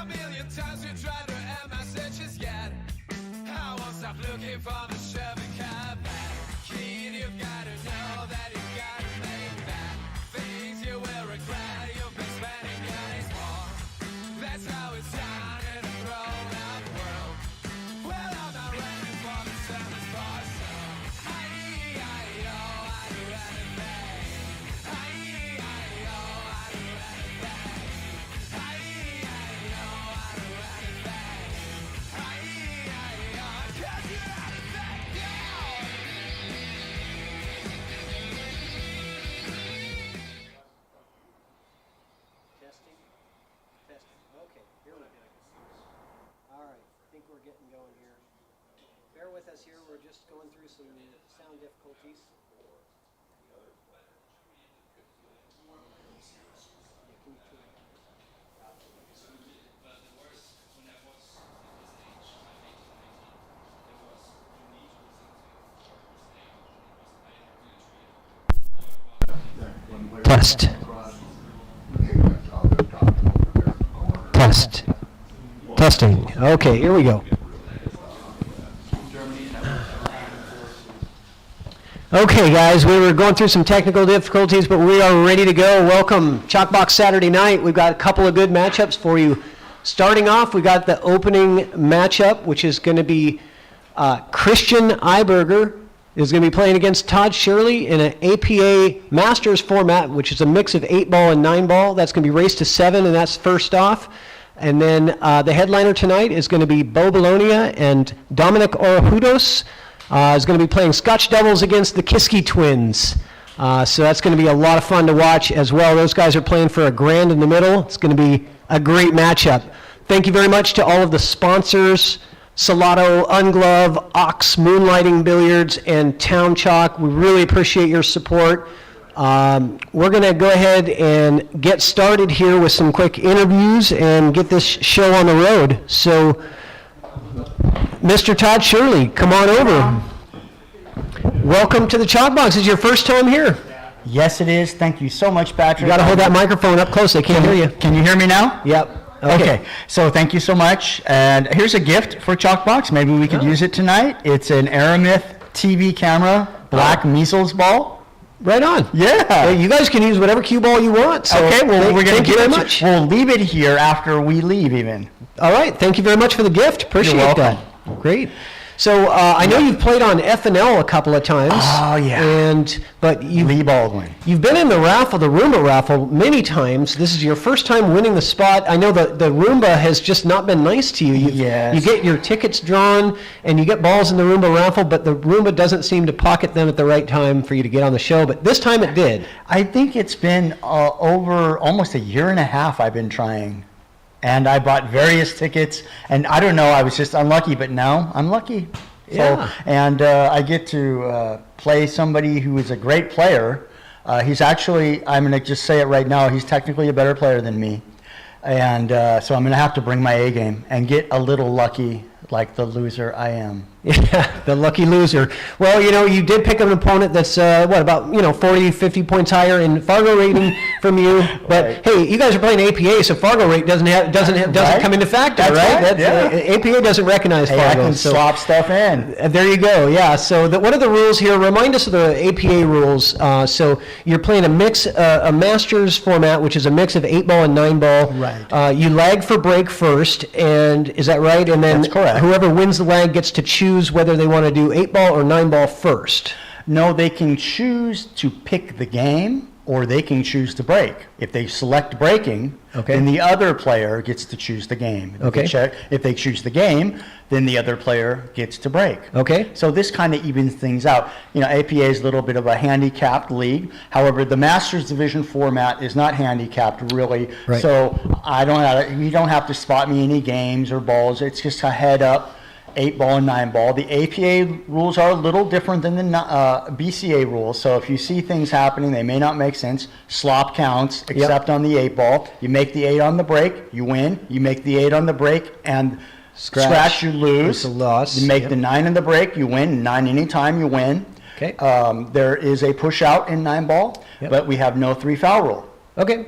million times you tried to end my stitches yet. I won't stop looking for the Chevy Cadillac. Kid, you've got to know that you've got to make that. Things you will regret, you've been spending your days for. That's how it's done in a grown-up world. Well, I'm not ready for the service bar, so I-E-I-O, I do anything. I-E-I-O, I do anything. I-E-I-O, I do anything. I-E-I-O, 'cause you're anything, girl. Testing. Okay, here we go. All right, I think we're getting going here. Bear with us here. We're just going through some sound difficulties. Test. Test. Testing. Okay, here we go. Okay, guys, we were going through some technical difficulties, but we are ready to go. Welcome, ChalkBox Saturday night. We've got a couple of good matchups for you. Starting off, we got the opening matchup, which is going to be Christian Eiberger is going to be playing against Todd Shirley in an APA Masters format, which is a mix of 8-ball and 9-ball. That's going to be race to 7, and that's first off. And then the headliner tonight is going to be Bo Belonia, and Dominick Orejudos is going to be playing Scotch doubles against the Kiske twins. So that's going to be a lot of fun to watch as well. Those guys are playing for $1,000 in the middle. It's going to be a great matchup. Thank you very much to all of the sponsors, Salado, Unglove, Ox, Moonlighting Billiards, and Town Chalk. We really appreciate your support. We're going to go ahead and get started here with some quick interviews and get this show on the road. So, Mr. Todd Shirley, come on over. Welcome to the ChalkBox. Is your first time here? Yes, it is. Thank you so much, Patrick. You got to hold that microphone up close. They can't hear you. Can you hear me now? Yep. Okay. So thank you so much. And here's a gift for ChalkBox. Maybe we could use it tonight. It's an Aramith TV camera, black measles ball. Right on. Yeah. Hey, you guys can use whatever cue ball you want. So okay. Well, we're going to thank you give very it much. We'll leave it here after we leave, even. All right. Thank you very much for the gift. Appreciate You're welcome. that. Great. So I know you've played on FNL a couple of times. Oh, yeah. But Lee Baldwin. You've been in the raffle, the Roomba raffle, many times. This is your first time winning the spot. I know the Roomba has just not been nice to you. Yes. You get your tickets drawn and you get balls in the Roomba raffle, but the Roomba doesn't seem to pocket them at the right time for you to get on the show. But this time it did. I think it's been over almost a year and a half I've been trying. And I bought various tickets, and I don't know, I was just unlucky, but now I'm lucky. Yeah. So, and I get to play somebody who is a great player. He's actually, I'm going to just say it right now, he's technically a better player than me. And so I'm going to have to bring my A game and get a little lucky like the loser I am. Yeah, the lucky loser. Well, you did pick an opponent that's, about 40, 50 points higher in Fargo rating from you. But, Right. hey, you guys are playing APA, so Fargo rate doesn't Right. come into factor, That's right? right, yeah. APA doesn't recognize Hey, Fargo. I can so, slop stuff in. there you go, yeah. So what are the rules here? Remind us of the APA rules. So you're playing a mix, a Masters format, which is a mix of 8-ball and 9-ball. Right. You lag for break first, and is that right? And then That's correct. whoever wins the lag gets to choose whether they want to do 8-ball or 9-ball first. No, they can choose to pick the game, or they can choose to break. If they select breaking, Okay. then the other player gets to choose the game. Okay. If they choose the game, then the other player gets to break. Okay. So this kind of evens things out. APA is a little bit of a handicapped league. However, the Masters Division format is not handicapped really. Right. So you don't have to spot me any games or balls. It's just a head up. 8-ball and 9-ball. The APA rules are a little different than the BCA rules. So if you see things happening, they may not make sense. Slop counts, except on the 8-ball. You make the 8 on the break, you win. You make the 8 on the break and scratch you lose. It's a loss. You make the 9 on the break, you win. 9 anytime, you win. Okay. There is a push out in 9-ball, Yep. but we have no 3-foul rule. Okay.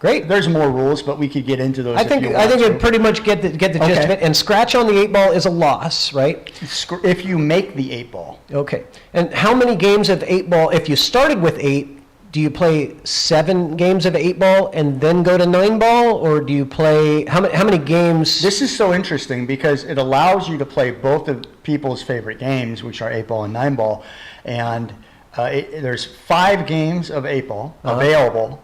Great. There's more rules, but we could get into those. I think we pretty much get the gist of it. And scratch on the 8-ball is a loss, right? If you make the 8-ball. Okay. And how many games of 8-ball, if you started with 8, do you play 7 games of 8-ball and then go to 9-ball, or do you play how many games? This is so interesting because it allows you to play both of people's favorite games, which are 8-ball and 9-ball, and there's 5 games of 8-ball available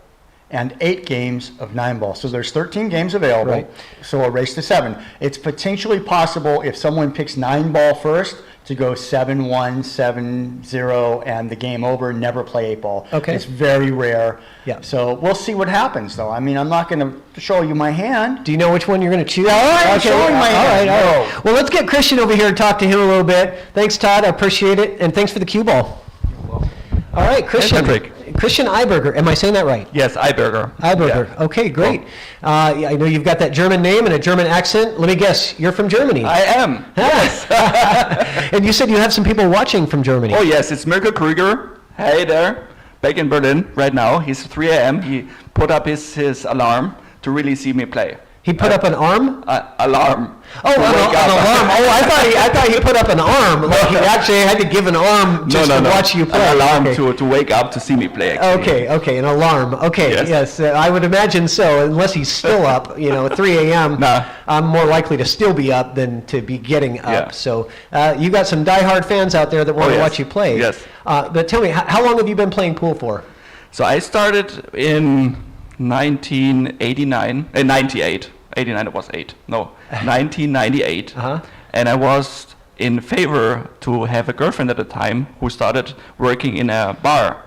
and 8 games of 9-ball. So there's 13 games available. Right. So a race to 7. It's potentially possible if someone picks 9-ball first to go 7-1, 7-0, and the game over, never play 8-ball. Okay. It's very rare. Yeah. So we'll see what happens, though. I mean, I'm not going to show you my hand. Do you know which one you're going to choose? I'm showing my hand. All right. Well, let's get Christian over here and talk to him a little bit. Thanks, Todd. I appreciate it. And thanks for the cue ball. All right, Christian. Patrick. Christian Eiberger. Am I saying that right? Yes, Eiberger. Eiberger. Yeah. Okay, great. Yeah, I know you've got that German name and a German accent. Let me guess, you're from Germany. I am. Yes. And you said you have some people watching from Germany. Oh yes, it's Mirko Krüger. Hey there, back in Berlin right now. He's 3 a.m. He put up his alarm to really see me play. He put up an arm? Alarm. Oh, an alarm. Oh, I thought he put up an arm. Like he actually had to give an arm just to watch you play. An alarm Okay. to wake up to see me play. Actually. Okay, an alarm. Okay, Yes. I would imagine so, unless he's still up, 3 a.m. Nah. I'm more likely to still be up than to be getting up. Yeah. So you got some diehard fans out there that want to yes. watch you play. Yes. But tell me, how long have you been playing pool for? So I started in 1989, 98. 89 it was 8. No, 1998. Uh-huh. And I was in favor to have a girlfriend at the time who started working in a bar.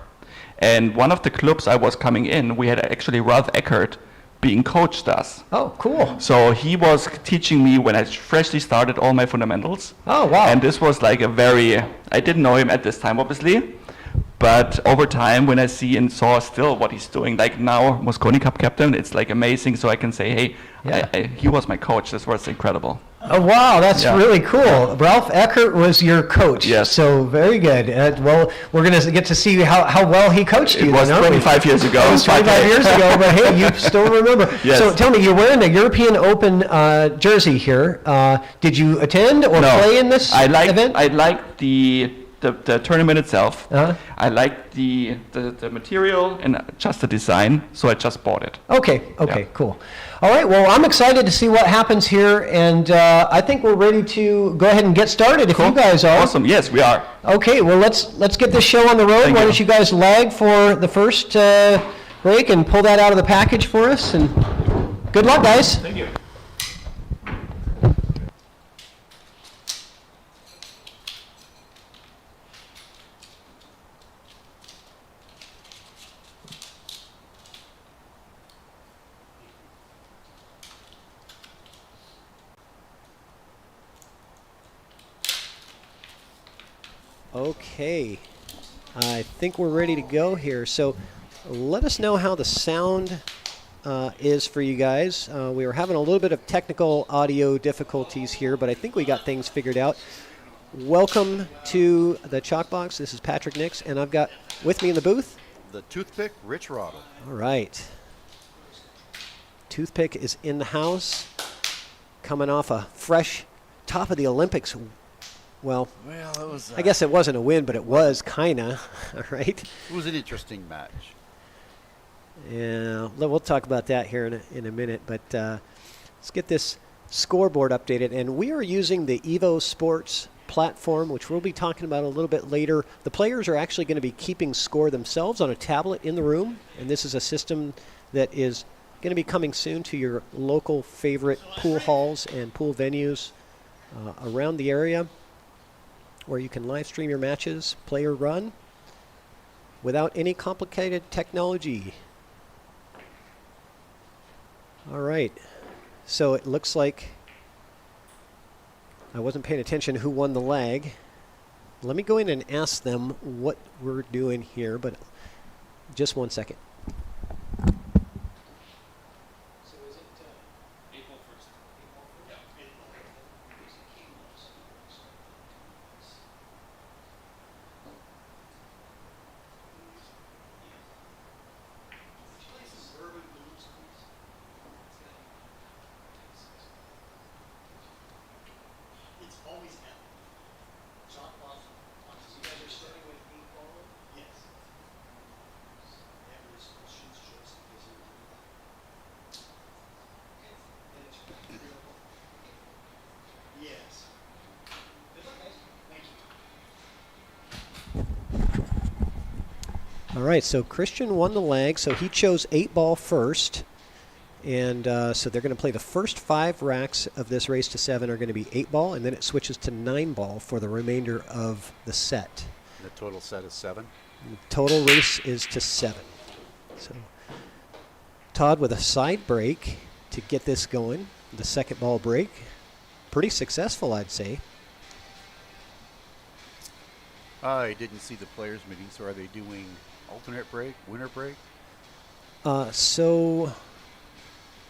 And one of the clubs I was coming in, we had actually Ralph Eckert being coached us. Oh, cool. So he was teaching me when I freshly started all my fundamentals. Oh, wow. And this was like I didn't know him at this time, obviously. But over time, when I see and saw still what he's doing, like now Mosconi Cup captain, it's like amazing. So I can say, hey, Yeah. he was my coach. This was incredible. Oh, wow, that's Yeah. really cool. Ralph Eckert was your coach. Yes. So very good. Well, we're going to get to see how well he coached you. It was then, aren't we? 25 years ago. It was 25 years ago, but hey, you still remember. Yes. So tell me, you're wearing the European Open jersey here. Did you attend or No, play in this event? I liked the tournament itself. Uh-huh. I liked the material and just the design, so I just bought it. Okay, Yeah. cool. All right, well, I'm excited to see what happens here, and I think we're ready to go ahead and get started if you guys are. Awesome. Yes, we are. Okay, well, let's get this show on the road. Thank Why you. don't you guys lag for the first break and pull that out of the package for us, and good luck, guys. Thank you. Okay, I think we're ready to go here. So let us know how the sound is for you guys. We were having a little bit of technical audio difficulties here, but I think we got things figured out. Welcome to the ChalkBox. This is Patrick Nix, and I've got with me in the booth The Toothpick, Rich Rottle. All right. Toothpick is in the house, coming off a fresh top of the Olympics. Well, It was, I guess it wasn't a win, but it was kinda, all right? it was an interesting match. Yeah, we'll talk about that here in a minute, but let's get this scoreboard updated. And we are using the Evo Sports platform, which we'll be talking about a little bit later. The players are actually going to be keeping score themselves on a tablet in the room, and this is a system that is going to be coming soon to your local favorite pool halls and pool venues around the area, where you can live stream your matches, play or run, without any complicated technology. All right, so it looks like I wasn't paying attention who won the lag. Let me go in and ask them what we're doing here, but just 1 second. All right, so Christian won the leg, so he chose 8-ball first. And so they're going to play the first 5 racks of this race to 7 are going to be 8-ball, and then it switches to 9-ball for the remainder of the set. The total set is 7. The total race is to 7. So Todd with a side break to get this going, the second ball break. Pretty successful, I'd say. I didn't see the players meeting, so are they doing alternate break, winner break? So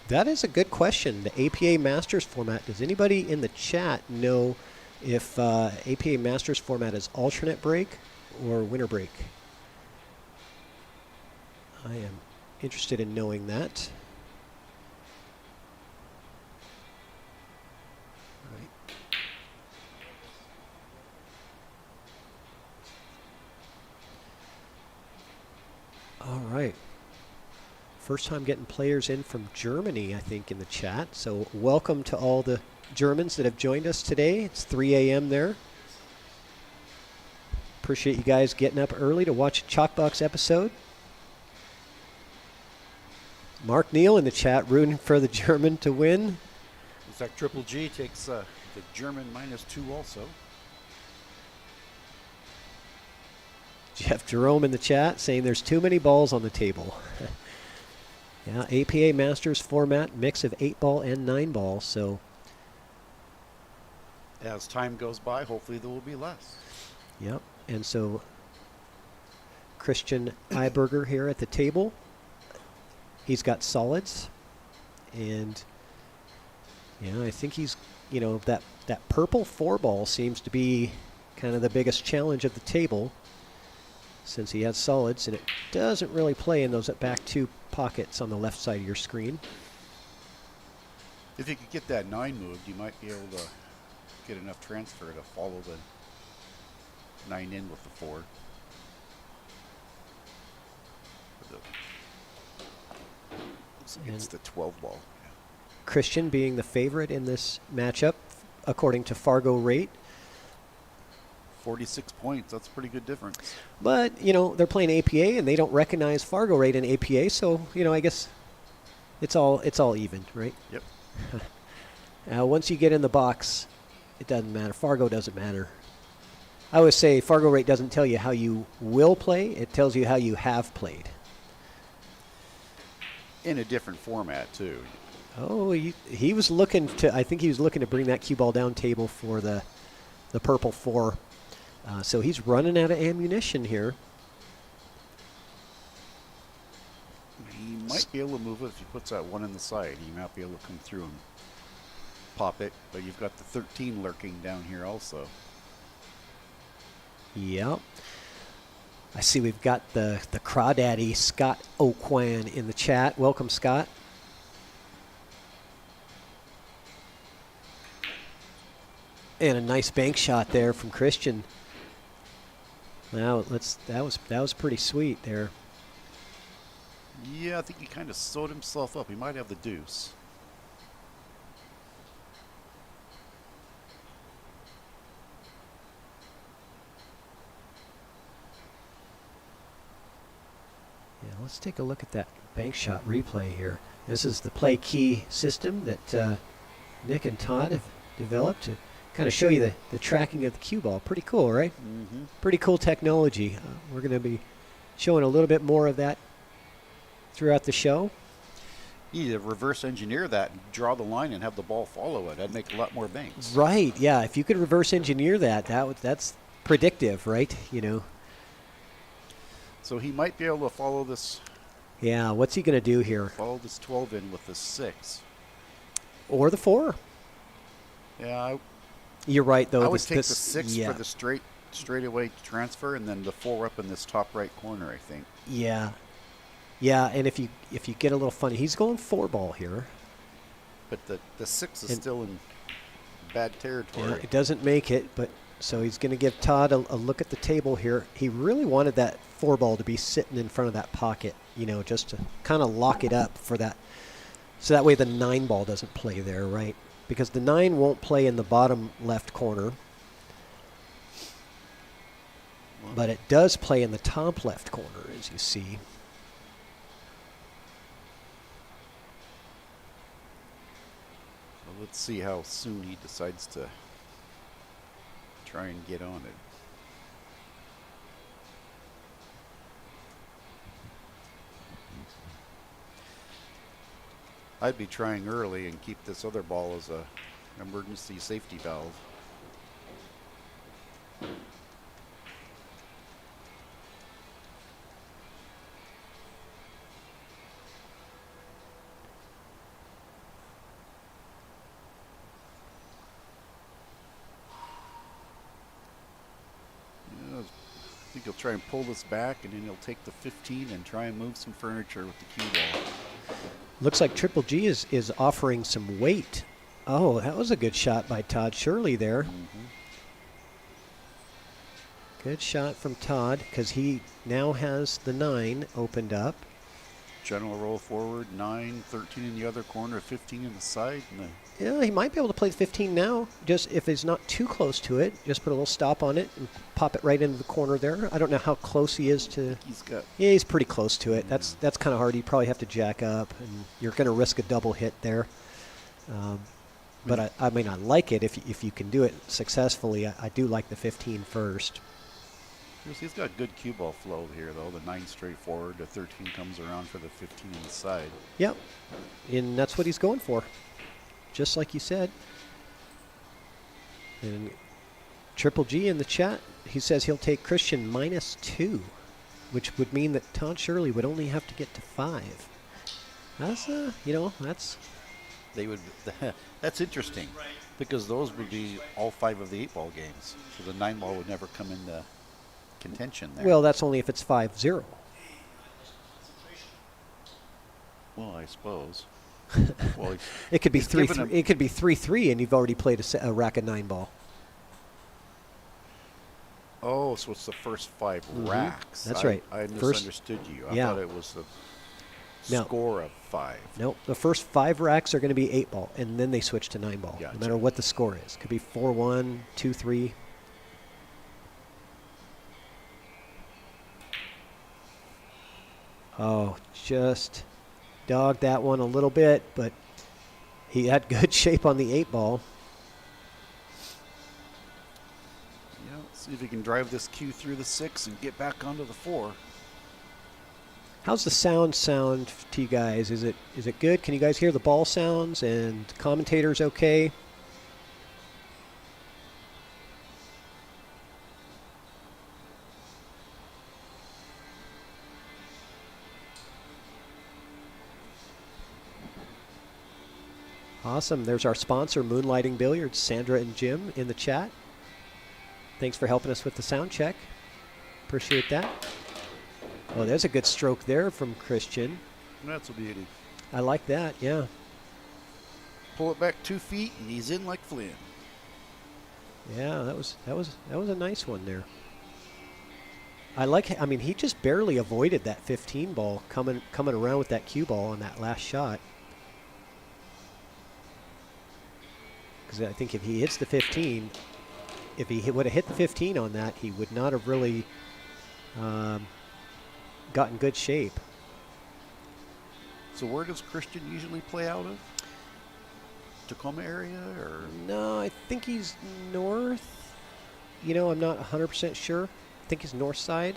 that is a good question. The APA Masters format, does anybody in the chat know if APA Masters format is alternate break or winner break? I am interested in knowing that. All right. First time getting players in from Germany, I think, in the chat. So welcome to all the Germans that have joined us today. It's 3 a.m. there. Appreciate you guys getting up early to watch a ChalkBox episode. Mark Neal in the chat rooting for the German to win. In fact, Triple G takes the German -2 also. Jeff Jerome in the chat saying there's too many balls on the table. Yeah, APA Masters format, mix of 8-ball and 9-ball, so. As time goes by, hopefully there will be less. Yep, and so Christian Eiberger here at the table. He's got solids, and yeah, I think he's, you know, that purple 4-ball seems to be kind of the biggest challenge of the table, since he has solids, and it doesn't really play in those back 2 pockets on the left side of your screen. If you could get that 9 moved, you might be able to get enough transfer to follow the 9 in with the 4. It's the 12 ball. Yeah. Christian being the favorite in this matchup, according to Fargo rate. 46 points, that's a pretty good difference. But, you know, they're playing APA and they don't recognize Fargo rate in APA, so, you know, I guess it's all even, right? Yep. Once you get in the box, it doesn't matter. Fargo doesn't matter. I always say Fargo rate doesn't tell you how you will play, it tells you how you have played. In a different format, too. Oh, he was looking to, I think he was looking to bring that cue ball down table for the purple 4. So he's running out of ammunition here. He might be able to move it if he puts that 1 in the side. He might be able to come through and pop it, but you've got the 13 lurking down here also. Yep. I see we've got the crawdaddy Scott O'Quan in the chat. Welcome, Scott. And a nice bank shot there from Christian. Now that was pretty sweet there. Yeah, I think he kind of sewed himself up. He might have the deuce. Yeah, let's take a look at that bank shot replay here. This is the play key system that Nick and Todd have developed to kind of show you the tracking of the cue ball. Pretty cool, right? Mm-hmm. Pretty cool technology. We're going to be showing a little bit more of that throughout the show. You need to reverse engineer that and draw the line and have the ball follow it. That'd make a lot more banks. Right, yeah. If you could reverse engineer that's predictive, right? You know. So he might be able to follow this. Yeah, what's he going to do here? Follow this 12 in with the 6. Or the 4. Yeah, You're right, though. I would take the 6 yeah. for the straightaway transfer, and then the 4 up in this top right corner, I think. Yeah. Yeah, and if you get a little funny, he's going 4-ball here. But the 6 is still in bad territory. Yeah, it doesn't make it, but so he's going to give Todd a look at the table here. He really wanted that 4-ball to be sitting in front of that pocket, you know, just to kind of lock it up for that. So that way the 9-ball doesn't play there, right? Because the 9 won't play in the bottom left corner. But it does play in the top left corner, as you see. So let's see how soon he decides to try and get on it. I'd be trying early and keep this other ball as a emergency safety valve. I think he'll try and pull this back, and then he'll take the 15 and try and move some furniture with the cue ball. Looks like Triple G is offering some weight. Oh, that was a good shot by Todd Shirley there. Good shot from Todd, because he now has the 9 opened up. General roll forward, 9, 13 in the other corner, 15 in the side. And Yeah, he might be able to play the 15 now. Just if he's not too close to it, just put a little stop on it and pop it right into the corner there. I don't know how close he is to. he's got Yeah, he's pretty close to it. That's kind of hard. You probably have to jack up, and you're going to risk a double hit there. But I mean, I like it if you can do it successfully. I do like the 15 first. he's got good cue ball flow here, though. The 9 straight forward, the 13 comes around for the 15 in the side. Yep, and that's what he's going for, just like you said. And Triple G in the chat, he says he'll take Christian -2, which would mean that Todd Shirley would only have to get to 5. That's that's They would. That's interesting, because those would be all 5 of the 8-ball games. So the 9-ball would never come into contention there. well, that's only if it's 5-0. Well, I suppose. Well, It could be he's given 3-3. him- It could be 3-3, and you've already played a rack of 9 ball. Oh, so it's the first 5 racks. That's right. I First- misunderstood you. I yeah. thought it was the No. score of 5. Nope. The first 5 racks are going to be 8 ball, and then they switch to 9 ball, Gotcha. no matter what the score is. Could be 4-1, 2-3. Oh, just dogged that one a little bit, but he had good shape on the 8 ball. Yeah, see if he can drive this cue through the 6 and get back onto the 4. How's the sound to you guys? Is it good? Can you guys hear the ball sounds and commentators okay? Awesome. There's our sponsor, Moonlighting Billiards, Sandra and Jim in the chat. Thanks for helping us with the sound check. Appreciate that. Oh, there's a good stroke there from Christian. That's a beauty. I like that, yeah. Pull it back 2 feet, and he's in like Flynn. Yeah, that was a nice one there. I mean, he just barely avoided that 15 ball coming around with that cue ball on that last shot. Because I think if he hits the 15, if he would have hit the 15 on that, he would not have really gotten good shape. So where does Christian usually play out of? Tacoma area, or? No, I think he's north. I'm not 100% sure. I think he's north side.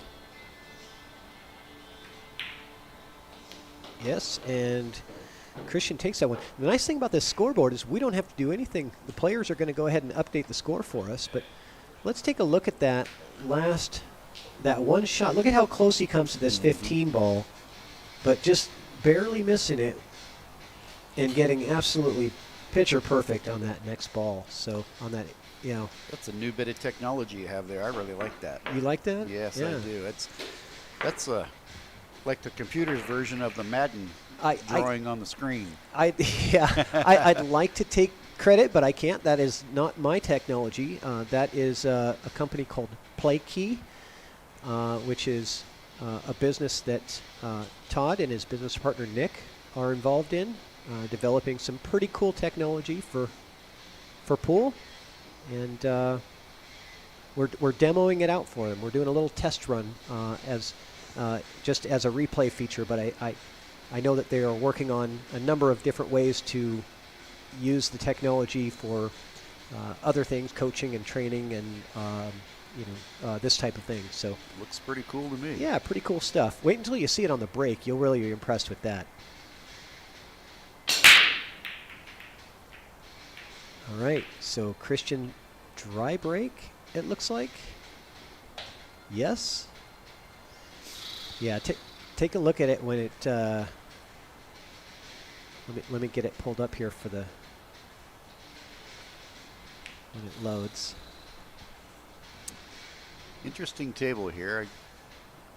Yes, and Christian takes that one. The nice thing about this scoreboard is we don't have to do anything. The players are going to go ahead and update the score for us, but let's take a look at that one shot. Look at how close he comes to this 15 ball, but just barely missing it and getting absolutely picture perfect on that next ball. So on that, That's a new bit of technology you have there. I really like that. You like that? Yes, Yeah. I do. That's like the computer's version of the Madden drawing on the screen. I'd like to take credit, but I can't. That is not my technology. That is a company called PlayKey, which is a business that Todd and his business partner Nick are involved in, developing some pretty cool technology for pool. And we're demoing it out for him. We're doing a little test run just as a replay feature, but I know that they are working on a number of different ways to use the technology for other things, coaching and training and this type of thing. So Looks pretty cool to me. yeah, pretty cool stuff. Wait until you see it on the break. You'll really be impressed with that. All right, so Christian dry break, it looks like. Yes. Yeah, take a look at it when it. Let me get it pulled up here for when it loads. Interesting table here.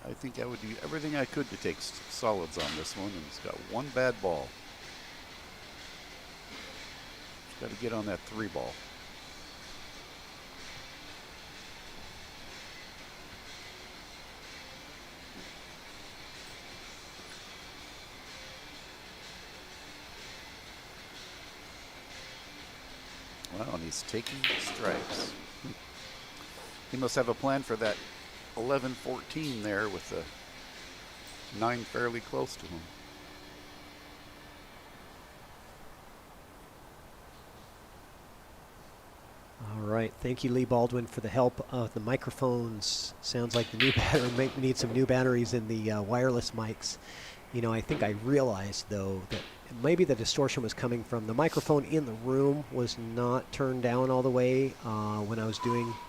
I think I would do everything I could to take solids on this one, and it's got one bad ball. Got to get on that 3 ball. Wow, and he's taking strikes. He must have a plan for that 11-14 there with the 9 fairly close to him. All right, thank you, Lee Baldwin, for the help. The microphones sounds like the new battery might need some new batteries in the wireless mics. I think I realized though that maybe the distortion was coming from the microphone in the room was not turned down all the way when I was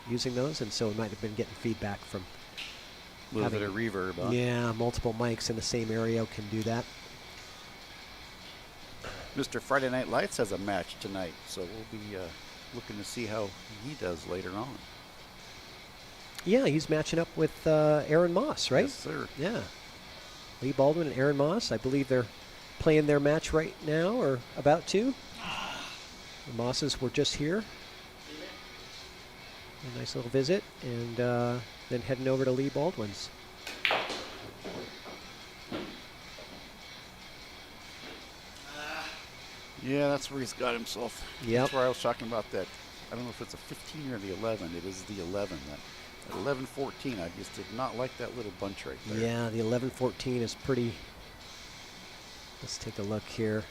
using those, and so it might have been getting feedback from A little bit of reverb, huh? Yeah, multiple mics in the same area can do that. Mr. Friday Night Lights has a match tonight, so we'll be looking to see how he does later on. Yeah, he's matching up with Aaron Moss, right? Yes, sir. Yeah. Lee Baldwin and Aaron Moss. I believe they're playing their match right now or about to. The Mosses were just here. A nice little visit, and then heading over to Lee Baldwin's. Yeah, that's where he's got himself. Yep. That's where I was talking about that. I don't know if it's a 15 or the 11. It is the 11. That 11-14, I just did not like that little bunch right there. Yeah, the 11-14 is pretty. Let's take a look here.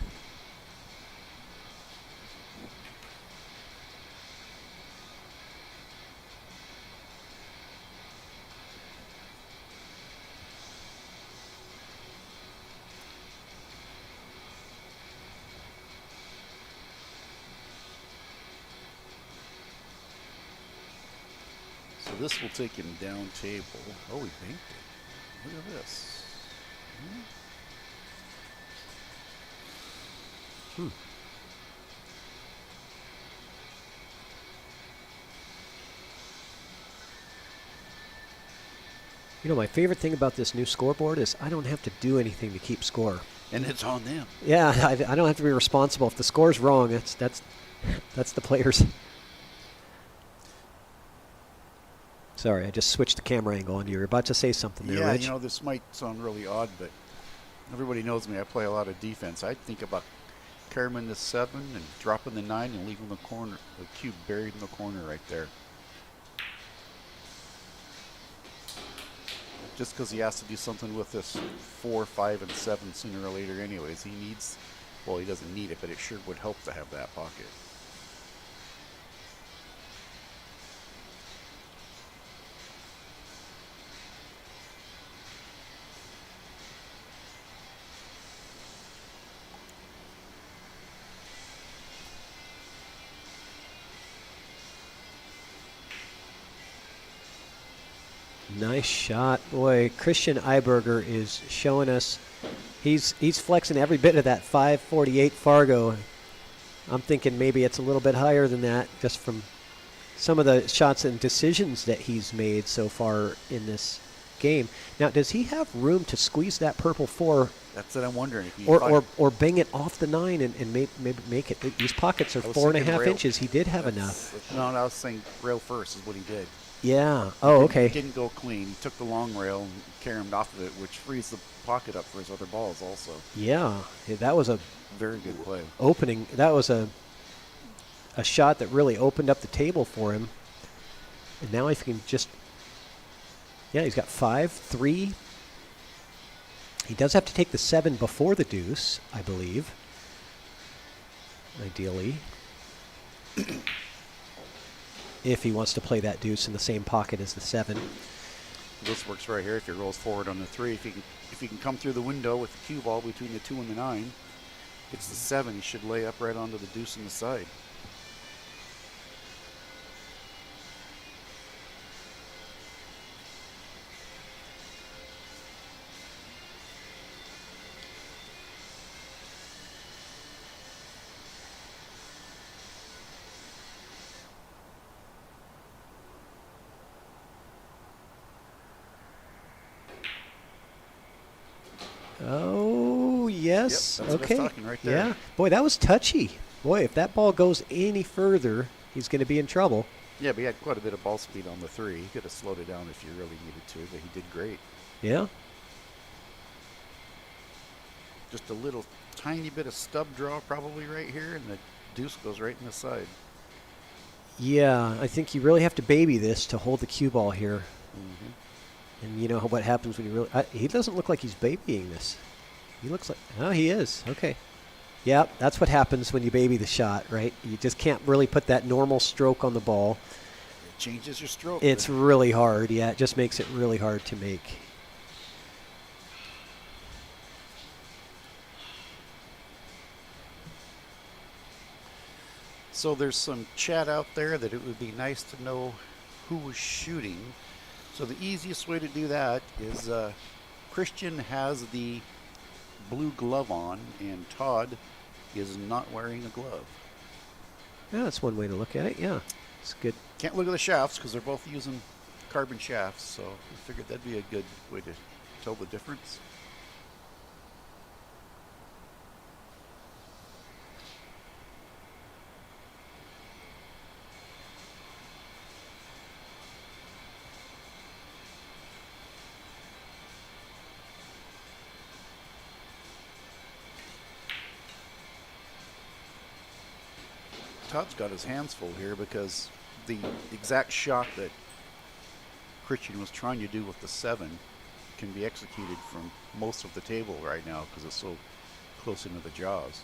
So this will take him down table. Oh, he banked it. Look at this. You know, my favorite thing about this new scoreboard is I don't have to do anything to keep score. And it's on them. Yeah, I don't have to be responsible. If the score's wrong, that's the players. Sorry, I just switched the camera angle on you. You're about to say something there, Yeah, Rich. you know, this might sound really odd, but everybody knows me. I play a lot of defense. I think about carrying the 7 and dropping the 9 and leaving the corner, the cube buried in the corner right there. Just because he has to do something with this 4, 5, and 7 sooner or later anyways. He needs, well, he doesn't need it, but it sure would help to have that pocket. Nice shot. Boy, Christian Eiberger is showing us he's flexing every bit of that 548 Fargo. I'm thinking maybe it's a little bit higher than that just from some of the shots and decisions that he's made so far in this game. Now, does he have room to squeeze that purple 4 That's what I'm wondering. If he or bang it off the 9 and maybe make it? These pockets are 4.5 inches. He did have enough. No, I was saying rail first is what he did. Yeah. Oh, okay. He didn't go clean. He took the long rail and carried him off of it, which frees the pocket up for his other balls also. Yeah, that was a Very good play. opening. That was a shot that really opened up the table for him. And now if he can just, yeah, he's got 5, 3. He does have to take the 7 before the deuce, I believe. Ideally. If he wants to play that deuce in the same pocket as the 7. This works right here if he rolls forward on the 3. If he can come through the window with the cue ball between the 2 and the 9, it's the 7. He should lay up right onto the deuce on the side. Oh, yes. Yep, that's what I okay. was talking right there. Yeah. Boy, that was touchy. Boy, if that ball goes any further, he's going to be in trouble. Yeah, but he had quite a bit of ball speed on the 3. He could have slowed it down if you really needed to, but he did great. Yeah. Just a little tiny bit of stub draw probably right here, and the deuce goes right in the side. Yeah, I think you really have to baby this to hold the cue ball here. Mm-hmm. And you know what happens when you really... he doesn't look like he's babying this. He looks like... Oh, he is. Okay. Yeah, that's what happens when you baby the shot, right? You just can't really put that normal stroke on the ball. It changes your stroke. It's really hard. Yeah, it just makes it really hard to make. So there's some chat out there that it would be nice to know who was shooting. So the easiest way to do that is Christian has the blue glove on and Todd is not wearing a glove. Yeah, that's one way to look at it. Yeah, it's good. Can't look at the shafts because they're both using carbon shafts, so I figured that'd be a good way to tell the difference. Todd's got his hands full here because the exact shot that Christian was trying to do with the 7 can be executed from most of the table right now because it's so close into the jaws.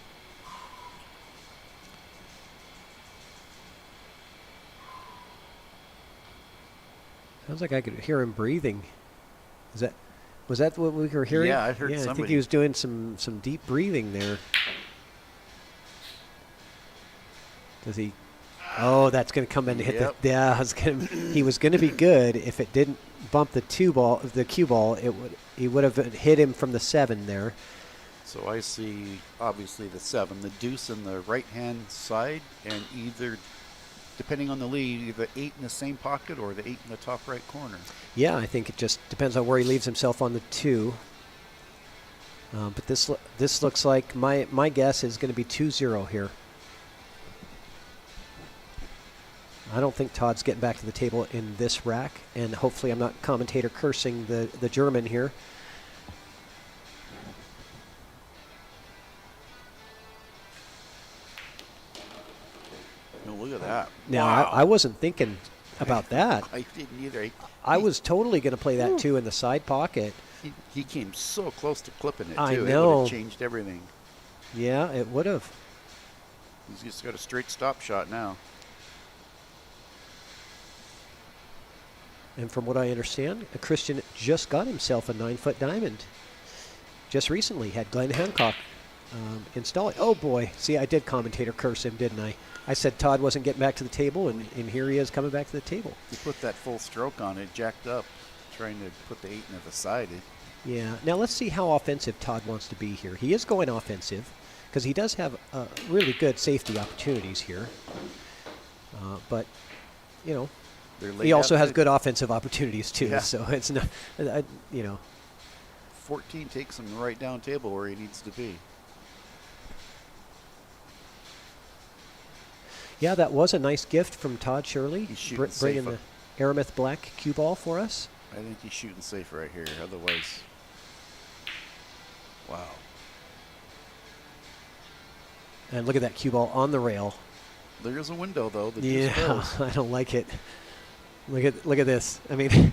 Sounds like I could hear him breathing. Was that what we were hearing? Yeah, I heard I think somebody. he was doing some deep breathing there. Does he? Oh, that's going to come in to hit Yep. the. Yeah, he was going to be good if it didn't bump the cue ball. He would have hit him from the 7 there. So I see obviously the 7, the deuce in the right hand side, and either, depending on the lead, either 8 in the same pocket or the 8 in the top right corner. Yeah, I think it just depends on where he leaves himself on the 2. But this looks like my guess is going to be 2-0 here. I don't think Todd's getting back to the table in this rack, and hopefully I'm not commentator cursing the German here. No, look at that. Now, Wow. I wasn't thinking about that. I didn't either. I was totally going to play that 2 in the side pocket. He came so close to clipping it, too. I It would know. have changed everything. Yeah, it would have. He's just got a straight stop shot now. And from what I understand, Christian just got himself a 9-foot diamond. Just recently had Glenn Hancock install it. Oh boy, see, I did commentator curse him, didn't I? I said Todd wasn't getting back to the table, and here he is coming back to the table. He put that full stroke on it, jacked up, trying to put the 8 into the side. Yeah, now let's see how offensive Todd wants to be here. He is going offensive, because he does have really good safety opportunities here. But, you know, They're he laid also out has good. good offensive opportunities too, Yeah. so it's not, you know. 14 takes him right down table where he needs to be. Yeah, that was a nice gift from Todd Shirley, He's shooting bringing safe the Aramith Black cue ball for us. I think he's shooting safe right here. Otherwise, wow. And look at that cue ball on the rail. There's a window, though. The deuce Yeah, goes. I don't like it. Look at this. I mean,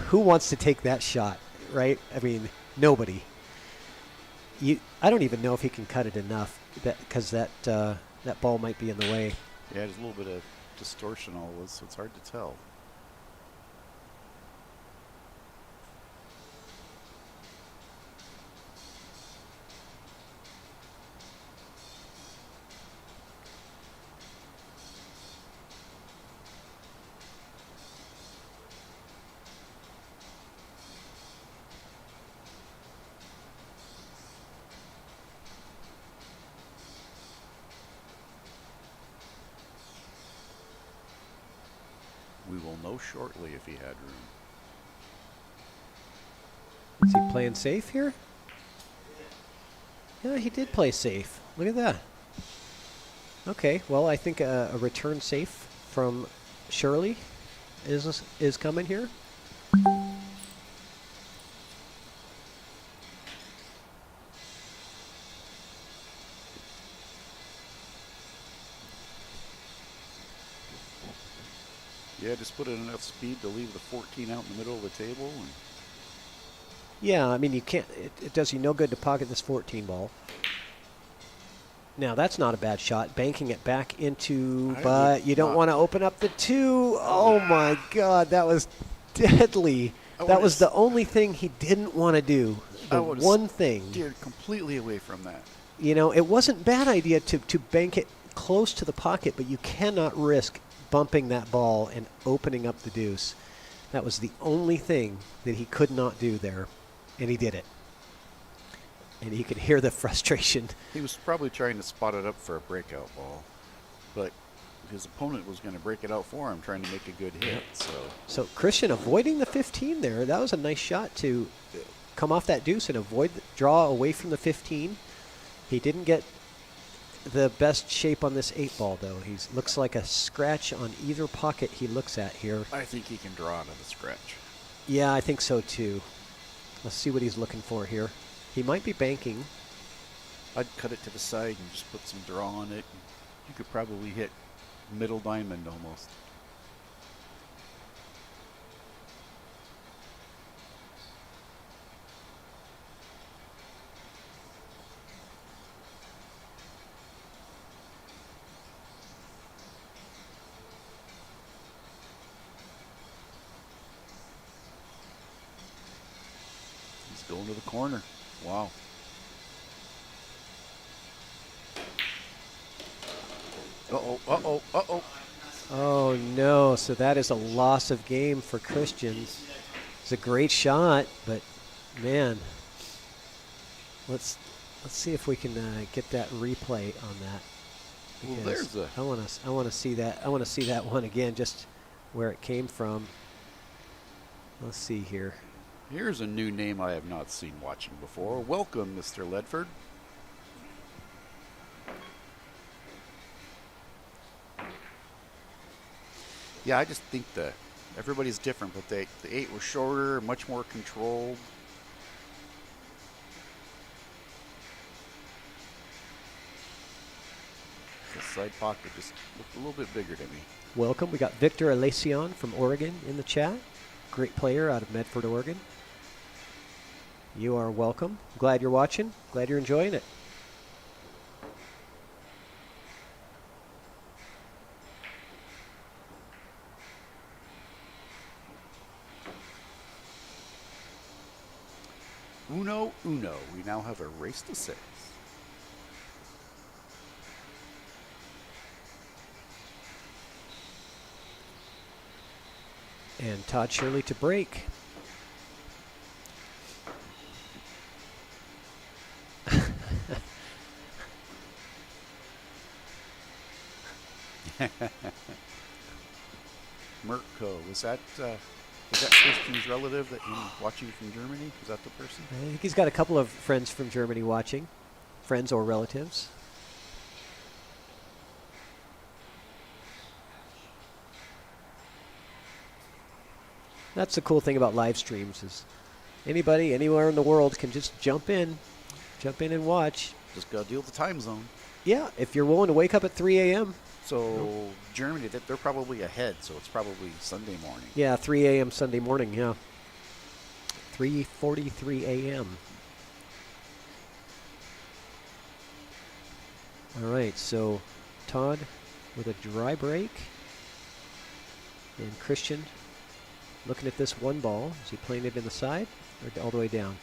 who wants to take that shot, right? I mean, nobody. I don't even know if he can cut it enough because that ball might be in the way. Yeah, there's a little bit of distortion always, so it's hard to tell. We will know shortly if he had room. Is he playing safe here? Yeah, he did play safe. Look at that. Okay, well, I think a return safe from Shirley is coming here. Yeah, just put in enough speed to leave the 14 out in the middle of the table. And Yeah, I mean, you can't. It does you no good to pocket this 14 ball. Now, that's not a bad shot. Banking it back into, but you don't want to open up the 2. Oh, my God. That was deadly. That was the only thing he didn't want to do. The one thing. Steered completely away from that. You know, it wasn't a bad idea to bank it close to the pocket, but you cannot risk bumping that ball and opening up the deuce. That was the only thing that he could not do there, and he did it. And you could hear the frustration. He was probably trying to spot it up for a breakout ball, but his opponent was going to break it out for him, trying to make a good hit. So Christian avoiding the 15 there. That was a nice shot to come off that deuce and avoid the draw away from the 15. He didn't get the best shape on this 8 ball, though. He looks like a scratch on either pocket he looks at here. I think he can draw out of the scratch. Yeah, I think so, too. Let's see what he's looking for here. He might be banking. I'd cut it to the side and just put some draw on it. You could probably hit middle diamond almost. He's going to the corner. Wow. Uh-oh, uh-oh, uh-oh. Oh, no. So that is a loss of game for Christian. It's a great shot, but, man, let's see if we can get that replay on that. Well, Because there's a... I want to see that. I want to see that one again, just where it came from. Let's see here. Here's a new name I have not seen watching before. Welcome, Mr. Ledford. Yeah, I just think everybody's different, but the 8 was shorter, much more controlled. The side pocket just looked a little bit bigger to me. Welcome. We got Victor Elacion from Oregon in the chat. Great player out of Medford, Oregon. You are welcome. Glad you're watching. Glad you're enjoying it. Uno, uno. We now have a race to 6. And Todd Shirley to break. Mirko, was that Christian's relative that watching from Germany? Was that the person? I think he's got a couple of friends from Germany watching. Friends or relatives. That's the cool thing about live streams is anybody, anywhere in the world can just jump in and watch. Just got to deal with the time zone. Yeah, if you're willing to wake up at 3 a.m. So Germany, they're probably ahead, so it's probably Sunday morning. Yeah, 3 a.m. Sunday morning, yeah. 3:43 a.m. All right, so Todd with a dry break. And Christian looking at this one ball. Is he playing it in the side or all the way down?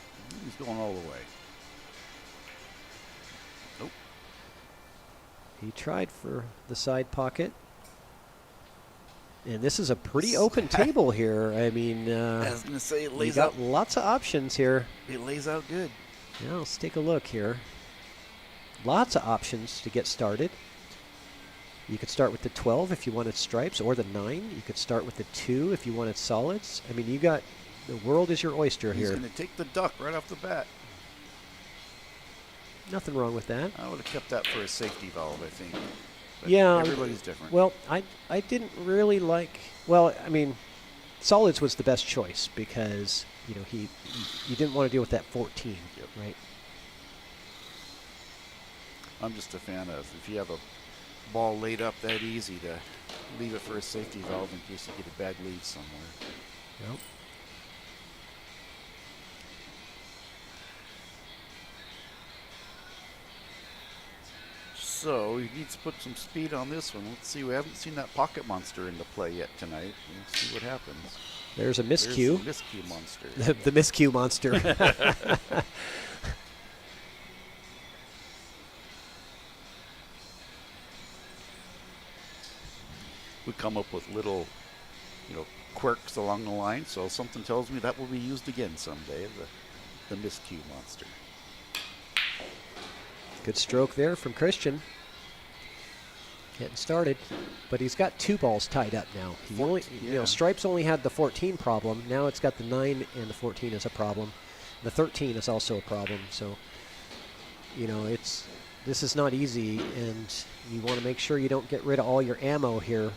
He's going all the way. Nope. He tried for the side pocket. And this is a pretty open table here. I mean, I was going to say, it you lays got out. lots of options here. It lays out good. Yeah, let's take a look here. Lots of options to get started. You could start with the 12 if you wanted stripes, or the 9. You could start with the 2 if you wanted solids. I mean, you got, the world is your oyster He's here. going to take the duck right off the bat. Nothing wrong with that. I would have kept that for a safety valve, I think. But Yeah. everybody's different. Well, I didn't really like, well, I mean, solids was the best choice because, you know, you didn't want to deal with that 14, Yep. right? I'm just a fan of, if you have a ball laid up that easy, to leave it for a safety valve in case you get a bad lead somewhere. Yep. So he needs to put some speed on this one. Let's see. We haven't seen that pocket monster into play yet tonight. Let's see what happens. There's a There's miscue. the miscue monster. The miscue monster. We come up with little, quirks along the line. So something tells me that will be used again someday. The miscue monster. Good stroke there from Christian. Getting started, but he's got 2 balls tied up now. He only, yeah. Stripes only had the 14 problem. Now it's got the 9 and the 14 as a problem. The 13 is also a problem. So, this is not easy, and you want to make sure you don't get rid of all your ammo here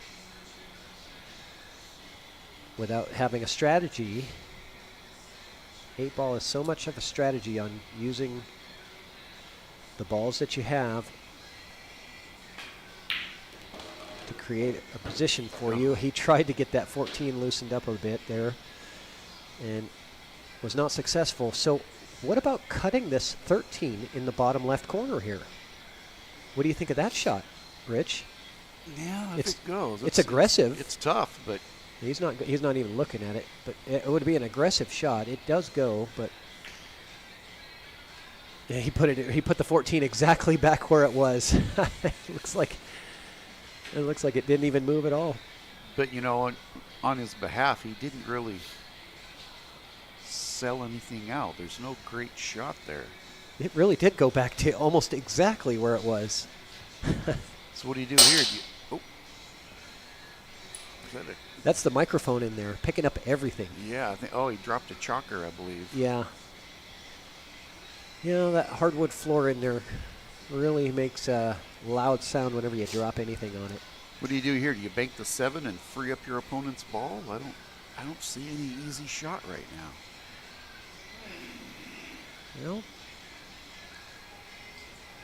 without having a strategy. 8 ball is so much of a strategy on using the balls that you have to create a position for you. He tried to get that 14 loosened up a bit there and was not successful. So what about cutting this 13 in the bottom left corner here? What do you think of that shot, Rich? Yeah, if It's- it goes. it's aggressive. It's tough, but He's not even looking at it, but it would be an aggressive shot. It does go, but yeah, he put the 14 exactly back where it was. It looks like it didn't even move at all. But on his behalf, he didn't really sell anything out. There's no great shot there. It really did go back to almost exactly where it was. So what do you do here? Is that That's the microphone in there, picking up everything. yeah, I think. Oh, he dropped a chalker, I believe. Yeah. That hardwood floor in there really makes a loud sound whenever you drop anything on it. What do you do here? Do you bank the 7 and free up your opponent's ball? I don't see any easy shot right now.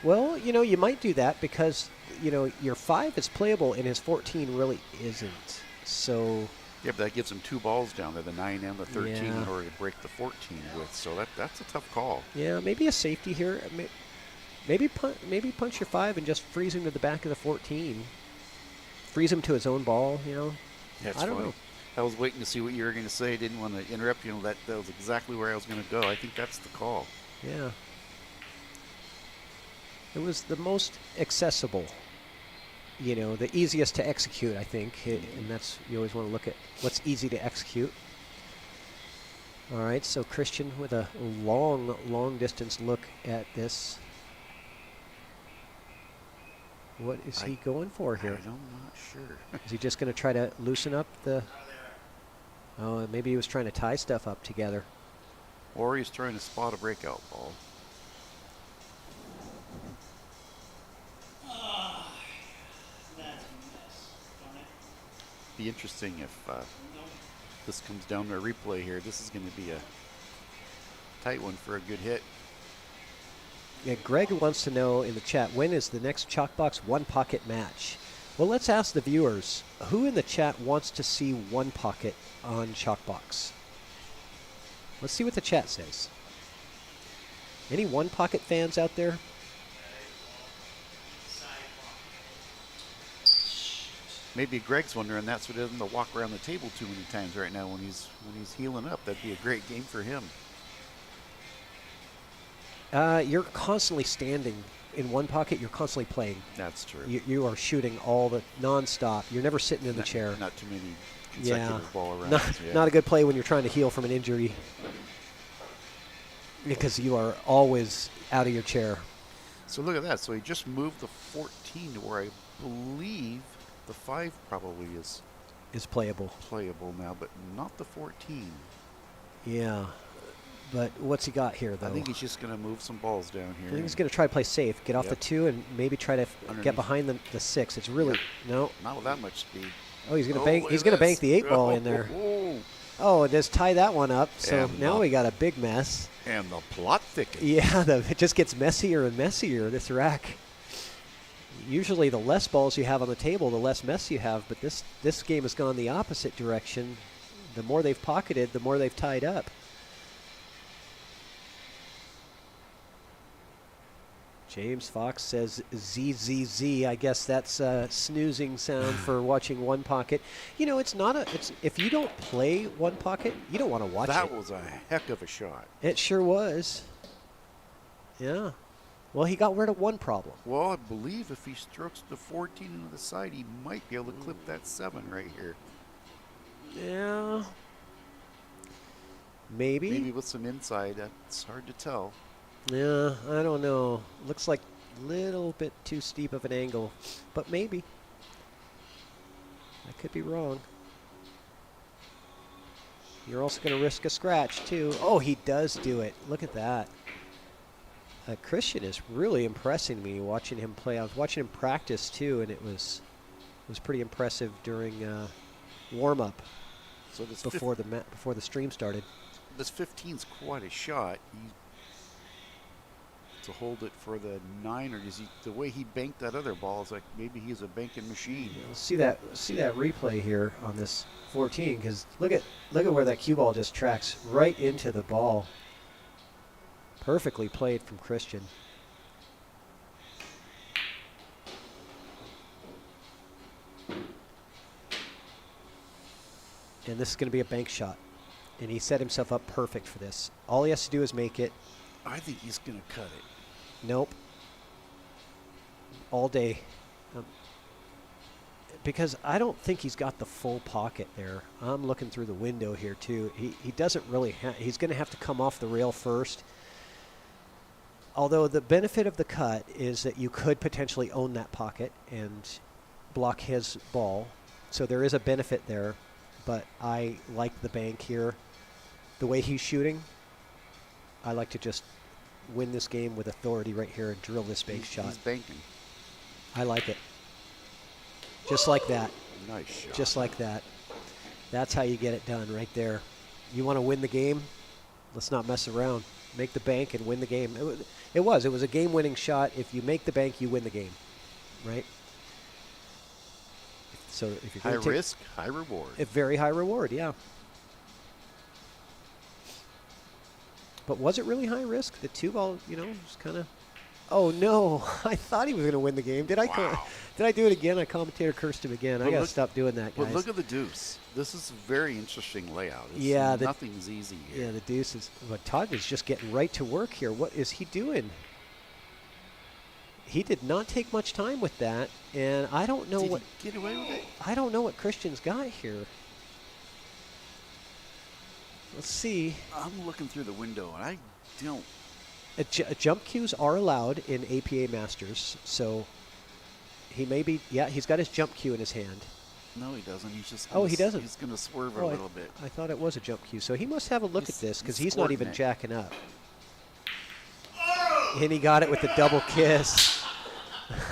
Well, you might do that because, your 5 is playable and his 14 really isn't. So, Yeah, but that gives him 2 balls down there, the 9 and the 13, Yeah. in order to break the 14 with. So that's a tough call. yeah, maybe a safety here. Maybe punch your 5 and just freeze him to the back of the 14. Freeze him to his own ball, That's I don't funny. know. I was waiting to see what you were going to say. Didn't want to interrupt you. That was exactly where I was going to go. I think that's the call. Yeah. It was the most accessible, the easiest to execute, I think. And that's, you always want to look at what's easy to execute. All right, so Christian with a long distance look at this. What is he going for here? I'm not sure. Is he just going to try to loosen up the... Oh, maybe he was trying to tie stuff up together. Or he's trying to spot a breakout ball. Be interesting if this comes down to a replay here. This is going to be a tight one for a good hit. Yeah, Greg wants to know in the chat, when is the next ChalkBox one pocket match? Well, let's ask the viewers, who in the chat wants to see one pocket on ChalkBox? Let's see what the chat says. Any one pocket fans out there? Maybe Greg's wondering that's what doesn't walk around the table too many times right now when he's healing up. That'd be a great game for him. You're constantly standing in one pocket. You're constantly playing. That's true. You are shooting all the nonstop. You're never sitting in the chair. Not too many consecutive ball rounds. Not a good play when you're trying to heal from an injury, because you are always out of your chair. So look at that. So he just moved the 14 to where I believe the 5 probably is Playable. now, but not the 14. Yeah. But what's he got here, though? I think he's just going to move some balls down here. I think he's going to try to play safe, get off the 2, and maybe try to get behind the 6. It's really no. Not with that much speed. Oh, he's going to bank. He's going to bank the 8 ball in there. Oh, and just tie that one up. So And now we got a big mess. And the plot thickens. Yeah, it just gets messier and messier, this rack. Usually the less balls you have on the table, the less mess you have, but this game has gone the opposite direction. The more they've pocketed, the more they've tied up. James Fox says ZZZ. I guess that's a snoozing sound for watching one pocket. You know, it's not a. It's if you don't play one pocket, you don't want to watch it. That was a heck of a shot. It sure was. Yeah. Well, he got rid of one problem. Well, I believe if he strokes the 14 into the side, he might be able to clip that 7 right here. Yeah. Maybe. Maybe with some inside. That's hard to tell. Yeah, I don't know. Looks like a little bit too steep of an angle, but maybe. I could be wrong. You're also going to risk a scratch, too. Oh, he does do it. Look at that. Christian is really impressing me watching him play. I was watching him practice, too, and it was pretty impressive during warm-up So this before the stream started. This 15's quite a shot. To hold it for the 9, or does he? The way he banked that other ball is like maybe he's a banking machine. Let's see that replay here on this 14, because look at where that cue ball just tracks right into the ball. Perfectly played from Christian. And this is going to be a bank shot, and he set himself up perfect for this. All he has to do is make it. I think he's going to cut it. Nope. All day. Because I don't think he's got the full pocket there. I'm looking through the window here, too. He doesn't really he's going to have to come off the rail first. Although the benefit of the cut is that you could potentially own that pocket and block his ball. So there is a benefit there. But I like the bank here. The way he's shooting, I like to just win this game with authority right here and drill this bank shot. He's banking. I like it. Just like that. Nice shot. Just like that. That's how you get it done right there. You want to win the game? Let's not mess around. Make the bank and win the game. It was a game-winning shot. If you make the bank, you win the game, right? So if you're high risk, high reward. A very high reward, yeah. But was it really high risk? The 2 ball, was kind of. Oh no! I thought he was going to win the game. Did I? Did I do it again? I commentator cursed him again. I got to stop doing that, guys. But look at the deuce. This is a very interesting layout. Nothing's easy here. Yeah, the deuce is. But Todd is just getting right to work here. What is he doing? He did not take much time with that, and I don't know what. Did he get away with it? I don't know what Christian's got here. Let's see. I'm looking through the window, and I don't. Jump cues are allowed in APA Masters, so he may be. Yeah, he's got his jump cue in his hand. No, he doesn't. He's just. He doesn't. He's going to swerve a little bit. I thought it was a jump cue, so he must have a look at this because he's not even jacking up. And he got it with the double kiss.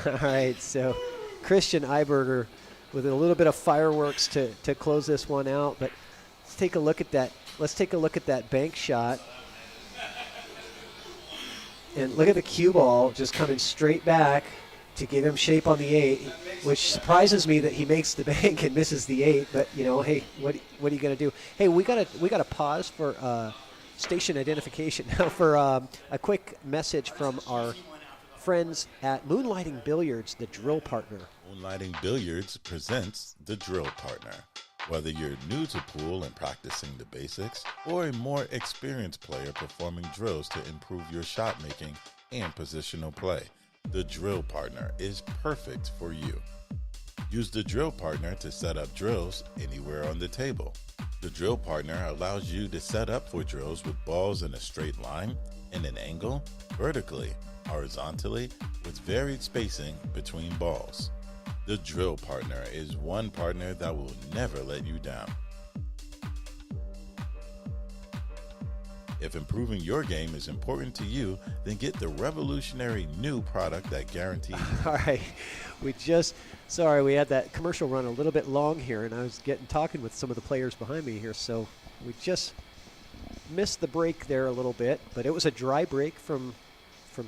All right, so Christian Eiberger with a little bit of fireworks to close this one out. But let's take a look at that. Let's take a look at that bank shot. And look at the cue ball just coming straight back to give him shape on the 8, which surprises me that he makes the bank and misses the 8. But you know, hey, what are you gonna do? Hey, we gotta pause for station identification now for a quick message from our friends at Moonlighting Billiards, the drill partner. Moonlighting Billiards presents the drill partner. Whether you're new to pool and practicing the basics, or a more experienced player performing drills to improve your shot making and positional play, the drill partner is perfect for you. Use the drill partner to set up drills anywhere on the table. The drill partner allows you to set up for drills with balls in a straight line, in an angle, vertically, horizontally, with varied spacing between balls. The drill partner is one partner that will never let you down. If improving your game is important to you, then get the revolutionary new product that guarantees. All right, sorry, we had that commercial run a little bit long here, and I was talking with some of the players behind me here, so we just missed the break there a little bit, but it was a dry break from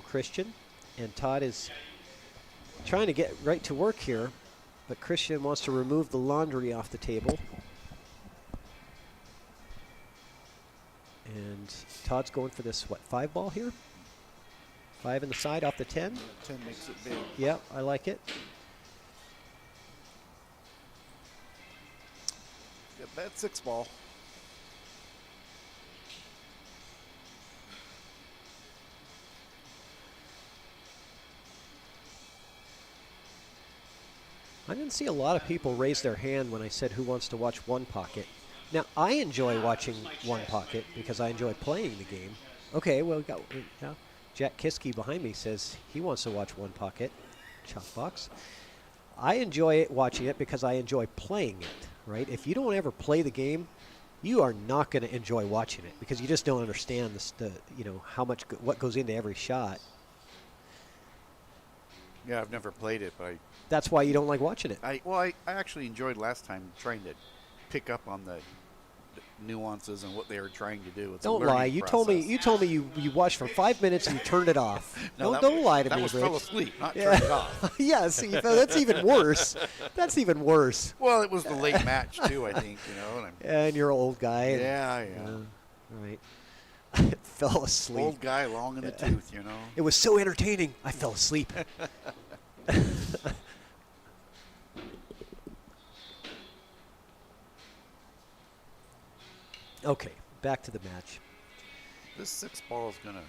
Christian, and Todd is trying to get right to work here, but Christian wants to remove the laundry off the table. And Todd's going for this, 5 ball here? 5 in the side off the 10? 10 makes it big. Yep, I like it. Got that 6 ball. I didn't see a lot of people raise their hand when I said who wants to watch One Pocket. Now, I enjoy watching One Pocket because I enjoy playing the game. Okay, well, Jack Kiske behind me says he wants to watch One Pocket, ChalkBox. I enjoy watching it because I enjoy playing it, right? If you don't ever play the game, you are not going to enjoy watching it because you just don't understand what goes into every shot. Yeah, I've never played it, but That's why you don't like watching it. I actually enjoyed last time trying to pick up on the nuances and what they were trying to do. It's a Don't learning lie. You process. told me you watched for 5 minutes and you turned it off. No, don't lie to that me, was Rich. fell asleep, not turned it off. Yeah, see, that's even worse. That's even worse. Well, it was the late match too, I think. And you're an old guy. And, Yeah. all right. I fell asleep. Old guy, long in the tooth. It was so entertaining. I fell asleep. Okay, back to the match. This 6 ball is going to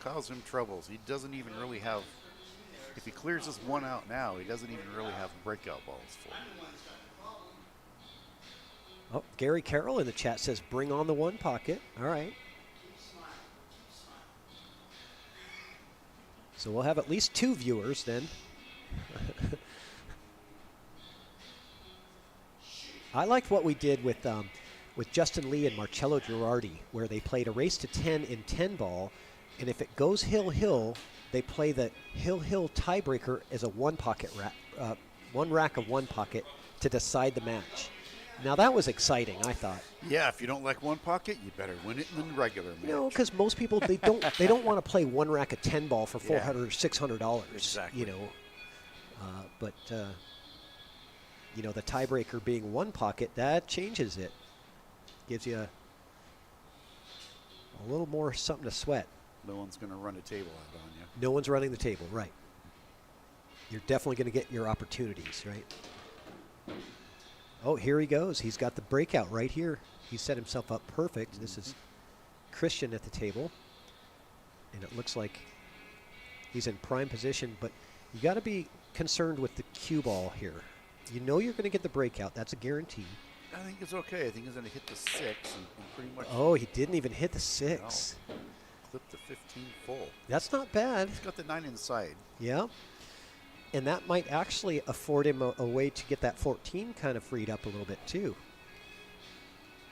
cause him troubles. He doesn't even really have, if he clears this one out now, he doesn't even really have breakout balls for it. Oh, Gary Carroll in the chat says, bring on the One Pocket. All right. So we'll have at least 2 viewers then. I liked what we did with Justin Lee and Marcello Girardi, where they played a race to 10 in 10 ball, and if it goes hill-hill, they play the hill-hill tiebreaker as a one rack of one pocket to decide the match. Now that was exciting, I thought. Yeah, if you don't like One Pocket, you better win it in the regular match. No, because most people they don't want to play one rack of 10 ball for $400 or $600. Exactly. But the tiebreaker being One Pocket, that changes it. Gives you a little more something to sweat. No one's going to run a table out on you. No one's running the table, right. You're definitely going to get your opportunities, right? Oh, here he goes. He's got the breakout right here. He set himself up perfect. This is Christian at the table. And it looks like he's in prime position, but you got to be concerned with the cue ball here. You know you're going to get the breakout. That's a guarantee. I think it's okay. I think he's going to hit the 6 and pretty much. Oh, he didn't even hit the 6. No. Clip the 15 full. That's not bad. He's got the 9 inside. Yeah. And that might actually afford him a way to get that 14 kind of freed up a little bit too.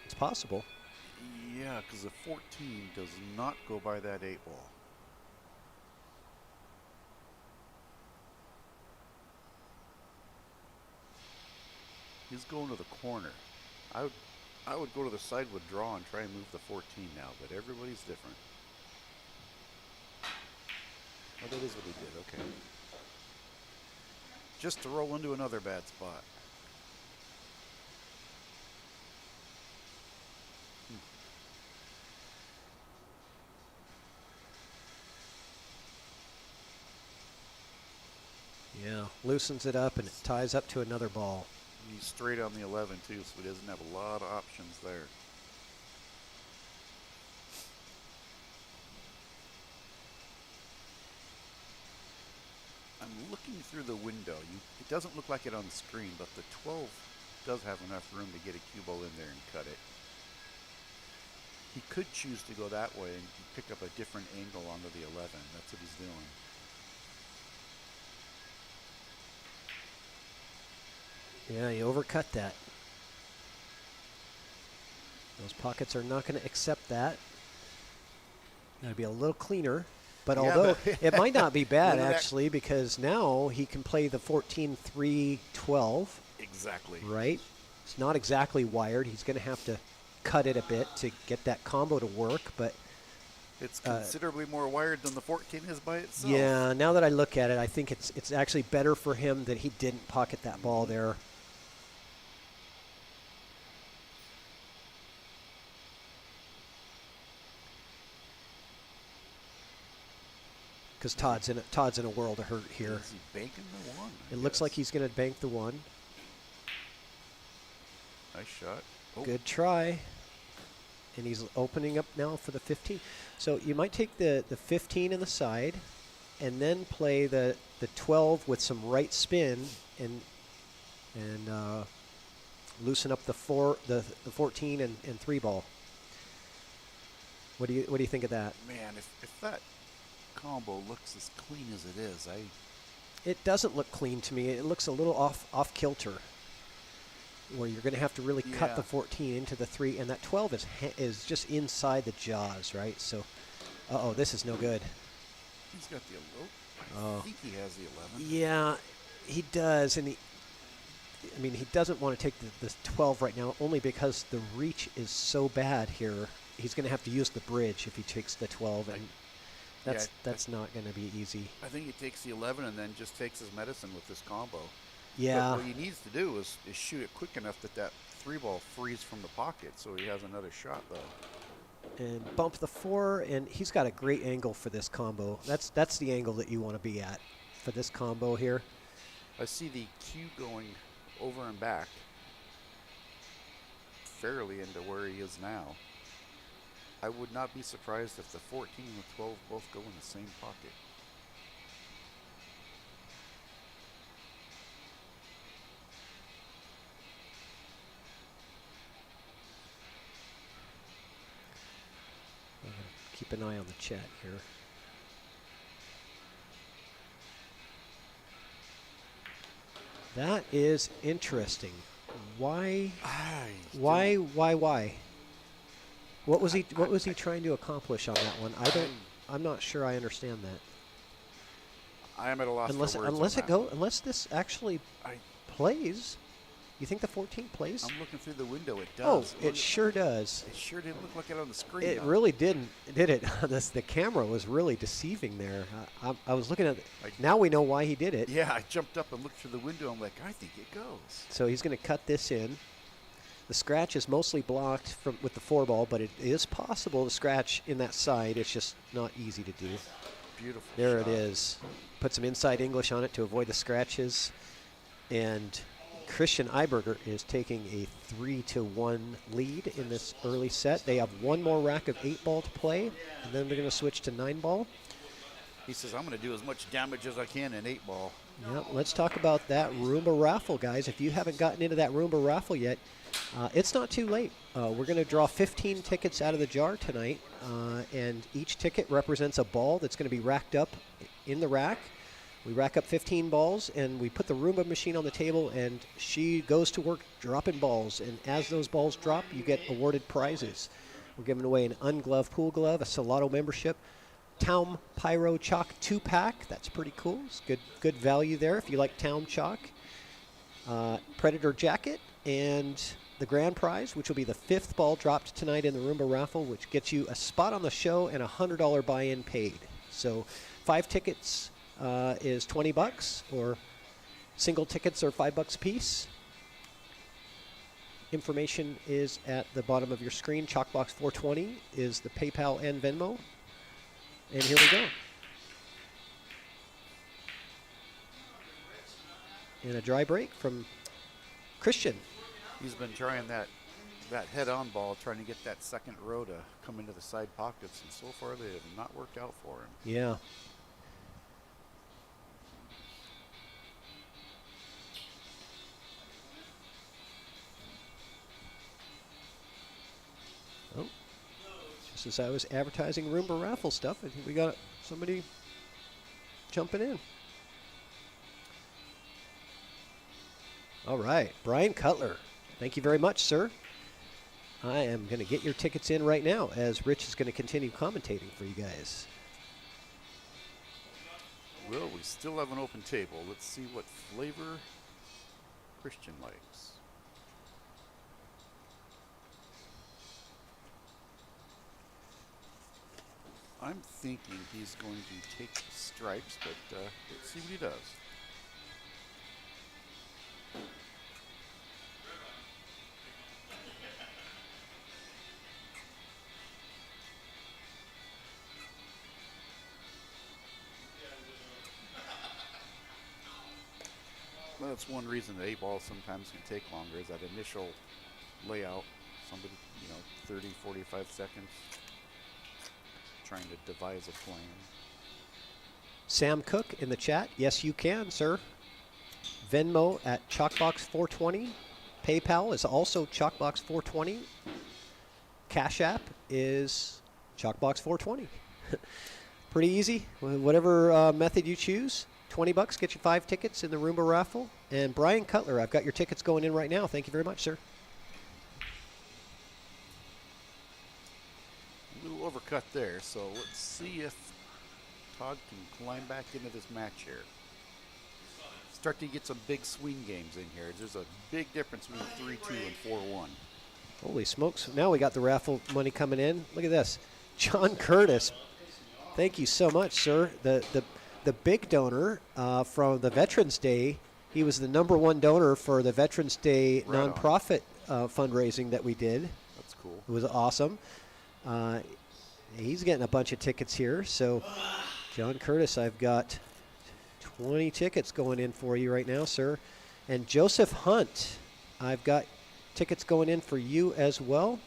It's possible. Yeah, because the 14 does not go by that 8 ball. He's going to the corner. I would go to the side with draw and try and move the 14 now, but everybody's different. Oh, that is what he did. Okay. Just to roll into another bad spot. Yeah, loosens it up and it ties up to another ball. He's straight on the 11 too, so he doesn't have a lot of options there. I'm looking through the window. It doesn't look like it on the screen, but the 12 does have enough room to get a cue ball in there and cut it. He could choose to go that way and pick up a different angle onto the 11. That's what he's doing. Yeah, you overcut that. Those pockets are not going to accept that. Got to be a little cleaner. But Yeah, although but it might not be bad, Look at that. actually, because now he can play the 14-3-12, Exactly. right? It's not exactly wired. He's going to have to cut it a bit to get that combo to work. But It's considerably more wired than the 14 is by itself. yeah, now that I look at it, I think it's actually better for him that he didn't pocket that ball there. Because Todd's in a world of hurt here. Is he banking the one? I It looks guess. like he's going to bank the one. Nice shot. Oh, Good try. And he's opening up now for the 15. So you might take the 15 in the side and then play the 12 with some right spin and loosen up the 14 and 3 ball. What do you think of that? man, if that combo looks as clean as it is, It doesn't look clean to me. It looks a little off kilter, where you're going to have to really cut Yeah. the 14 into the 3, and that 12 is just inside the jaws, right? So, this is no good. he's got the 11. Oh. I think he has the 11. Yeah, he does, and he doesn't want to take the 12 right now, only because the reach is so bad here. He's going to have to use the bridge if he takes the 12, and that's not going to be easy. I think he takes the 11 and then just takes his medicine with this combo. Yeah. But what he needs to do is shoot it quick enough that 3 ball frees from the pocket, so he has another shot though. And bump the 4, and he's got a great angle for this combo. That's the angle that you want to be at for this combo here. I see the cue going over and back fairly into where he is now. I would not be surprised if the 14 and the 12 both go in the same pocket. Keep an eye on the chat here. That is interesting. Why? Why? What was he trying to accomplish on that one? I'm not sure I understand that. I am at a loss for words on that. Unless this actually plays. You think the 14 plays? I'm looking through the window. It Oh, does. it sure does. It sure didn't look like it on the screen. It though. really didn't, did it? The camera was really deceiving there. I was looking at it. Now we know why he did it. Yeah, I jumped up and looked through the window. I'm like, I think it goes. So he's going to cut this in. The scratch is mostly blocked with the 4 ball, but it is possible to scratch in that side. It's just not easy to do. Beautiful. There shot. it is. Put some inside English on it to avoid the scratches. And Christian Eiberger is taking a 3-1 lead in this early set. They have one more rack of 8 ball to play, and then they're going to switch to 9 ball. He says, I'm going to do as much damage as I can in 8 ball. Yep, let's talk about that Roomba raffle, guys. If you haven't gotten into that Roomba raffle yet, it's not too late. We're going to draw 15 tickets out of the jar tonight, and each ticket represents a ball that's going to be racked up in the rack. We rack up 15 balls, and we put the Roomba machine on the table, and she goes to work dropping balls. And as those balls drop, you get awarded prizes. We're giving away an ungloved pool glove, a Salado membership, Town Pyro Chalk 2-pack. That's pretty cool. It's good value there if you like Town Chalk. Predator jacket, and the grand prize, which will be the 5th ball dropped tonight in the Roomba raffle, which gets you a spot on the show and a $100 buy-in paid. So 5 tickets is $20, or single tickets are $5 a piece. Information is at the bottom of your screen. ChalkBox 420 is the PayPal and Venmo. And here we go. And a dry break from Christian. He's been trying that head-on ball, trying to get that second row to come into the side pockets, and so far they have not worked out for him. Yeah. Oh, just as I was advertising Roomba raffle stuff, I think we got somebody jumping in. All right, Brian Cutler. Thank you very much, sir. I am going to get your tickets in right now as Rich is going to continue commentating for you guys. Well, we still have an open table. Let's see what flavor Christian likes. I'm thinking he's going to take stripes, but let's see what he does. Well, that's one reason the 8-ball sometimes can take longer, is that initial layout. Somebody, 30, 45 seconds trying to devise a plan. Sam Cook in the chat. Yes, you can, sir. Venmo at ChalkBox 420. PayPal is also ChalkBox 420. Cash App is ChalkBox 420. Pretty easy. Whatever method you choose. $20, get you 5 tickets in the Roomba raffle. And Brian Cutler, I've got your tickets going in right now. Thank you very much, sir. A little overcut there, so let's see if Todd can climb back into this match here. Start to get some big swing games in here. There's a big difference between 3-2 and 4-1. Holy smokes. Now we got the raffle money coming in. Look at this. John Curtis. Thank you so much, sir. The big donor from the Veterans Day. He was the #1 donor for the Veterans Day nonprofit fundraising that we did. That's cool. It was awesome. He's getting a bunch of tickets here. So, John Curtis, I've got 20 tickets going in for you right now, sir. And Joseph Hunt, I've got tickets going in for you as well.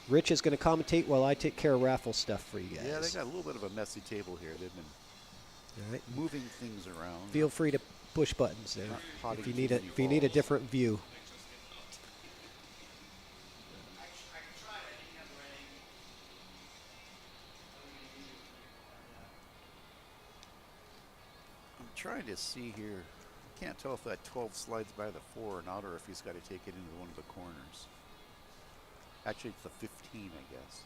Rich is going to commentate while I take care of raffle stuff for you guys. Yeah, they got a little bit of a messy table here. They've been moving things around. Feel free to push buttons there if you need a different view. I'm trying to see here. I can't tell if that 12 slides by the 4 or not, or if he's got to take it into one of the corners. Actually, it's the 15, I guess.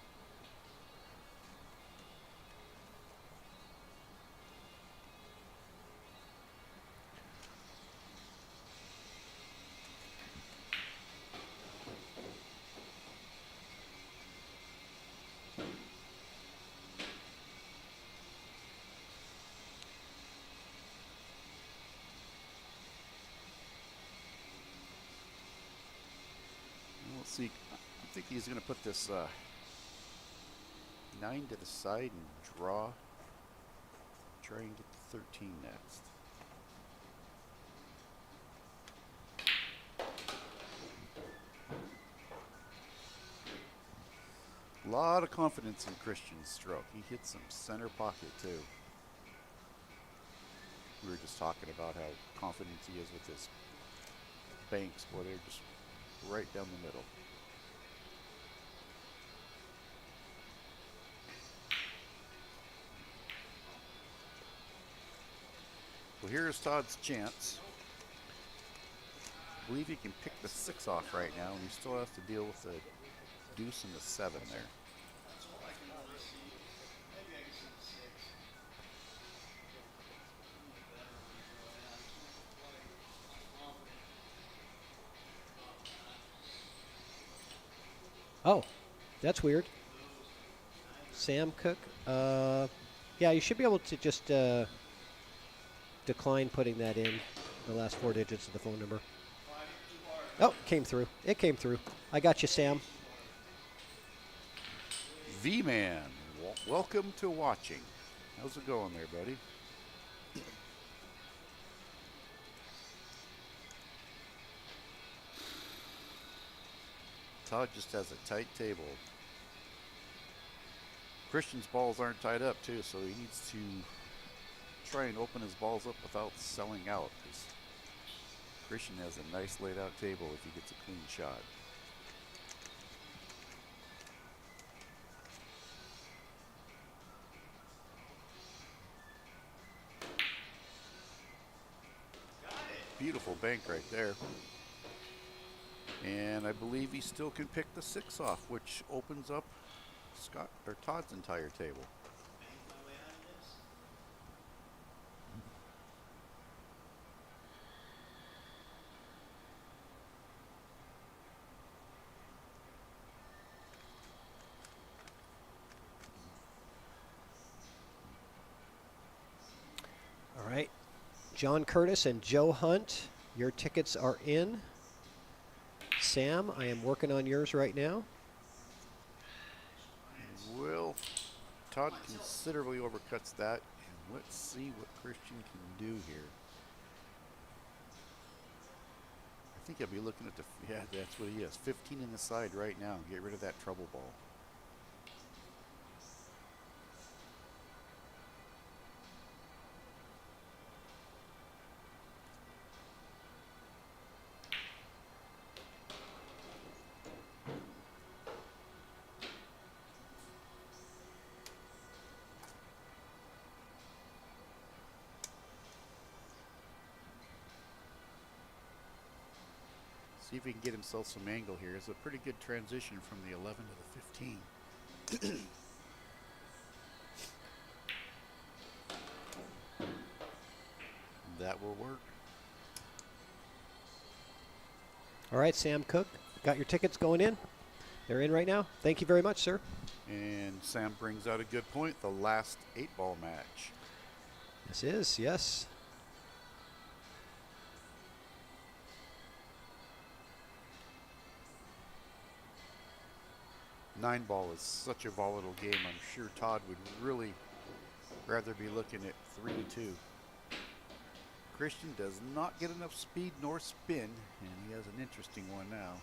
Let's see. I think he's going to put this 9 to the side and draw. Try and get the 13 next. A lot of confidence in Christian's stroke. He hits some center pocket too. We were just talking about how confident he is with his banks. Boy, they're just right down the middle. Well, here's Todd's chance. I believe he can pick the 6 off right now, and he still has to deal with the deuce and the 7 there. Oh, that's weird. Sam Cook. Yeah, you should be able to just decline putting that in, the last 4 digits of the phone number. Oh, came through. It came through. I got you, Sam. V-Man, welcome to watching. How's it going there, buddy? Todd just has a tight table. Christian's balls aren't tied up too, so he needs to try and open his balls up without selling out. 'Cause Christian has a nice laid out table if he gets a clean shot. Beautiful bank right there. And I believe he still can pick the 6 off, which opens up Scott or Todd's entire table. All right. John Curtis and Joe Hunt, your tickets are in. Sam, I am working on yours right now. Well, Todd considerably overcuts that. And let's see what Christian can do here. I think I'll be looking at the, yeah, that's what he is. 15 in the side right now. Get rid of that trouble ball. See if he can get himself some angle here. It's a pretty good transition from the 11 to the 15. That will work. All right, Sam Cook, got your tickets going in? They're in right now. Thank you very much, sir. And Sam brings out a good point. The last 8-ball match. This is, yes. Nine ball is such a volatile game. I'm sure Todd would really rather be looking at 3-2. Christian does not get enough speed nor spin, and he has an interesting one now.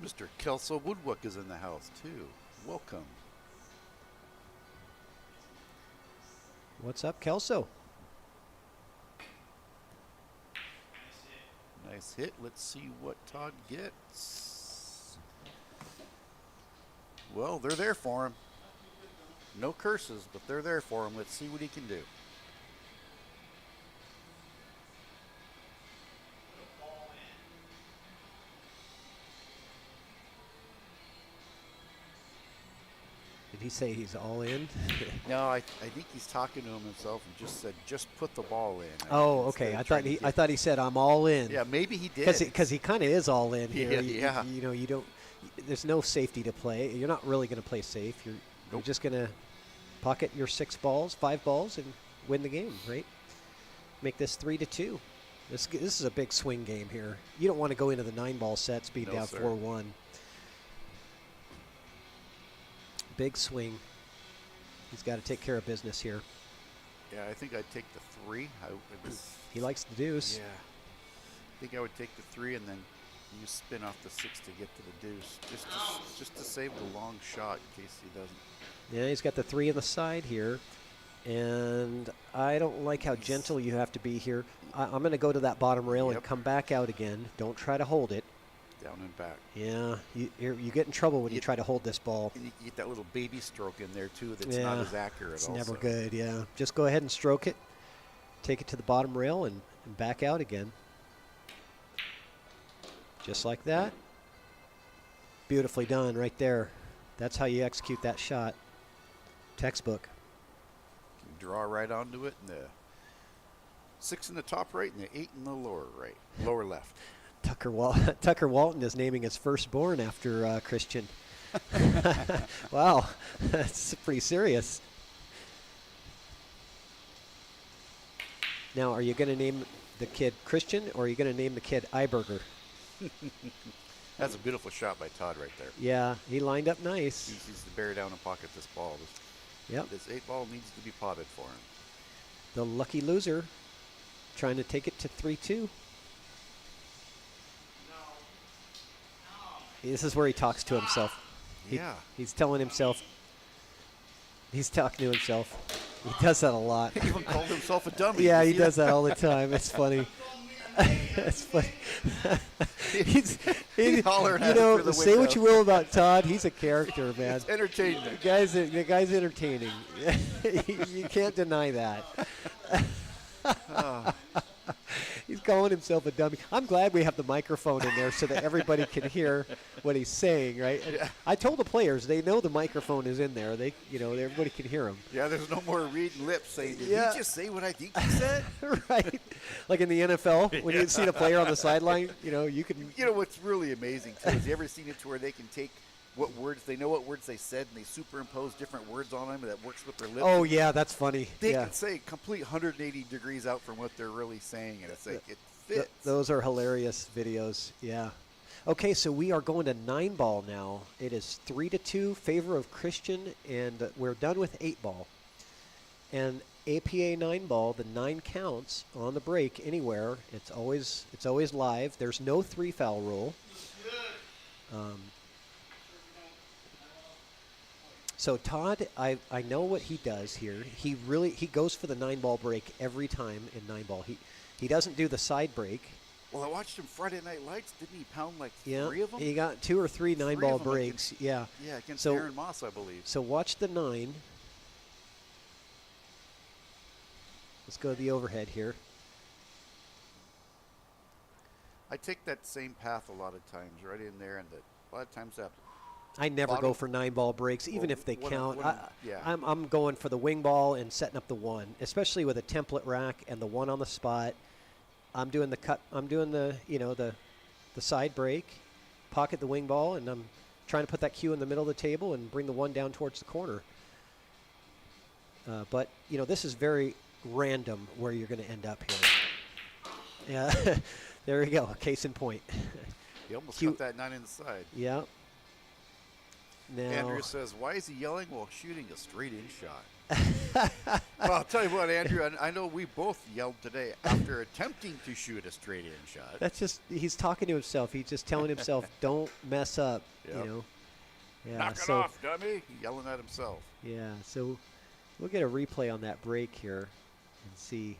Mr. Kelso Woodwick is in the house too. Welcome. What's up, Kelso? Nice hit. Let's see what Todd gets. Well, they're there for him. No curses, but they're there for him. Let's see what he can do. Did he say he's all in? No, I think he's talking to himself and just said, "Just put the ball in." Oh, okay. I thought he said I'm all in. Yeah, maybe he did. Because he kind of is all in here. Yeah. You know, you don't. There's no safety to play. You're not really going to play safe. You're just going to pocket your 6 balls, 5 balls, and win the game, right? Make this 3-2. This is a big swing game here. You don't want to go into the 9-ball set, speed down 4-1. Big swing. He's got to take care of business here. Yeah, I think I'd take the 3. He likes the deuce. Yeah. I think I would take the 3 and then you spin off the 6 to get to the deuce, just to save the long shot in case he doesn't. Yeah, he's got the 3 on the side here, and I don't like how gentle you have to be here. I'm going to go to that bottom rail and come back out again. Don't try to hold it. Down and back. Yeah, you get in trouble when you try to hold this ball. And you get that little baby stroke in there too that's not as accurate. It's never good, yeah. Just go ahead and stroke it, take it to the bottom rail, and back out again. Just like that. Beautifully done right there. That's how you execute that shot. Textbook. draw right onto it, and the 6 in the top right and the 8 in the lower left. Tucker Walton is naming his firstborn after Christian. Wow, that's pretty serious. Now, are you going to name the kid Christian, or are you going to name the kid Eiberger? That's a beautiful shot by Todd right there. Yeah, he lined up nice. He needs to bear down and pocket this ball. This 8 ball needs to be potted for him. The lucky loser trying to take it to 3-2. This is where he talks to himself. Yeah. He's telling himself. He's talking to himself. He does that a lot. He even called himself a dummy. Yeah, he does that all the time. It's funny. It's funny. he's hollering you at know, him through the say what window. you will about Todd. He's a character, man. It's entertaining. The guy's entertaining. You can't deny that. He's calling himself a dummy. I'm glad we have the microphone in there so that everybody can hear what he's saying, right? And I told the players, they know the microphone is in there. They, everybody can hear him. Yeah, there's no more reading lips saying, did Yeah. he just say what I think he said? Right. Like in the NFL, when you see the player on the sideline, you can. You know what's really amazing, too, is you ever seen it to where they can take what words, they know what words they said, and they superimpose different words on them that works with their lips? Oh, yeah, that's funny. They yeah. can say complete 180 degrees out from what they're really saying, and it's like it fits. Those are hilarious videos, yeah. Okay, so we are going to 9-ball now. It is 3-2 favor of Christian, and we're done with 8-ball. And APA 9-ball, the 9 counts on the break anywhere. It's always live. There's no 3-foul rule. So Todd, I know what he does here. He goes for the 9-ball break every time in 9-ball. He doesn't do the side break. Well, I watched him Friday Night Lights. Didn't he pound like Yeah, 3 of them? he got 2 or 3 9-ball of them breaks. Yeah. Yeah, against So- Aaron Moss, I believe. So watch the 9. Let's go to the overhead here. I take that same path a lot of times, right in there, and a lot of times that. I never Bottom- go for 9-ball breaks, even Well, if they what- count. what- yeah. I'm going for the wing ball and setting up the 1, especially with a template rack and the 1 on the spot. I'm doing the cut. I'm doing the the side break, pocket the wing ball, and I'm trying to put that cue in the middle of the table and bring the 1 down towards the corner. But this is very random where you're going to end up here. Yeah, there we go. Case in point. He almost Cue- got that 9 inside. Yeah. Now, Andrew says, why is he yelling while shooting a straight-in shot? Well, I'll tell you what, Andrew, I know we both yelled today after attempting to shoot a straight-in shot. that's just, he's talking to himself. He's just telling himself, don't mess up, Yep. Yeah, Knock it off, dummy. Yelling at himself. Yeah, so we'll get a replay on that break here and see.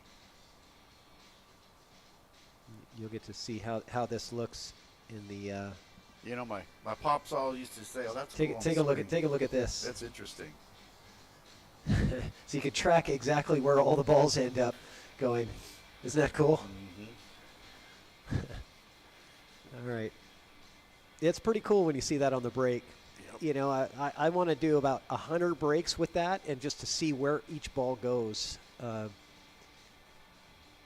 You'll get to see how this looks in the. You know, my pops all used to say, "Oh, that's Take a look at this. That's interesting." So you can track exactly where all the balls end up going. Isn't that cool? All right. It's pretty cool when you see that on the break. Yep. I want to do about 100 breaks with that, and just to see where each ball goes.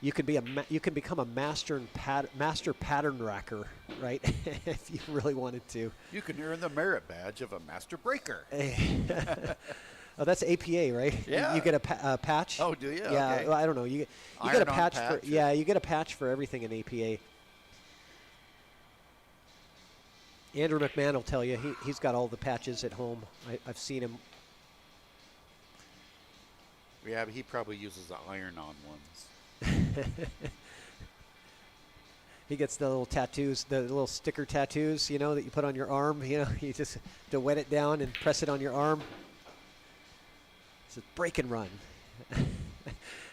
You can become a master pattern racker, right? If you really wanted to. You can earn the merit badge of a master breaker. Oh, that's APA, right? Yeah. You get a patch. Oh, do you? Yeah. Okay. Well, I don't know. You get a Iron-on patch patch for you get a patch for everything in APA. Andrew McMahon will tell you he's got all the patches at home. I've seen him. Yeah, but he probably uses the iron-on ones. He gets the little tattoos, the little sticker tattoos, that you put on your arm. You just to wet it down and press it on your arm. It's a break and run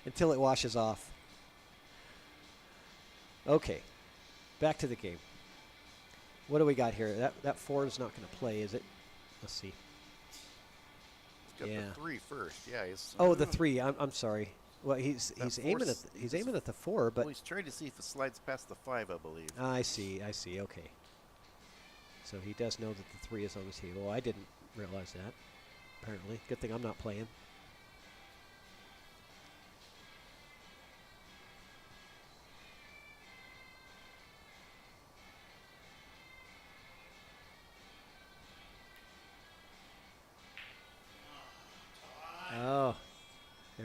until it washes off. Okay, back to the game. What do we got here? That 4 is not going to play, is it? Let's see. He's got Yeah. the 3 first. Yeah. Oh, the 3. I'm sorry. Well, he's That aiming four's- at the 4, but Well, he's trying to see if it slides past the 5, I believe. I see. Okay. So he does know that the 3 is on the table. I didn't realize that. Apparently, good thing I'm not playing.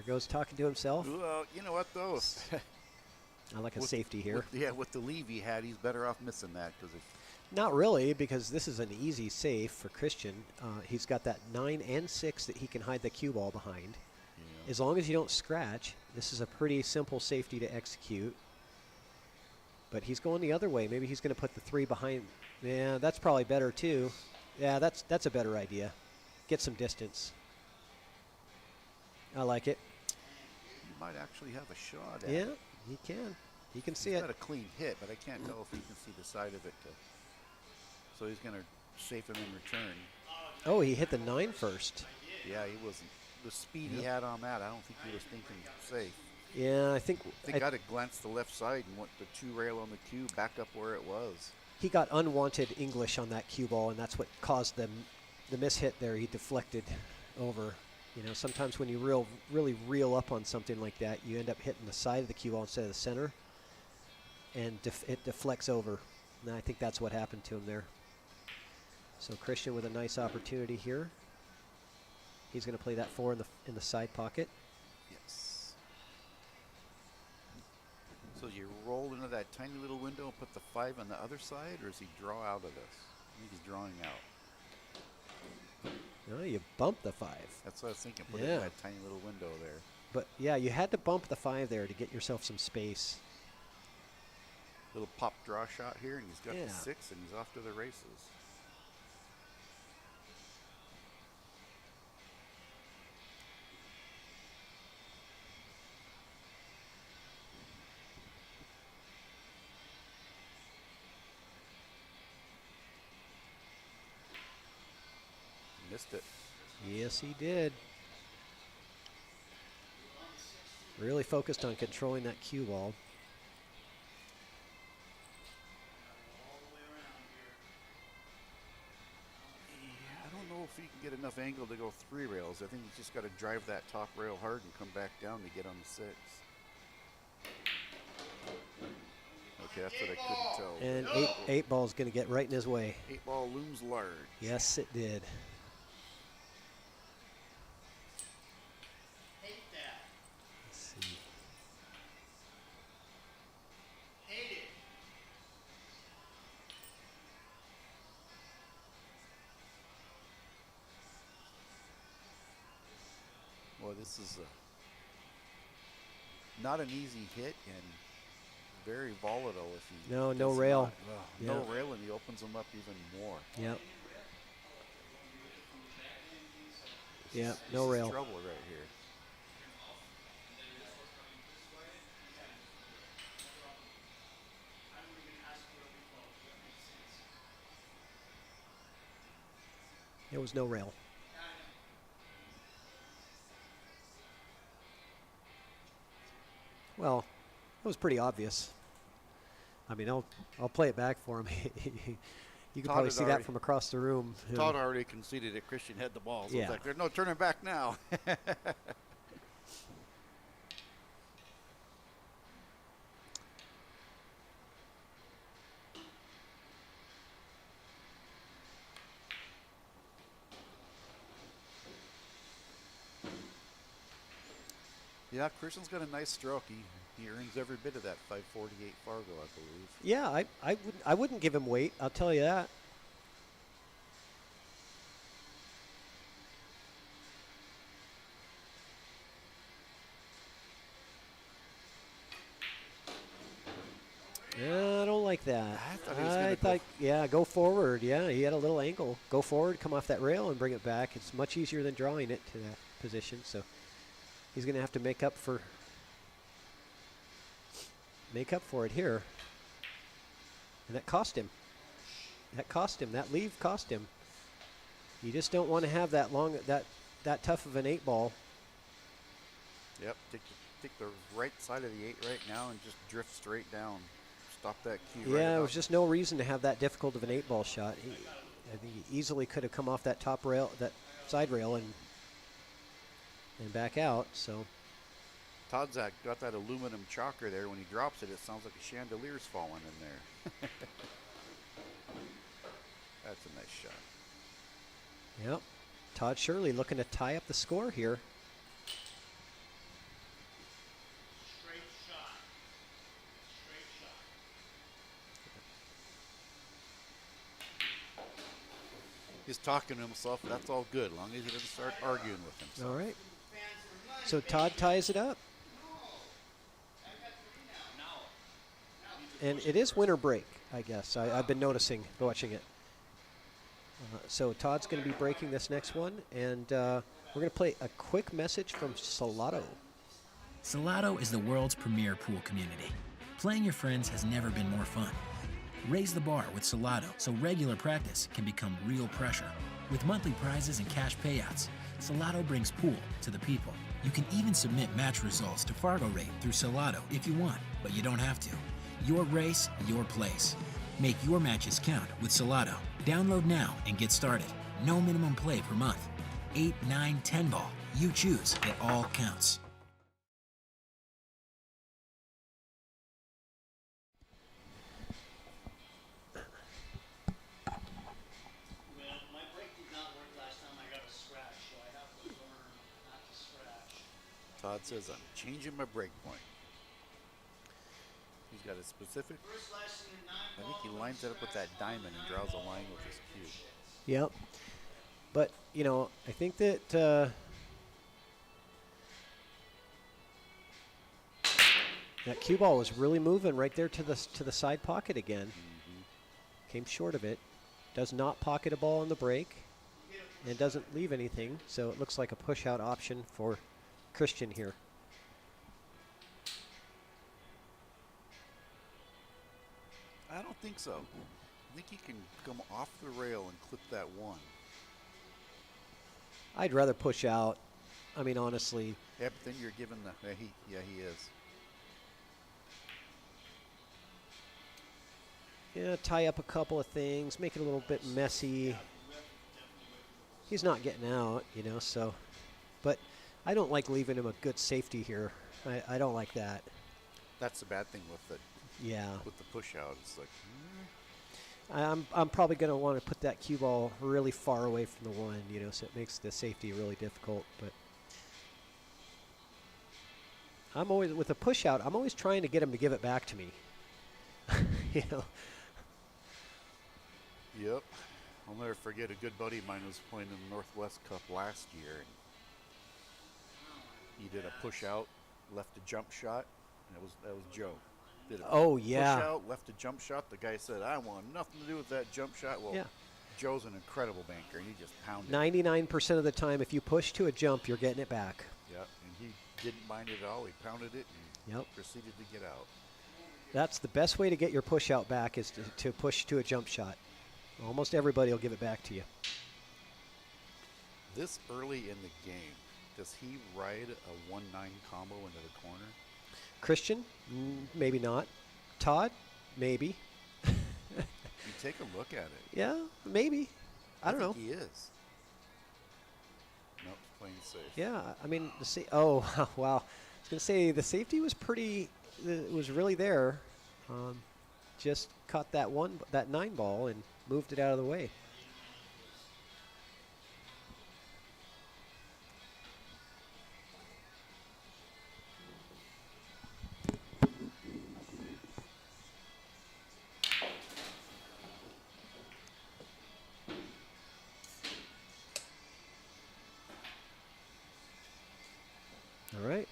goes talking to himself. Well, you know what, though? I like a With- safety here. With the leave he had, he's better off missing that because Not really, because this is an easy safe for Christian. He's got that 9 and 6 that he can hide the cue ball behind. As long as you don't scratch, this is a pretty simple safety to execute. But he's going the other way. Maybe he's going to put the 3 behind. Yeah, that's probably better too. Yeah, that's a better idea. Get some distance. I like it. he might actually have a shot at Yeah, it. he can. He can see He's it. got a clean hit, but I can't tell if he can see the side of it. So he's going to safe him in return. Oh, he hit the 9 first. Yeah, he wasn't. The speed he had on that, I don't think he was thinking safe. Yeah, I think They got to glance the left side and went the 2 rail on the cue back up where it was. he got unwanted English on that cue ball, and that's what caused the mishit there. He deflected over. You know, sometimes when you really reel up on something like that, you end up hitting the side of the cue ball instead of the center, and it deflects over. And I think that's what happened to him there. So Christian with a nice opportunity here. He's going to play that 4 in the side pocket. Yes. So you roll into that tiny little window and put the 5 on the other side, or does he draw out of this? I think he's drawing out. No, you bump the 5. That's what I was thinking. Put it Yeah. in that tiny little window there. But yeah, you had to bump the 5 there to get yourself some space. Little pop draw shot here, and he's got Yeah. the 6, and he's off to the races. Missed it. Yes, he did. Really focused on controlling that cue ball. Yeah, I don't know if he can get enough angle to go 3 rails. I think he's just got to drive that top rail hard and come back down to get on the 6. Okay, that's what I couldn't tell. And eight ball's going to get right in his way. 8 ball looms large. Yes, it did. Let's see. Well, this is not an easy hit and very volatile if he No does rail. not. No Yeah. rail, and he opens them up even more. Yep. This Yeah, is- no this is rail. trouble right here. There was no rail. Well, it was pretty obvious. I mean, I'll play it back for him. You can Todd probably had see that already- from across the room. Todd already conceded that Christian had the ball, so Yeah. it's like there's no turning back now. Yeah, Christian's got a nice stroke. He earns every bit of that 548 Fargo, I believe. Yeah, I wouldn't give him weight. I'll tell you that. Yeah, I don't like that. I thought he was gonna go- yeah, go forward. Yeah, he had a little angle. Go forward, come off that rail, and bring it back. It's much easier than drawing it to that position. So he's going to have to make up for it here. And that cost him. That leave cost him. You just don't want to have that long, that tough of an 8 ball. Yep, take the right side of the 8 right now and just drift straight down. Stop that key right Yeah, there about- was just no reason to have that difficult of an 8 ball shot. I think he easily could have come off that top rail, that side rail, and back out. So Todd's got that aluminum chocker there. When he drops it, it sounds like a chandelier's falling in there. That's a nice shot. yep, Todd Shirley looking to tie up the score here. He's talking to himself. That's all good, as long as he doesn't start arguing with himself. All right. So Todd ties it up. And it is winter break, I guess. I've been noticing, watching it. So Todd's going to be breaking this next one, and we're going to play a quick message from Salado. Salado is the world's premier pool community. Playing your friends has never been more fun. Raise the bar with Salado so regular practice can become real pressure. With monthly prizes and cash payouts, Salado brings pool to the people. You can even submit match results to Fargo Rate through Salado if you want, but you don't have to. Your race, your place. Make your matches count with Salado. Download now and get started. No minimum play per month. 8, 9, 10 ball. You choose. It all counts. Todd says, I'm changing my break point. He's got a specific, I think he lines it up with that diamond and draws a line with his cue. Yep. But, I think that that cue ball was really moving right there to the side pocket again. Mm-hmm. Came short of it. Does not pocket a ball on the break. And doesn't leave anything. So it looks like a push-out option for Christian here. I don't think so. I think he can come off the rail and clip that one. I'd rather push out. I mean, honestly. Yeah, but then you're given the, he is. Yeah, tie up a couple of things, make it a little bit messy. He's not getting out, so. But I don't like leaving him a good safety here. I don't like that. That's the bad thing with the with the push out. It's like I'm probably going to want to put that cue ball really far away from the one, so it makes the safety really difficult. But I'm always with a push out. I'm always trying to get him to give it back to me. Yep. I'll never forget a good buddy of mine was playing in the Northwest Cup last year, and he did a push out, left a jump shot, and that was Joe. Did a push out, left a jump shot. The guy said, I want nothing to do with that jump shot. Well, Joe's an incredible banker, and he just pounded 99% of the time, if you push to a jump, you're getting it back. Yep, and he didn't mind it at all. He pounded it and proceeded to get out. That's the best way to get your push out back is to push to a jump shot. Almost everybody will give it back to you. This early in the game, does he ride a 1-9 combo into the corner? Christian? Maybe not. Todd? Maybe. You take a look at it. Yeah, maybe. I don't know. He is. Nope, playing safe. Yeah, I mean, wow. I was going to say the safety was it was really there. Just caught that 9 ball and moved it out of the way. All right.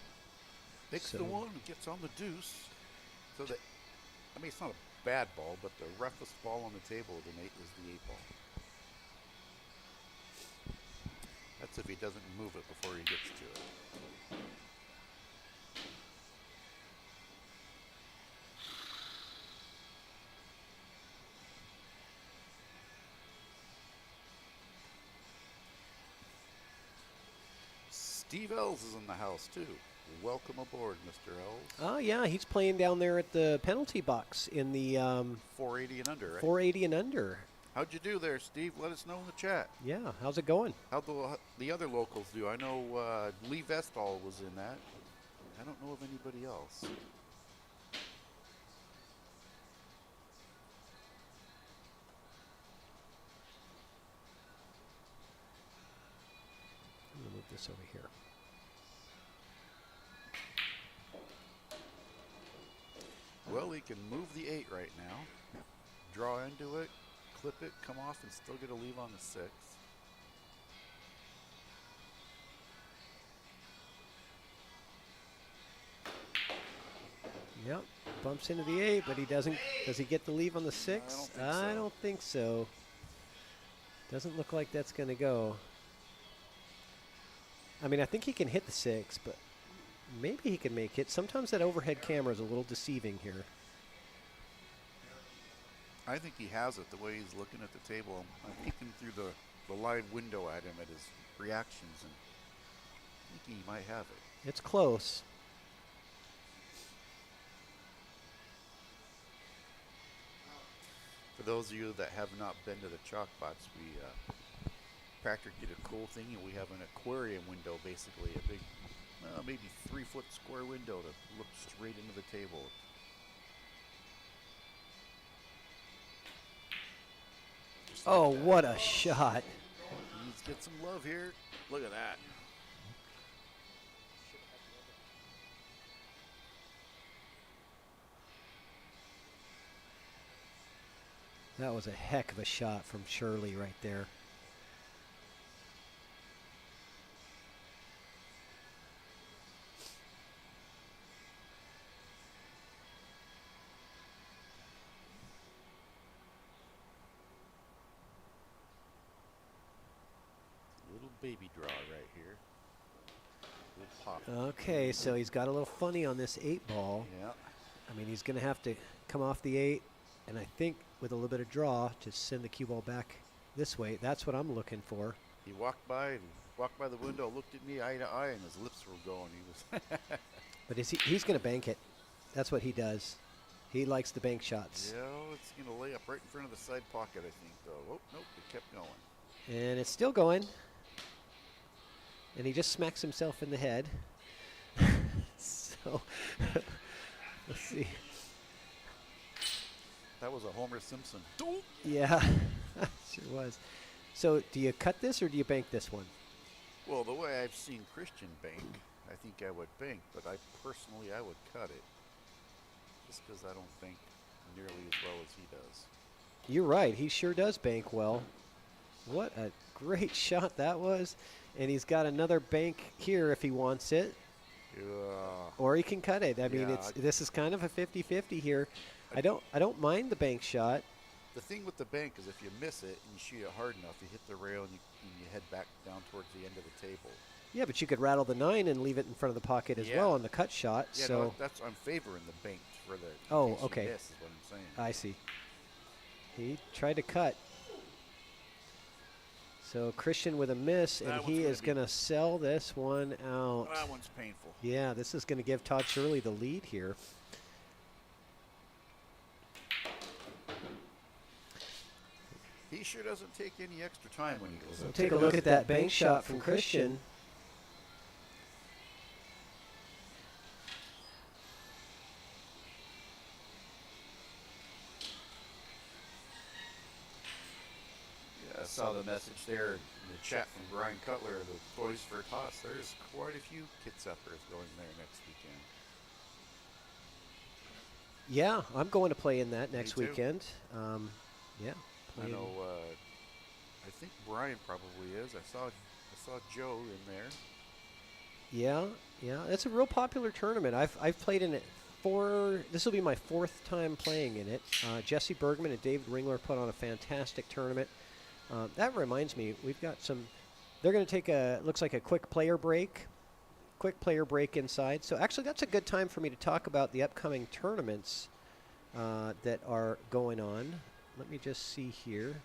Takes the one and gets on the deuce. So that, it's not a bad ball, but the roughest ball on the table is the 8 ball. That's if he doesn't move it before he gets to it. Steve Ells is in the house, too. Welcome aboard, Mr. Ells. Oh, yeah, he's playing down there at the penalty box in the 480 and under, right? 480 and under. How'd you do there, Steve? Let us know in the chat. Yeah, how's it going? How'd the other locals do? I know Lee Vestall was in that. I don't know of anybody else. I'm going to move this over here. Well, he can move the 8 right now. Draw into it, clip it, come off, and still get a leave on the 6. Yep, bumps into the 8, but he doesn't. Does he get the leave on the 6? I don't think so. Doesn't look like that's going to go. I mean, I think he can hit the 6, but maybe he can make it. Sometimes that overhead camera is a little deceiving here. I think he has it the way he's looking at the table. I'm peeking through the live window at him at his reactions, and I think he might have it. It's close. For those of you that have not been to the ChalkBox, we Patrick did a cool thing, and we have an aquarium window, basically a big, maybe 3-foot square window to look straight into the table. Oh, what a shot. Let's get some love here. Look at that. That was a heck of a shot from Shirley right there. Little baby draw right here. Little pop. Okay, so he's got a little funny on this 8 ball. Yeah. I mean, he's going to have to come off the 8, and I think with a little bit of draw to send the cue ball back this way. That's what I'm looking for. He walked by the window, looked at me eye to eye, and his lips were going. He was. But he's going to bank it. That's what he does. He likes the bank shots. Yeah, it's going to lay up right in front of the side pocket, I think, though. Oh, nope, it kept going. And it's still going. And he just smacks himself in the head. So, let's see. That was a Homer Simpson. Yeah, sure was. So, do you cut this or do you bank this one? Well, the way I've seen Christian bank, I think I would bank, but I would cut it. Just because I don't bank nearly as well as he does. You're right. He sure does bank well. What a great shot that was. And he's got another bank here if he wants it. Yeah. Or he can cut it. I mean, Yeah, this is kind of a 50-50 here. I don't mind the bank shot. The thing with the bank is if you miss it and you shoot it hard enough, you hit the rail and you head back down towards the end of the table. Yeah, but you could rattle the 9 and leave it in front of the pocket as well on the cut shot. Yeah, so no, I'm favoring the bank for the. Oh, okay. Miss is what I'm saying. I see. He tried to cut. So Christian with a miss, and he is going to sell this one out. That one's painful. Yeah, this is going to give Todd Shirley the lead here. He sure doesn't take any extra time when he goes up. Take a look at that bank shot from Christian. I saw the message there in the chat from Brian Cutler, the Toys for a Toss. There's quite a few Kitsapers going there next weekend. Yeah, I'm going to play in that next too. weekend. Yeah. I know. I think Brian probably is. I saw Joe in there. Yeah, it's a real popular tournament. I've played in it this will be my 4th time playing in it. Jesse Bergman and David Ringler put on a fantastic tournament. That reminds me, we've got they're going to take looks like a quick player break inside. So actually that's a good time for me to talk about the upcoming tournaments that are going on. Let me just see here.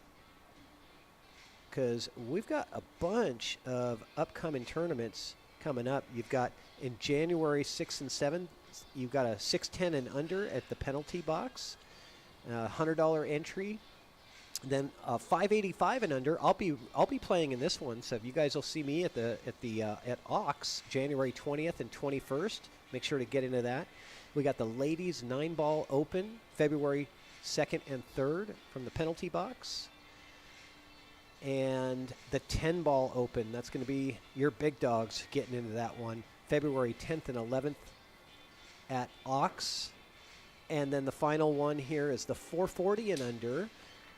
Because we've got a bunch of upcoming tournaments coming up. You've got in January 6th and 7th, you've got a 610 and under at the penalty box, $100 entry. Then 585 and under. I'll be playing in this one, so you guys will see me at Ox January 20th and 21st. Make sure to get into that. We got the ladies 9-ball open February 2nd and 3rd from the penalty box. And the 10-ball open, that's going to be your big dogs getting into that one, February 10th and 11th at Ox. And then the final one here is the 440 and under.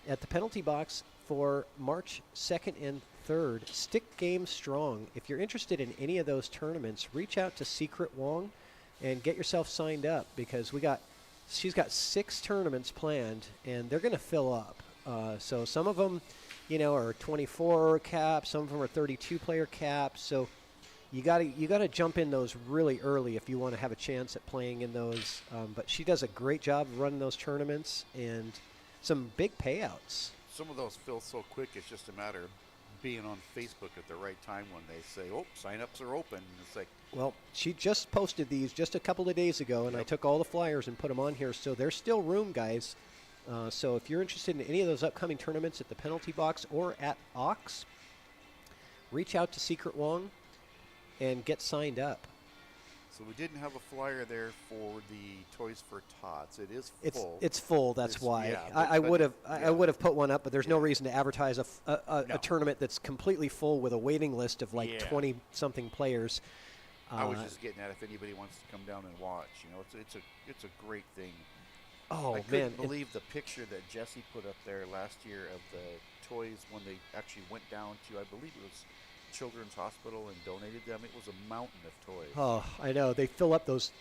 at the penalty box for March 2nd and 3rd. Stick Game Strong. If you're interested in any of those tournaments, reach out to Secret Wong and get yourself signed up, because she's got 6 tournaments planned, and they're going to fill up. So some of them, are 24 caps. Some of them are 32-player caps. So you got to jump in those really early if you want to have a chance at playing in those. But she does a great job of running those tournaments, and some big payouts. Some of those fill so quick, it's just a matter of being on Facebook at the right time when they say, oh, sign-ups are open. And it's like, well, she just posted these just a couple of days ago, and I took all the flyers and put them on here. So there's still room, guys. So if you're interested in any of those upcoming tournaments at the penalty box or at Ox, reach out to Secret Wong and get signed up. so we didn't have a flyer there for the Toys for Tots. It is full. It's full. That's why yeah, I would have put one up, but there's no reason to advertise a tournament that's completely full with a waiting list of like 20 something players. I was just getting at if anybody wants to come down and watch. It's a great thing. Oh, I man. couldn't believe the picture that Jesse put up there last year of the toys when they actually went down to, I believe it was Children's Hospital, and donated them. It was a mountain of toys. Oh, I know. They fill up those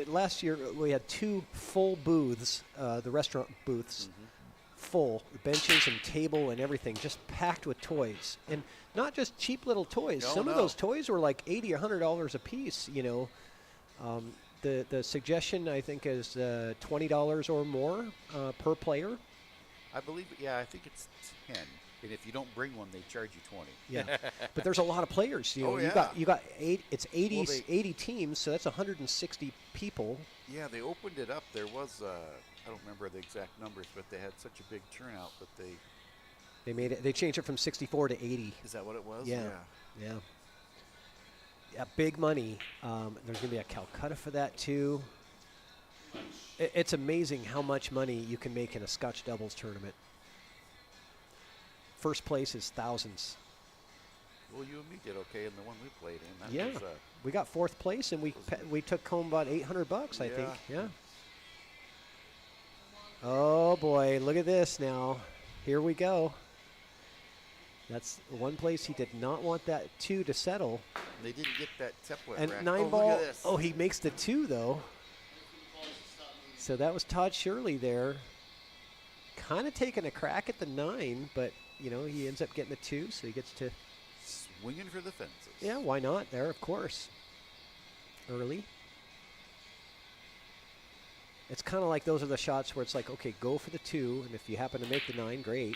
last year we had 2 full booths, the restaurant booths, full, the benches and table and everything, just packed with toys. And not just cheap little toys. Some of those toys were like $80 or $100 a piece, The suggestion, I think, is $20 or more per player. I believe, I think it's 10. And if you don't bring one, they charge you 20. Yeah, but there's a lot of players. You got 8. It's 80 teams, so that's 160 people. Yeah, they opened it up. There was I don't remember the exact numbers, but they had such a big turnout that they made it. They changed it from 64 to 80. Is that what it was? Yeah. Yeah, big money. There's going to be a Calcutta for that, too. It's amazing how much money you can make in a Scotch doubles tournament. First place is thousands. Well, you and me did okay in the one we played in. That was, we got 4th place, and we took home about $800, I think. Yeah. Oh, boy, look at this now. Here we go. That's one place he did not want that 2 to settle. They didn't get that template. And rack. 9 Look ball. at this. Oh, he makes the 2 though. So that was Todd Shirley there, kind of taking a crack at the 9, but he ends up getting the 2, so he gets to swinging for the fences. Yeah, why not? There, of course. Early. It's kind of like those are the shots where it's like, okay, go for the 2, and if you happen to make the 9, great.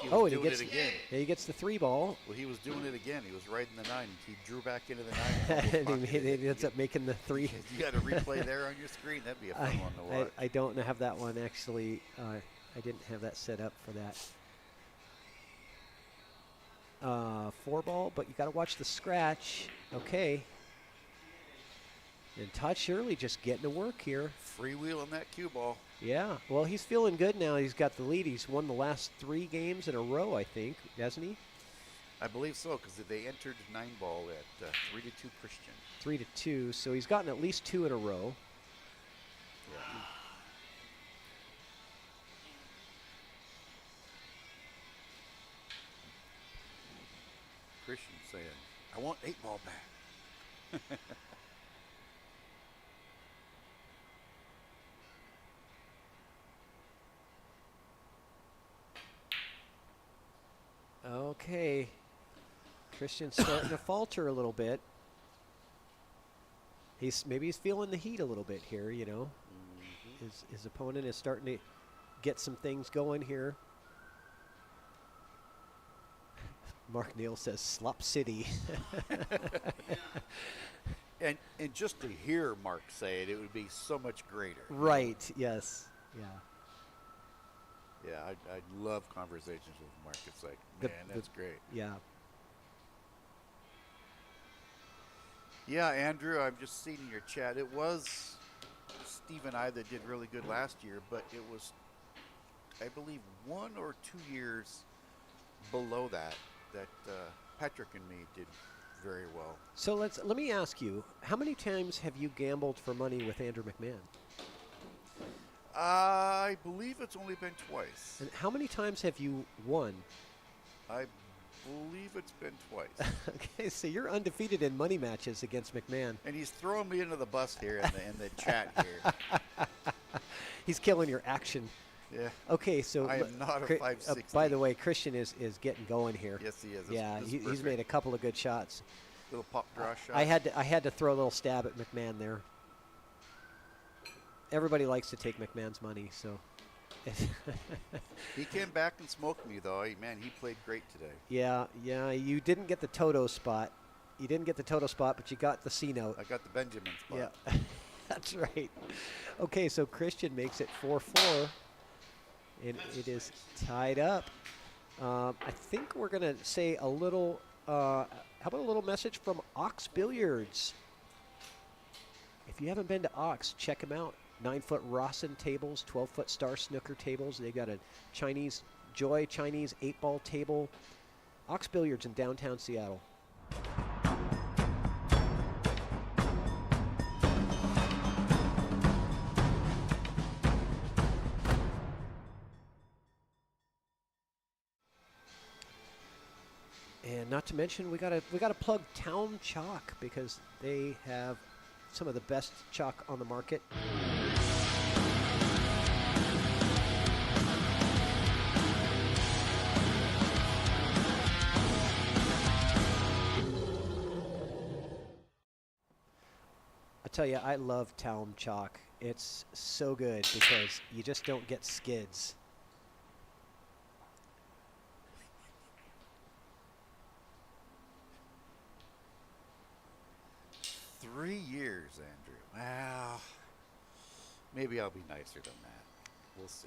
And he gets it again. Yeah, he gets the 3 ball. Well, he was doing it again. He was riding the 9. He drew back into the 9. And he ends up making the 3. You got a replay there on your screen. That'd be a fun one to watch. I don't have that one, actually. I didn't have that set up for that. 4 ball, but you got to watch the scratch. Okay. And Todd Shirley just getting to work here. Freewheeling that cue ball. Yeah. Well, he's feeling good now. He's got the lead. He's won the last 3 games in a row, I think, hasn't he? I believe so, because they entered 9 ball at 3-2 Christian. 3-2. So he's gotten at least 2 in a row. Yeah. Christian saying, I want 8 ball back. Okay. Christian's starting to falter a little bit. Maybe he's feeling the heat a little bit here, His opponent is starting to get some things going here. Mark Neal says Slop City. And just to hear Mark say it would be so much greater. Right, yes. Yeah. Yeah, I love conversations with Mark. It's like, man, that's great. Yeah. Yeah, Andrew, I've just seen in your chat. It was Steve and I that did really good last year, but it was, I believe, 1 or 2 years below that Patrick and me did very well. So let me ask you, how many times have you gambled for money with Andrew McMahon? I believe it's only been twice. And how many times have you won? I believe it's been twice. Okay, so you're undefeated in money matches against McMahon. And he's throwing me into the bus here in the chat here. He's killing your action. Yeah. Okay, so I am not a 560. by the way, Christian is getting going here. Yes, he is. Yeah, This is he's perfect. made a couple of good shots. Little pop draw shot. I had to throw a little stab at McMahon there. Everybody likes to take McMahon's money, so. He came back and smoked me, though. Man, he played great today. Yeah, you didn't get the Toto spot. You didn't get the Toto spot, but you got the C note. I got the Benjamin spot. Yeah, that's right. Okay, so Christian makes it 4-4, and it is tied up. I think we're going to say a little, how about a little message from Ox Billiards? If you haven't been to Ox, check them out. 9-foot Rawson tables, 12-foot Star Snooker tables. They've got a Chinese 8-ball table. Ox Billiards in downtown Seattle. And not to mention, we gotta plug Town Chalk because they have some of the best chalk on the market. I tell you, I love Town Chalk. It's so good because you just don't get skids. Three years, Andrew. Well, maybe I'll be nicer than that. We'll see.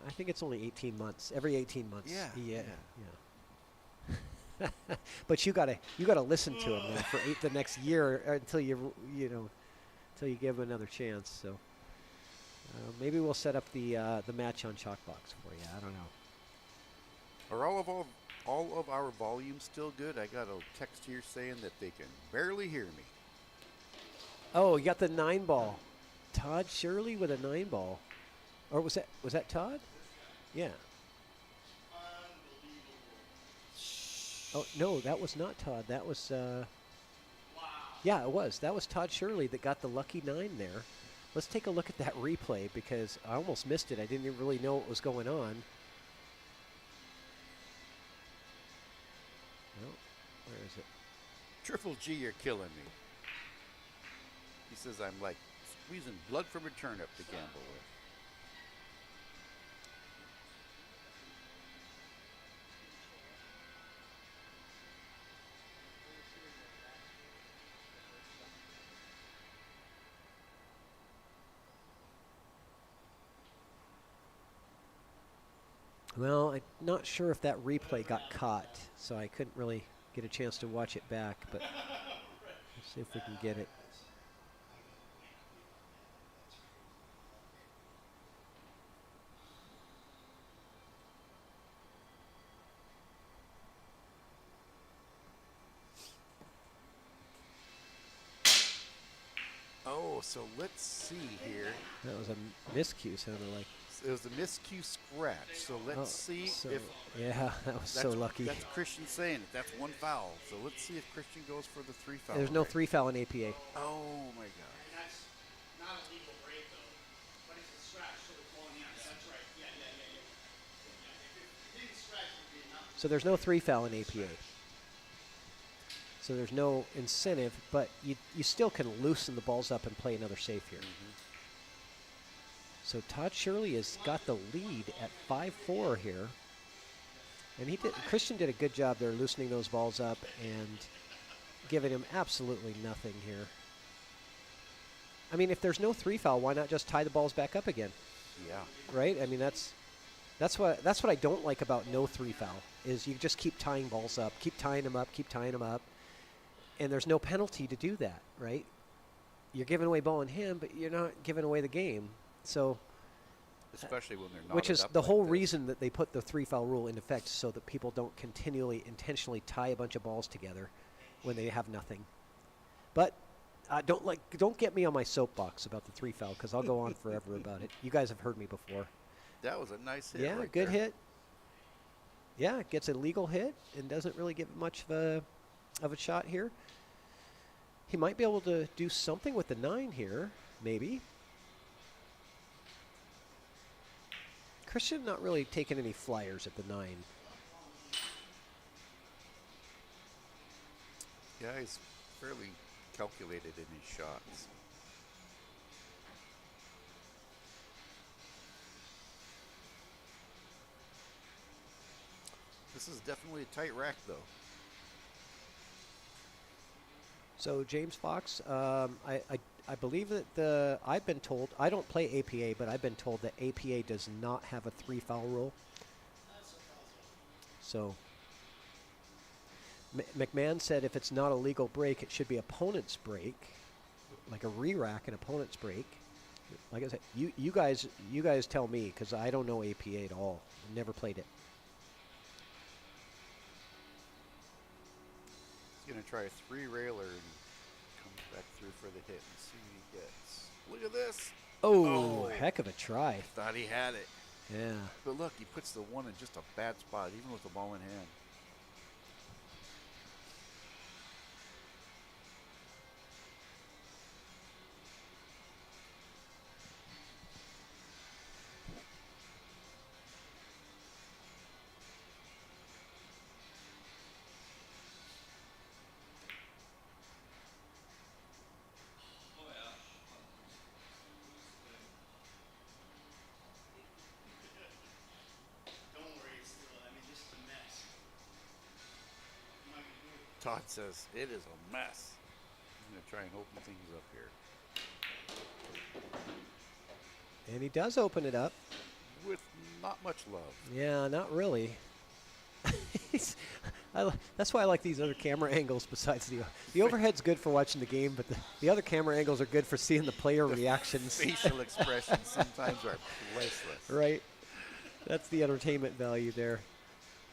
I think it's only 18 months. Every 18 months. Yeah. But you gotta listen to him man, for the next year until you give him another chance. So maybe we'll set up the match on ChalkBox for you. I don't know. Are all of our volumes still good? I got a text here saying that they can barely hear me. Oh, you got the 9-ball. Todd Shirley with a 9-ball. Or was that Todd? Yeah. Oh no, that was not Todd. That was yeah, it was. That was Todd Shirley that got the lucky 9 there. Let's take a look at that replay because I almost missed it. I didn't even really know what was going on. Well, where is it? Triple G, you're killing me. He says I'm like squeezing blood from a turnip to gamble with. Well, I'm not sure if that replay got caught, so I couldn't really get a chance to watch it back, but let's see if we can get it. Oh, so let's see here. That was a miscue, sounded like. It was a miscue scratch. So let's see if yeah, that was so lucky. That's Christian saying it. That's one foul. So let's see if Christian goes for the 3 foul. There's no 3 foul in APA. Oh my God. That's not a legal break though, but it's a scratch, so it's falling out. That's right. Yeah. If it didn't scratch, it would be enough. So there's no 3 foul in APA. So there's no incentive, but you still can loosen the balls up and play another safe here. Mm-hmm. So Todd Shirley has got the lead at 5-4 here. And Christian did a good job there loosening those balls up and giving him absolutely nothing here. I mean, if there's no 3 foul, why not just tie the balls back up again? Yeah. Right? I mean, that's what I don't like about no 3 foul is you just keep tying balls up, keep tying them up. And there's no penalty to do that, right? You're giving away ball in hand, but you're not giving away the game. So, especially when they're not. Which is the whole reason that they put the 3 foul rule in effect, so that people don't continually intentionally tie a bunch of balls together when they have nothing. But Don't get me on my soapbox about the 3 foul because I'll go on forever about it. You guys have heard me before. That was a nice hit. Yeah, right good there. hit. Yeah, gets a legal hit and doesn't really give much of a shot here. He might be able to do something with the 9 here, maybe. Christian not really taking any flyers at the 9. Yeah, he's fairly calculated in his shots. This is definitely a tight rack, though. So James Fox, I believe that I've been told, I don't play APA, but I've been told that APA does not have a 3 foul rule. So McMahon said if it's not a legal break, it should be opponent's break, like a re-rack and opponent's break. Like I said, you guys tell me because I don't know APA at all. Never played it. He's going to try a 3-railer and come back through for the hit and see what he gets. Look at this. Oh, heck of a try. Thought he had it. Yeah. But look, he puts the 1 in just a bad spot, even with the ball in hand. Don't worry, it's still, just a mess. I'm not gonna do it. Todd says, it is a mess. I'm going to try and open things up here. And he does open it up. With not much love. Yeah, not really. That's why I like these other camera angles besides the overhead's good for watching the game, but the other camera angles are good for seeing the player reactions. Facial expressions sometimes are priceless. Right. That's the entertainment value there.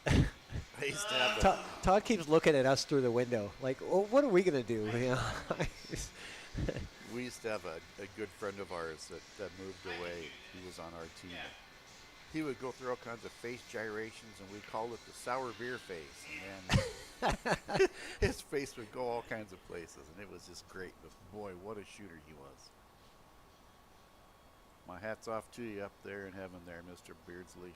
I used to have Todd keeps looking at us through the window like, oh, what are we going to do? We used to have a good friend of ours that moved away. He was on our team. He would go through all kinds of face gyrations, and we called it the sour beer face. And his face would go all kinds of places, and it was just great. But boy, what a shooter he was. My hat's off to you up there in heaven there, Mr. Beardsley.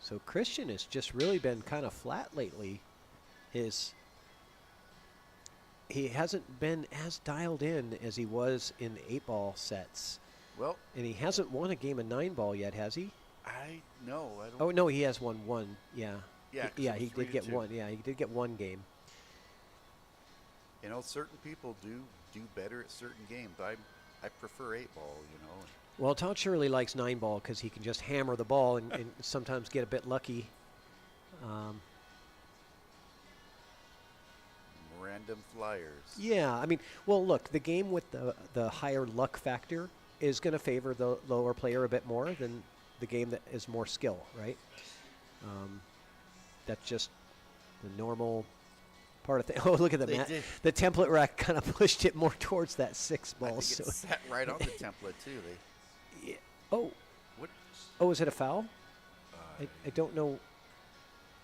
So Christian has just really been kind of flat lately. He hasn't been as dialed in as he was in 8-ball sets. Well, and he hasn't won a game of 9-ball yet, has he? I don't. Oh no, he has won one. Yeah. Yeah. He did get one. Yeah, he did get one game. You know, certain people do better at certain games. I prefer 8-ball. You know. Well, Todd Shirley likes 9-ball because he can just hammer the ball and sometimes get a bit lucky. Random flyers. Yeah, I mean, well, look, the game with the higher luck factor is going to favor the lower player a bit more than the game that is more skill, right? That's just the normal part of things. Oh, look at the the template rack kind of pushed it more towards that 6-ball. I think it sat right on the template too. Yeah. Oh. What? Oh, is it a foul? I don't know.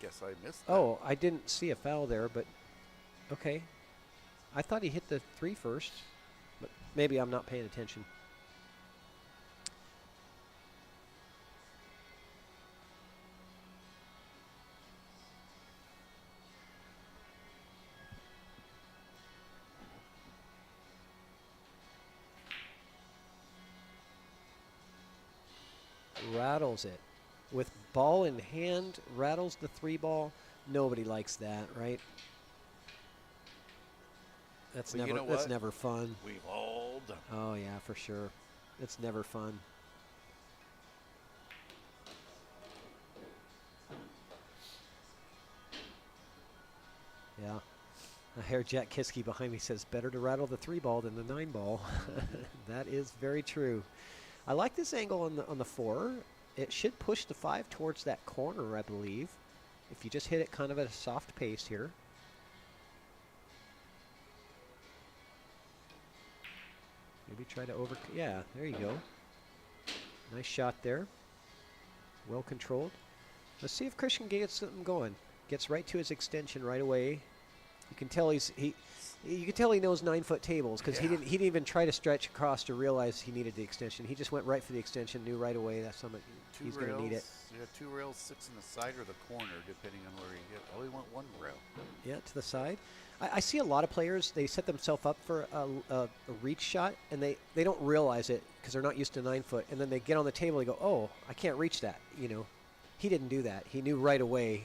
Guess I missed that. Oh, I didn't see a foul there, but okay. I thought he hit the 3 first, but maybe I'm not paying attention. Rattles it. With ball in hand, rattles the 3-ball. Nobody likes that, right? That's Well, that's never fun. We've all done. Oh yeah, for sure. It's never fun. Yeah. I hear Jack Kiske behind me says, better to rattle the 3-ball than the 9-ball. That is very true. I like this angle on the 4. It should push the 5 towards that corner, I believe, if you just hit it kind of at a soft pace here. Maybe try to yeah, there you go. Nice shot there. Well controlled. Let's see if Christian gets something going. Gets right to his extension right away. You can tell you can tell he knows 9-foot tables because he didn't even try to stretch across to realize he needed the extension. He just went right for the extension, knew right away that's something he's going to need it. Yeah, 2 rails, 6 in the side or the corner, depending on where you get. Oh, he went 1 rail. Yeah, to the side. I see a lot of players, they set themselves up for a reach shot, and they don't realize it because they're not used to 9-foot, and then they get on the table and go, oh, I can't reach that, you know. He didn't do that. He knew right away.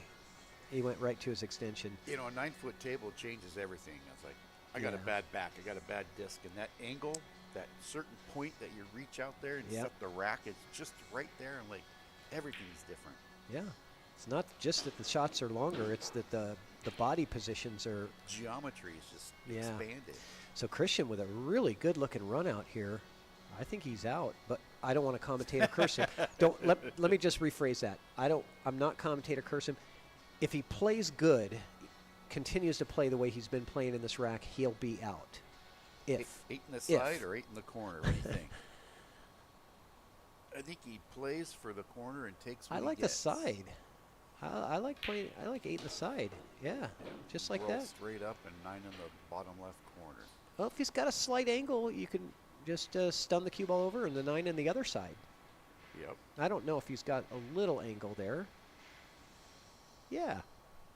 He went right to his extension. You know, a 9-foot table changes everything. It's like, I got a bad back, I got a bad disc, and that angle, that certain point that you reach out there and set the rack, it's just right there, and like everything's different. Yeah, it's not just that the shots are longer; it's that the body positions are geometry is just expanded. So Christian with a really good-looking run out here. I think he's out, but I don't want to commentator curse him. Don't let me just rephrase that. I'm not commentator curse him. If he plays good, continues to play the way he's been playing in this rack, he'll be out. If 8 in the side or 8 in the corner, what do you think? I think he plays for the corner and takes what I like he gets. the side. I like playing. I like 8 in the side. Yeah, just like that. Straight up and 9 in the bottom left corner. Well, if he's got a slight angle, you can just stun the cue ball over and the 9 in the other side. Yep. I don't know if he's got a little angle there. Yeah,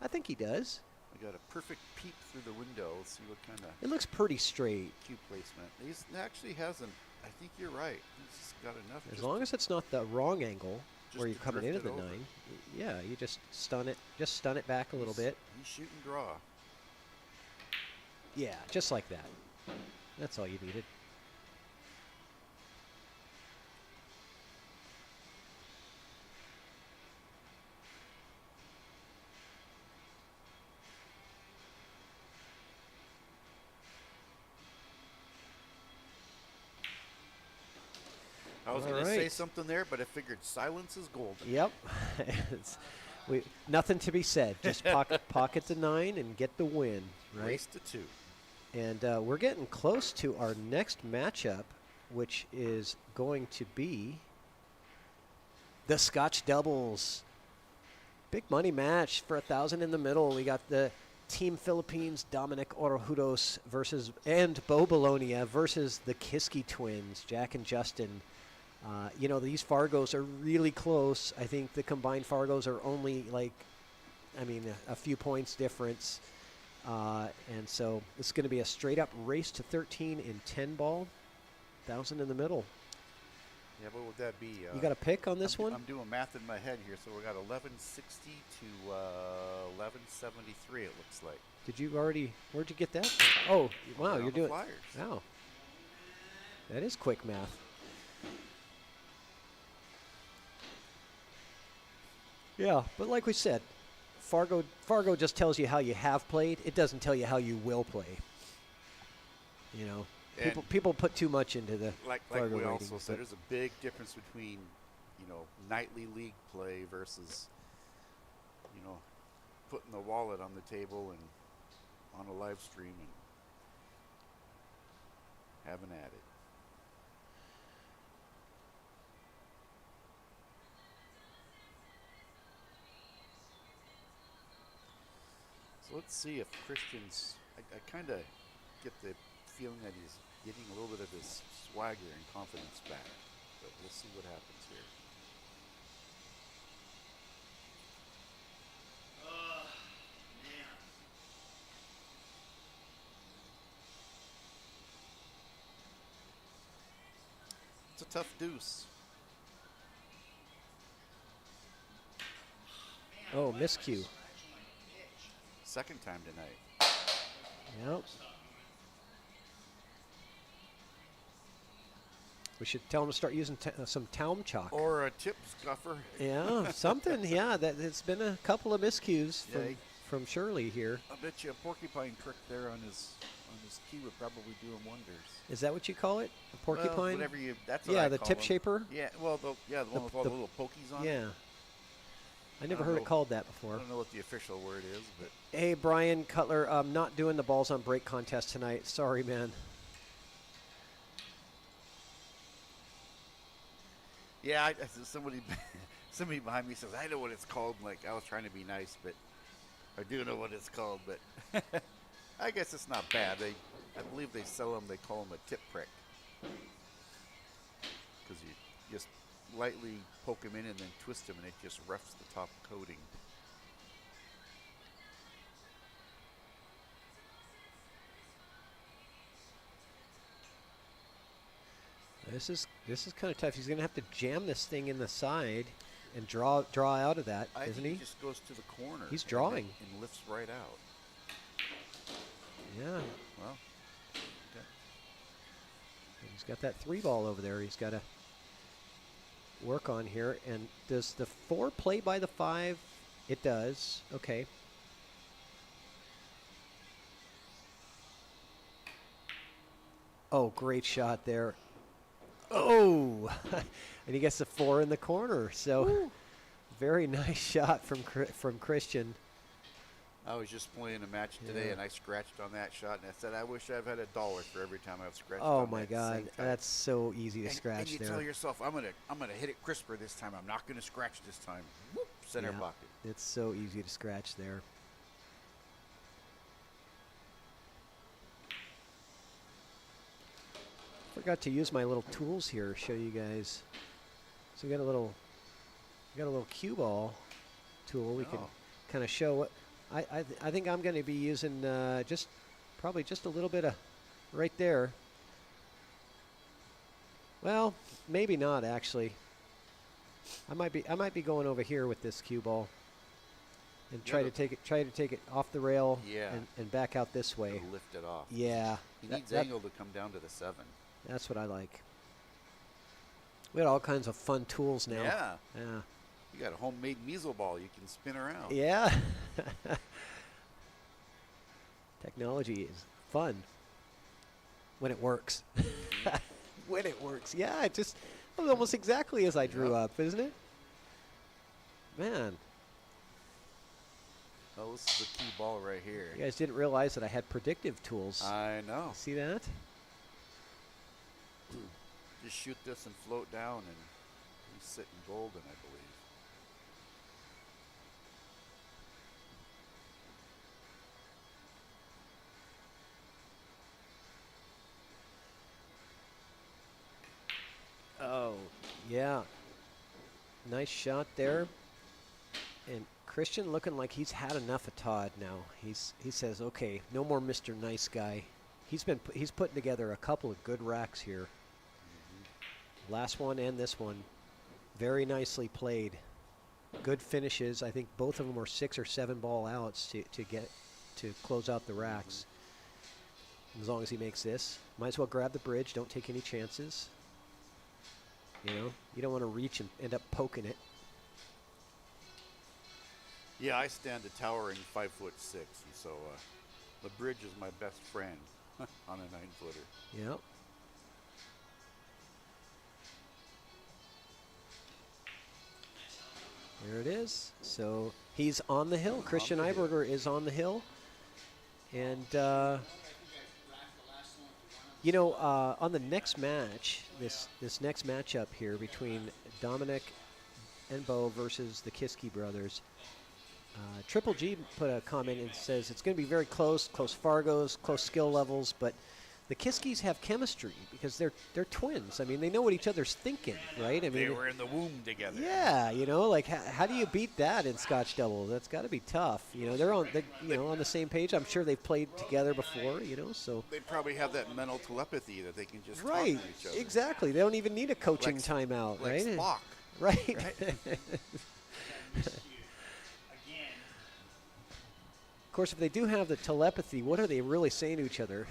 I think he does. I got a perfect peek through the window. Let's see what kind of. It looks pretty straight. Cue placement. He actually hasn't. I think you're right. He's got enough. As long as it's not the wrong angle where you're coming into the over. 9. Yeah, you just stun it. Just stun it back a little bit. He's shoot and draw. Yeah, just like that. That's all you needed. I was going to say something there, but I figured silence is golden. Yep. Nothing to be said. Just pocket the 9 and get the win. Right? Race to 2. And we're getting close to our next matchup, which is going to be the Scotch doubles. Big money match for $1,000 in the middle. We got the Team Philippines, Dominick Orejudos and Bo Belonia versus the Kiske twins, Jack and Justin. You know, these Fargos are really close. I think the combined Fargos are only a few points difference. And so this is going to be a straight-up race to 13 in 10-ball. 1,000 in the middle. Yeah, what would that be? You got a pick on this one? I'm doing math in my head here. So we got 1160 to 1173, it looks like. Did you already, where'd you get that? Oh, wow, you're doing, Flyers. Wow. That is quick math. Yeah, but like we said, Fargo just tells you how you have played. It doesn't tell you how you will play. You know, people put too much into the like Fargo we rating, also said. There's a big difference between, you know, nightly league play versus, you know, putting the wallet on the table and on a live stream and having at it. So let's see if Christian's. I kind of get the feeling that he's getting a little bit of his swagger and confidence back. But we'll see what happens here. Man. It's a tough deuce. Oh, miscue. Second time tonight. Yep. We should tell him to start using some Taum chalk. Or a tip scuffer. Yeah, something. Yeah, it's been a couple of miscues from Shirley here. I bet you a porcupine trick there on his key would probably do him wonders. Is that what you call it? A Well, porcupine? whatever you. That's what Yeah, I the call tip them. shaper? Yeah. Well, the one with all the little pokies on it. Yeah. I never don't heard know. it called that I before. don't know what the official word is, but Hey, Brian Cutler, I'm not doing the balls on break contest tonight. Sorry, man. yeah, somebody behind me says I know what it's called. Like I was trying to be nice, but I do know what it's called. But I guess it's not bad. I believe they sell them. They call them a tip prick because you just lightly poke them in and then twist them, and it just roughs the top coating. This is kind of tough. He's going to have to jam this thing in the side and draw out of that, I isn't think he? just goes to the corner. He's drawing. and lifts right out. Yeah. Well, okay. He's got that 3-ball over there. He's got to work on here. And does the 4 play by the 5? It does. Okay. Oh, great shot there. Oh, and he gets the 4 in the corner. So, very nice shot from Christian. I was just playing a match today, and I scratched on that shot, and I said, I wish I've had $1 for every time I've scratched. Oh on my that God, same type. that's so easy to scratch and you there. tell yourself, I'm gonna hit it crisper this time. I'm not gonna scratch this time. Whoop, center Yeah, pocket. it's so easy to scratch there. Forgot to use my little tools here to show you guys. So we got a little cue ball tool. We can kind of show what I think I'm going to be using. Probably just a little bit of right there. Well, maybe not actually. I might be going over here with this cue ball and try to take it off the rail and back out this way. It'll lift it off. Yeah. He needs angle to come down to the 7. That's what I like. We got all kinds of fun tools now. Yeah. Yeah. You got a homemade measle ball you can spin around. Yeah. Technology is fun when it works. When it works. Yeah, it was almost exactly as I drew up, isn't it? Man. Oh, this is the key ball right here. You guys didn't realize that I had predictive tools. I know. See that? Just shoot this and float down, and he's sitting golden, I believe. Oh, yeah. Nice shot there. And Christian looking like he's had enough of Todd now. He says, okay, no more Mr. Nice Guy. He's putting together a couple of good racks here. Last one and this one, very nicely played. Good finishes. I think both of them were 6 or 7 ball outs to close out the racks. As long as he makes this, might as well grab the bridge. Don't take any chances. You know, you don't want to reach and end up poking it. Yeah, I stand a towering 5'6", so the bridge is my best friend on a 9-footer. Yep. There it is. So he's on the hill. Christian Eiberger is on the hill. And, you know, on the next match, this next matchup here between Dominick and Bo versus the Kiske brothers, Triple G put a comment and says it's going to be very close Fargos, close skill levels, but the Kiskes have chemistry because they're twins. I mean, they know what each other's thinking, right? I mean, They were in the womb together. yeah, you know, like how do you beat that in Scotch double? That's got to be tough. You know, they're on the same page. I'm sure they've played together before. You know, so They probably have that mental telepathy that they can just right, talk to each other. exactly. They don't even need a coaching Like timeout, like right? Spock. Right. Of course, if they do have the telepathy, what are they really saying to each other?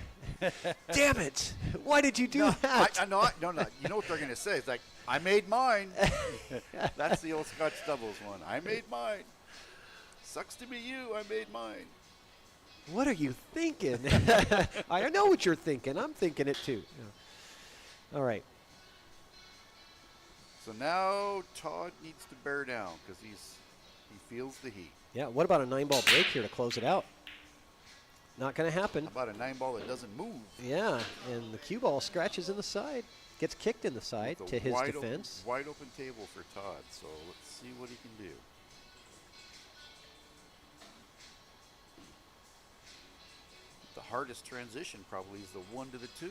Damn it! Why did you do that? No. You know what they're going to say? It's like, I made mine. That's the old Scotch doubles one. I made mine. Sucks to be you. I made mine. What are you thinking? I know what you're thinking. I'm thinking it too. Yeah. All right. So now Todd needs to bear down because he feels the heat. Yeah, what about a 9-ball break here to close it out? Not going to happen. How about a 9-ball that doesn't move? Yeah, and the cue ball scratches in the side. Gets kicked in the side to his defense. Wide open table for Todd, so let's see what he can do. The hardest transition probably is the 1 to the 2.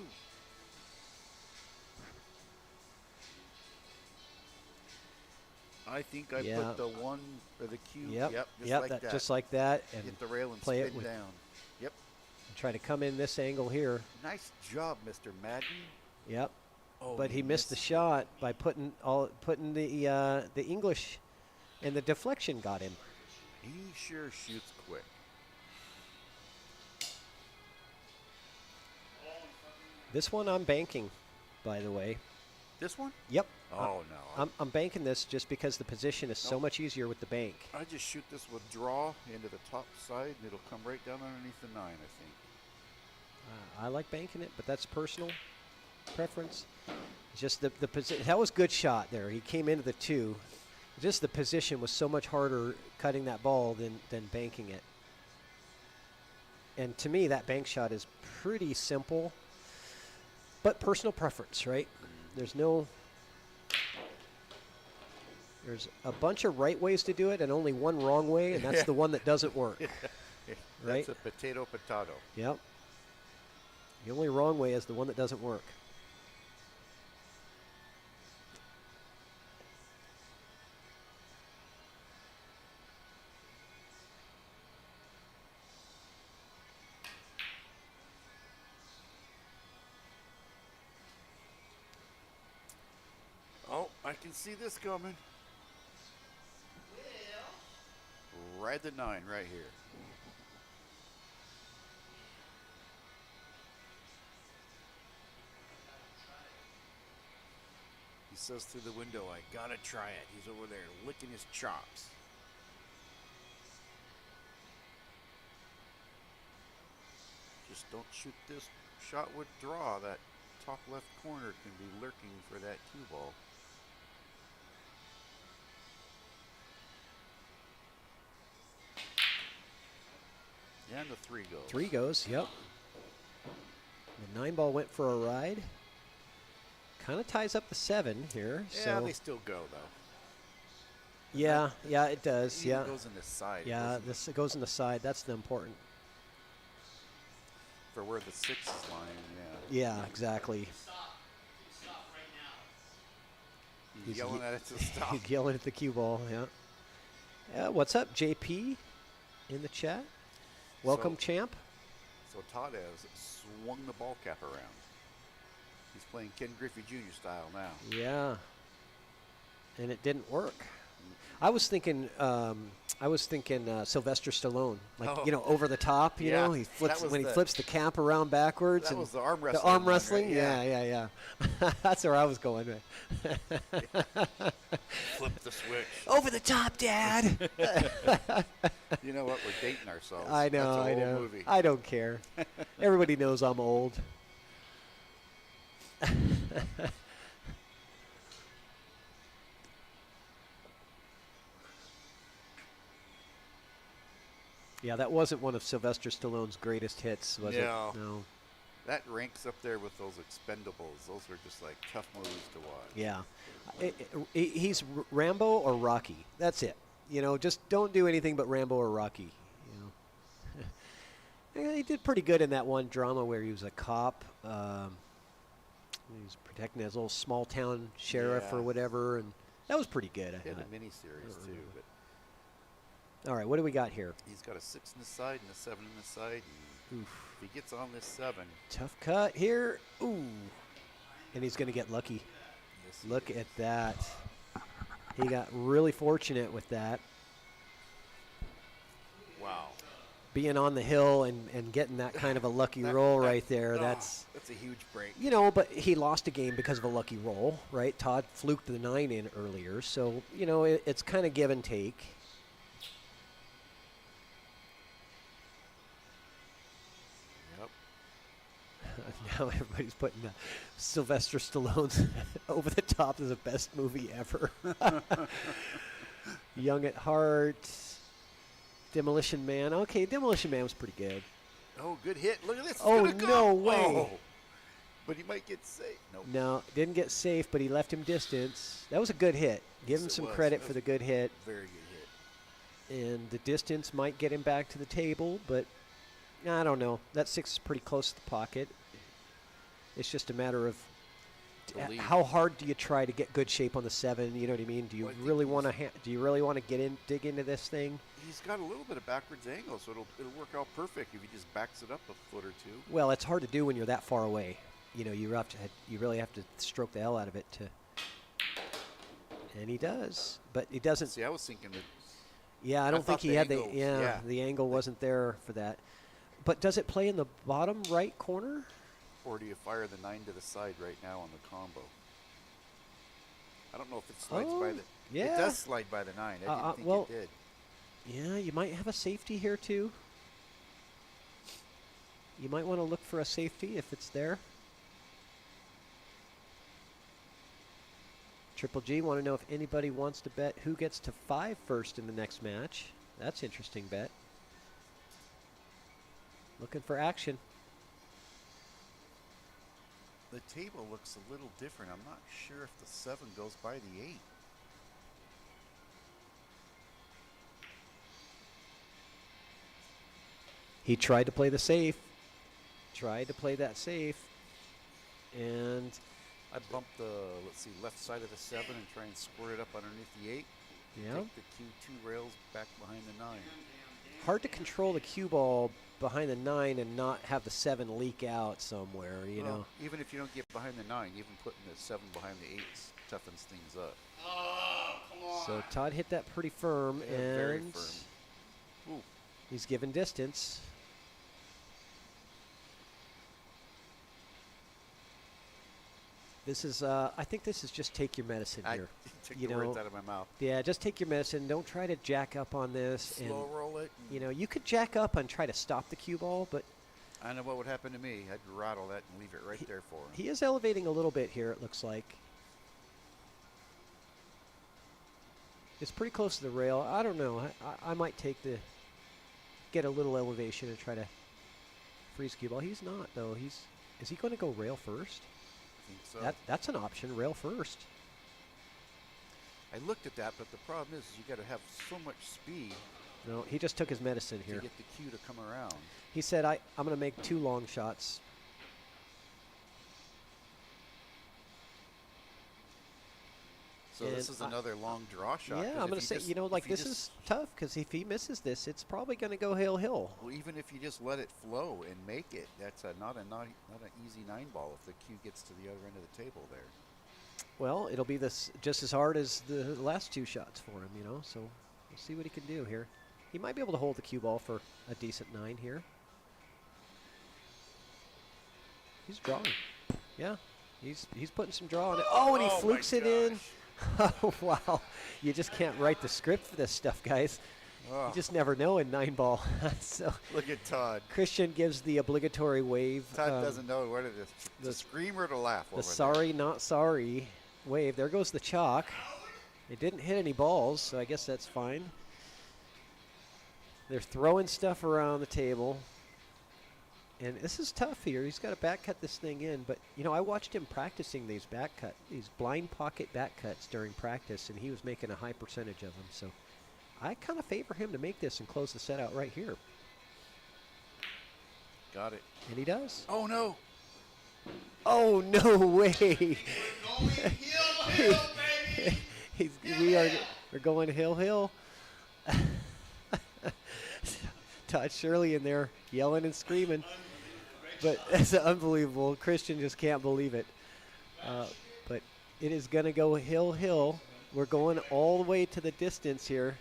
I think I put the 1 or the cue. Yep, Just just like that. And hit the rail and play spin it down. Yep. And try to come in this angle here. Nice job, Mr. Madden. Yep. Oh, but he missed the shot by putting the English, and the deflection got him. He sure shoots quick. This one I'm banking, by the way. This one? Yep. Oh, no. I'm banking this just because the position is so much easier with the bank. I just shoot this with draw into the top side, and it'll come right down underneath the 9, I think. I like banking it, but that's personal preference. Just the position. That was good shot there. He came into the 2. Just the position was so much harder cutting that ball than banking it. And to me, that bank shot is pretty simple, but personal preference, right? There's a bunch of right ways to do it and only one wrong way, and that's the one that doesn't work. Right? That's a potato. Yep. The only wrong way is the one that doesn't work. Oh, I can see this coming. Ride the 9 right here. He says through the window, I gotta try it. He's over there licking his chops. Just don't shoot this shot with draw. That top left corner can be lurking for that cue ball. And the 3 goes. 3 goes, yep. The 9-ball went for a ride. Kind of ties up the 7 here. Yeah, so they still go, though. Yeah, it does, It yeah. goes in the side. Yeah, it goes in the side. That's the important. For where the 6 is lying, Yeah, exactly. Stop right now. He's yelling at it to stop. Yelling at the cue ball, yeah. What's up, JP, in the chat? Welcome, champ. So Todd has swung the ball cap around. He's playing Ken Griffey Jr. style now. Yeah. And it didn't work. I was thinking Sylvester Stallone, like over the top. You know, he flips when he flips the cap around backwards. That and was the arm wrestling. The arm wrestling, one, right? yeah. That's where I was going with. Flip the switch. Over the top, Dad. You know what? We're dating ourselves. I know. That's a I whole know. movie. I don't care. Everybody knows I'm old. Yeah, that wasn't one of Sylvester Stallone's greatest hits, was it? No. That ranks up there with those Expendables. Those are just like tough movies to watch. Yeah. He's Rambo or Rocky. That's it. Just don't do anything but Rambo or Rocky. He did pretty good in that one drama where he was a cop. He was protecting his little small town sheriff or whatever, and that was pretty good. He had a miniseries too. But all right, what do we got here? he's got a 6 in the side and a 7 in the side. And if he gets on this 7, Tough cut here. Ooh. And he's going to get lucky. yes, Look at that. He got really fortunate with that. wow, Being on the hill and getting that kind of a lucky roll right there. That's a huge break. but he lost a game because of a lucky roll, right? Todd fluked the 9 in earlier. So, it's kind of give and take. Now everybody's putting Sylvester Stallone's Over the Top as the best movie ever. Young at Heart, Demolition Man. Okay, Demolition Man was pretty good. Oh, good hit. Look at this. It's Oh, gonna go. no way. Oh. But he might get safe. Nope. No, didn't get safe, but he left him distance. That was a good hit. Give him Yes, it some was. credit That for was the good hit. Very good hit. And the distance might get him back to the table, but I don't know. That 6 is pretty close to the pocket. It's just a matter of The lead. how hard do you try to get good shape on the 7? You know what I mean? Do you Well, I think really want to? Do you really want to dig into this thing? He's got a little bit of backwards angle, so it'll work out perfect if he just backs it up a foot or two. Well, it's hard to do when you're that far away. You know, you really have to stroke the hell out of it to. And he does, but he doesn't. See, I was thinking that. Yeah, I don't think thought he the had angle- the yeah. the angle wasn't there for that. But does it play in the bottom right corner? Or do you fire the 9 to the side right now on the combo? I don't know if it slides by Oh, the. yeah. It does slide by the 9. I didn't think well, it did. Yeah, you might have a safety here too. You might want to look for a safety if it's there. Triple G want to know if anybody wants to bet who gets to 5 first in the next match. That's interesting bet. Looking for action. The table looks a little different. I'm not sure if the 7 goes by the 8. He tried to play the safe. Tried to play that safe. And I bumped the, let's see, left side of the 7 and try and squirt it up underneath the 8. yeah, Take the Q2 rails back behind the 9. hard to control the cue ball behind the 9 and not have the 7 leak out somewhere, you know. Even if you don't get behind the 9, even putting the 7 behind the 8 toughens things up. Oh, come on. So Todd hit that pretty firm, Yeah, very and firm. Ooh. he's given distance. This is, I think this is just take your medicine I here. took You the words know, out of my mouth. Yeah, just take your medicine. Don't try to jack up on this. Slow and, roll it. you know, you could jack up and try to stop the cue ball, but I know what would happen to me. I'd rattle that and leave it right there for him. he is elevating a little bit here, it looks like. It's pretty close to the rail. I don't know. I might get a little elevation and try to freeze cue ball. He's not, though. Is he going to go rail first? I think so. That's an option, rail first. I looked at that, but the problem is you got to have so much speed No, he just took his medicine to here. get the cue to come around. He said, I'm going to make 2 long shots. So this And is another long draw shot. 'cause Yeah, I'm if going to say, just- you know, if like you this just- is tough because if he misses this, it's probably going to go hill. Well, even if you just let it flow and make it, that's not an easy 9 ball if the cue gets to the other end of the table there. Well, it'll be just as hard as the last 2 shots for him, you know, so we'll see what he can do here. He might be able to hold the cue ball for a decent 9 here. He's drawing. Yeah, he's putting some draw on it. Oh, and he Oh, flukes my it in. gosh. Oh, wow. You just can't write the script for this stuff, guys. Oh, You just never know in 9 ball. So look at Todd. Christian gives the obligatory wave. Todd doesn't know whether to the- scream or to laugh over The sorry, not sorry wave. There goes the chalk. It didn't hit any balls, so I guess that's fine. They're throwing stuff around the table. And this is tough here. He's got to back cut this thing in. But, you know, I watched him practicing these blind pocket back cuts during practice, and he was making a high percentage of them. So I kind of favor him to make this and close the set out right here. Got it. And he does. Oh, no. Oh, no way. Going hill, baby. We're going hill. Todd Shirley in there yelling and screaming. But it's unbelievable. Christian just can't believe it. But it is going to go hill. We're going all the way to the distance here.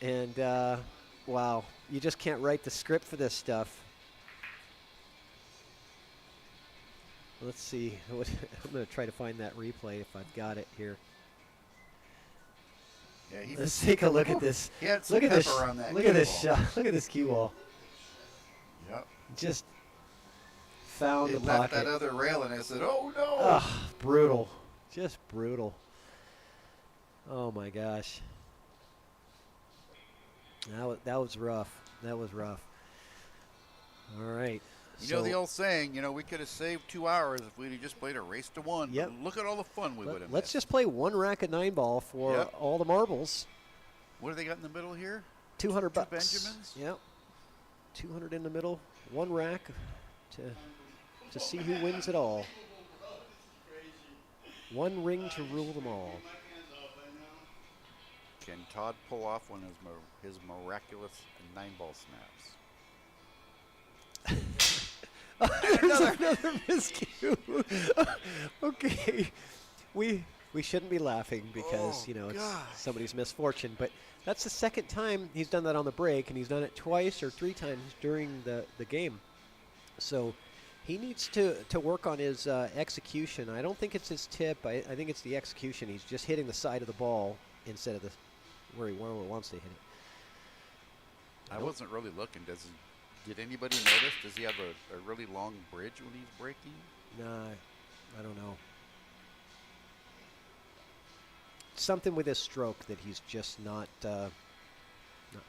And, wow, you just can't write the script for this stuff. Let's see. I'm going to try to find that replay if I've got it here. Yeah, he Let's take a look at this. He had some Look at this. pepper on that Look at cue this ball. shot. Look at this cue ball. Yep. Just found He the left pocket. that other rail, and I said, "Oh no!" Ugh, brutal. Just brutal. Oh my gosh. That was rough. That was rough. All right. You know the old saying, we could have saved 2 hours if we'd have just played a race to one. Yep. But look at all the fun we would have Let's missed. just play one rack of 9-ball for Yep. all the marbles. What do they got in the middle here? 200 Two bucks. Benjamins? Yep. 200 in the middle. One rack to see who wins it all. One ring to rule them all. Can Todd pull off one of his miraculous 9-ball snaps? There's another miscue. Okay. We shouldn't be laughing because, it's somebody's misfortune, but that's the second time he's done that on the break, and he's done it twice or 3 times during the game. So he needs to work on his execution. I don't think it's his tip. I think it's the execution. He's just hitting the side of the ball instead of where he wants to hit it. I wasn't really looking. Did anybody notice? Does he have a really long bridge when he's breaking? Nah, I don't know. Something with his stroke that he's just not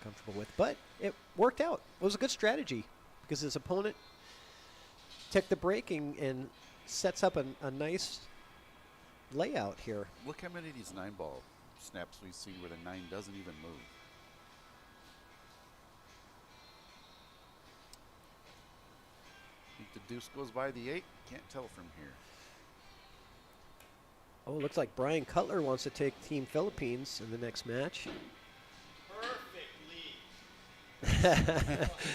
comfortable with. But it worked out. It was a good strategy because his opponent took the break and sets up a nice layout here. Look how many of these 9-ball snaps we've seen where the 9 doesn't even move. Think the deuce goes by the 8? Can't tell from here. Oh, it looks like Brian Cutler wants to take Team Philippines in the next match.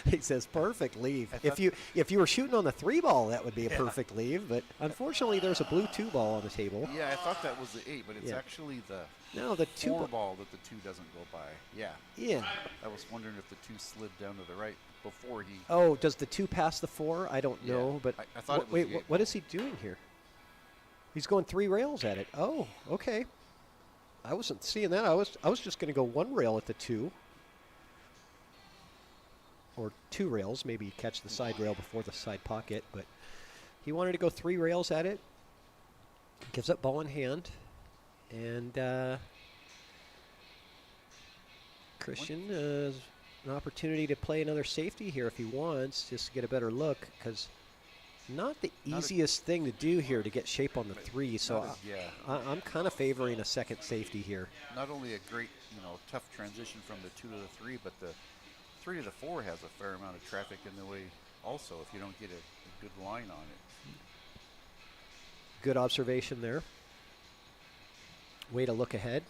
He says perfect leave. If you were shooting on the 3-ball, that would be a perfect leave. But unfortunately, there's a blue 2-ball on the table. Yeah, I thought that was the 8, but it's actually the the 4-ball that the 2 doesn't go by. Yeah. Yeah. I was wondering if the 2 slid down to the right before he. Oh, does the 2 pass the 4? I don't know, but I thought it was wait, the 8 what is he doing here? He's going 3 rails at it. Oh, okay. I wasn't seeing that. I was just going to go 1 rail at the 2. Or 2 rails, maybe catch the side rail before the side pocket, but he wanted to go 3 rails at it. Gives up ball in hand, and Christian has an opportunity to play another safety here if he wants, just to get a better look, because not the easiest thing to do here to get shape on the 3, so I'm kind of favoring a second safety here. Not only a great, tough transition from the 2 to the 3, but the 3 to the 4 has a fair amount of traffic in the way also if you don't get a good line on it. Good observation there. Way to look ahead.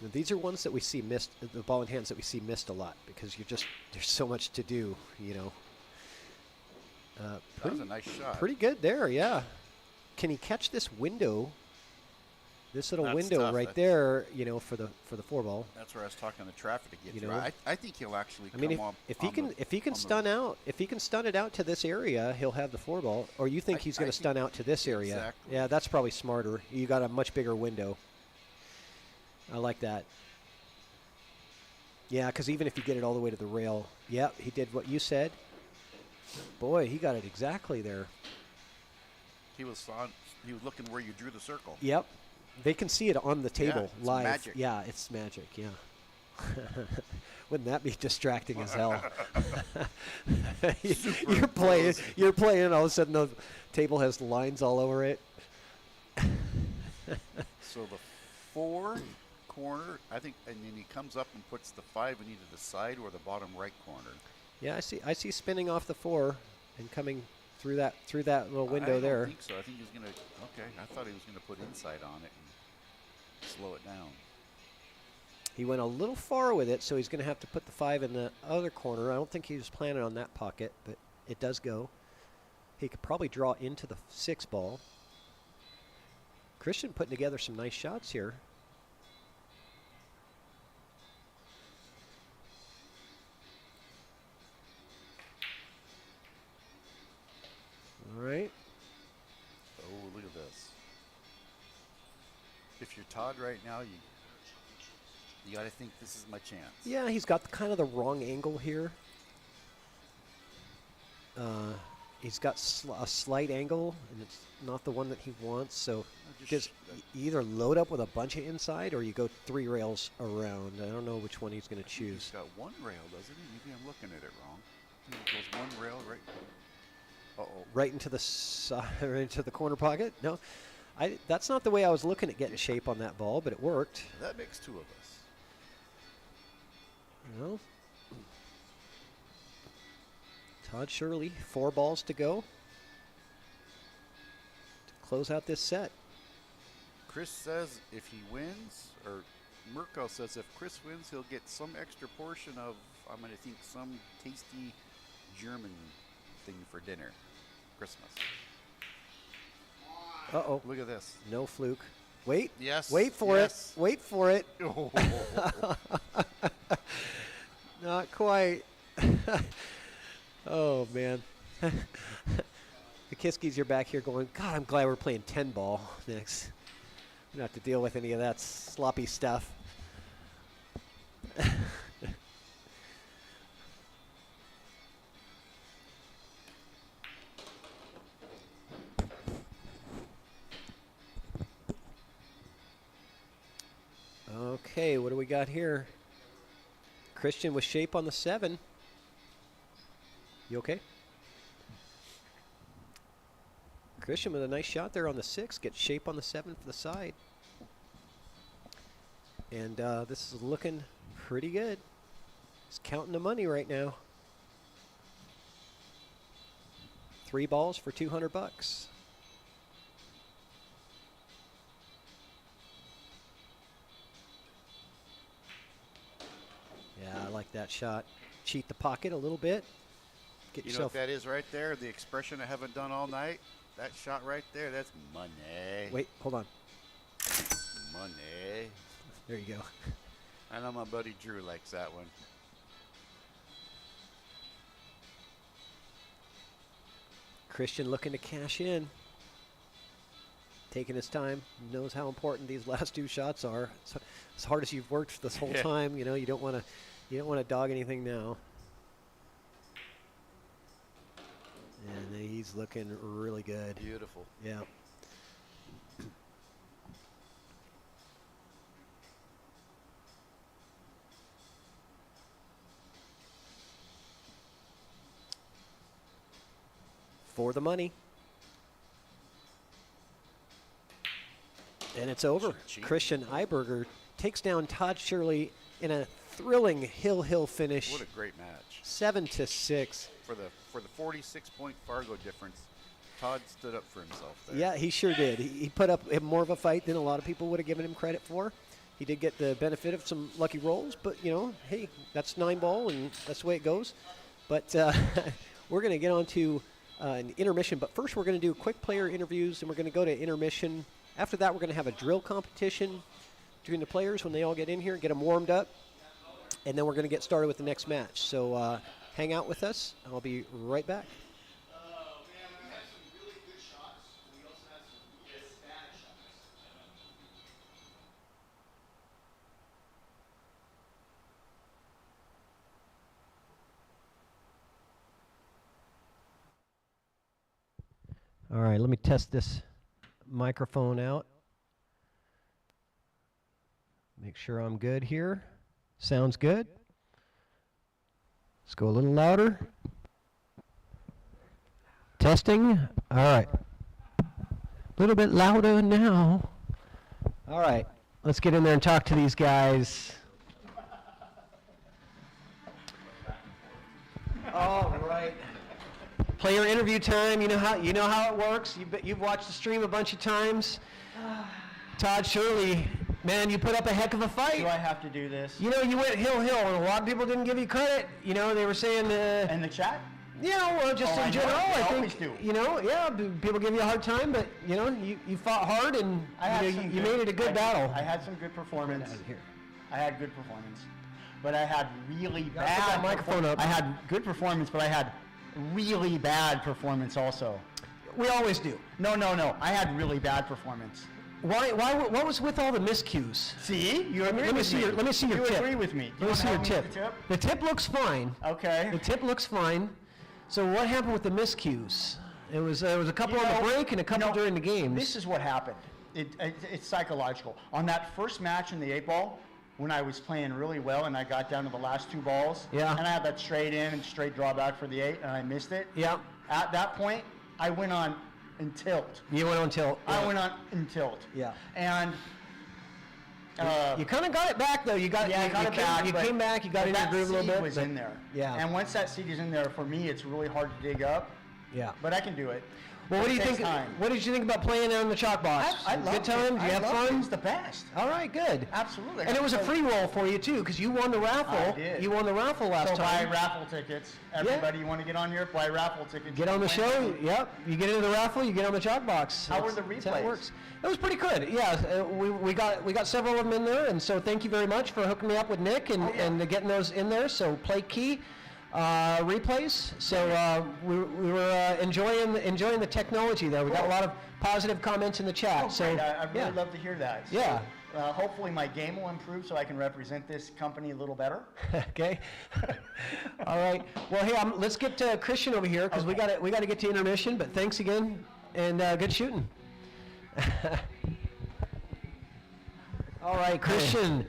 Now, these are ones that we see missed, the ball in hands that we see missed a lot because there's so much to do, That was a nice shot. Pretty good there, yeah. Can he catch this window? This little That's window tough. right there, for the 4-ball. That's where I was talking the traffic to get You through. know? I think he'll actually I mean, come up. if he can stun it out to this area, he'll have the 4-ball. Or you think he's going to stun out to this area? Exactly. Yeah, that's probably smarter. You got a much bigger window. I like that. Yeah, because even if you get it all the way to the rail, yeah, he did what you said. Boy, he got it exactly there. He was looking where you drew the circle. Yep. They can see it on the table it's live. magic. Yeah, it's magic, yeah. Wouldn't that be distracting as hell? You're playing, all of a sudden the table has lines all over it. So the 4 corner, I think, and then he comes up and puts the 5 in either the side or the bottom right corner. Yeah, I see spinning off the 4 and coming through that little window I there. don't think so. I think he's going to, I thought he was going to put inside on it and slow it down. He went a little far with it, so he's going to have to put the 5 in the other corner. I don't think he was planning on that pocket, but it does go. He could probably draw into the 6-ball. Christian putting together some nice shots here. All right. Oh, look at this. If you're Todd right now, You got to think this is my chance. Yeah, he's got kind of the wrong angle here. He's got a slight angle, and it's not the one that he wants. So just you either load up with a bunch of inside, or you go 3 rails around. I don't know which one he's going to choose. He's got 1 rail, doesn't he? Maybe I'm looking at it wrong. He goes 1 rail right. Uh-oh. Right into the side, right into the corner pocket. No, that's not the way I was looking at getting shape on that ball, but it worked. That makes 2 of us. Well, Todd Shirley, 4 balls to go to close out this set. Chris says if he wins, or Mirko says if Chris wins, he'll get some extra portion of, I'm going to think, some tasty German thing for dinner. Christmas. Uh-oh. Look at this. No fluke. Wait. Yes. Wait for yes. it. Wait for it. Not quite. Oh, man. The Kiskes are back here going, God, I'm glad we're playing 10 ball next. We don't have to deal with any of that sloppy stuff. Okay, what do we got here? Christian with shape on the 7. You okay? Christian with a nice shot there on the 6. Gets shape on the 7 for the side. And this is looking pretty good. He's counting the money right now. 3 balls for $200. Yeah, I like that shot. Cheat the pocket a little bit. Get You know yourself. what that is right there? The expression I haven't done all night? That shot right there, that's money. Wait, hold on. Money. There you go. I know my buddy Drew likes that one. Christian looking to cash in. Taking his time. Knows how important these last 2 shots are. So, as hard as you've worked this whole time, you know, you don't want to dog anything now. And he's looking really good. Beautiful. Yeah. For the money. And it's over. Christian Eiberger takes down Todd Shirley in a thrilling hill finish. What a great match. 7-6. For the 46-point Fargo difference, Todd stood up for himself there. Yeah, he sure did. He put up more of a fight than a lot of people would have given him credit for. He did get the benefit of some lucky rolls, but, you know, hey, that's 9 ball, and that's the way it goes. But we're going to get on to an intermission. But first, we're going to do quick player interviews, and we're going to go to intermission. After that, we're going to have a drill competition between the players when they all get in here and get them warmed up. And then we're going to get started with the next match. So hang out with us. I'll be right back. Oh, man, we had some really good shots. We also had some really bad shots. All right, let me test this microphone out. Make sure I'm good here. Sounds good. Let's go a little louder. Testing. All right. A little bit louder now. All right. Let's get in there and talk to these guys. All right. Player interview time. You know how it works. You've watched the stream a bunch of times. Todd Shirley, man, you put up a heck of a fight. Do I have to do this? You know, you went hill, and a lot of people didn't give you credit. You know, they were saying. In the chat? Yeah, well, just in general, I think. Always do. You know, yeah, people give you a hard time, but you know, you fought hard and you made it a good battle. I had some good performance. Here. I had good performance, but I had really Put that bad. microphone up. I had good performance, but I had really bad performance also. We always do. No. I had really bad performance. What was with all the miscues? See, you agree Let me with see me. your. Let me see your you tip. agree with me. Let me see your tip. The tip. The tip looks fine. Okay. The tip looks fine. So what happened with the miscues? There was a couple on the break and a couple during the games. This is what happened. It's psychological. On that first match in the 8-ball, when I was playing really well and I got down to the last 2 balls, Yeah. and I had that straight in and straight drawback for the 8, and I missed it. Yeah. At that point, I went on in tilt. You went on tilt. I went on in tilt. Yeah. And you kind of got it back though. You got I got it back. You came back. You got in your groove a little bit. That seed was in there. Yeah. And once that seed is in there, for me, it's really hard to dig up. Yeah. But I can do it. Well, what do It you takes think? time. What did you think about playing on the ChalkBox? I loved Good time? it. Did you have fun? It's the best. All right, good. Absolutely. And it was a So- free roll for you too, because you won the raffle. I did. You won the raffle last So buy time. raffle tickets. Everybody, you want to get on here? Buy raffle tickets. Get on the You can show. win. Yep. You get into the raffle. You get on the ChalkBox. How were That's- the that's how it replays? works. It was pretty good. Yeah, we got several of them in there, and so thank you very much for hooking me up with Nick and, Oh, yeah. and getting those in there. So play key. Replays. So we were enjoying the technology there. We got a lot of positive comments in the chat. Oh, so great. I really yeah. love to hear that. So, Yeah. hopefully my game will improve so I can represent this company a little better. Okay. All right. Well, hey, let's get Christian over here because we got to get to intermission. But thanks again and good shooting. All right, Christian.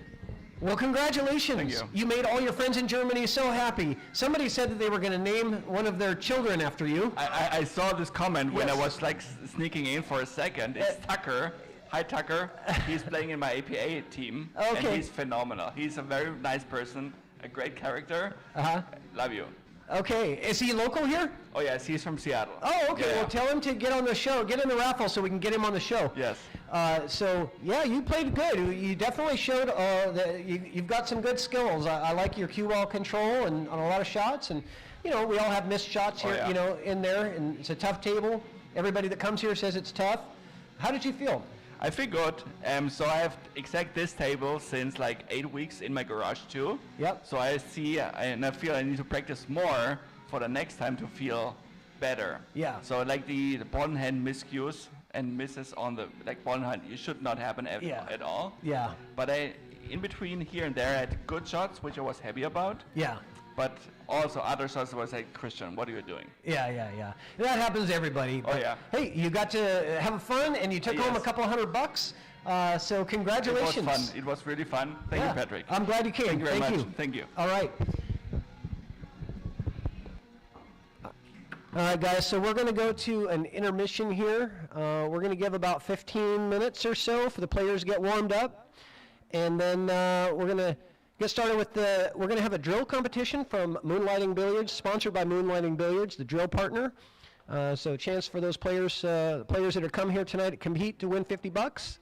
Well, congratulations. Thank you. You made all your friends in Germany so happy. Somebody said that they were going to name one of their children after you. I saw this comment when I Yes. was like sneaking in for a second. It's Tucker. Hi, Tucker. He's playing in my APA team. Okay. And he's phenomenal. He's a very nice person, a great character. Uh-huh. Love you. Okay. Is he local here? Oh, yes, he's from Seattle. Oh, okay. Yeah. Well, tell him to get on the show. Get in the raffle so we can get him on the show. Yes. So, yeah, you played good. You definitely showed that you've got some good skills. I like your cue ball control and on a lot of shots. And, we all have missed shots here, Oh, yeah. in there. And it's a tough table. Everybody that comes here says it's tough. How did you feel? I feel good. So I have exact this table since like 8 weeks in my garage too. Yep. So I see and I feel I need to practice more for the next time to feel better. Yeah. So like the ball in hand miscues and misses on the ball in hand, it should not happen at all. Yeah. But in between here and there, I had good shots, which I was happy about. Yeah. But also other shots was like, Christian, what are you doing? Yeah. That happens to everybody. Oh, yeah. Hey, you got to have fun and you took home a Yes. couple $100. So congratulations. It was fun. It was really fun. Thank Yeah. you, Patrick. I'm glad you came. Thank you very Thank much. you. Thank you. All right. All right, guys, so we're going to go to an intermission here. We're going to give about 15 minutes or so for the players to get warmed up. And then we're going to get started with we're going to have a drill competition from Moonlighting Billiards, sponsored by Moonlighting Billiards, the drill partner. So a chance for those players that are come here tonight to compete to win $50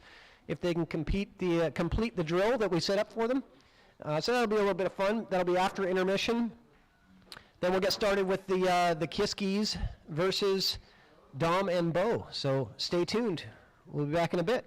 if they can complete the drill that we set up for them. So that'll be a little bit of fun. That'll be after intermission. Then we'll get started with the Kiskes versus Dom and Bo. So stay tuned. We'll be back in a bit.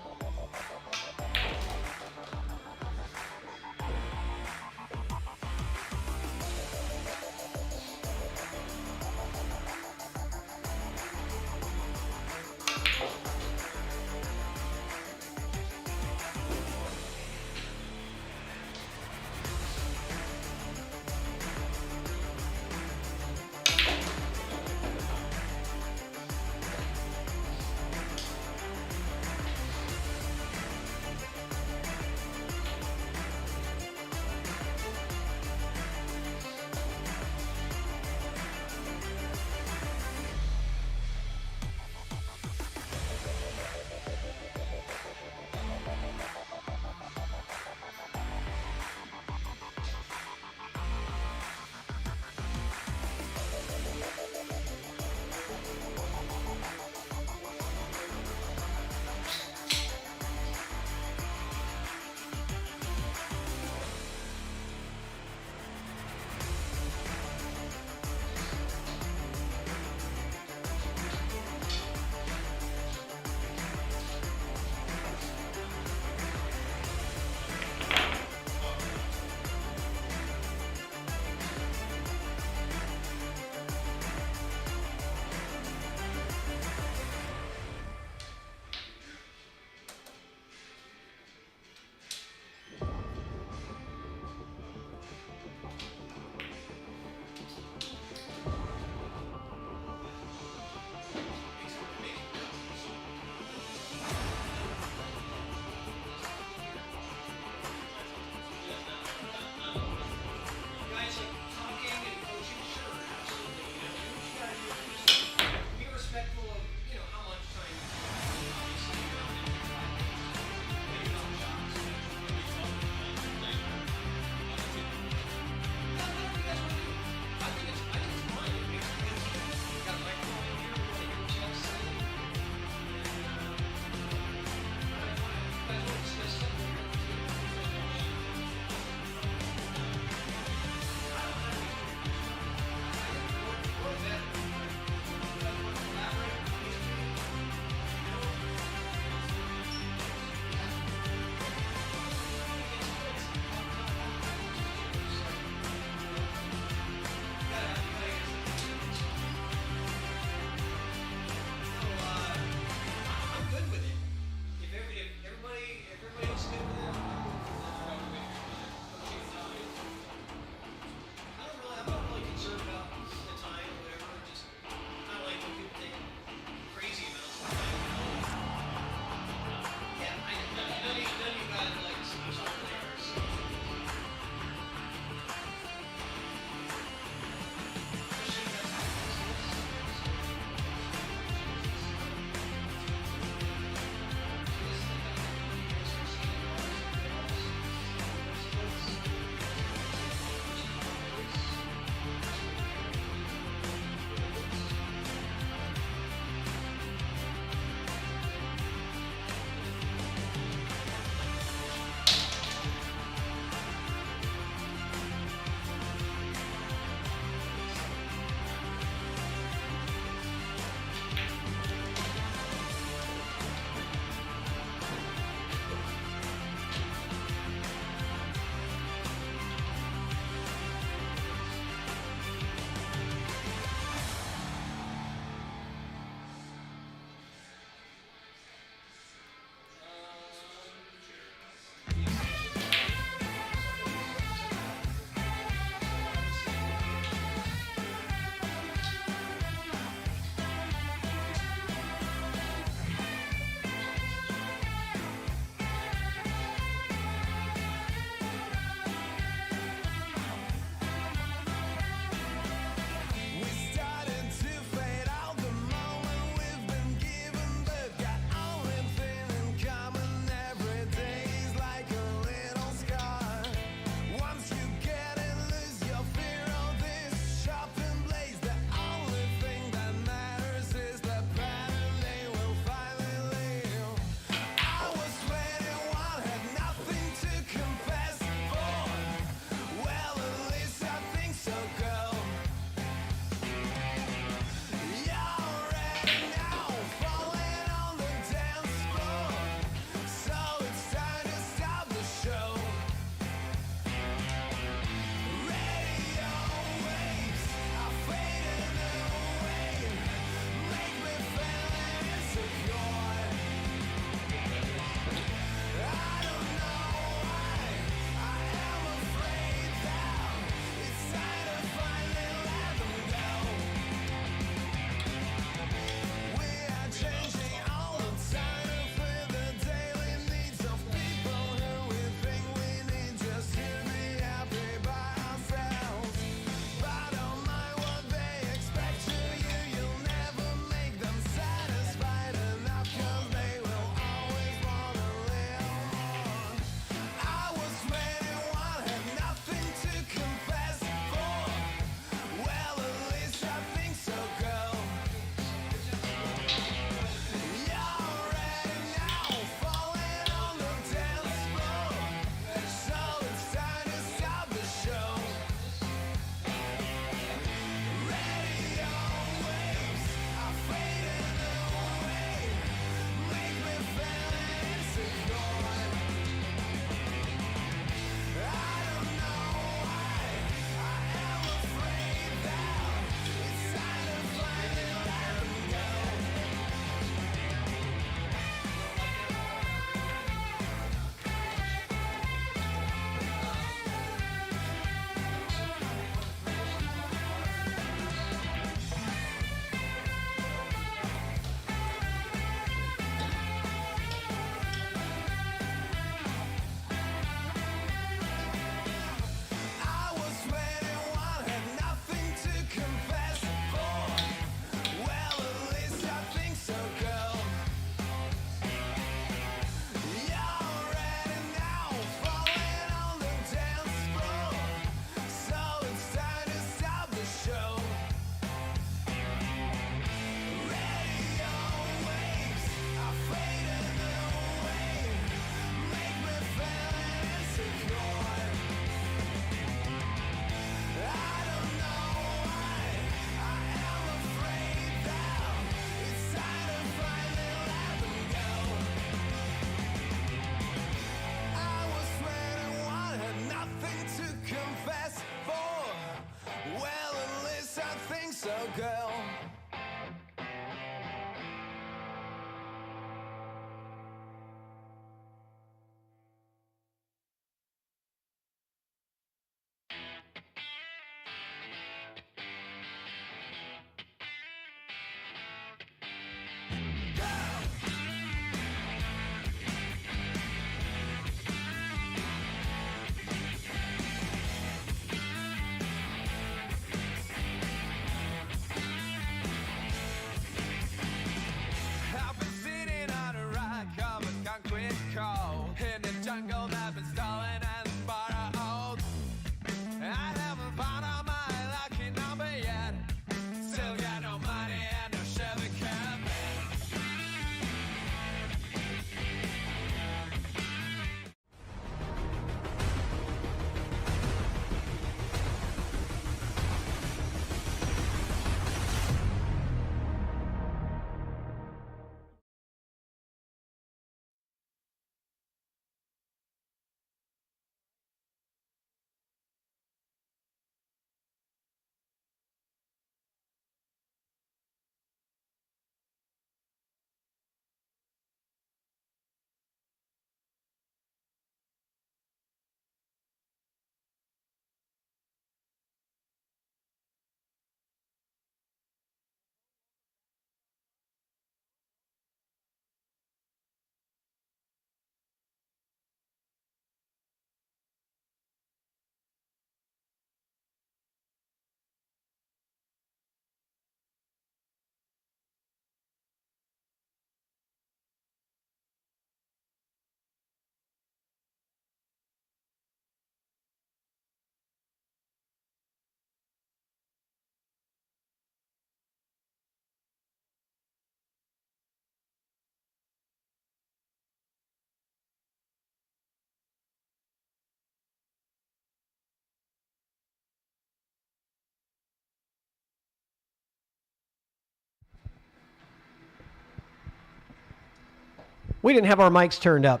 We didn't have our mics turned up.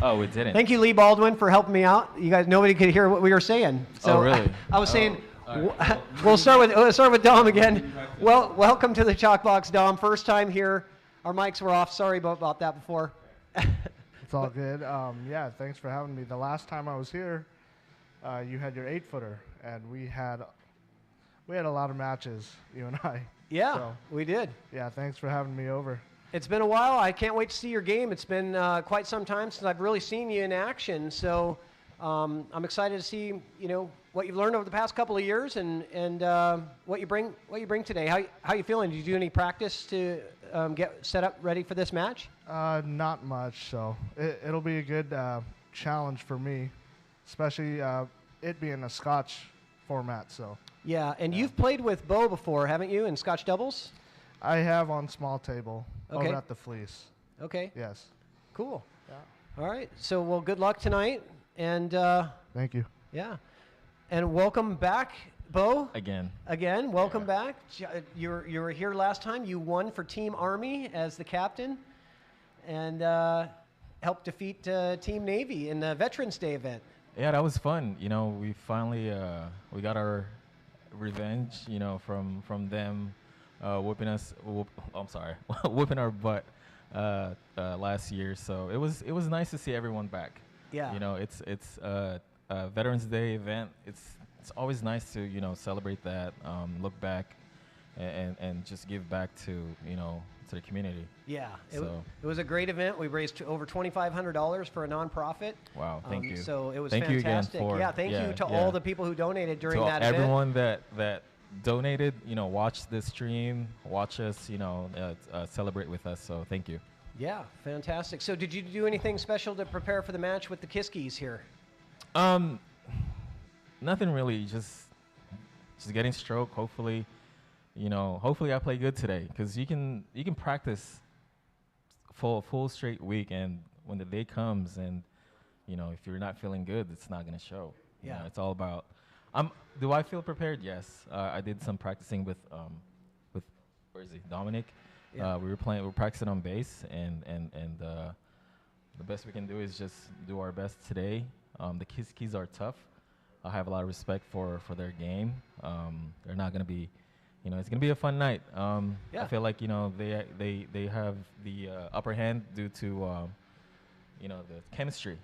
Oh, we didn't. Thank you, Lee Baldwin, for helping me out. You guys, nobody could hear what we were saying. So Oh, really? I was saying, we'll start with Dom again. Well, welcome to the ChalkBox, Dom. First time here. Our mics were off. Sorry about that before. It's all good. Yeah, thanks for having me. The last time I was here, you had your 8-footer, and we had a lot of matches, you and I. Yeah, So, we did. yeah, thanks for having me over. It's been a while. I can't wait to see your game. It's been quite some time since I've really seen you in action. So I'm excited to see, what you've learned over the past couple of years and what you bring today. How you feeling? Did you do any practice to get set up ready for this match? Not much, so it'll be a good challenge for me, especially it being a Scotch format. So Yeah, and you've played with Bo before, haven't you, in Scotch doubles? I have on small table Okay. over at the Fleece. Okay, Yes. cool. Yeah. All right, so well, good luck tonight, and Thank you. yeah, and welcome back, Bo. Again. Again, welcome back. You were here last time. You won for Team Army as the captain, and helped defeat Team Navy in the Veterans Day event. Yeah, that was fun. We finally we got our revenge. From them whooping us. Whooping our butt last year. So it was nice to see everyone back. Yeah. It's a Veterans Day event. It's always nice to celebrate that, look back, and just give back to to the community. Yeah, So- it was a great event. We raised over $2,500 for a nonprofit. Wow, thank you. So it was Thank you again fantastic. for- thank yeah, you to yeah. all the people who donated during To that event. everyone that donated, watch this stream, watch us, celebrate with us. So thank you. Yeah, fantastic. So did you do anything special to prepare for the match with the Kiskes here? Nothing really. Just getting stroke. Hopefully, hopefully I play good today, because you can practice for a full straight week, and when the day comes, and if you're not feeling good, it's not gonna show. Yeah. It's all about. Do I feel prepared? Yes. I did some practicing with where is he? Dominick. Yeah. We were practicing on bass, and the best we can do is just do our best today. The Kiskes are tough. I have a lot of respect for their game. They're not gonna be, it's gonna be a fun night. Yeah. I feel like they have the upper hand due to the chemistry.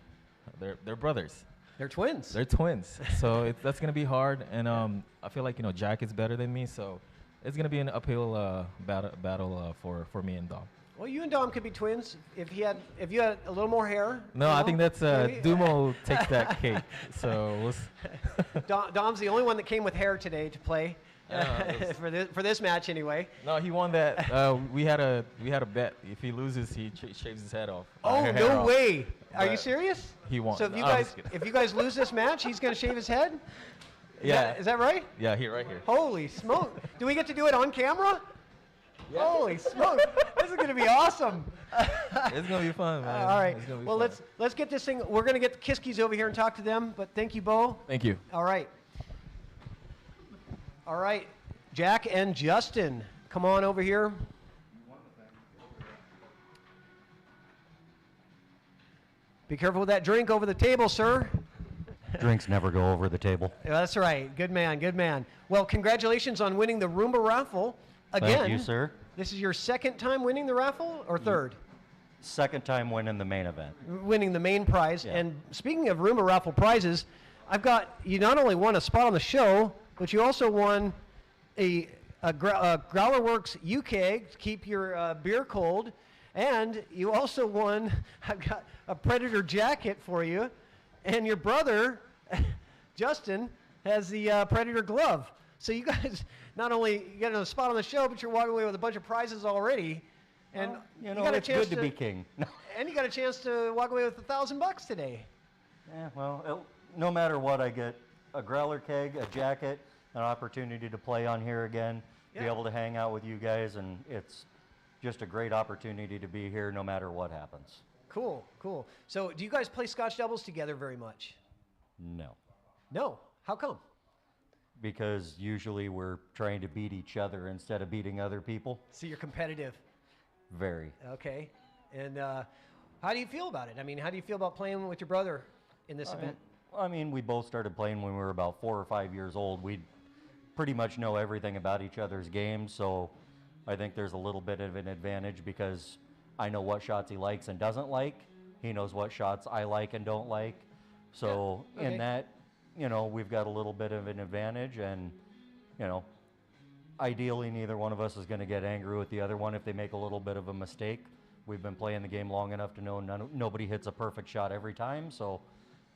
They're brothers. They're twins. They're twins. So that's gonna be hard, and I feel like Jack is better than me, so it's gonna be an uphill battle for me and Dom. Well, you and Dom could be twins if you had a little more hair. No, I think that's maybe. Dumo takes that cake. So Dom's the only one that came with hair today to play for this match anyway. no, he won that. We had a bet. If he loses, he shaves his head off. Oh, hair no off. way! Are you But serious? He won. So if No, you I'm guys just kidding. if you guys lose this match, he's gonna shave his head. Yeah. Is that right? Yeah, right here. Holy smoke! Do we get to do it on camera? Holy smoke! This is gonna be awesome. It's gonna be fun, man. All right. It's gonna be Well, fun. let's get this thing. We're gonna get the Kiskes over here and talk to them. But thank you, Bo. Thank you. All right. All right, Jack and Justin, come on over here. Be careful with that drink over the table, sir. Drinks never go over the table. Yeah, that's right. Good man, good man. Well, congratulations on winning the Roomba raffle again. Thank you, sir. This is your second time winning the raffle, or third? Second time winning the main event. Winning the main prize. Yeah. And speaking of Roomba raffle prizes, I've got, you not only won a spot on the show, but you also won a Growler Works U-Keg to keep your beer cold. And you also won, I've got a Predator jacket for you. And your brother, Justin, has the Predator glove. So you guys not only get a spot on the show, but you're walking away with a bunch of prizes already. And Well, you got a it's chance good to be king. and you got a chance to walk away with $1,000 today. Yeah, well, no matter what, I get a growler keg, a jacket, an opportunity to play on here again, be Yeah. able to hang out with you guys, and it's just a great opportunity to be here no matter what happens. Cool, cool. So do you guys play Scotch doubles together very much? No, No. How come? because usually we're trying to beat each other instead of beating other people. So you're competitive. Very. Okay. And how do you feel about it? I mean, how do you feel about playing with your brother in this event? I mean, we both started playing when we were about 4 or 5 years old. We pretty much know everything about each other's games, so I think there's a little bit of an advantage because I know what shots he likes and doesn't like. He knows what shots I like and don't like. So Yeah, okay. in that, you know, we've got a little bit of an advantage, and, you know, ideally neither one of us is going to get angry with the other one if they make a little bit of a mistake. We've been playing the game long enough to know nobody hits a perfect shot every time, so,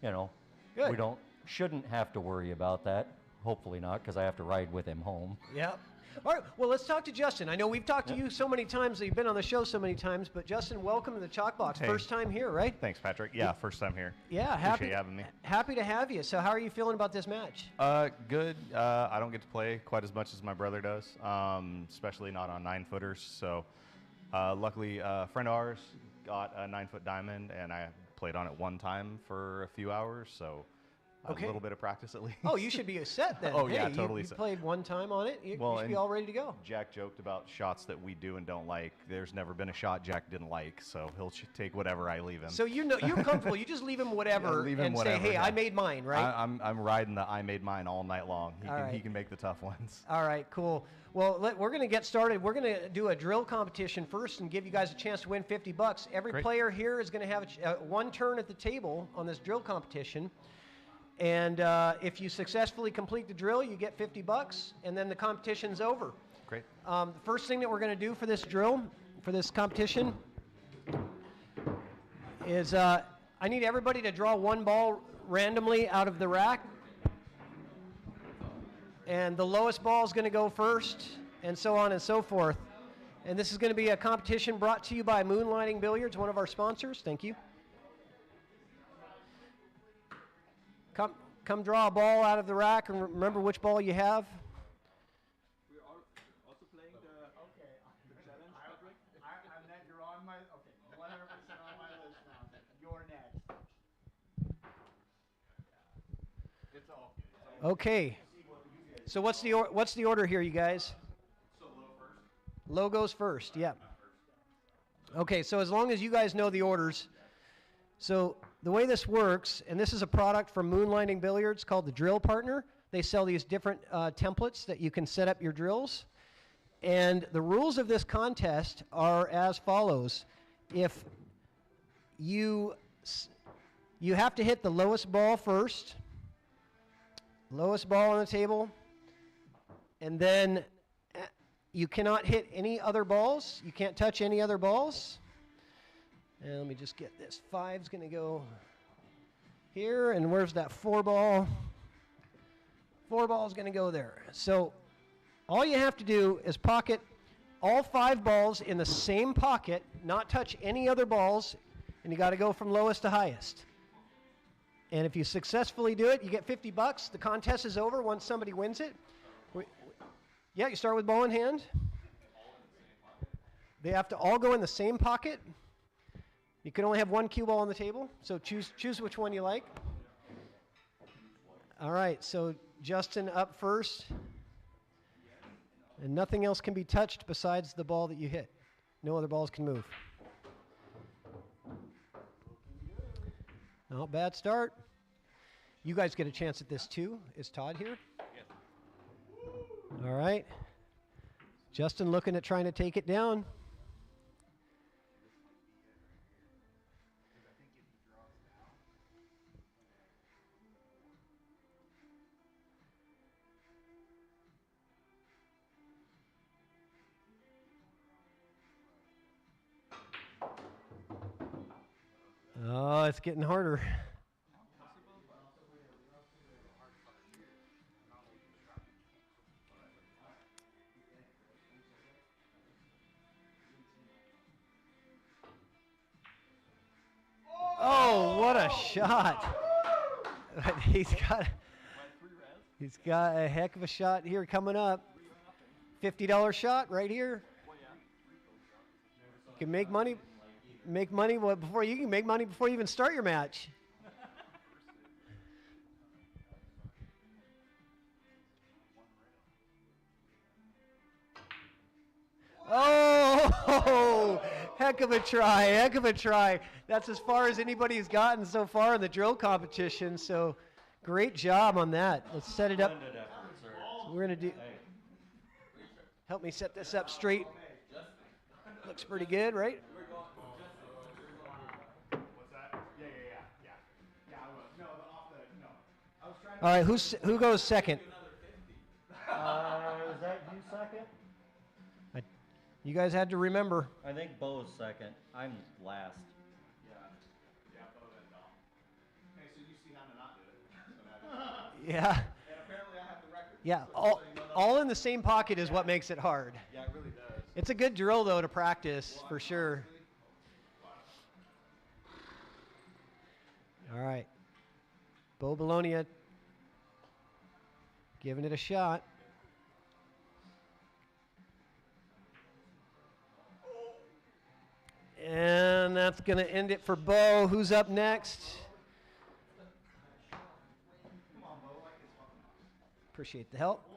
you know, Good. we shouldn't have to worry about that. Hopefully not, because I have to ride with him home. Yep. All right, well, let's talk to Justin. I know we've talked to you so many times, you've been on the show so many times, but Justin, welcome to the ChalkBox. Hey. First time here, right? Thanks, Patrick. Yeah, first time here. Yeah, Appreciate you having me. Happy to have you. So how are you feeling about this match? Good. I don't get to play quite as much as my brother does, especially not on 9-footers. So luckily, a friend of ours got a 9-foot diamond, and I played on it one time for a few hours, so Okay. a little bit of practice at least. Oh, you should be set then. Oh, Hey, yeah, you- totally You, set. played one time on it. You Well, should be and all ready to go. Jack joked about shots that we do and don't like. There's never been a shot Jack didn't like, so he'll take whatever I leave him. So you know you're comfortable. You just leave him whatever Yeah, leave him and whatever, say, "Hey, yeah. I made mine," right? I'm riding the I made mine all night long. All right. He can make the tough ones. All right, cool. Well, we're going to get started. We're going to do a drill competition first and give you guys a chance to win $50. Every Great. player here is going to have one turn at the table on this drill competition. And if you successfully complete the drill, you get $50, and then the competition's over. Great. The first thing that we're going to do for this drill, for this competition, is I need everybody to draw one ball randomly out of the rack. And the lowest ball is going to go first, and so on and so forth. And this is going to be a competition brought to you by Moonlighting Billiards, one of our sponsors. Thank you. Come draw a ball out of the rack, and remember which ball you have. We're also playing the challenge, Patrick. You're on my, okay, 100% on my list now. You're next. It's all good. Okay. So what's the order here, you guys? So low first. Low goes first, yeah. Okay, so as long as you guys know the orders. So the way this works, and this is a product from Moonlighting Billiards called the Drill Partner. They sell these different templates that you can set up your drills. And the rules of this contest are as follows. If you have to hit the lowest ball first, lowest ball on the table, and then you cannot hit any other balls. You can't touch any other balls. And let me just get this. 5's going to go here, and where's that 4 ball? 4 ball is going to go there. So all you have to do is pocket all 5 balls in the same pocket, not touch any other balls, and you got to go from lowest to highest. And if you successfully do it, you get $50. The contest is over once somebody wins it. Yeah, you start with ball in hand. They have to all go in the same pocket. You can only have one cue ball on the table, so choose which one you like. All right, so Justin up first. And nothing else can be touched besides the ball that you hit. No other balls can move. Not bad start. You guys get a chance at this too. Is Todd here? Yes. All right. Justin looking at trying to take it down. Oh, it's getting harder. Oh, what a shot. He's got a heck of a shot here coming up. $50 shot right here. You can make money before you even start your match. Oh, Heck of a try, heck of a try. That's as far as anybody's gotten so far in the drill competition, so great job on that. Let's set it up. So we're going to do, help me set this up straight. Looks pretty good, right? All right, who goes second? Is that you second? You guys had to remember. I think Bo's second. I'm last. Yeah, Bo and Dom. Okay, so you see how to not do it. So now Yeah. and apparently I have the record. Yeah, So all, just so you know that- all in the same pocket is what makes it hard. Yeah, it really does. It's a good drill, though, to practice, for sure. All right. Bo Belonia giving it a shot. And that's going to end it for Bo. Who's up next? Appreciate the help.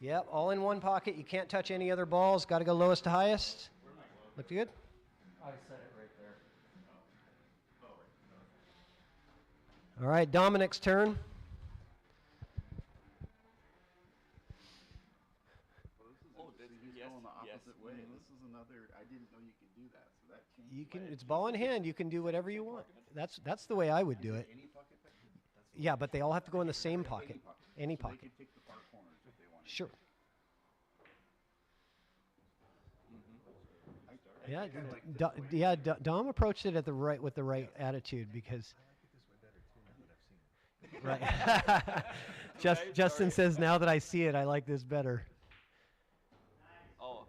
Yep, all in one pocket. You can't touch any other balls. Got to go lowest to highest. Looked good? I set it right there. All right, Dominick's turn. Going the opposite way. This is another. I didn't know you could do that. So that changed. You can. It's ball in hand. You can do whatever you want. That's the way I would do it. Yeah, but they all have to go in the same pocket. Any So they pocket. could take the far corners if they wanted. Sure. Yeah, Dom approached it at the right with the right attitude because. Right. Justin says, now that I see it, I like this better. Oh,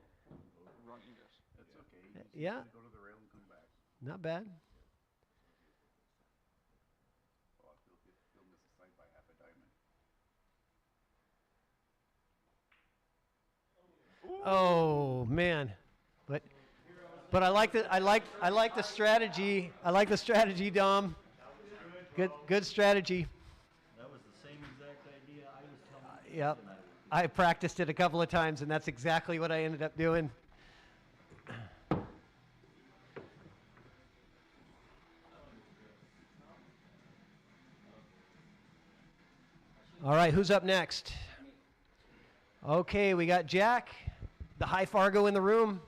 wrong English. That's okay. You just Yeah. Go to the rail and come back. Not bad. Oh, he'll miss a side by half a diamond. Oh man, but I like the strategy. I like the strategy, Dom. Good strategy. That was the same exact idea I was telling you. Yep. I practiced it a couple of times, and that's exactly what I ended up doing. All right, who's up next? Okay, we got Jack, the high Fargo in the room.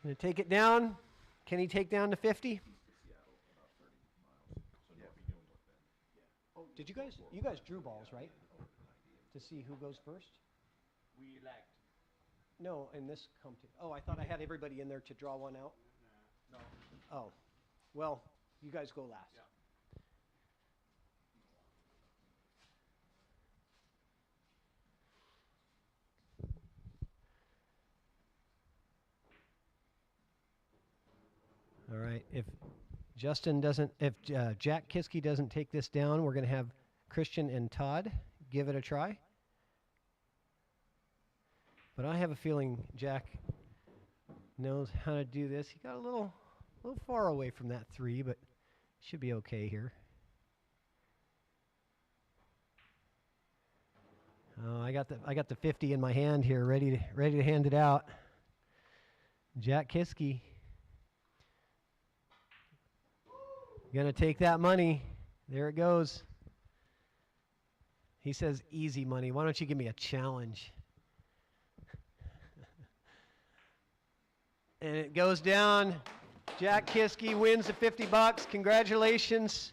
Gonna take it down. Can he take down to 50? Oh, did you guys drew balls, right? To see who goes first? We lagged. No, in this oh, I thought I had everybody in there to draw one out. No. Oh, well, you guys go last. Yeah. All right. If Jack Kiske doesn't take this down, we're going to have Christian and Todd give it a try. But I have a feeling Jack knows how to do this. He got a little far away from that 3, but should be okay here. Oh, I got the 50 in my hand here, ready to hand it out. Jack Kiske. Gonna take that money. There it goes. He says easy money. Why don't you give me a challenge? And it goes down. Jack Kiske wins the $50. Congratulations.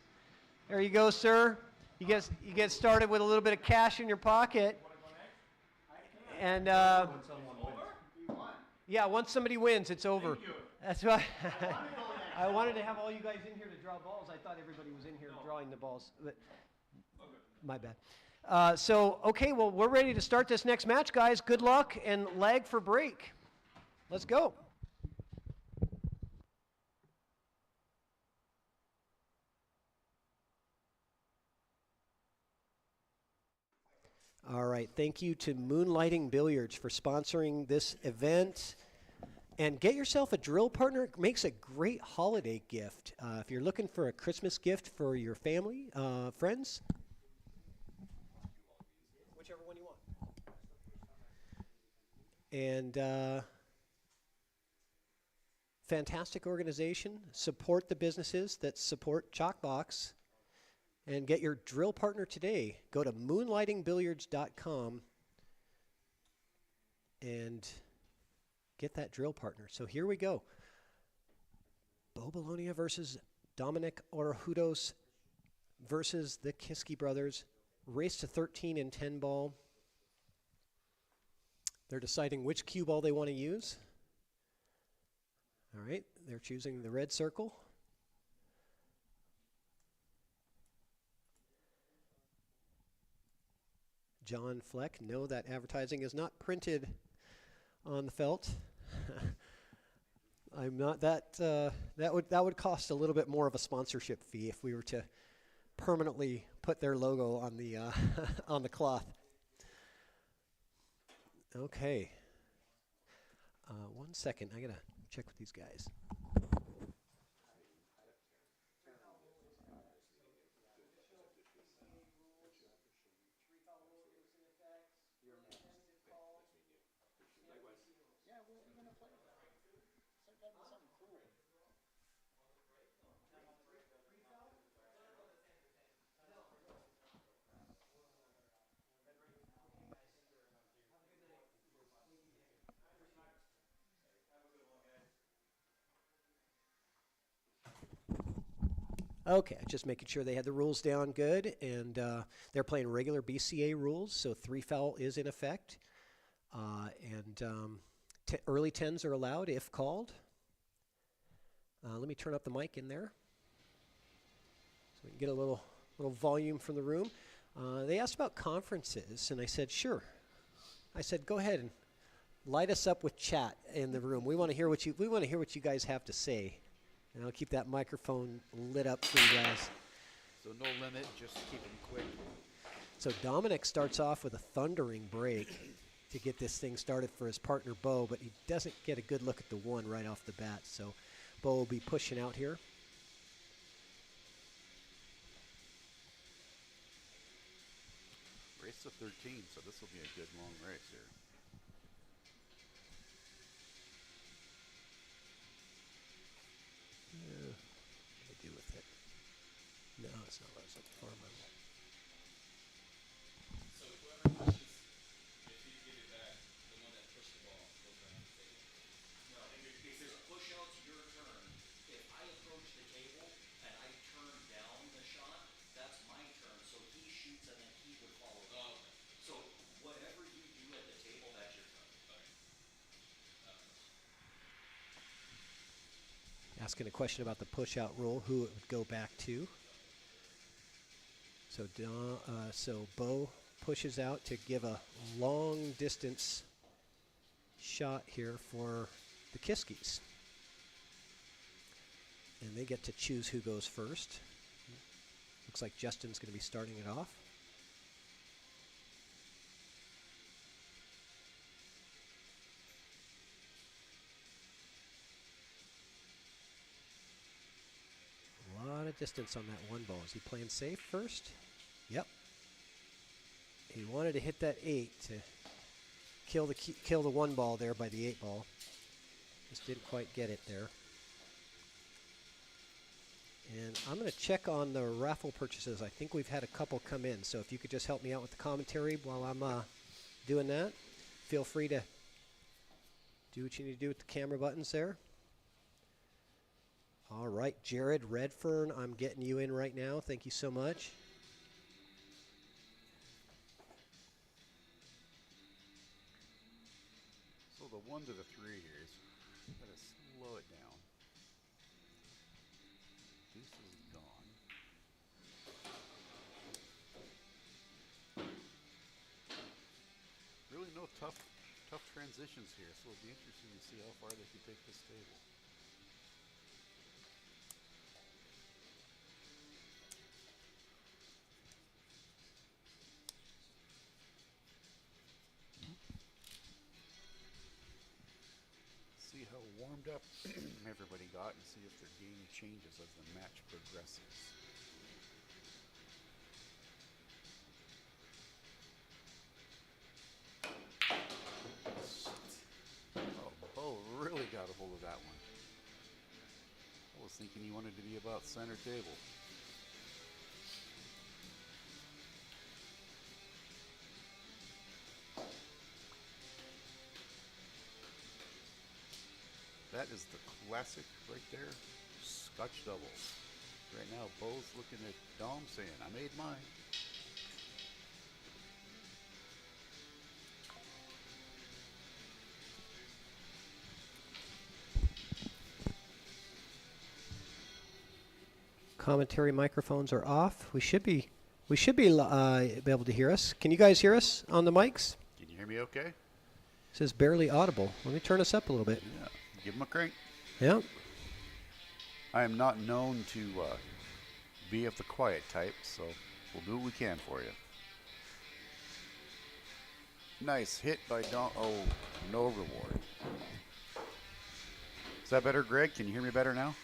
There you go, sir. You get started with a little bit of cash in your pocket. And yeah, once somebody wins, it's over. That's why I wanted to have all you guys in here to draw balls. I thought everybody was in here drawing the balls, but my bad. Okay, well, we're ready to start this next match, guys. Good luck and lag for break. Let's go. All right, thank you to Moonlighting Billiards for sponsoring this event. And get yourself a drill partner. It makes a great holiday gift. If you're looking for a Christmas gift for your family, friends, whichever one you want. And fantastic organization. Support the businesses that support ChalkBox. And get your drill partner today. Go to moonlightingbilliards.com and get that drill partner. So here we go. Bo Belonia versus Dominick Orejudos versus the Kiske brothers. Race to 13 and 10 ball. They're deciding which cue ball they want to use. All right, they're choosing the red circle. John Fleck, no, that advertising is not printed on the felt. I'm not that. That would cost a little bit more of a sponsorship fee if we were to permanently put their logo on the on the cloth. Okay. 1 second, I gotta check with these guys. Okay, just making sure they had the rules down good, and they're playing regular BCA rules, so 3 foul is in effect, and early 10s are allowed if called. Let me turn up the mic in there so we can get a little volume from the room. They asked about conferences, and I said, sure. I said, go ahead and light us up with chat in the room. We want to hear what you guys have to say. And I'll keep that microphone lit up for you guys. So no limit, just keep them quick. So Dominick starts off with a thundering break to get this thing started for his partner Bo, but he doesn't get a good look at the 1 right off the bat. So Bo will be pushing out here. Race to 13, so this will be a good long race here. What do I do with it? No, it's not what I was looking for. So whoever pushes, if you give it back, the one that pushed the ball goes back to the table. No, it says push out to your turn. If I approach the table and I turn down the shot, that's my turn. So he shoots and then he would follow. Oh, okay. So whatever you do at the table, that's your turn. Okay. Asking a question about the push-out rule, who it would go back to. So, so Bo pushes out to give a long-distance shot here for the Kiskes. And they get to choose who goes first. Looks like Justin's going to be starting it off. A lot of distance on that 1 ball. Is he playing safe first? Yep. He wanted to hit that 8 to kill the 1 ball there by the 8 ball. Just didn't quite get it there. And I'm going to check on the raffle purchases. I think we've had a couple come in. So if you could just help me out with the commentary while I'm doing that. Feel free to do what you need to do with the camera buttons there. All right, Jared Redfern, I'm getting you in right now. Thank you so much. So the 1 to the 3 here is gotta slow it down. Deuce is gone. Really no tough transitions here, so it'll be interesting to see how far they can take this table. See how warmed up everybody got and see if their game changes as the match progresses. thinking you wanted to be about center table. That is the classic right there, Scotch double. Right now, Bo's looking at Dom saying, I made mine. Commentary microphones are off. We should be able to hear us. Can you guys hear us on the mics? Can you hear me okay? It says barely audible. Let me turn us up a little bit. Yeah, give him a crank. Yeah. I am not known to be of the quiet type, so we'll do what we can for you. Nice hit by Don. Oh, no reward. Is that better, Greg? Can you hear me better now?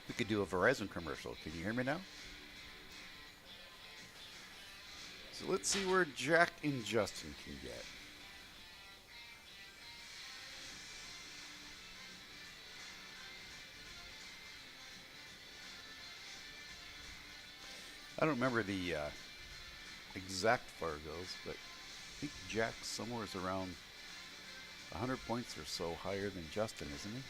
We could do a Verizon commercial. Can you hear me now? So let's see where Jack and Justin can get. I don't remember the exact Fargos, but I think Jack's somewhere around 100 points or so higher than Justin, isn't he?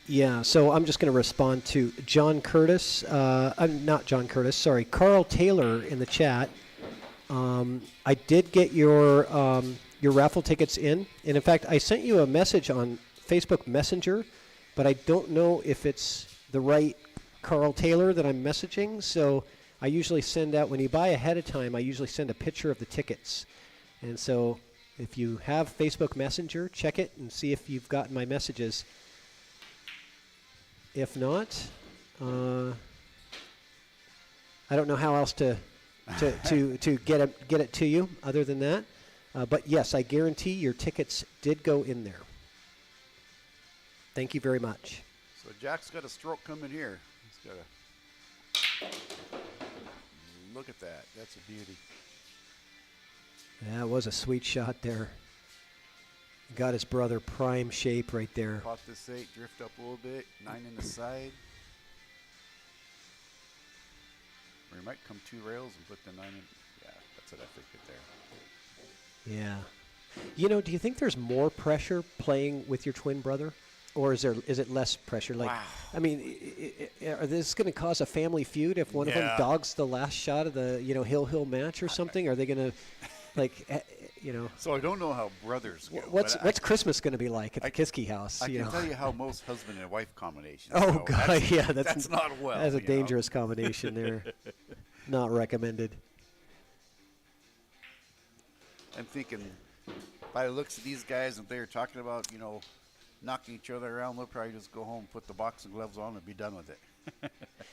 Yeah, so I'm just going to respond to John Curtis. Not John Curtis, sorry, Carl Taylor in the chat. I did get your raffle tickets in. And in fact, I sent you a message on Facebook Messenger, but I don't know if it's the right Carl Taylor that I'm messaging. So I usually send out, when you buy ahead of time, I usually send a picture of the tickets. And so if you have Facebook Messenger, check it and see if you've gotten my messages. If not, I don't know how else to get it to you other than that. But yes, I guarantee your tickets did go in there. Thank you very much. So Jack's got a stroke coming here. He's got a look at that. That's a beauty. That was a sweet shot there. Got his brother prime shape right there. Pop this 8, drift up a little bit, 9 in the side. Or you might come 2 rails and put the 9 in. Yeah, that's what I think it there. Yeah. You know, do you think there's more pressure playing with your twin brother? Or is it less pressure? Like, wow. I mean, are this going to cause a family feud if one of them dogs the last shot of the, hill match or something? Are they going to, like, So I don't know how brothers go. What's Christmas going to be like at the Kiske house? I can tell you how most husband and wife combinations go. God, that's not well. That's a dangerous combination there. Not recommended. I'm thinking, by the looks of these guys, if they're talking about, knocking each other around, they'll probably just go home, put the boxing gloves on, and be done with it.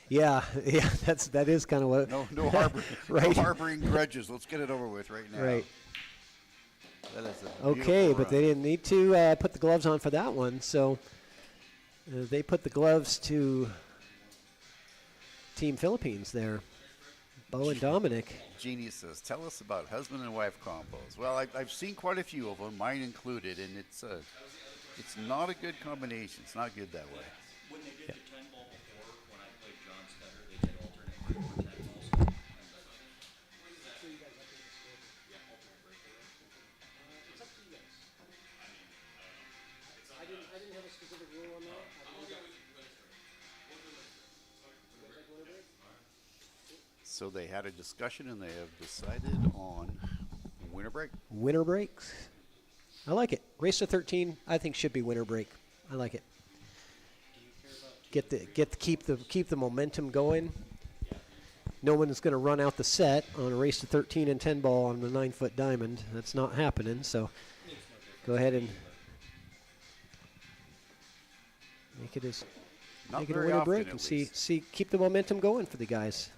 yeah, that is kind of what. No harboring, right. No harboring grudges. Let's get it over with right now. Right. That is okay, but they didn't need to put the gloves on for that one, so they put the gloves to Team Philippines there. Bo and Dominick. Genius says, tell us about husband and wife combos. Well, I've seen quite a few of them, mine included, and it's not a good combination. It's not good that way. When they did the 10 ball before, when I played John Scudder, they did alternate 10 balls. I didn't have a specific rule on that. So they had a discussion and they have decided on winter break. Winter breaks. I like it. Race to 13, I think should be winter break. I like it. Keep the momentum going. No one is going to run out the set on a race to 13 and 10 ball on the 9-foot diamond. That's not happening. So go ahead and make it a winter break and see keep the momentum going for the guys.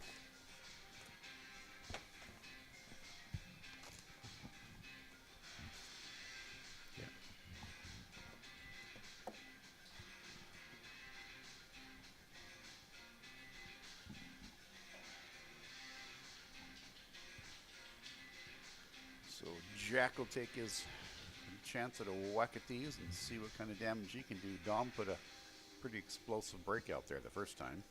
Jack will take his chance at a whack at these and see what kind of damage he can do. Dom put a pretty explosive breakout there the first time.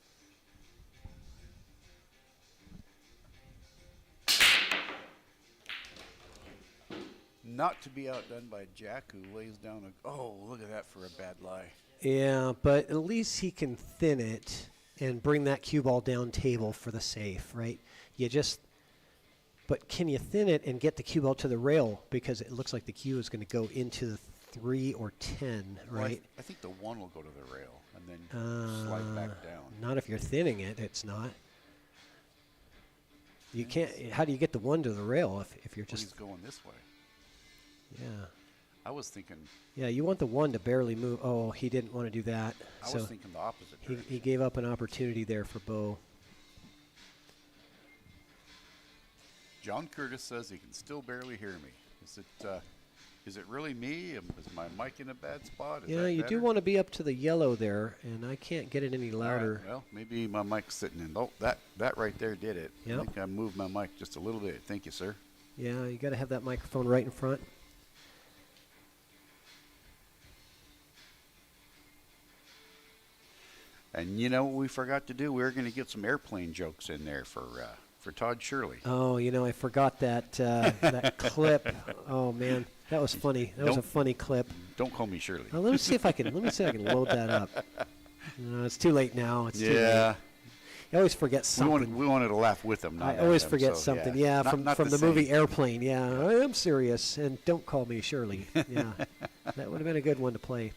Not to be outdone by Jack, who lays down a... Oh, look at that for a bad lie. Yeah, but at least he can thin it and bring that cue ball down table for the safe, right? But can you thin it and get the cue ball to the rail? Because it looks like the cue is going to go into the 3 or 10, right? Well, I think the 1 will go to the rail and then slide back down. Not if you're thinning it, it's not. You can't. How do you get the 1 to the rail if you're just... He's going this way. Yeah. I was thinking... Yeah, you want the 1 to barely move. Oh, he didn't want to do that. I was thinking the opposite direction. He gave up an opportunity there for Bo. John Curtis says he can still barely hear me. Is it really me? Is my mic in a bad spot? Yeah, you do want to be up to the yellow there, and I can't get it any louder. Right, well, maybe my mic's sitting in. Oh, that right there did it. Yep. I think I moved my mic just a little bit. Thank you, sir. Yeah, you got to have that microphone right in front. And you know what we forgot to do? We were going to get some airplane jokes in there for Todd Shirley. Oh, I forgot that that clip. Oh man, that was funny. That was a funny clip. Don't call me Shirley. Let me see if I can load that up. No, it's too late now. It's too late. I always forget something. We wanted to laugh with him. I always forget something. Yeah, not from the same. movie Airplane. Yeah, I am serious, and don't call me Shirley. Yeah, that would have been a good one to play.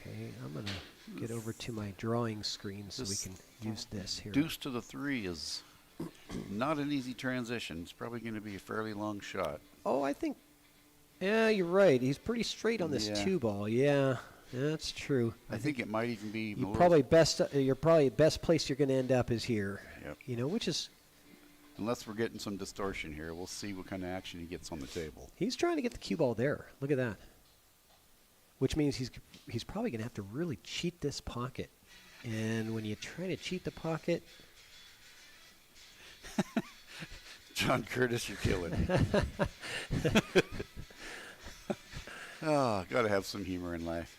Okay, I'm gonna get over to my drawing screen so we can use this here. Deuce to the 3 is not an easy transition. It's probably going to be a fairly long shot. Oh, I think. Yeah, you're right. He's pretty straight on this 2-ball. Yeah, that's true. I think it might even be. You're probably best place you're going to end up is here. Yep. Which is. Unless we're getting some distortion here, we'll see what kind of action he gets on the table. He's trying to get the cue ball there. Look at that. Which means he's probably going to have to really cheat this pocket. And when you try to cheat the pocket. John Curtis, you're killing me. Oh, got to have some humor in life.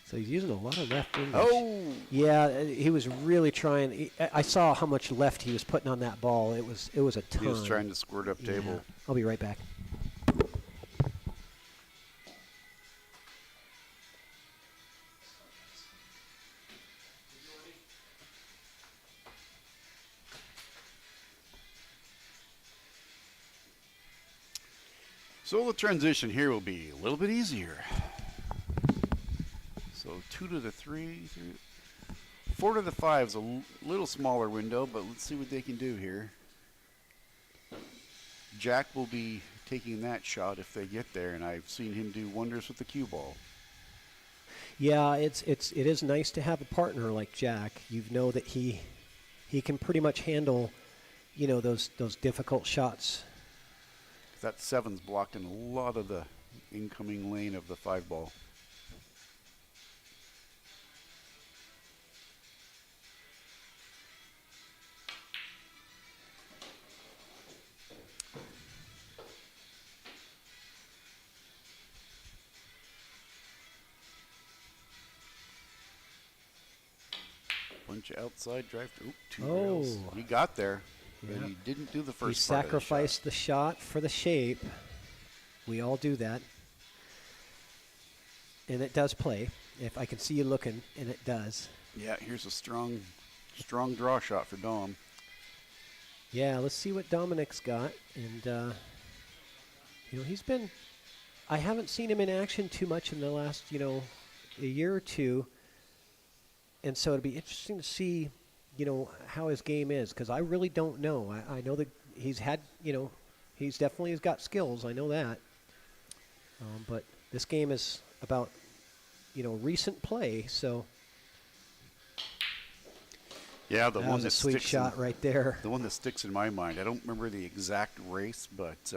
So he's using a lot of left English. Oh! Yeah, he was really trying. I saw how much left he was putting on that ball. It was a ton. He was trying to squirt up table. I'll be right back. So the transition here will be a little bit easier. So 2 to the 3, 4 to the 5 is a little smaller window, but let's see what they can do here. Jack will be taking that shot if they get there, and I've seen him do wonders with the cue ball. Yeah, it is nice to have a partner like Jack. You know that he can pretty much handle, those difficult shots. That 7's blocking a lot of the incoming lane of the 5-ball. Bunch of outside drive. Oop, 2 rails. He got there. But he didn't do the first He part sacrificed of the shot for the shape. We all do that. And it does play. If I can see you looking, and it does. Yeah, here's a strong draw shot for Dom. Yeah, let's see what Dominick's got. And, he's been... I haven't seen him in action too much in the last, a year or two. And so it'd be interesting to see... how his game is, because I really don't know. I know that he's had, he's definitely has got skills. I know that. But this game is about, recent play. So. Yeah, the one was a that sweet sticks shot right there. The one that sticks in my mind. I don't remember the exact race, but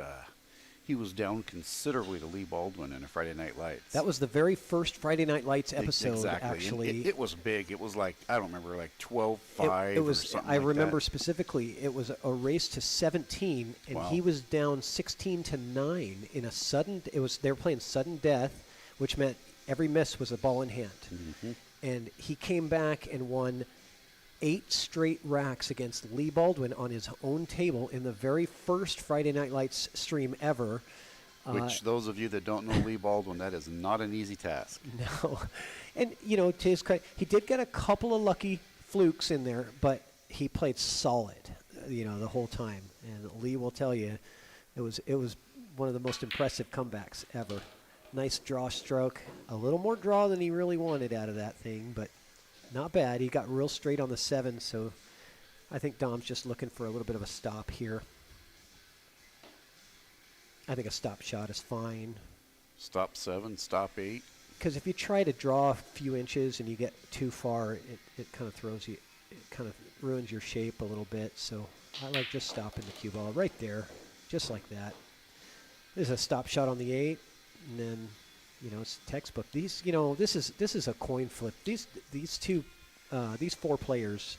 he was down considerably to Lee Baldwin in a Friday Night Lights. That was the very first Friday Night Lights Ex- episode, exactly. And actually. it was big. It was like, I don't remember, like 12-5 It was. or something I like remember that. specifically. It was a race to 17, and Wow. he was down 16-9 in a sudden. They were playing sudden death, which meant every miss was a ball in hand. Mm-hmm. And he came back and won 8 straight racks against Lee Baldwin on his own table in the very first Friday Night Lights stream ever. Which, those of you that don't know Lee Baldwin, that is not an easy task. No. And, to his credit, he did get a couple of lucky flukes in there, but he played solid, the whole time. And Lee will tell you, it was one of the most impressive comebacks ever. Nice draw stroke. A little more draw than he really wanted out of that thing, but not bad. He got real straight on the 7, so I think Dom's just looking for a little bit of a stop here. I think a stop shot is fine. Stop 7, stop 8. Because if you try to draw a few inches and you get too far, it kind of throws you, it kind of ruins your shape a little bit. So I like just stopping the cue ball right there, just like that. There's a stop shot on the 8, and then, it's textbook. These, this is a coin flip. These 4 players,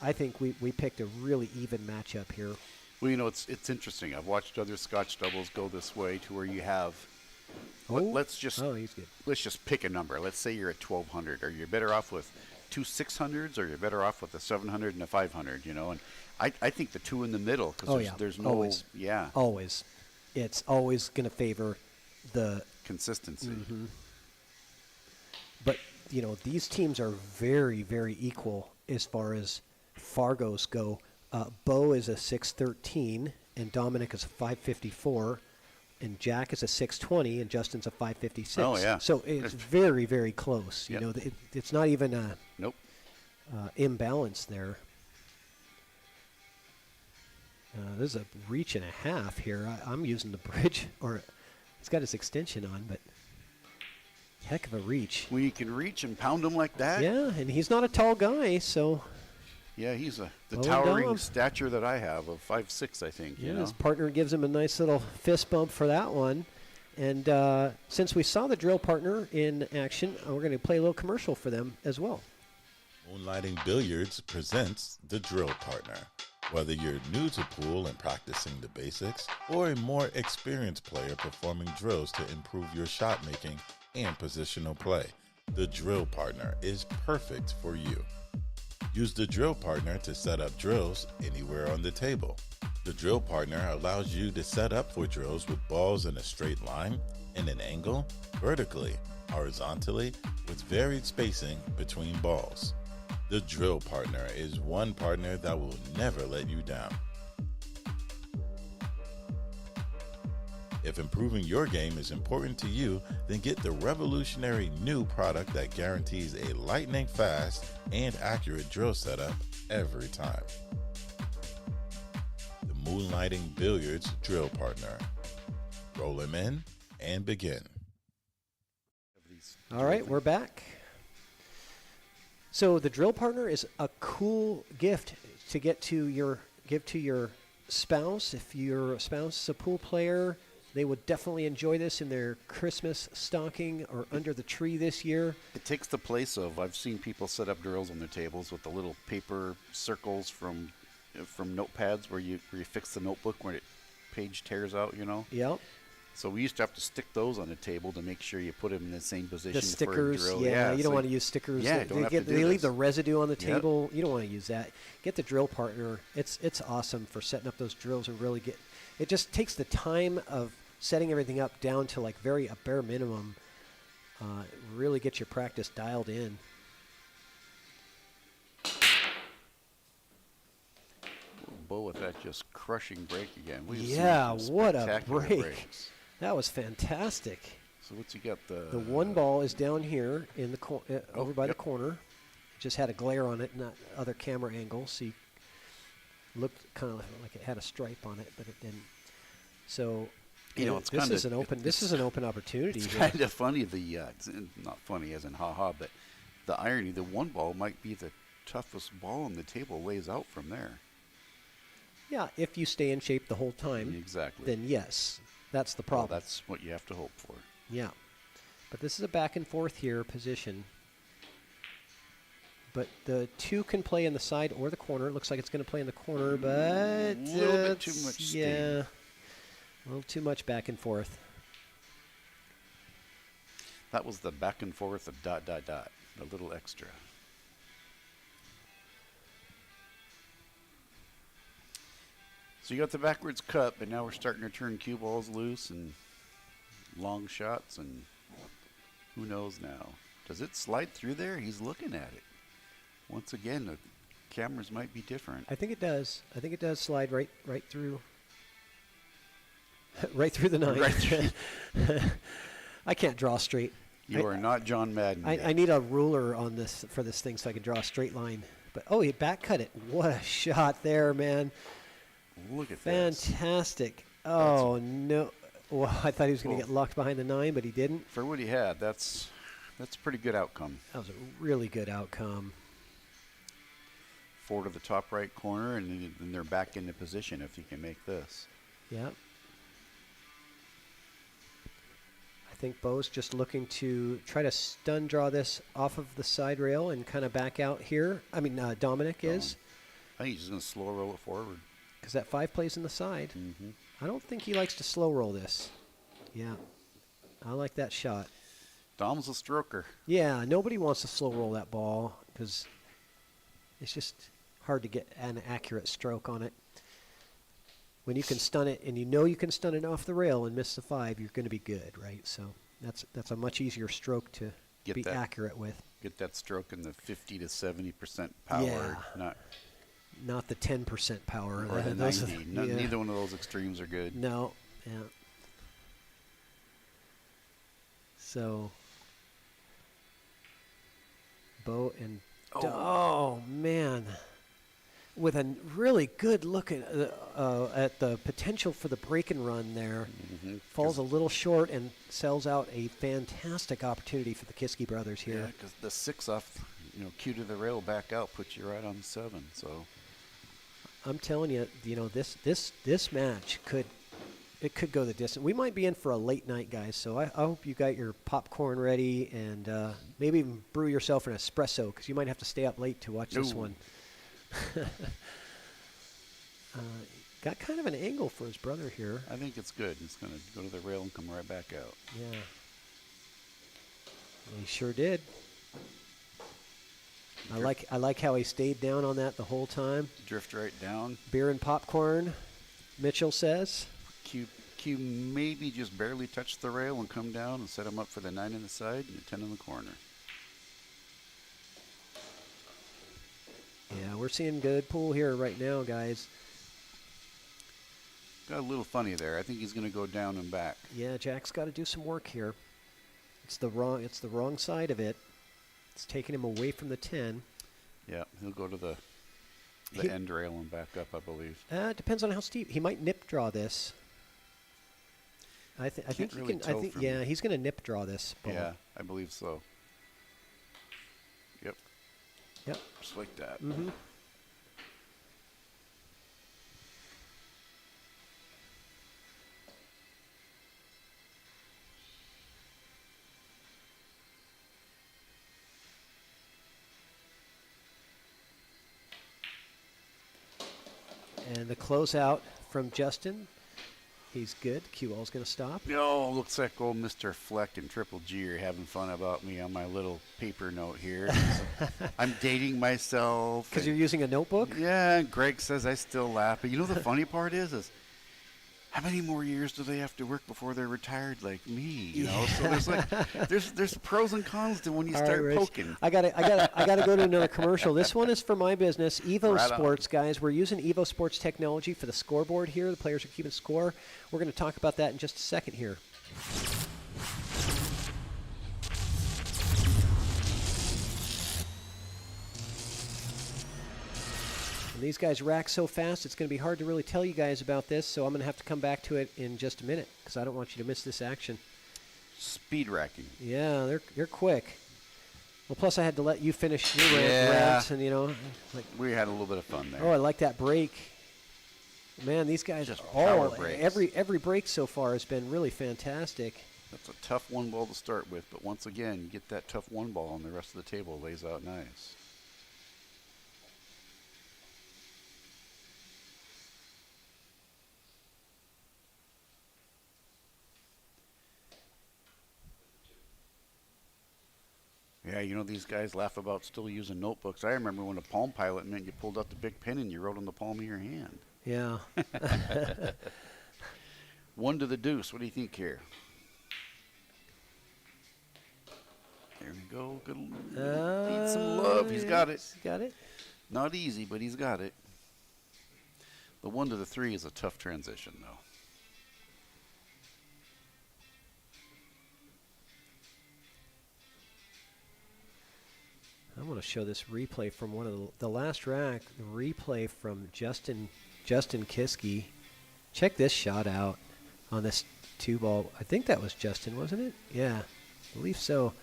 I think we picked a really even matchup here. Well, it's interesting. I've watched other Scotch doubles go this way to where you have. Let's just pick a number. Let's say you're at 1,200. Are you better off with 2 600s, or you're better off with a 700 and a 500? And I think the 2 in the middle, because there's no always. It's always going to favor the consistency. Mm-hmm. But these teams are very, very equal as far as Fargos go. Bo is a 613, and Dominick is a 554, and Jack is a 620, and Justin's a 556. Oh, yeah. So it's very, very close. Yep. It's not even a imbalance there. There's a reach and a half here. I'm using the bridge, or it's got his extension on, but heck of a reach. Well, you can reach and pound him like that? Yeah, and he's not a tall guy, so... Yeah, he's the Well towering done. stature that I have of 5'6", I think. Yeah, his partner gives him a nice little fist bump for that one. And since we saw the drill partner in action, we're going to play a little commercial for them as well. Moonlighting Billiards presents the Drill Partner. Whether you're new to pool and practicing the basics, or a more experienced player performing drills to improve your shot making and positional play, the Drill Partner is perfect for you. Use the Drill Partner to set up drills anywhere on the table. The Drill Partner allows you to set up for drills with balls in a straight line, in an angle, vertically, horizontally, with varied spacing between balls. The Drill Partner is one partner that will never let you down. If improving your game is important to you, then get the revolutionary new product that guarantees a lightning fast and accurate drill setup every time. The Moonlighting Billiards Drill Partner. Roll him in and begin. All right, we're back. So the Drill Partner is a cool gift to give to your spouse. If your spouse is a pool player, they would definitely enjoy this in their Christmas stocking or under the tree this year. It takes the place of, I've seen people set up drills on their tables with the little paper circles from notepads where you fix the notebook when it page tears out, Yep. So we used to have to stick those on the table to make sure you put them in the same position The stickers, for a drill. yeah, you don't so want to use stickers. Yeah, they leave the residue on the Yep. table. You don't want to use that. Get the Drill Partner. It's awesome for setting up those drills and really get. It just takes the time of setting everything up down to like a bare minimum. Really get your practice dialed in. Bo with that just crushing break again. Yeah, what a spectacular break. breaks. That was fantastic. So what's he got? The one ball is down here in the over by the corner. Just had a glare on it, not other camera angles. So you looked kind of like it had a stripe on it, but it didn't. So it's this is an open. This is an open opportunity. It's here. kind of funny. It's not funny as in haha, but the irony. The one ball might be the toughest ball on the table. Lays out from there. Yeah, if you stay in shape the whole time. Exactly. Then yes. That's the Well, problem. that's what you have to hope for. Yeah. But this is a back and forth here position. But the 2 can play in the side or the corner. It looks like it's going to play in the corner, but A little bit too much steam. Yeah, a little too much back and forth. That was the back and forth of ... A little extra. So you got the backwards cut, but now we're starting to turn cue balls loose and long shots, and who knows now? Does it slide through there? He's looking at it. Once again, the cameras might be different. I think it does. I think it does slide right through. Right through the 9. Right through. I can't draw straight. You are not John Madden. I need a ruler on this for this thing so I can draw a straight line. But he back cut it. What a shot there, man! Look at Fantastic. Oh no! Well, I thought he was going to get locked behind the 9, but he didn't. For what he had, that's a pretty good outcome. That was a really good outcome. 4 to the top right corner, and then they're back into position if he can make this. Yeah. I think Bo's just looking to try to stun draw this off of the side rail and kind of back out here. I mean, Dominick is. I think he's just going to slow roll it forward. Because that 5 plays in the side. Mm-hmm. I don't think he likes to slow roll this. Yeah. I like that shot. Dom's a stroker. Yeah, nobody wants to slow roll that ball because it's just hard to get an accurate stroke on it. When you can stun it, and you know you can stun it off the rail and miss the 5, you're going to be good, right? So that's a much easier stroke to be accurate with. Get that stroke in the 50 to 70% power, not the 10% power. Or the 90. Neither one of those extremes are good. No, yeah. So, Bo and oh man, with a really good look at the potential for the break and run there. Mm-hmm. Falls a little short and sells out a fantastic opportunity for the Kiske brothers here. Yeah, because the 6 off, cue to the rail back out puts you right on 7. So I'm telling you, this match could go the distance. We might be in for a late night, guys. So I hope you got your popcorn ready and maybe even brew yourself an espresso because you might have to stay up late to watch this one. Got kind of an angle for his brother here. I think it's good. He's going to go to the rail and come right back out. Yeah. He sure did. I like how he stayed down on that the whole time. Drift right down. Beer and popcorn, Mitchell says. Q maybe just barely touch the rail and come down and set him up for the 9 in the side and the 10 in the corner. Yeah, we're seeing good pool here right now, guys. Got a little funny there. I think he's going to go down and back. Yeah, Jack's got to do some work here. It's the wrong side of it. It's taking him away from the 10. Yeah, he'll go to the end rail and back up, I believe. It depends on how steep. He might nip draw this. I think he really can. He's going to nip draw this ball. Yeah, I believe so. Yep. Yep. Just like that. Mm-hmm. And the closeout from Justin. He's good. Cue ball's going to stop. Oh, looks like old Mr. Fleck and Triple G are having fun about me on my little paper note here. I'm dating myself. Because you're using a notebook? Yeah, and Greg says I still laugh. But you know the funny part is how many more years do they have to work before they're retired like me? So there's pros and cons to when you start poking. I gotta go to another commercial. This one is for my business, Evo Sports, guys. We're using Evo Sports technology for the scoreboard here. The players are keeping score. We're going to talk about that in just a second here. And these guys rack so fast, it's going to be hard to really tell you guys about this, so I'm going to have to come back to it in just a minute because I don't want you to miss this action. Speed racking. Yeah, they're quick. Well, plus I had to let you finish your rants, and we had a little bit of fun there. Oh, I like that break. Man, these guys Just are power all breaks. every break so far has been really fantastic. That's a tough one ball to start with, but once again, you get that tough one ball and the rest of the table lays out nice. Yeah, you know, these guys laugh about still using notebooks. I remember when a Palm Pilot meant you pulled out the big pen and you wrote on the palm of your hand. Yeah. 1 to the deuce. What do you think here? There we go. Good. Need some love. He's got it. He's got it. Not easy, but he's got it. The 1 to the 3 is a tough transition, though. I want to show this replay from one of the last rack. The replay from Justin Kiske. Check this shot out on this 2-ball. I think that was Justin, wasn't it? Yeah, I believe so.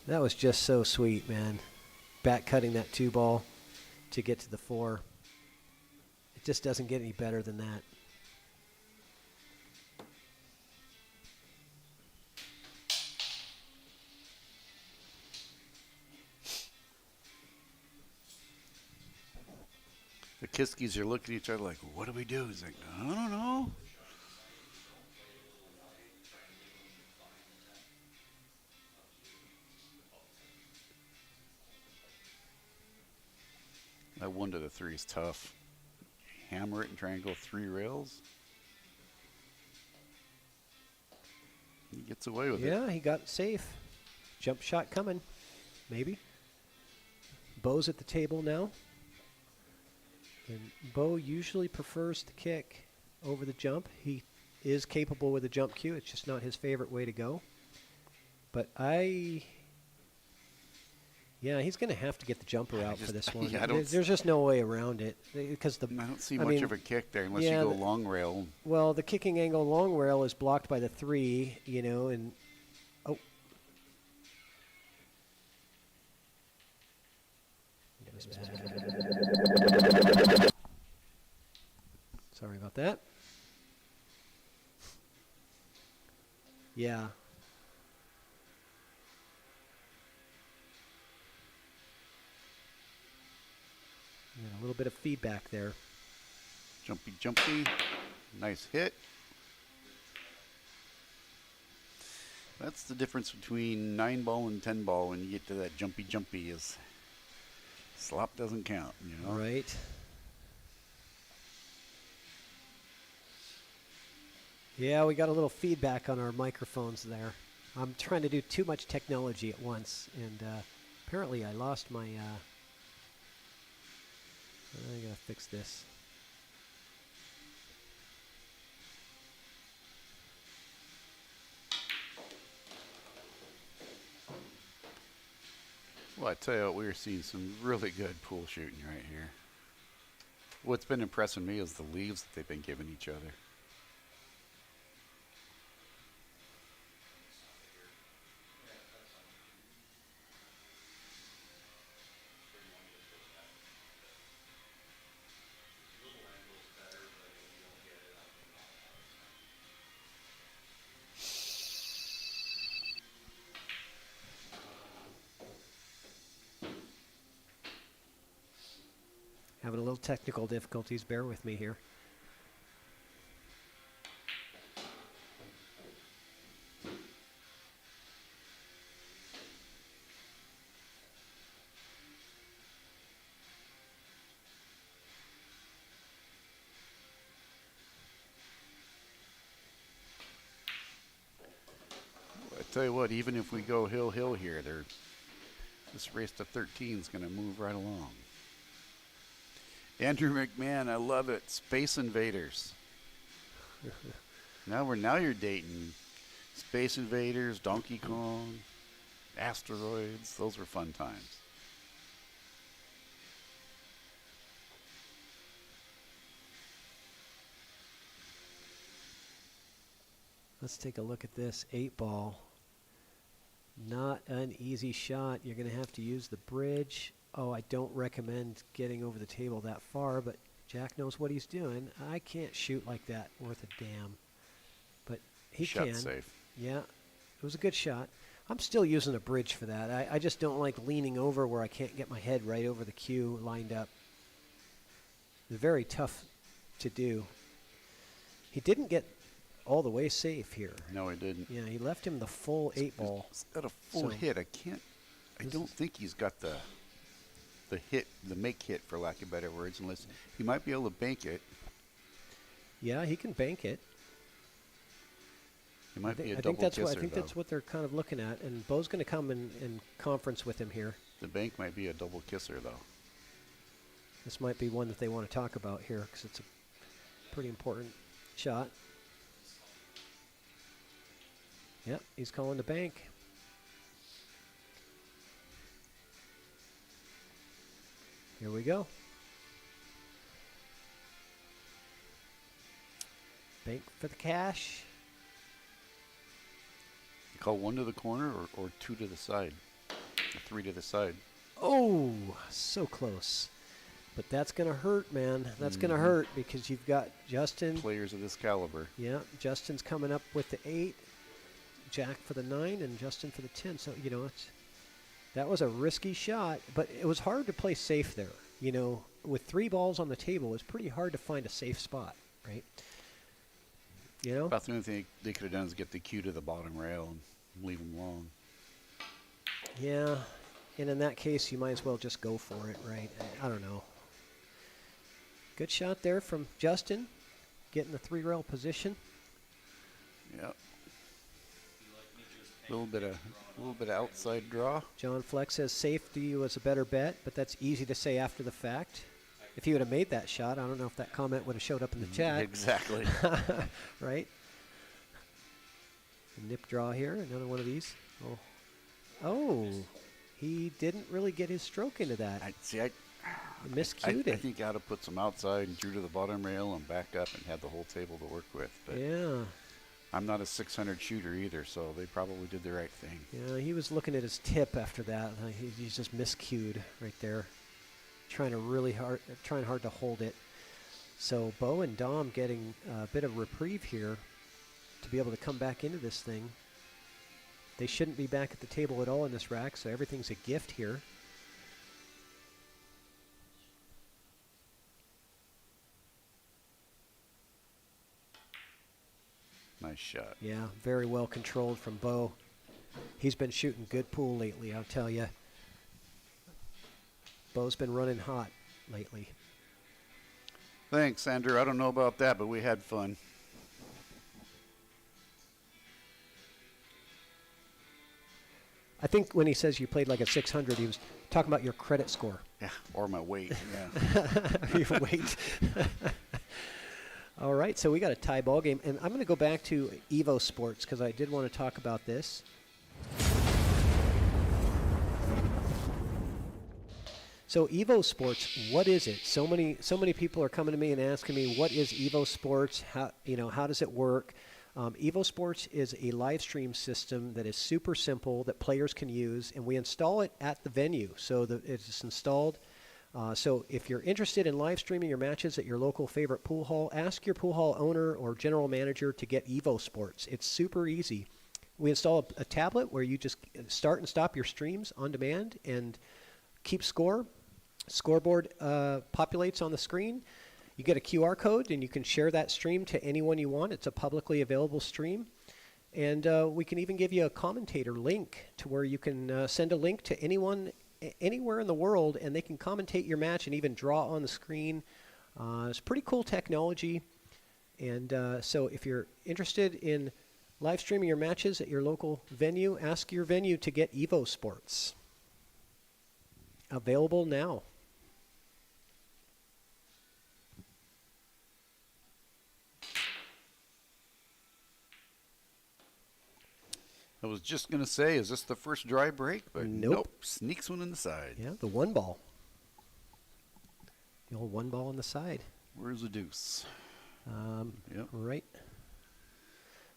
That was just so sweet, man. Back cutting that 2-ball to get to the 4. It just doesn't get any better than that. The Kiskes are looking at each other like, what do we do? He's like, I don't know. That 1 to the 3 is tough. Hammer it and try and go 3 rails. He gets away with it. Yeah, he got it safe. Jump shot coming. Maybe. Bo's at the table now. And Bo usually prefers the kick over the jump. He is capable with a jump cue. It's just not his favorite way to go. But yeah, he's going to have to get the jumper out for this one. Yeah, There's just no way around it. Because I don't see much of a kick there unless you go long rail. Well, the kicking angle long rail is blocked by the 3, you know, and oh. Sorry about that. Yeah. A little bit of feedback there. Jumpy, jumpy. Nice hit. That's the difference between 9-ball and 10-ball when you get to that jumpy, jumpy is slop doesn't count, you know? Right. Yeah, we got a little feedback on our microphones there. I'm trying to do too much technology at once, and apparently I lost my... I gotta fix this. Well, I tell you what, we are seeing some really good pool shooting right here. What's been impressing me is the leaves that they've been giving each other. Having a little technical difficulties. Bear with me here. I tell you what, even if we go hill here, this race to 13 is going to move right along. Andrew McMahon, I love it. Space Invaders. Now you're dating Space Invaders, Donkey Kong, Asteroids. Those were fun times. Let's take a look at this 8-ball. Not an easy shot. You're going to have to use the bridge. Oh, I don't recommend getting over the table that far, but Jack knows what he's doing. I can't shoot like that worth a damn. But he Shot can. safe. Yeah, it was a good shot. I'm still using a bridge for that. I just don't like leaning over where I can't get my head right over the cue lined up. It's very tough to do. He didn't get all the way safe here. No, he didn't. Yeah, he left him the full 8-ball. He's got a full hit. I don't think he's got the hit, the make hit, for lack of better words, unless he might be able to bank it. Yeah, he can bank it. He might be a I double think kisser, I think that's what they're kind of looking at, and Bo's going to come in conference with him here. The bank might be a double kisser, though. This might be one that they want to talk about here because it's a pretty important shot. Yep, he's calling the bank. Here we go. Bank for the cash. You call 1 to the corner or 2 to the side? Or 3 to the side? Oh, so close. But that's going to hurt, man. That's going to hurt because you've got Justin. Players of this caliber. Yeah, Justin's coming up with the 8, Jack for the 9, and Justin for the 10. So, you know, that was a risky shot, but it was hard to play safe there. You know, with 3 balls on the table, it's pretty hard to find a safe spot, right? You know? About the only thing they could have done is get the cue to the bottom rail and leave them long. Yeah, and in that case, you might as well just go for it, right? I don't know. Good shot there from Justin, getting the 3-rail position. Yep. A little bit of outside draw. John Fleck says safety was a better bet, but that's easy to say after the fact. If he would have made that shot, I don't know if that comment would have showed up in the chat. Exactly. Right? A nip draw here, another one of these. Oh, he didn't really get his stroke into that. I miscued it. I think you ought to put some outside and drew to the bottom rail and back up and had the whole table to work with. But yeah. I'm not a 600 shooter either, so they probably did the right thing. Yeah, he was looking at his tip after that. He's just miscued right there, trying hard to hold it. So Bo and Dom getting a bit of reprieve here to be able to come back into this thing. They shouldn't be back at the table at all in this rack, so everything's a gift here. Nice shot. Yeah, very well controlled from Bo. He's been shooting good pool lately, I'll tell you. Bo's been running hot lately. Thanks, Andrew. I don't know about that, but we had fun. I think when he says you played like a 600, he was talking about your credit score. Yeah, or my weight, yeah. Your weight. All right, so we got a tie ball game, and I'm going to go back to Evo Sports because I did want to talk about this. So Evo Sports, what is it? So many people are coming to me and asking me, what is Evo Sports? How does it work? Evo Sports is a live stream system that is super simple that players can use, and we install it at the venue. So it's installed. So if you're interested in live streaming your matches at your local favorite pool hall, ask your pool hall owner or general manager to get Evo Sports. It's super easy. We install a tablet where you just start and stop your streams on demand and keep score. Scoreboard populates on the screen. You get a QR code, and you can share that stream to anyone you want. It's a publicly available stream. And we can even give you a commentator link to where you can send a link to anyone anywhere in the world, and they can commentate your match and even draw on the screen. It's pretty cool technology. And so if you're interested in live streaming your matches at your local venue, ask your venue to get Evo Sports. Available now. I was just going to say, is this the first dry break? But nope. Sneaks one in the side. Yeah, the 1 ball. The old 1 ball on the side. Where's the deuce? Yep. Right.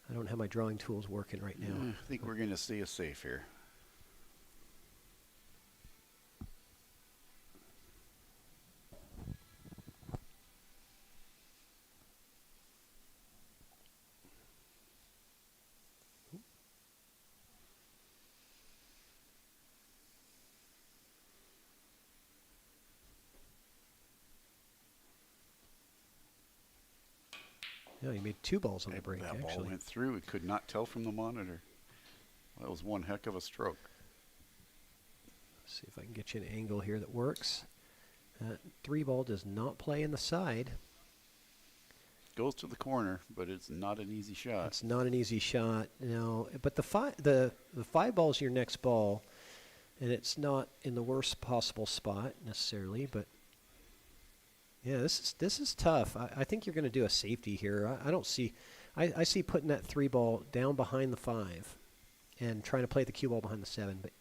I don't have my drawing tools working right now. I think we're going to stay safe here. Yeah, he made 2 balls on the break, That ball actually. went through. We could not tell from the monitor. That was one heck of a stroke. See if I can get you an angle here that works. That 3 ball does not play in the side. Goes to the corner, but it's not an easy shot. It's not an easy shot, no. But the 5 ball is your next ball, and it's not in the worst possible spot necessarily. But yeah, this is tough. I think you're going to do a safety here. I don't see. I see putting that 3 ball down behind the 5, and trying to play the cue ball behind the 7. But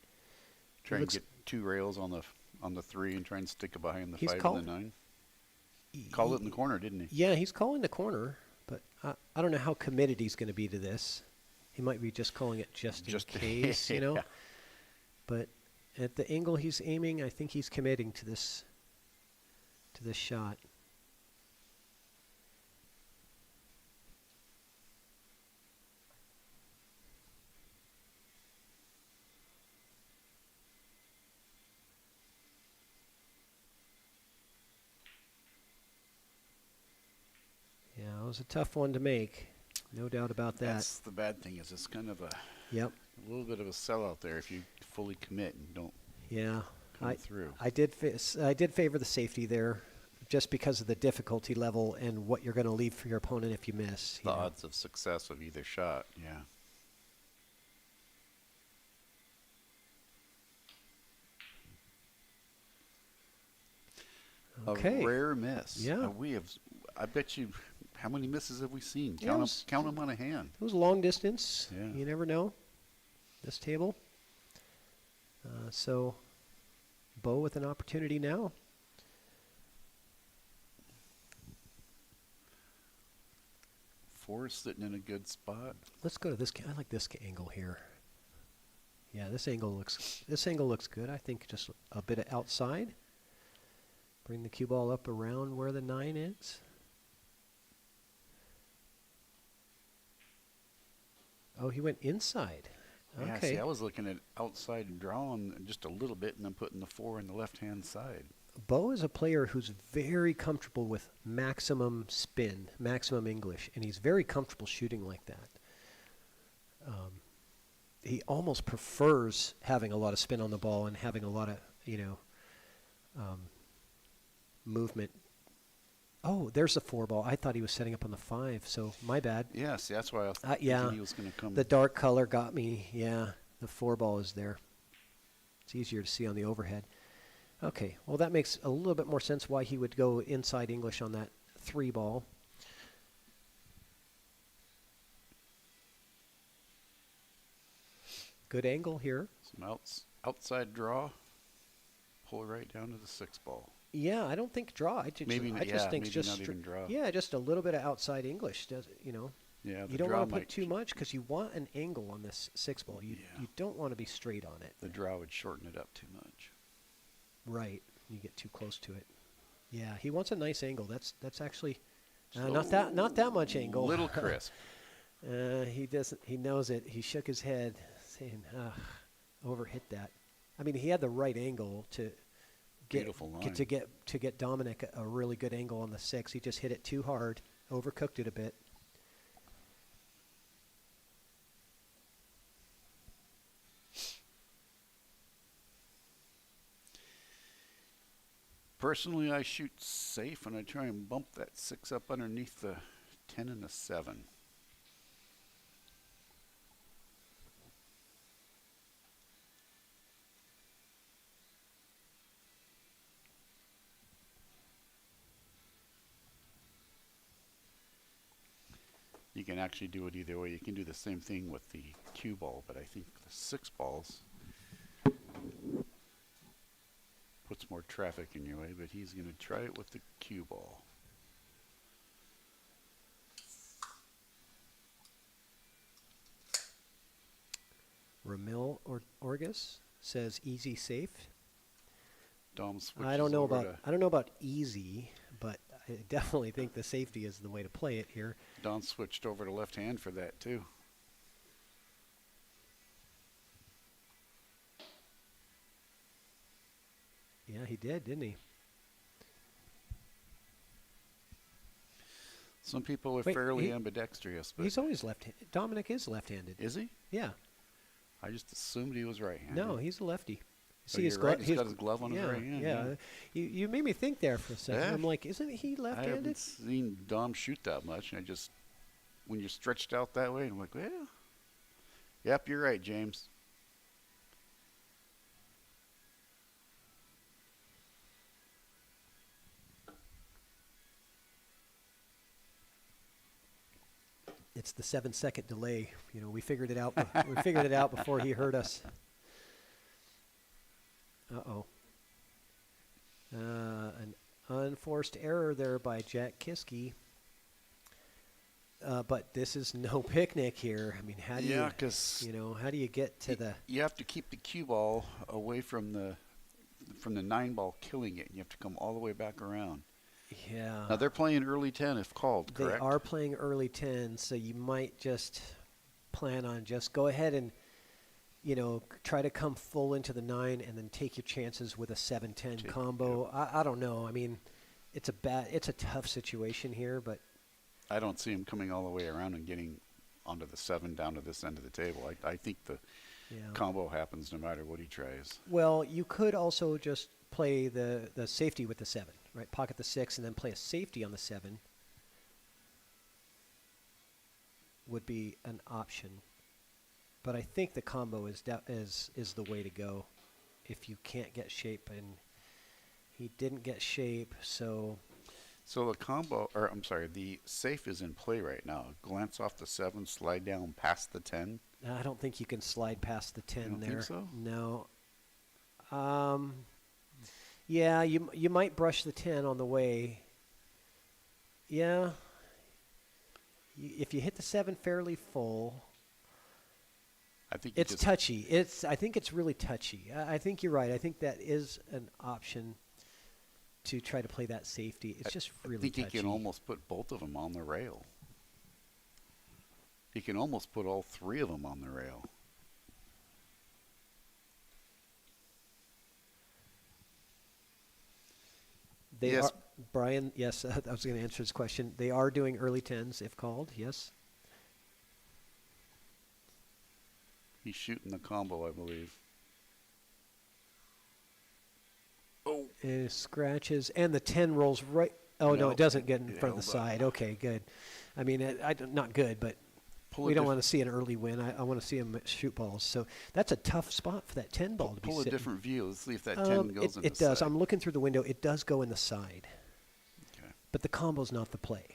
try and get 2 rails on the 3 and try and stick it behind the 5 and the 9. Called it in the corner, didn't he? Yeah, he's calling the corner, but I don't know how committed he's going to be to this. He might be just calling it just in case, you know. Yeah. But at the angle he's aiming, I think he's committing to this shot. Yeah, it was a tough one to make. No doubt about that. That's the bad thing is it's kind of a little bit of a sellout there if you fully commit and don't come through. I did favor the safety there just because of the difficulty level and what you're going to leave for your opponent if you miss. The odds of success of either shot, yeah. Okay. A rare miss. Yeah. I bet you, how many misses have we seen? Yeah, Count them on a hand. It was long distance. Yeah. You never know. This table. So, Bo with an opportunity now. Forrest sitting in a good spot. Let's go to this. I like this angle here. Yeah, this angle looks good. I think just a bit of outside. Bring the cue ball up around where the 9 is. Oh, he went inside. Yeah, Okay. see, I was looking at outside and drawing just a little bit and then putting the 4 in the left-hand side. Bo is a player who's very comfortable with maximum spin, maximum English, and he's very comfortable shooting like that. He almost prefers having a lot of spin on the ball and having a lot of, movement. Oh, there's the 4 ball. I thought he was setting up on the 5, so my bad. Yeah, see, that's why I was thinking he was going to come. The dark color got me. Yeah, the 4 ball is there. It's easier to see on the overhead. Okay, well, that makes a little bit more sense why he would go inside English on that 3 ball. Good angle here. Some outside draw. Pull it right down to the 6 ball. Yeah, I don't think draw. I just think maybe just not even draw. Yeah, just a little bit of outside English. Yeah, you don't want to put too much because you want an angle on this 6 ball. You don't want to be straight on it. The draw would shorten it up too much. Right, you get too close to it. Yeah, he wants a nice angle. That's actually not that much angle. Little crisp. He doesn't. He knows it. He shook his head, saying, "Overhit that." I mean, he had the right angle to get Dominick a really good angle on the 6. He just hit it too hard, overcooked it a bit. Personally, I shoot safe and I try and bump that 6 up underneath the 10 and the 7. You can actually do it either way. You can do the same thing with the cue ball, but I think the 6 balls puts more traffic in your way, but he's going to try it with the cue ball. Ramil Orgus says easy safe. Dom switches I don't know over about easy, but I definitely think the safety is the way to play it here. Don switched over to left hand for that too. Yeah, he did, didn't he? Some people are Wait, fairly ambidextrous, but He's always left-handed. Dominick is left-handed. is he? Yeah. I just assumed he was right-handed. No, he's a lefty. Oh, you're right. He's got his glove on his right hand. Yeah. You made me think there for a second. Yeah. I'm like, isn't he I left-handed? haven't seen Dom shoot that much, and I just, when you're stretched out that way, I'm like, well, yep, you're right, James. It's the 7-second delay. You know, we figured it out. We figured it out before he heard us. Uh-oh. An unforced error there by Jack Kiske. But this is no picnic here. I mean, how do Yeah, 'cause how do you get to the? You have to keep the cue ball away from the 9-ball, killing it, and you have to come all the way back around. Yeah. Now they're playing early 10 if called, They correct? are playing early 10, so you might just plan on just go ahead and, try to come full into the 9 and then take your chances with a 7-10 combo. I don't know. I mean, it's a tough situation here, but I don't see him coming all the way around and getting onto the 7 down to this end of the table. I think the combo happens no matter what he tries. Well, you could also just play the safety with the 7, right? Pocket the 6 and then play a safety on the 7 would be an option. But I think the combo is the way to go if you can't get shape, and he didn't get shape, so So the combo, or I'm sorry, the safe is in play right now. Glance off the 7, slide down past the 10. I don't think you can slide past the 10 You don't there. think so? No. Yeah, you might brush the 10 on the way. Yeah. If you hit the 7 fairly full, I think it's touchy. I think it's really touchy. I think you're right. I think that is an option to try to play that safety. It's just really I think touchy. he can almost put both of them on the rail. He can almost put all 3 of them on the rail. They Yes. are, Brian, yes, I was going to answer this question. They are doing early 10s if called, yes. He's shooting the combo, I believe. Oh. And it scratches, and the 10 rolls right. Oh, no, No, it doesn't get in it front of the held up. side. Okay, good. I mean, not good, but we don't want to see an early win. I want to see him shoot balls. So that's a tough spot for that 10 ball to be Pull a sitting. different view. Let's see if that 10 goes in It the does. side. I'm looking through the window. It does go in the side. Okay. But the combo's not the play.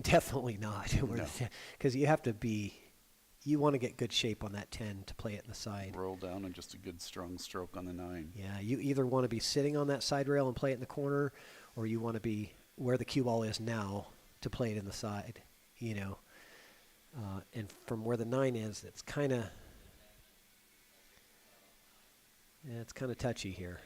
Definitely not. No. Because you have to be, you want to get good shape on that 10 to play it in the side. Roll down and just a good strong stroke on the 9. Yeah, you either want to be sitting on that side rail and play it in the corner, or you want to be where the cue ball is now to play it in the side, and from where the 9 is, it's kind of touchy here.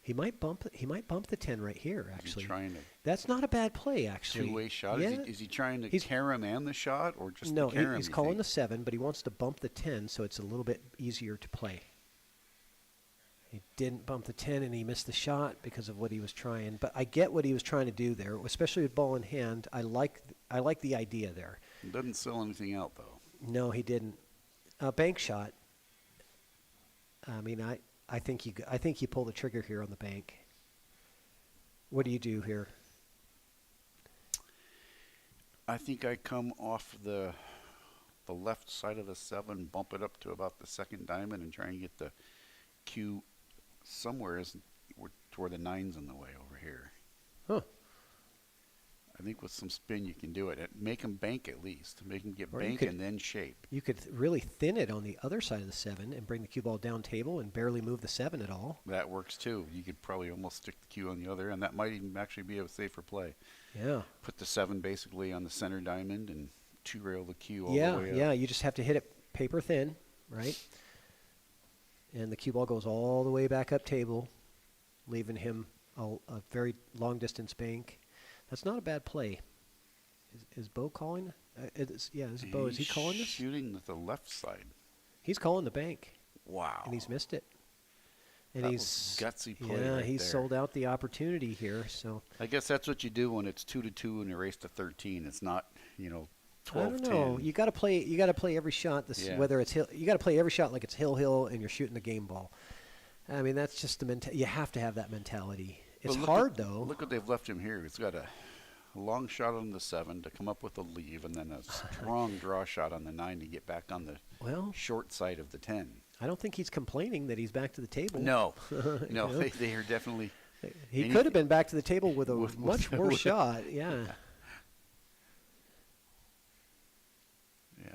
He might bump the 10 right here. Actually, trying to that's not a bad play. Actually, two-way shot. Yeah. Is he trying to carom and the shot, or just no? the carom? He's calling the 7, but he wants to bump the 10, so it's a little bit easier to play. He didn't bump the 10, and he missed the shot because of what he was trying. But I get what he was trying to do there, especially with ball in hand. I like the idea there. Doesn't sell anything out though. No, he didn't. Bank shot. I mean, I think you pull the trigger here on the bank. What do you do here? I think I come off the left side of the 7, bump it up to about the 2nd diamond, and try and get the cue somewhere to where the 9's in the way over here. Huh. I think with some spin you can do it. Make him bank at least. Make him get Or you bank could- and then shape. You could really thin it on the other side of the 7 and bring the cue ball down table and barely move the 7 at all. That works too. You could probably almost stick the cue on the other, and that might even actually be a safer play. Yeah. Put the 7 basically on the center diamond and 2-rail the cue all Yeah, the way up. yeah. You just have to hit it paper thin, right? And the cue ball goes all the way back up table, leaving him a very long distance bank. That's not a bad play. Is Bo calling? This is Bo. Is he calling this? Shooting with the left side. He's calling the bank. Wow. And he's missed it. And That he's was gutsy play yeah, right he's there. sold out the opportunity here. So I guess that's what you do when it's 2-2 and you race to 13. It's not, I 12-10. don't know. You got to play. You got to play every shot. Yeah. Whether it's hill, you got to play every shot like it's hill, and you're shooting the game ball. I mean, that's just the you have to have that mentality. It's But hard though. Look what they've left him here. He's got a long shot on the 7 to come up with a leave, and then a strong draw shot on the 9 to get back on the short side of the 10. I don't think he's complaining that he's back to the table. No, You no, know? they are definitely. He could have been back to the table with a much worse with- shot. Yeah. Yeah,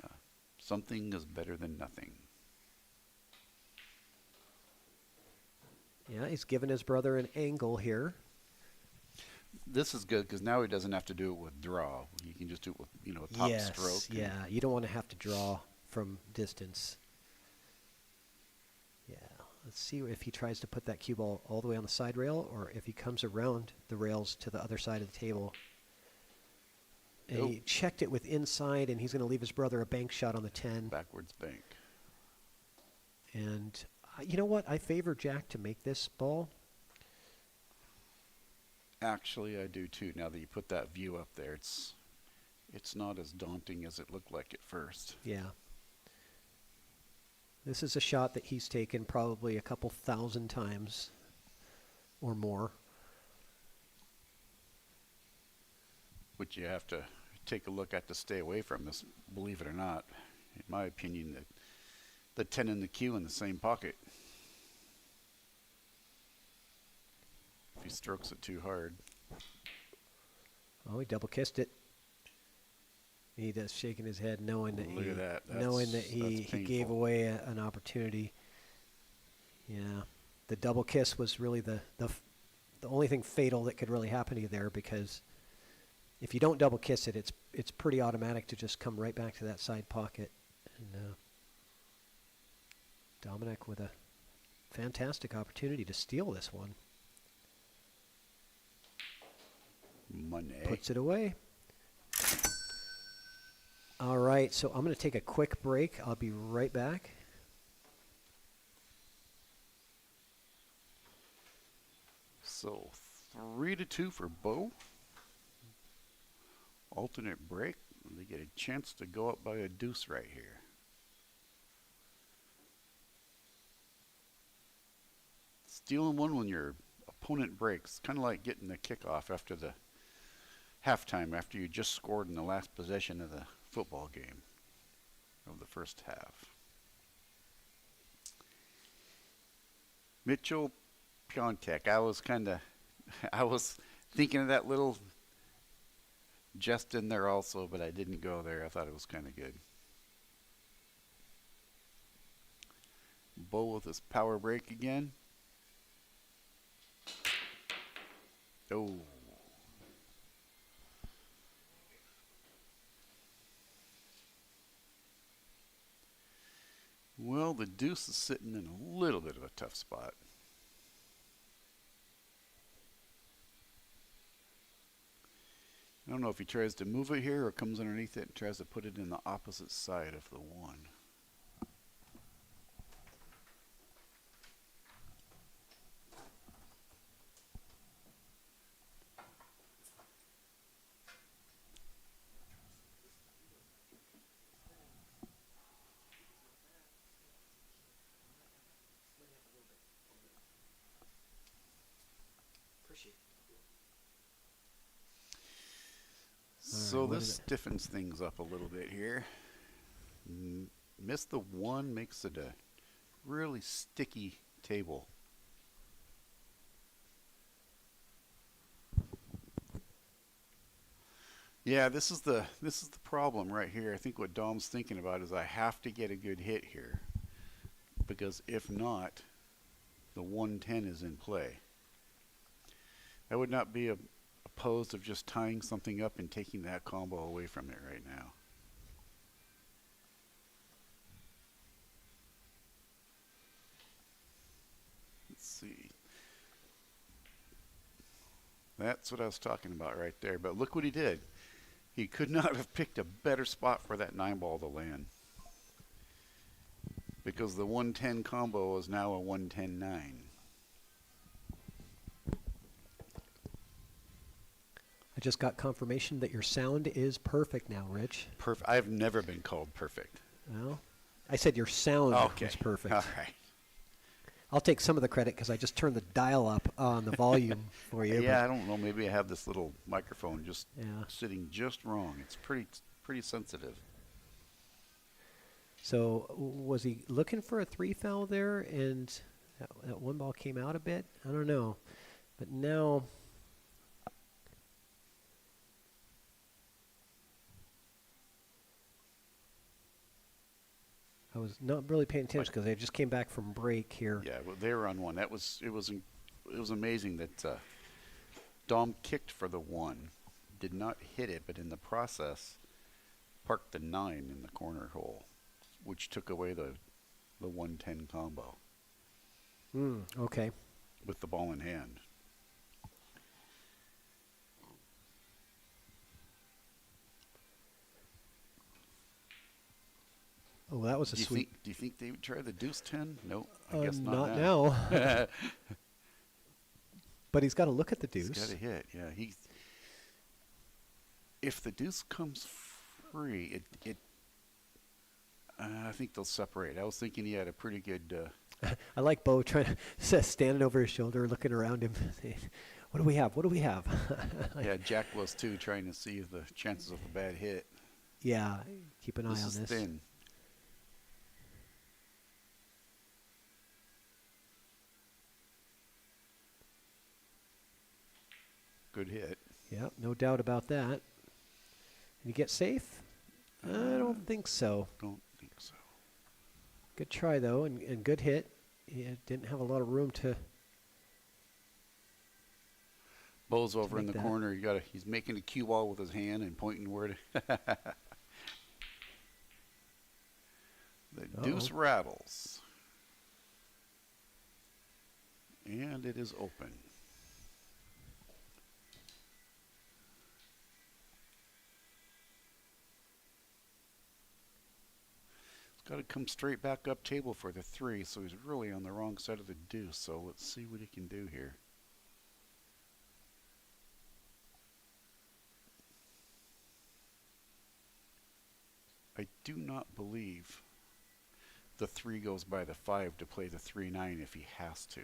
something is better than nothing. Yeah, he's given his brother an angle here. This is good because now he doesn't have to do it with draw. He can just do it with a top Yes, stroke. yeah. You don't want to have to draw from distance. Yeah. Let's see if he tries to put that cue ball all the way on the side rail or if he comes around the rails to the other side of the table. And he checked it with inside, and he's going to leave his brother a bank shot on the 10. Backwards bank. And you know what? I favor Jack to make this ball. Actually, I do too. Now that you put that view up there, it's not as daunting as it looked like at first. Yeah. This is a shot that he's taken probably a couple thousand times or more. Which you have to take a look at to stay away from this, believe it or not. In my opinion, the 10 and the Q in the same pocket. If he strokes it too hard. Oh, he double kissed it. He does shaking his head, knowing that Look at that. knowing that That's he gave painful. away an opportunity. Yeah, the double kiss was really the only thing fatal that could really happen to you there, because if you don't double kiss it, it's pretty automatic to just come right back to that side pocket. And Dominick with a fantastic opportunity to steal this one. Money. Puts it away. All right, so I'm going to take a quick break. I'll be right back. So 3-2 for Bo. Alternate break. They get a chance to go up by a deuce right here. Stealing one when your opponent breaks, kind of like getting the kickoff after the halftime, after you just scored in the last possession of the football game of the first half. Mitchell Piontek. I was thinking of that little jest in there also, but I didn't go there. I thought it was kind of good. Bo with his power break again. Oh. Well, the deuce is sitting in a little bit of a tough spot. I don't know if he tries to move it here or comes underneath it and tries to put it in the opposite side of the 1. So what this is it? stiffens things up a little bit here. Miss the 1 makes it a really sticky table. Yeah, this is the problem right here. I think what Dom's thinking about is I have to get a good hit here, because if not, the 110 is in play. I would not be opposed of just tying something up and taking that combo away from it right now. Let's see. That's what I was talking about right there. But look what he did. He could not have picked a better spot for that 9 ball to land, because the 110 combo is now a 110-9. I just got confirmation that your sound is perfect now, Rich. Perfect. I've never been called perfect. Well, I said your sound Okay. was perfect. All right. I'll take some of the credit because I just turned the dial up on the volume for you. Yeah, I don't know. Maybe I have this little microphone just Yeah. sitting just wrong. It's pretty sensitive. So was he looking for a 3 foul there, and that one ball came out a bit? I don't know. But now I was not really paying attention because I just came back from break here. Yeah, well, they were on one. It was amazing that Dom kicked for the 1, did not hit it, but in the process parked the 9 in the corner hole, which took away the 110 combo Okay. with the ball in hand. Oh, that was a sweet. Do you think they would try the deuce 10? No, I guess Not not now. But he's got to look at the deuce. He's got to hit. Yeah, if the deuce comes free, I think they'll separate. I was thinking he had a pretty good. I like Bo trying to standing over his shoulder, looking around him. What do we have? What do we have? Yeah, Jack was too, trying to see the chances of a bad hit. Yeah, keep an eye on This this. is thin. Good hit. Yeah, no doubt about that. Did you get safe? I don't think so. Don't think so. Good try, though, and good hit. He didn't have a lot of room to. Bo's over in make the that. corner. He's making a cue ball with his hand and pointing where to. The deuce rattles. And it is open. Got to come straight back up table for the 3, so he's really on the wrong side of the deuce. So let's see what he can do here. I do not believe the 3 goes by the 5 to play the 3-9 if he has to.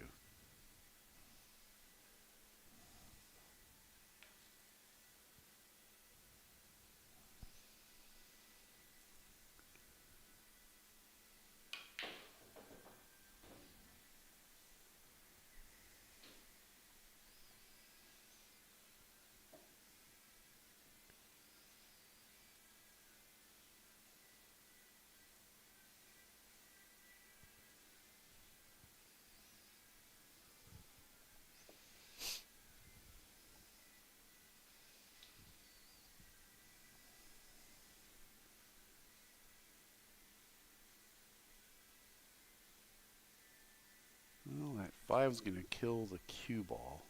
Well, that 5's going to kill the cue ball.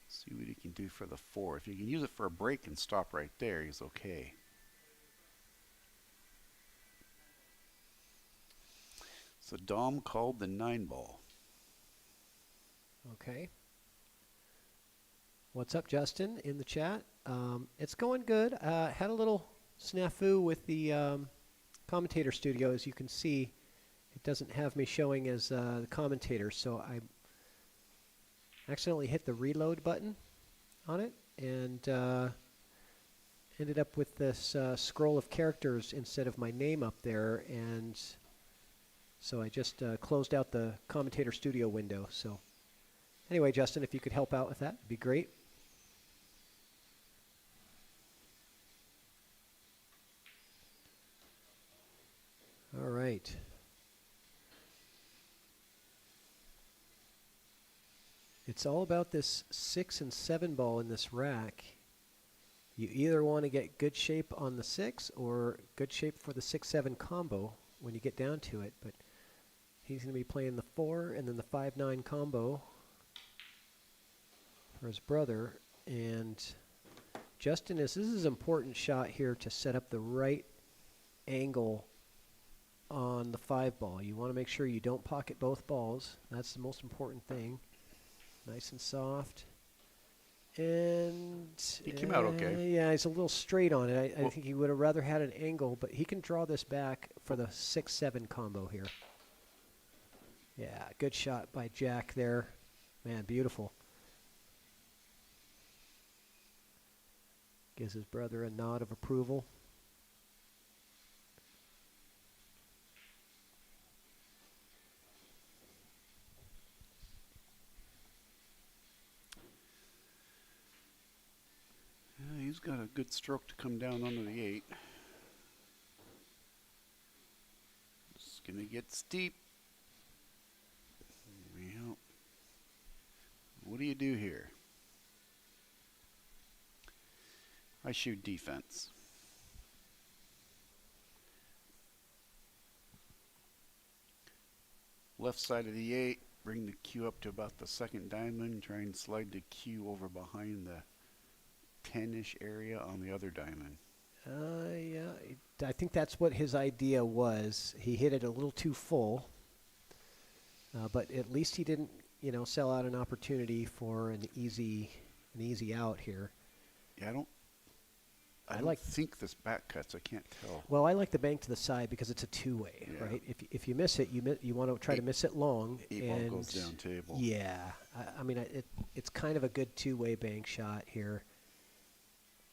See what he can do for the 4. If you can use it for a break and stop right there, he's okay. So Dom called the 9 ball. Okay. What's up, Justin, in the chat? It's going good. Had a little snafu with the commentator studio. As you can see, it doesn't have me showing as the commentator, so I accidentally hit the reload button on it and ended up with this scroll of characters instead of my name up there, and so I just closed out the commentator studio window. So anyway, Justin, if you could help out with that, it'd be great. All right. It's all about this 6 and 7 ball in this rack. You either want to get good shape on the 6 or good shape for the 6-7 combo when you get down to it. But he's going to be playing the 4 and then the 5-9 combo for his brother. And Justin, this is an important shot here to set up the right angle on the 5 ball. You want to make sure you don't pocket both balls. That's the most important thing. Nice and soft. And he came out okay. Yeah, he's a little straight on it. I think he would have rather had an angle, but he can draw this back for the 6-7 combo here. Yeah, good shot by Jack there. Man, beautiful. Gives his brother a nod of approval. Yeah, he's got a good stroke to come down under the 8. It's going to get steep. Well, what do you do here? I shoot defense. Left side of the 8, bring the cue up to about the 2nd diamond, try and slide the cue over behind the 10-ish area on the other diamond. Yeah, I think that's what his idea was. He hit it a little too full, but at least he didn't, sell out an opportunity for an easy out here. Yeah, I don't think this back cuts. I can't tell. Well, I like the bank to the side because it's a two-way, right? If you miss it, you want to try to miss it long. Ball goes down table. Yeah, I mean it's kind of a good two-way bank shot here.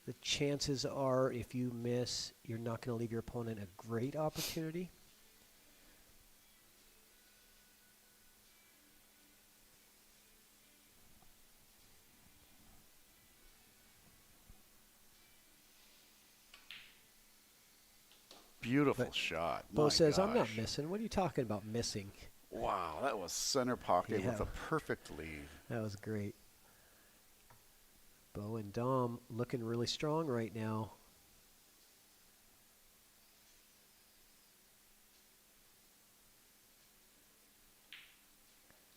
The chances are, if you miss, you're not going to leave your opponent a great opportunity. Beautiful shot. Bo says, I'm not missing. What are you talking about missing? Wow, that was center pocket with a perfect lead. That was great. Bo and Dom looking really strong right now.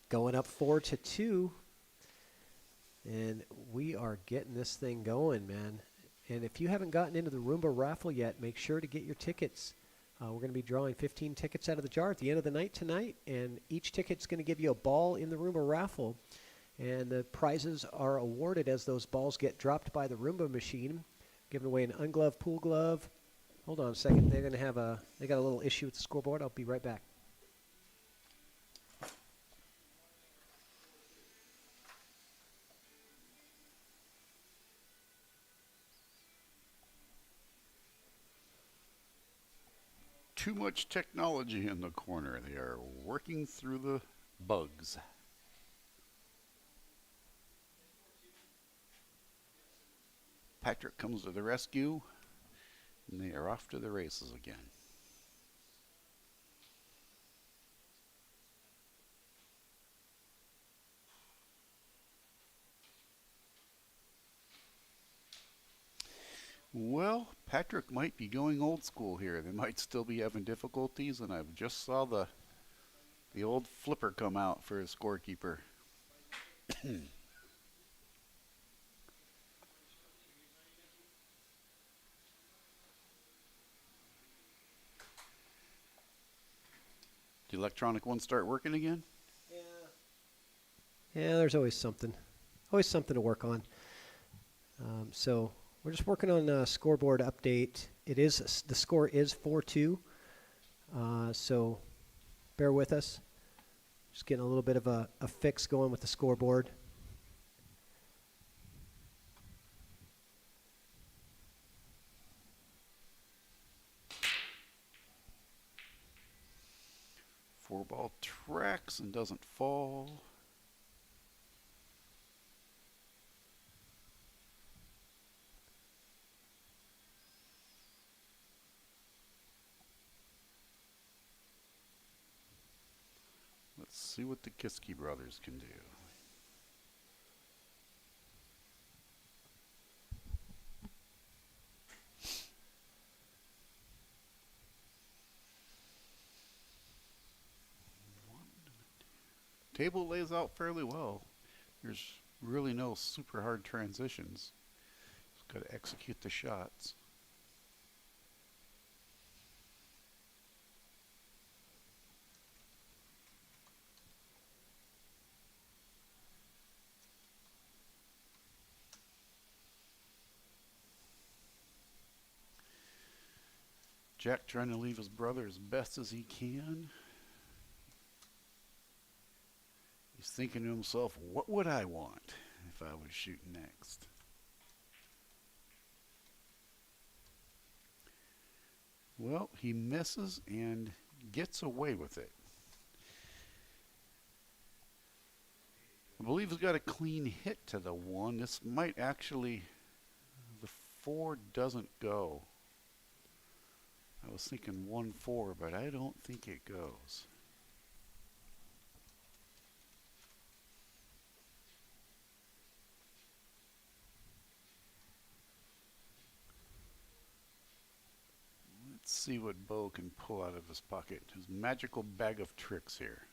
Going up 4-2. And we are getting this thing going, man. And if you haven't gotten into the Roomba raffle yet, make sure to get your tickets. We're going to be drawing 15 tickets out of the jar at the end of the night tonight, and each ticket's going to give you a ball in the Roomba raffle. And the prizes are awarded as those balls get dropped by the Roomba machine, giving away an ungloved pool glove. Hold on a second. They're going to have they got a little issue with the scoreboard. I'll be right back. Too much technology in the corner. They are working through the bugs. Patrick comes to the rescue, and they are off to the races again. Well, Patrick might be going old school here. They might still be having difficulties, and I've just saw the old flipper come out for his scorekeeper. The electronic one start working again? Yeah, there's always something. Always something to work on. So we're just working on a scoreboard update. The score is 4-2. So bear with us. Just getting a little bit of a fix going with the scoreboard. Four ball tracks and doesn't fall. Let's see what the Kiske brothers can do. Table lays out fairly well. There's really no super hard transitions. Just got to execute the shots. Jack trying to leave his brother as best as he can. He's thinking to himself, what would I want if I was shooting next? Well, he misses and gets away with it. I believe he's got a clean hit to the 1. This might actually, the 4 doesn't go. I was thinking 1-4, but I don't think it goes. Let's see what Bo can pull out of his pocket. His magical bag of tricks here.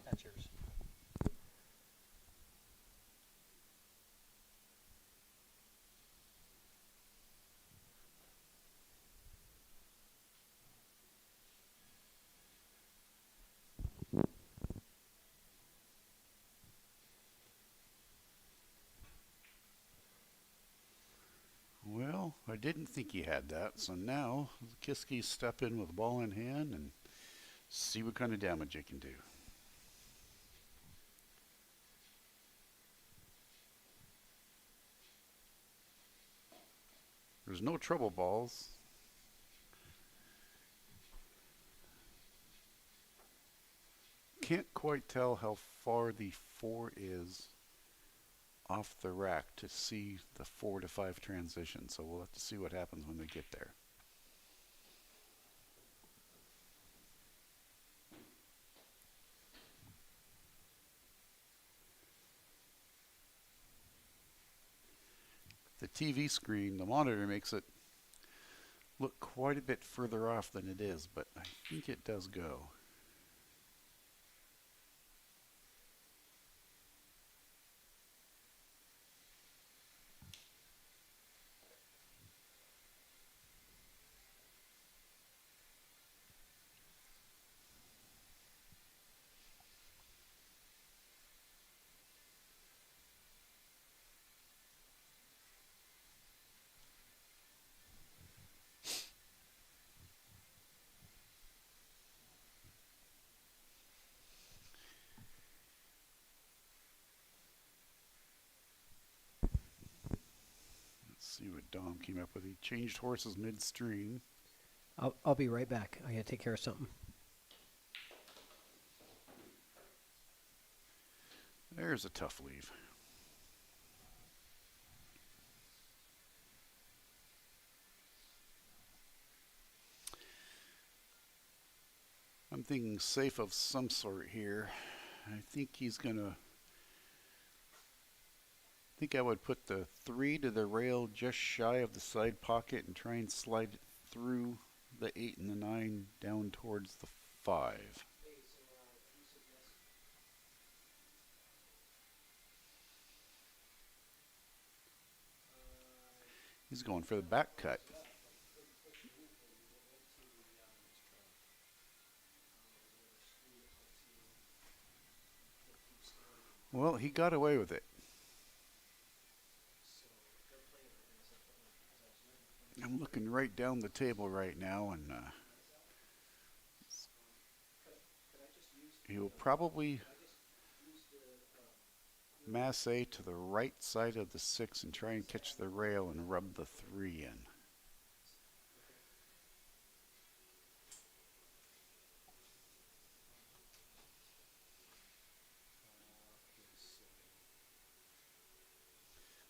That's yours. Well, I didn't think he had that, so now Kiske step in with the ball in hand and see what kind of damage it can do. There's no trouble balls. Can't quite tell how far the 4 is off the rack to see the 4 to 5 transition, so we'll have to see what happens when we get there. The TV screen, the monitor makes it look quite a bit further off than it is, but I think it does go. See what Dom came up with. He changed horses midstream. I'll be right back. I gotta take care of something. There's a tough leave. I'm thinking safe of some sort here. I think he's gonna. I think I would put the 3 to the rail just shy of the side pocket and try and slide it through the 8 and the 9 down towards the 5. He's going for the back cut. Well, he got away with it. I'm looking right down the table right now, and he will probably masse to the right side of the 6 and try and catch the rail and rub the 3 in.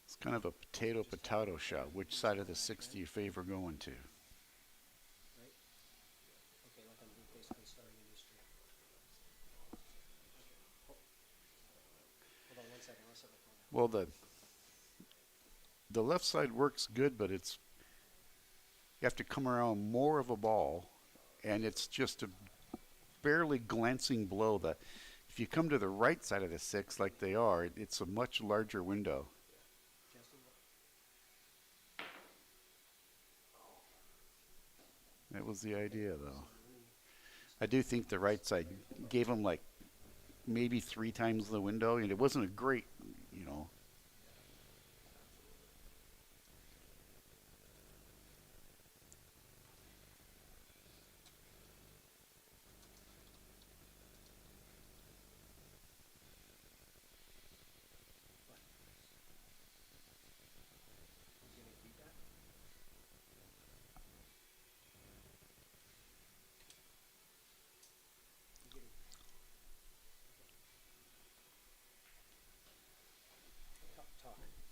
It's kind of a potato shot. Which side of the 6 do you favor going to? Well, the left side works good, but it's you have to come around more of a ball, and it's just a barely glancing blow. That if you come to the right side of the 6 like they are, it's a much larger window. That was the idea, though. I do think the right side gave him like maybe 3 times the window, and it wasn't a great, you know.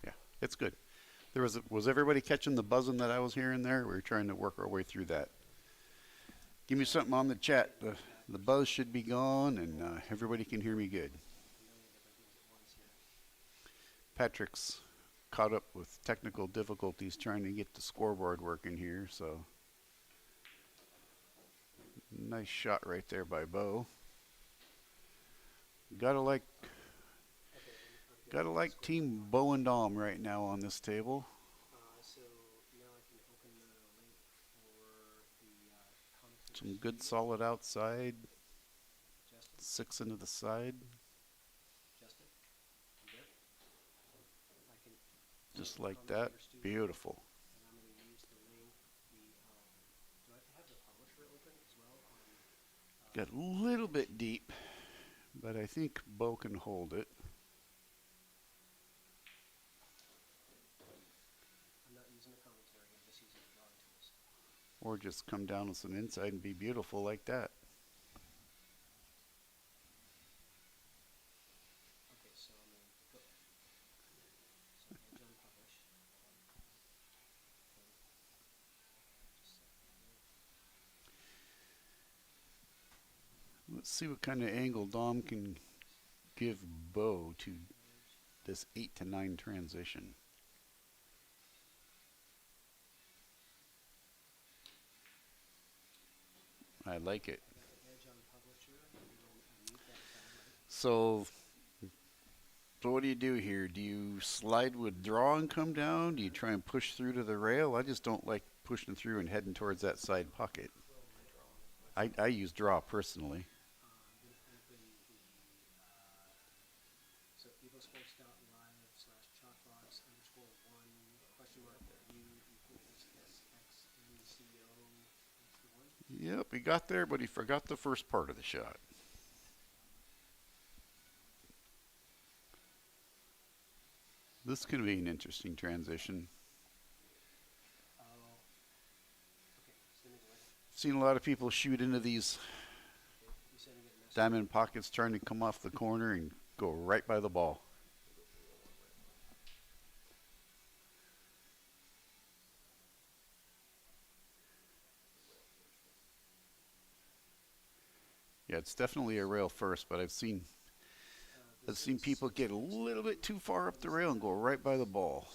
Yeah, it's good. Was everybody catching the buzzing that I was hearing there? We were trying to work our way through that. Give me something on the chat. The buzz should be gone, and everybody can hear me good. Patrick's caught up with technical difficulties trying to get the scoreboard working here, so nice shot right there by Bo. Gotta like Team Bo and Dom right now on this table. Some good solid outside. 6 into the side. Just like that. Beautiful. Got a little bit deep, but I think Bo can hold it. Or just come down with some inside and be beautiful like that. Let's see what kind of angle Dom can give Bo to this 8 to 9 transition. I like it. So what do you do here? Do you slide with draw and come down? Do you try and push through to the rail? I just don't like pushing through and heading towards that side pocket. I use draw personally. Yep, he got there, but he forgot the first part of the shot. This could be an interesting transition. Seen a lot of people shoot into these diamond pockets trying to come off the corner and go right by the ball. Yeah, it's definitely a rail first, but I've seen people get a little bit too far up the rail and go right by the ball.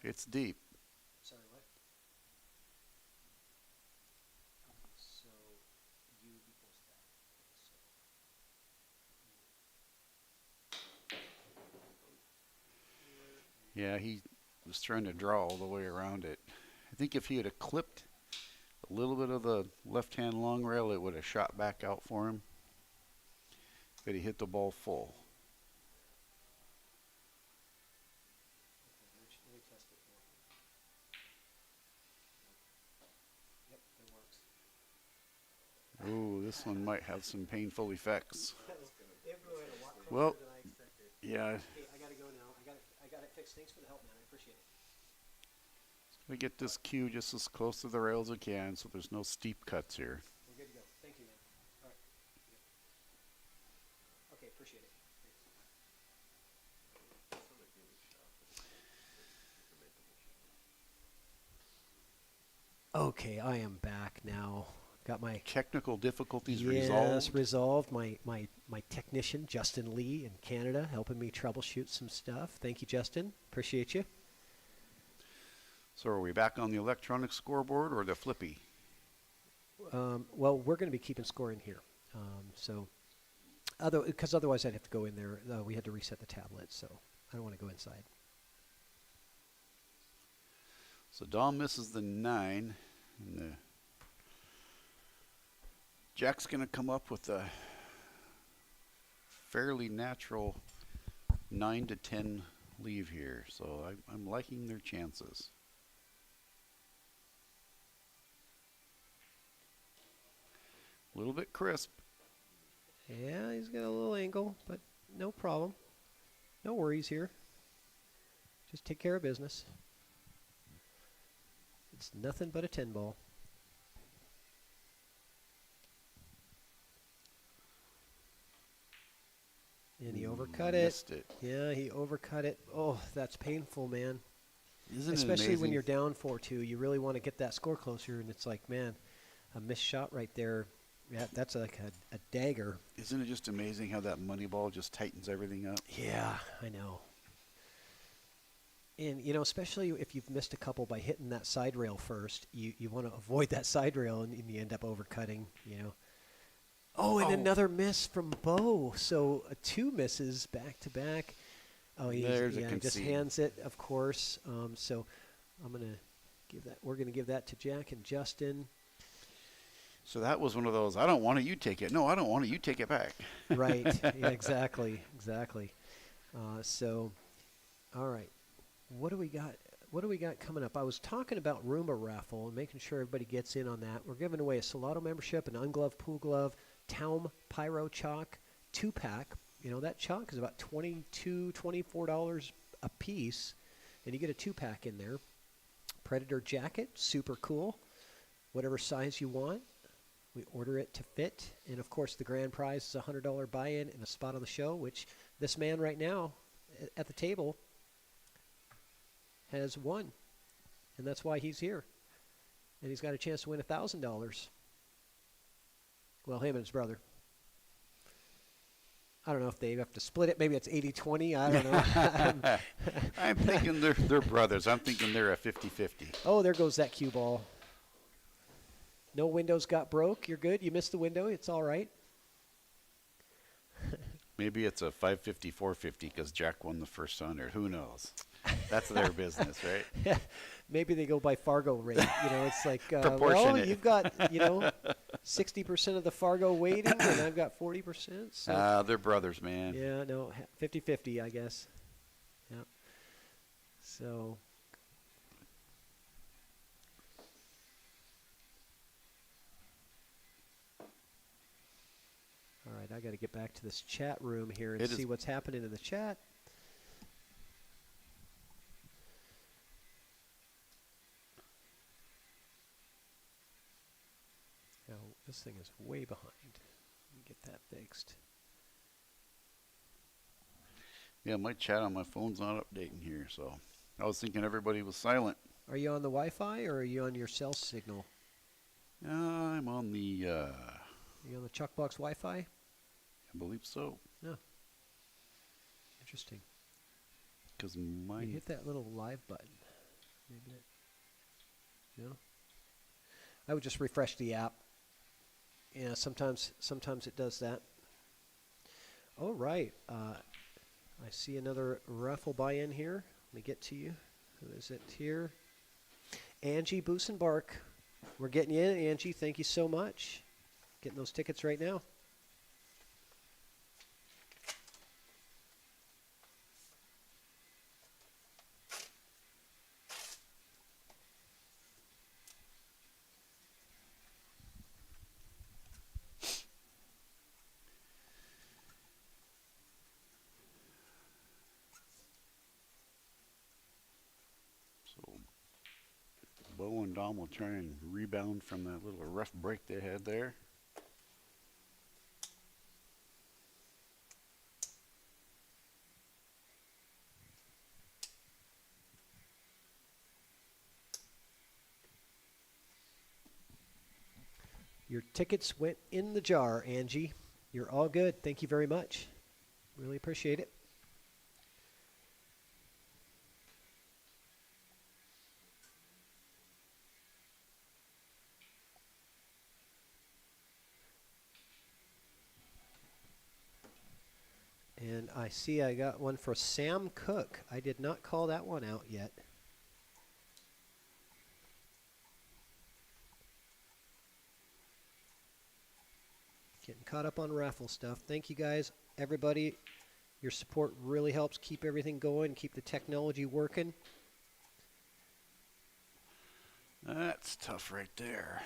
It's deep. Yeah, he was trying to draw all the way around it. I think if he had clipped a little bit of the left-hand long rail, it would have shot back out for him. But he hit the ball full. Ooh, this one might have some painful effects. Well, yeah. I gotta go now. I got it fixed. Thanks for the help, man. I appreciate it. We get this cue just as close to the rail as we can, so there's no steep cuts here. We're good to go. Thank you, man. All right. Yep. Okay, appreciate it. Okay, I am back now. Got my technical difficulties resolved. Yes, resolved. My technician, Justin Lee in Canada, helping me troubleshoot some stuff. Thank you, Justin. Appreciate you. So are we back on the electronic scoreboard or the flippy? Well, we're going to be keeping score in here. Because otherwise I'd have to go in there. We had to reset the tablet, so I don't want to go inside. So Dom misses the 9, and the Jack's going to come up with a fairly natural 9 to 10 leave here, so I'm liking their chances. A little bit crisp. Yeah, he's got a little angle, but no problem. No worries here. Just take care of business. It's nothing but a 10 ball. And he overcut it. Missed it. Yeah, he overcut it. Oh, that's painful, man. Isn't Especially it amazing? when you're down 4-2. You really want to get that score closer, and it's like, man, a missed shot right there. Yeah, that's like a dagger. Isn't it just amazing how that money ball just tightens everything up? Yeah, I know. And, you know, especially if you've missed a couple by hitting that side rail first, you want to avoid that side rail, and you end up overcutting, you know. Oh, and another miss from Bo. So 2 misses back to back. Oh, he just hands it, of course. So I'm going to give that. We're going to give that to Jack and Justin. So that was one of those, I don't want it, you take it. No, I don't want it, you take it back. Right. Yeah, exactly. So, all right. What do we got? What do we got coming up? I was talking about Roomba Raffle and making sure everybody gets in on that. We're giving away a Salado membership, an ungloved pool glove, Taum Pyro chalk 2-pack. You know, that chalk is about $22, $24 a piece, and you get a 2-pack in there. Predator jacket, super cool. Whatever size you want, we order it to fit. And, of course, the grand prize is a $100 buy-in and a spot on the show, which this man right now at the table has won. And that's why he's here. And he's got a chance to win $1,000. Well, him and his brother. I don't know if they have to split it. Maybe it's 80-20. I don't know. I'm thinking they're brothers. I'm thinking they're a 50-50. Oh, there goes that cue ball. No windows got broke. You're good. You missed the window. It's all right. Maybe it's a 550, 450 because Jack won the first 100. Who knows? That's their business, right? Yeah. Maybe they go by Fargo rate. You know, it's like, well, Proportionate. you've got, 60% of the Fargo weighting, and I've got 40%. So they're brothers, man. yeah, no, 50-50, I guess. Yeah. So. All right, I got to get back to this chat room here and see what's happening in the chat. Now, this thing is way behind. Let me get that fixed. Yeah, my chat on my phone's not updating here, so I was thinking everybody was silent. Are you on the Wi-Fi or are you on your cell signal? I'm on the... Are you on the ChalkBox Wi-Fi? I believe so. No. Interesting. Because mine... You hit that little live button. Maybe that... No? I would just refresh the app. Yeah, sometimes it does that. All right. I see another raffle buy-in here. Let me get to you. Who is it here? Angie Busenbark. We're getting you in, Angie. Thank you so much. Getting those tickets right now. Bo and Dom will try and rebound from that little rough break they had there. Your tickets went in the jar, Angie. You're all good. Thank you very much. Really appreciate it. And I see I got one for Sam Cook. I did not call that one out yet. Getting caught up on raffle stuff. Thank you guys, everybody. Your support really helps keep everything going, keep the technology working. That's tough right there.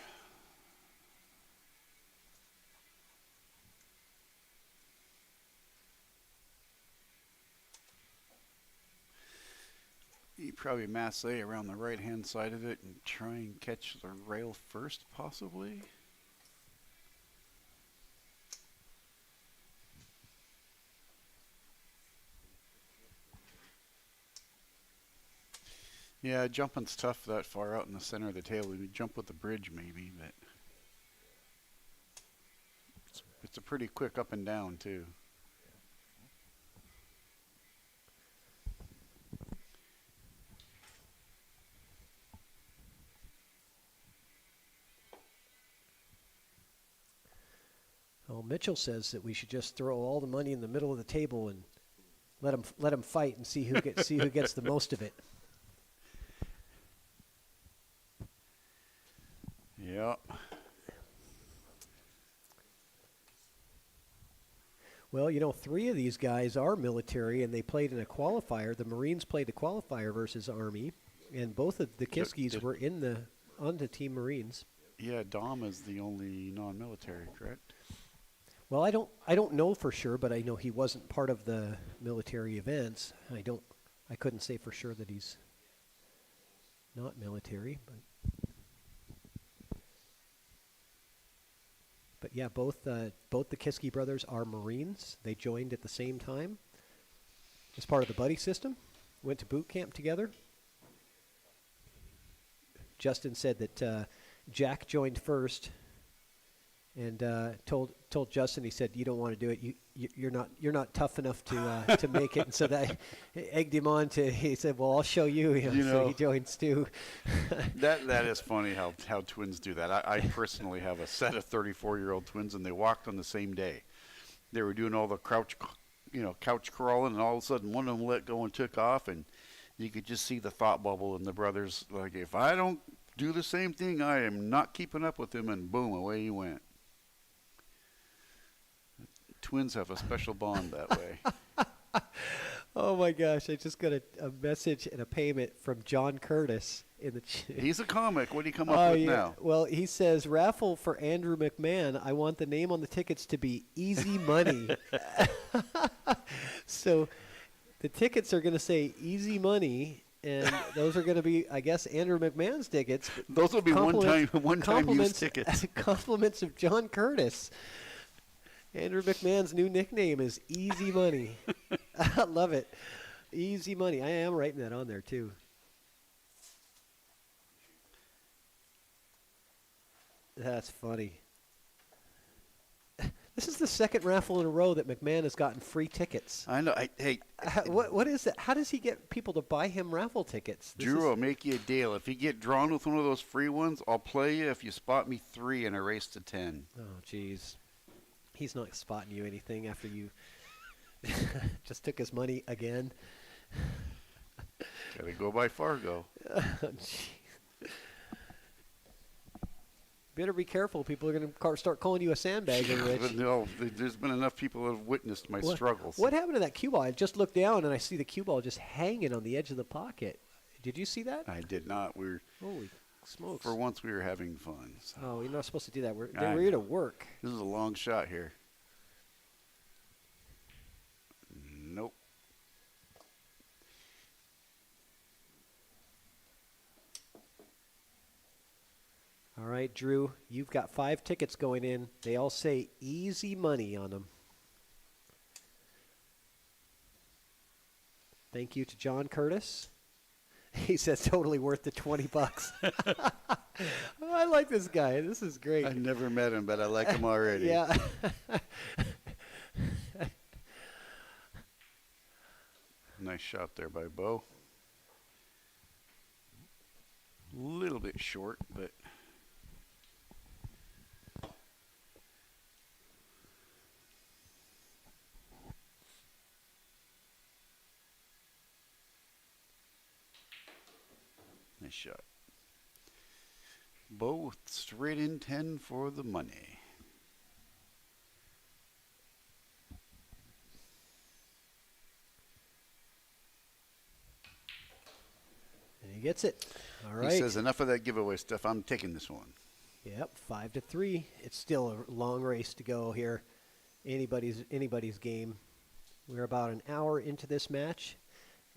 You probably masse around the right-hand side of it and try and catch the rail first, possibly. Yeah, jumping's tough that far out in the center of the table. You jump with the bridge maybe, but it's a pretty quick up and down too. Well, Mitchell says that we should just throw all the money in the middle of the table and let them fight and see who gets the most of it. Yep. Well, you know, 3 of these guys are military, and they played in a qualifier. The Marines played a qualifier versus Army, and both of the Kiskes were on the Team Marines. Yeah, Dom is the only non-military, correct? Well, I don't know for sure, but I know he wasn't part of the military events. I couldn't say for sure that he's not military, but yeah, both the Kiske brothers are Marines. They joined at the same time as part of the buddy system. Went to boot camp together. Justin said that Jack joined first, and told Justin, he said, "You don't want to do it. You're not tough enough to make it." And so that egged him on to. He said, "Well, I'll show you." So he joins too. that is funny how twins do that. I personally have a set of 34-year-old twins, and they walked on the same day. They were doing all the couch crawling, and all of a sudden one of them let go and took off, and you could just see the thought bubble in the brothers. Like, if I don't do the same thing, I am not keeping up with him, and boom, away he went. Twins have a special bond that way. Oh my gosh! I just got a message and a payment from John Curtis in the. He's a comic. What do you come up with now? Well, he says raffle for Andrew McMahon. I want the name on the tickets to be Easy Money. So, the tickets are going to say Easy Money, and those are going to be, I guess, Andrew McMahon's tickets. Those will be one-time use tickets. Compliments of John Curtis. Andrew McMahon's new nickname is Easy Money. I love it. Easy Money. I am writing that on there, too. That's funny. This is the second raffle in a row that McMahon has gotten free tickets. I know. Hey. What is that? How does he get people to buy him raffle tickets? Drew, I'll make you a deal. If you get drawn with one of those free ones, I'll play you if you spot me 3 in a race to 10. Oh, jeez. He's not spotting you anything after you just took his money again. Gotta go by Fargo. Better be careful. People are going to start calling you a sandbagger, Rich. No, there's been enough people who have witnessed my struggles. What happened to that cue ball? I just looked down and I see the cue ball just hanging on the edge of the pocket. Did you see that? I did not. Holy smokes. For once, we were having fun. So. Oh, you're not supposed to do that. We're here to work. This is a long shot here. Nope. All right, Drew, you've got 5 tickets going in. They all say Easy Money on them. Thank you to John Curtis. He says totally worth the $20. I like this guy. This is great. I've never met him, but I like him already. Yeah. Nice shot there by Bo. A little bit short, but nice shot. Bo straight in 10 for the money. He gets it. All right. He says, enough of that giveaway stuff. I'm taking this one. Yep, 5-3. It's still a long race to go here. Anybody's game. We're about an hour into this match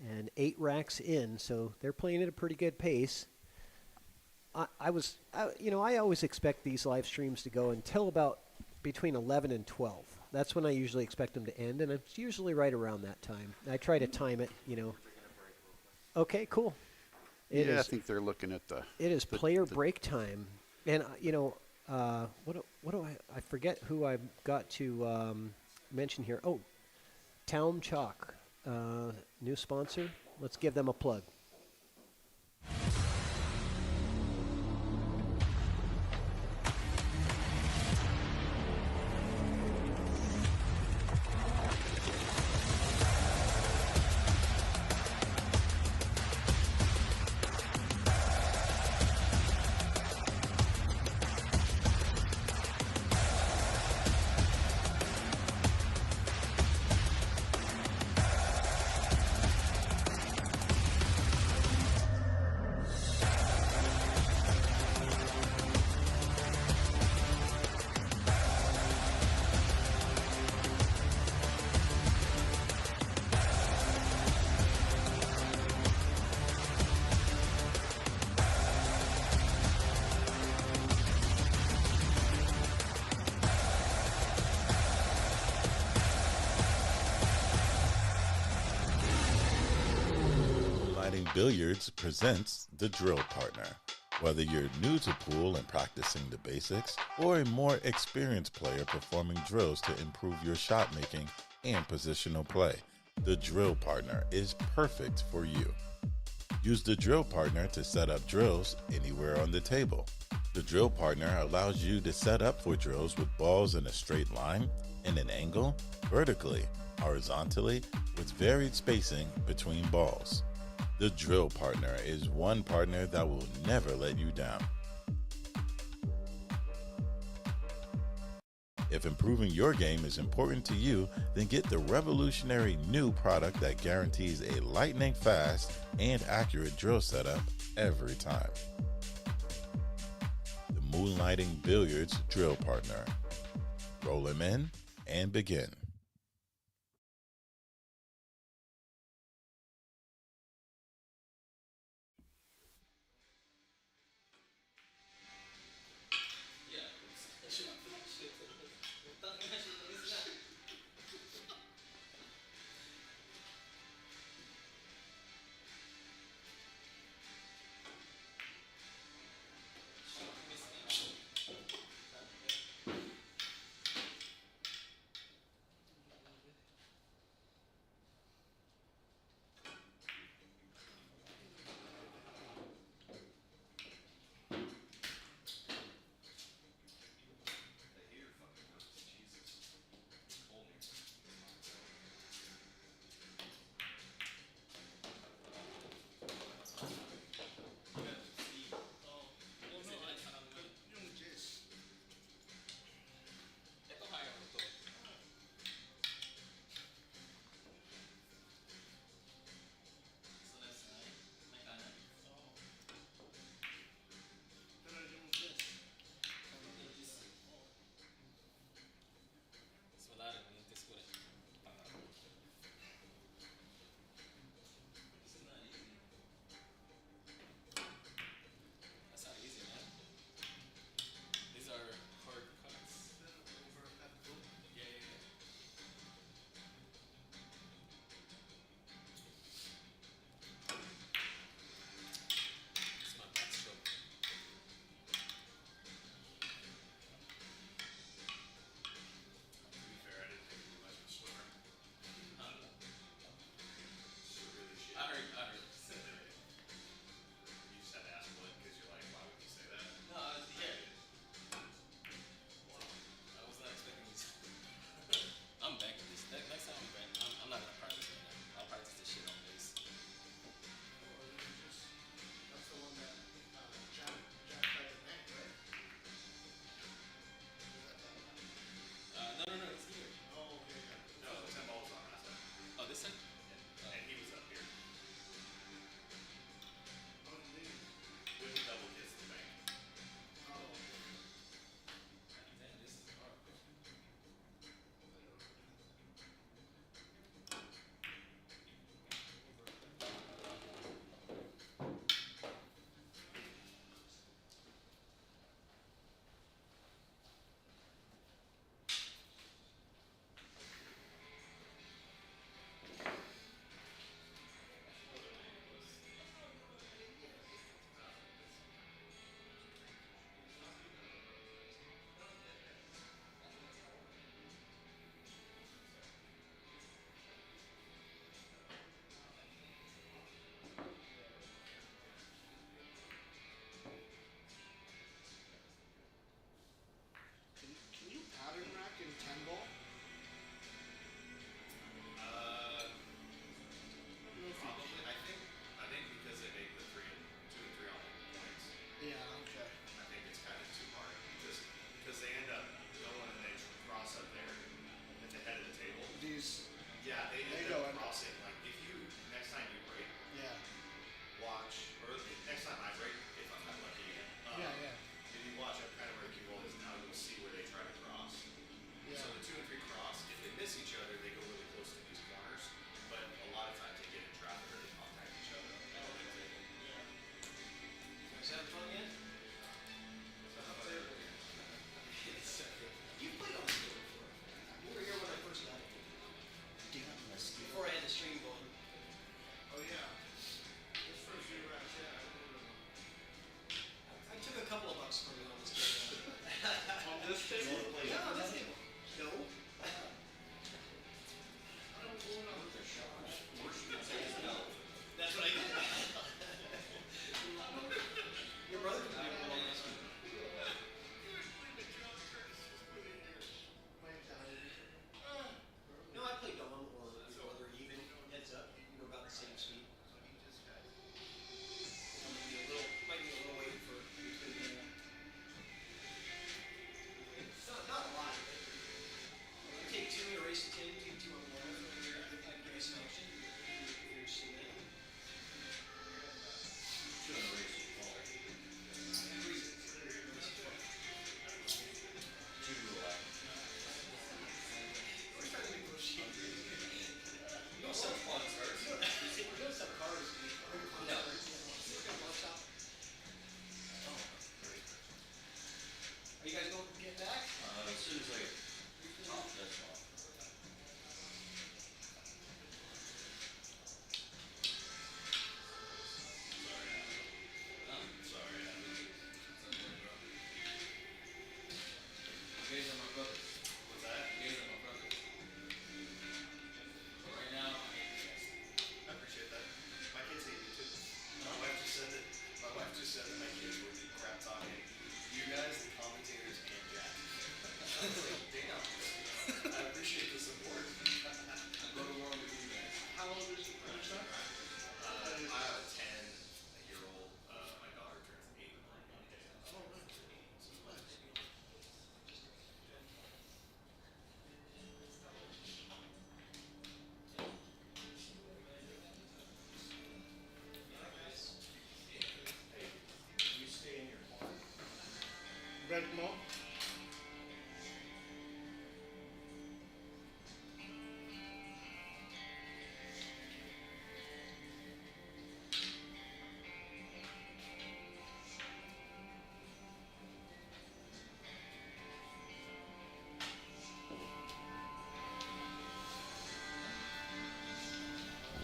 and 8 racks in, so they're playing at a pretty good pace. I always expect these live streams to go until about between 11 and 12. That's when I usually expect them to end, and it's usually right around that time. I try to time it, Okay, cool. I think they're looking at the... It is player break time. And, what do I forget who I've got to mention here. Oh, Town Chalk, new sponsor. Let's give them a plug. Billiards presents the Drill Partner. Whether you're new to pool and practicing the basics, or a more experienced player performing drills to improve your shot making and positional play, the Drill Partner is perfect for you. Use the Drill Partner to set up drills anywhere on the table. The Drill Partner allows you to set up for drills with balls in a straight line, in an angle, vertically, horizontally, with varied spacing between balls. The Drill Partner is one partner that will never let you down. If improving your game is important to you, then get the revolutionary new product that guarantees a lightning fast and accurate drill setup every time. The Moonlighting Billiards Drill Partner. Roll him in and begin.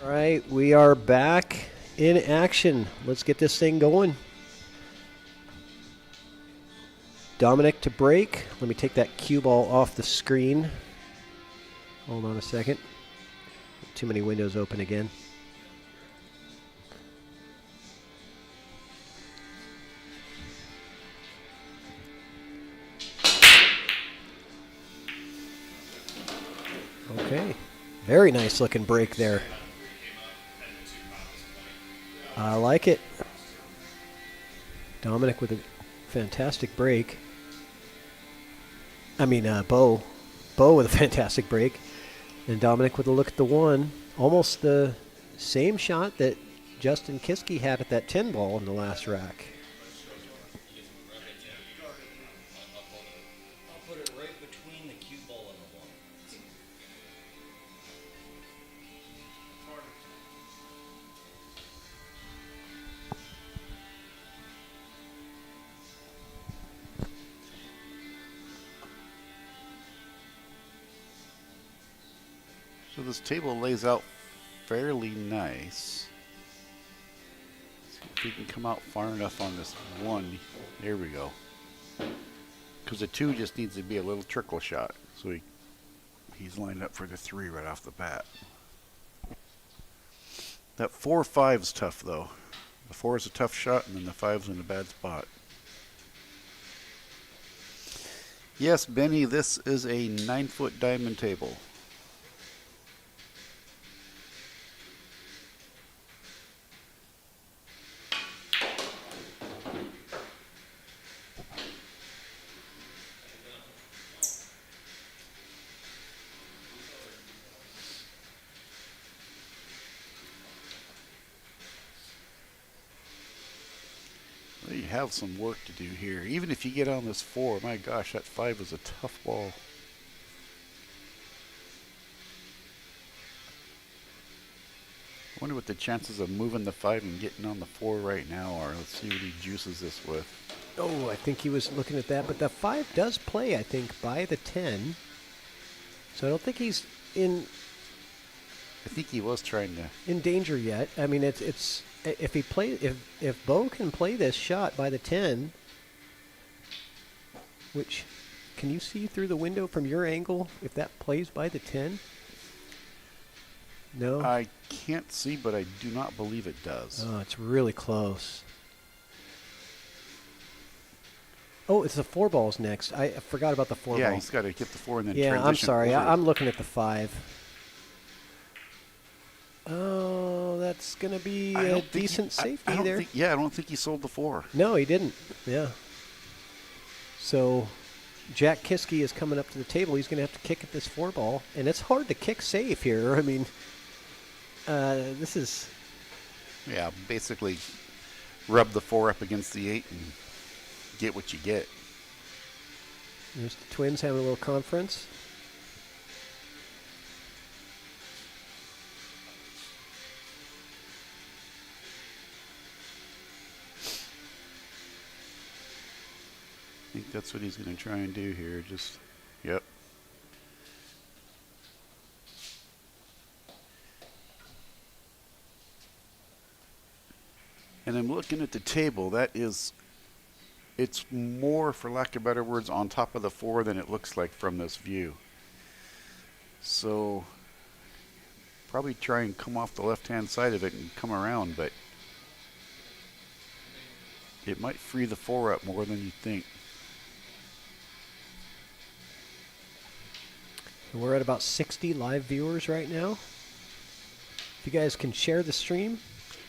All right, we are back in action. Let's get this thing going. Dominick to break. Let me take that cue ball off the screen. Hold on a second. Too many windows open again. Okay. Very nice looking break there. I like it. Dominick with a fantastic break. I mean, Bo with a fantastic break. And Dominick with a look at the one. Almost the same shot that Justin Kiske had at that 10 ball in the last rack. I'll put it right between the cue ball and the one. So this table lays out fairly nice. See if we can come out far enough on this one. There we go. Because the 2 just needs to be a little trickle shot. So he's lined up for the 3 right off the bat. That 4-5's tough though. The 4 is a tough shot and then the 5's in a bad spot. Yes, Benny, this is a 9-foot diamond table. You have some work to do here. Even if you get on this 4, my gosh, that 5 is a tough ball. I wonder what the chances of moving the 5 and getting on the 4 right now are. Let's see what he juices this with. Oh, I think he was looking at that, but the 5 does play, I think, by the 10. So I don't think he's in. I think he was trying to in danger yet. I mean, it's if he play if Bo can play this shot by the 10, which can you see through the window from your angle if that plays by the 10? No, I can't see, but I do not believe it does. Oh, it's really close. Oh, it's the 4 balls next. I forgot about the 4 Yeah, ball. he's got to get the 4 and then Yeah, transition I'm sorry. over. I'm looking at the 5. Oh, that's going to be I a don't think decent safety I don't there. think, yeah, I don't think he sold the 4. No, he didn't. Yeah. So Jack Kiske is coming up to the table. He's going to have to kick at this 4 ball. And it's hard to kick safe here. I mean, this is... Yeah, basically rub the 4 up against the 8 and get what you get. There's the Twins having a little conference. I think that's what he's going to try and do here. Just, yep. And I'm looking at the table. That is, it's more, for lack of better words, on top of the 4 than it looks like from this view. So, probably try and come off the left-hand side of it and come around, but it might free the 4 up more than you think. We're at about 60 live viewers right now. If you guys can share the stream,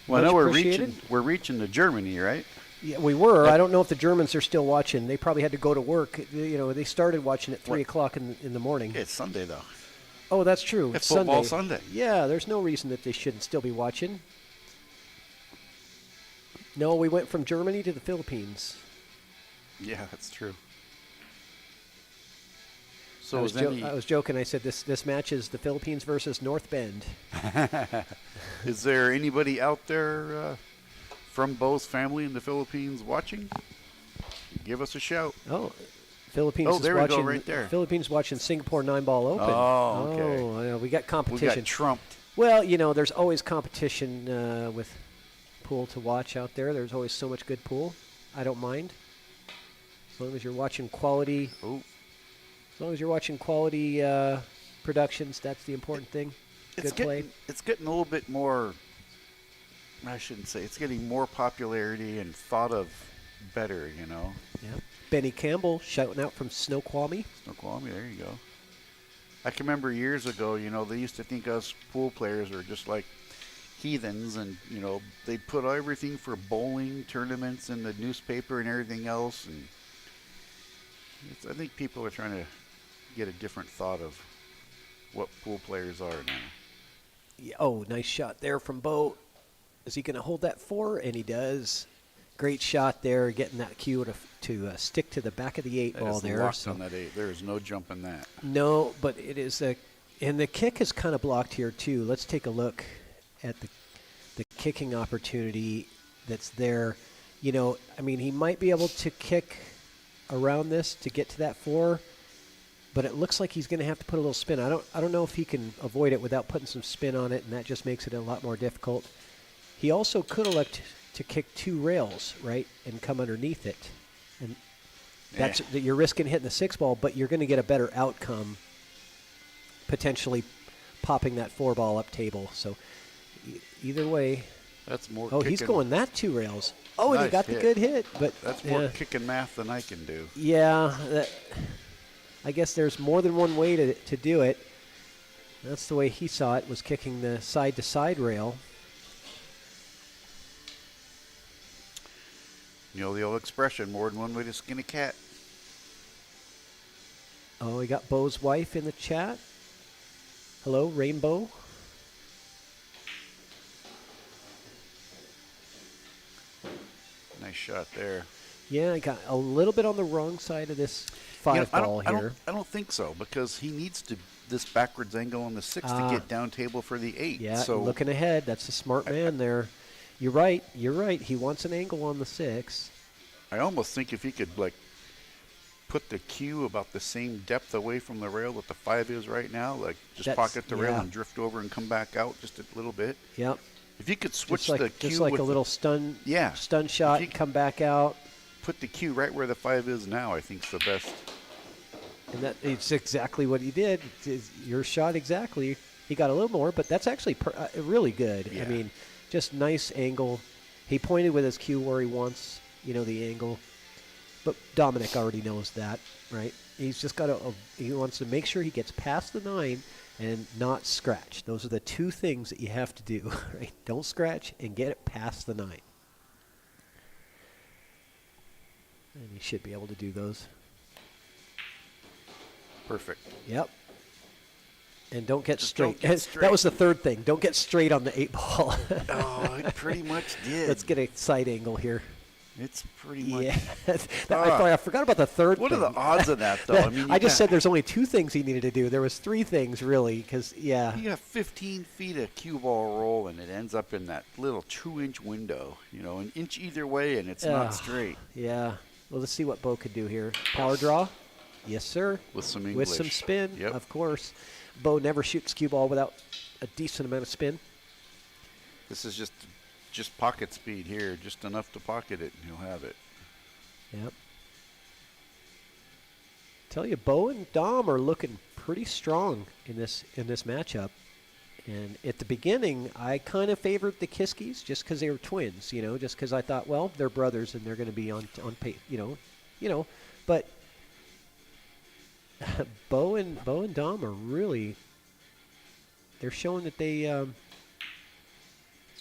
well, I much know appreciated. we're reaching to Germany, right? Yeah, we were. I don't know if the Germans are still watching. They probably had to go to work. You know, they started watching at 3 o'clock in the morning. It's Sunday, though. Oh, that's true. It's football Sunday. Yeah, there's no reason that they shouldn't still be watching. No, we went from Germany to the Philippines. Yeah, that's true. So I was joking. I said this match is the Philippines versus North Bend. Is there anybody out there from Bo's family in the Philippines watching? Give us a shout. Oh, Philippines. Oh, there is we go, watching, right there. Philippines watching Singapore 9-ball open. Oh, okay. Oh, yeah, we got competition. We got trumped. Well, you know, there's always competition with pool to watch out there. There's always so much good pool. I don't mind. As long as you're watching quality. Oh. As long as you're watching quality productions, that's the important thing. Good play. It's getting a little bit more, I shouldn't say, it's getting more popularity and thought of better, you know. Yeah. Benny Campbell shouting out from Snoqualmie. Snoqualmie, there you go. I can remember years ago, you know, they used to think us pool players were just like heathens, and, you know, they'd put everything for bowling tournaments in the newspaper and everything else. And I think people are trying to get a different thought of what pool players are now. Yeah, oh, nice shot there from Bo. Is he going to hold that 4? And he does. Great shot there, getting that cue to stick to the back of the 8 ball there. Locked on that 8. There is no jumping that. No, but it is and the kick is kind of blocked here too. Let's take a look at the kicking opportunity that's there. You know, I mean, he might be able to kick around this to get to that 4, but it looks like he's going to have to put a little spin. I don't know if he can avoid it without putting some spin on it, and that just makes it a lot more difficult. He also could elect to kick 2 rails, right, and come underneath it. And that's you're risking hitting the 6 ball, but you're going to get a better outcome potentially popping that 4 ball up table. So either way. That's more Oh, he's going that 2 rails. Oh, and he got the good hit. But that's more kicking math than I can do. Yeah, I guess there's more than one way to do it. That's the way he saw it, was kicking the side-to-side rail. You know the old expression, more than one way to skin a cat. Oh, we got Bo's wife in the chat. Hello, Rainbow. Nice shot there. Yeah, I got a little bit on the wrong side of this 5 ball here. I don't think so, because he needs this backwards angle on the 6 to get down table for the 8. Yeah, so looking ahead. That's a smart man there. You're right. He wants an angle on the 6. I almost think if he could, like, put the cue about the same depth away from the rail that the 5 is right now, like just pocket the rail and drift over and come back out just a little bit. Yep. If you could switch the cue just like a little stun shot and come back out. Put the cue right where the 5 is now, I think is the best. And it's exactly what he did. It's your shot exactly. He got a little more, but that's actually really good. Yeah. I mean, just nice angle. He pointed with his cue where he wants, the angle. But Dominick already knows that, right? He's just got he wants to make sure he gets past the 9 and not scratch. Those are the 2 things that you have to do, right? Don't scratch and get it past the 9. And he should be able to do those. Perfect. Yep. And don't get Just straight. Don't get straight. That was the 3rd thing. Don't get straight on the 8 ball. Oh, it pretty much did. Let's get a side angle here. It's pretty much. Yeah. I forgot about the 3rd What thing. are the odds of that, though? I mean, I just said there's only 2 things he needed to do. There was 3 things, really, because, You have 15 feet of cue ball roll, and it ends up in that little 2-inch window, an inch either way, and it's not straight. Yeah. Well, let's see what Bo could do here. Power draw. Yes, sir. With some English. With some spin, Yep. of course. Bo never shoots cue ball without a decent amount of spin. This is just pocket speed here, just enough to pocket it, and he'll have it. Yep. Tell you, Bo and Dom are looking pretty strong in this matchup. And at the beginning, I kind of favored the Kiskes just because they were twins, just because I thought, well, they're brothers and they're going to be on pace, But Bo and Dom are really, they're showing that they.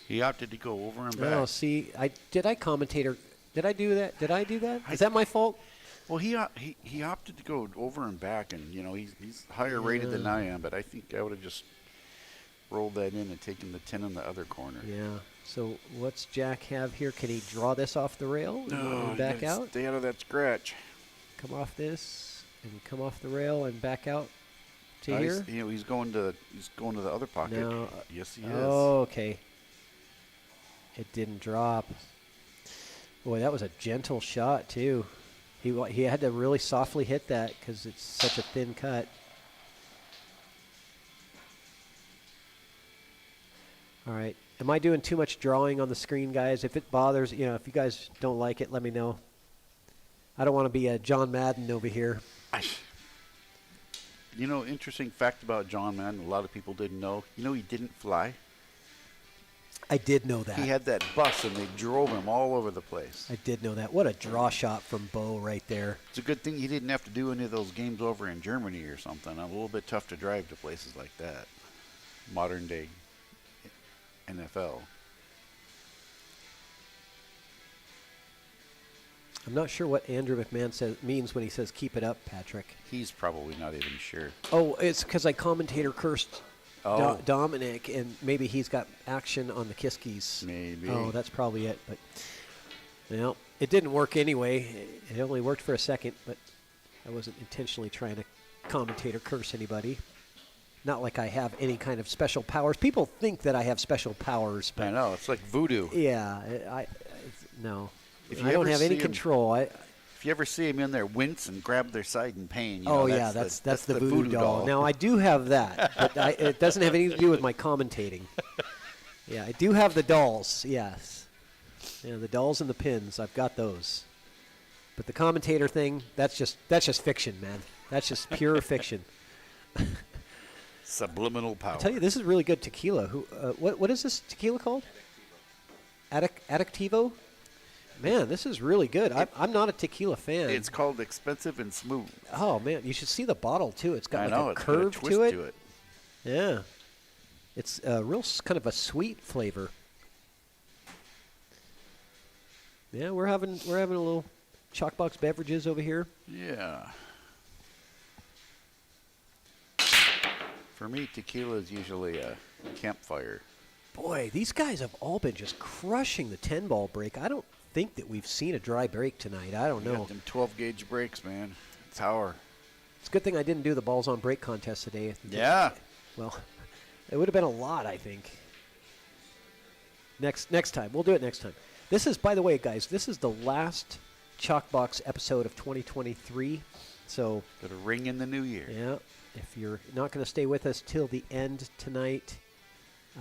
He opted to go over and back. Oh, see, did I do that? Is that my fault? Well, he opted to go over and back, and he's higher rated than I am, but I think I would have just rolled that in and taken the 10 in the other corner. Yeah. So what's Jack have here? Can he draw this off the rail and back out? Stay out of that scratch. Come off this and come off the rail and back out to here. He's going to the other pocket. No. Yes, he is. Oh, okay. It didn't drop. Boy, that was a gentle shot too. He had to really softly hit that because it's such a thin cut. All right. Am I doing too much drawing on the screen, guys? If it bothers, if you guys don't like it, let me know. I don't want to be a John Madden over here. Interesting fact about John Madden, a lot of people didn't know. He didn't fly. I did know that. He had that bus, and they drove him all over the place. I did know that. What a draw shot from Bo right there. It's a good thing he didn't have to do any of those games over in Germany or something. A little bit tough to drive to places like that. Modern day NFL. I'm not sure what Andrew McMahon means when he says keep it up, Patrick. He's probably not even sure. Oh, it's because I commentator cursed Dominick, and maybe he's got action on the Kiskes. Maybe. Oh, that's probably it. But, it didn't work anyway. It only worked for a second, but I wasn't intentionally trying to commentator curse anybody. Not like I have any kind of special powers. People think that I have special powers. But I know. It's like voodoo. Yeah. No. If I don't have any control. If you ever see him in there wince and grab their side in pain, that's the voodoo doll. Now, I do have that, but it doesn't have anything to do with my commentating. Yeah, I do have the dolls, yes. Yeah, the dolls and the pins, I've got those. But the commentator thing, that's just fiction, man. That's just pure fiction. Subliminal power. I tell you, this is really good tequila. What is this tequila called? Addictivo? Man, this is really good. I'm not a tequila fan. It's called Expensive and Smooth. Oh, man. You should see the bottle, too. It's got a it's curve got a twist to it. Yeah. It's a real kind of a sweet flavor. Yeah, we're having a little ChalkBox beverages over here. Yeah. For me, tequila is usually a campfire. Boy, these guys have all been just crushing the 10-ball break. I don't think that we've seen a dry break tonight. I don't know. Got them 12-gauge breaks, man. Tower. It's a good thing I didn't do the balls on break contest today. Yeah. Well, it would have been a lot, I think. Next time. We'll do it next time. This is, by the way, guys, this is the last ChalkBox episode of 2023. So got a ring in the new year. Yeah. If you're not going to stay with us till the end tonight,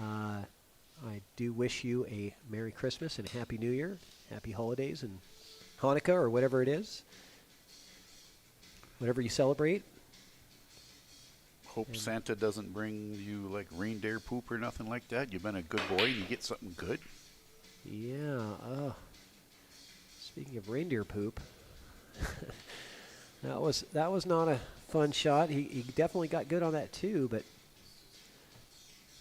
I do wish you a Merry Christmas and a Happy New Year, Happy Holidays, and Hanukkah or whatever it is. Whatever you celebrate. Hope Santa doesn't bring you like reindeer poop or nothing like that. You've been a good boy and you get something good. Yeah. Speaking of reindeer poop, that was not a fun shot. He definitely got good on that too, but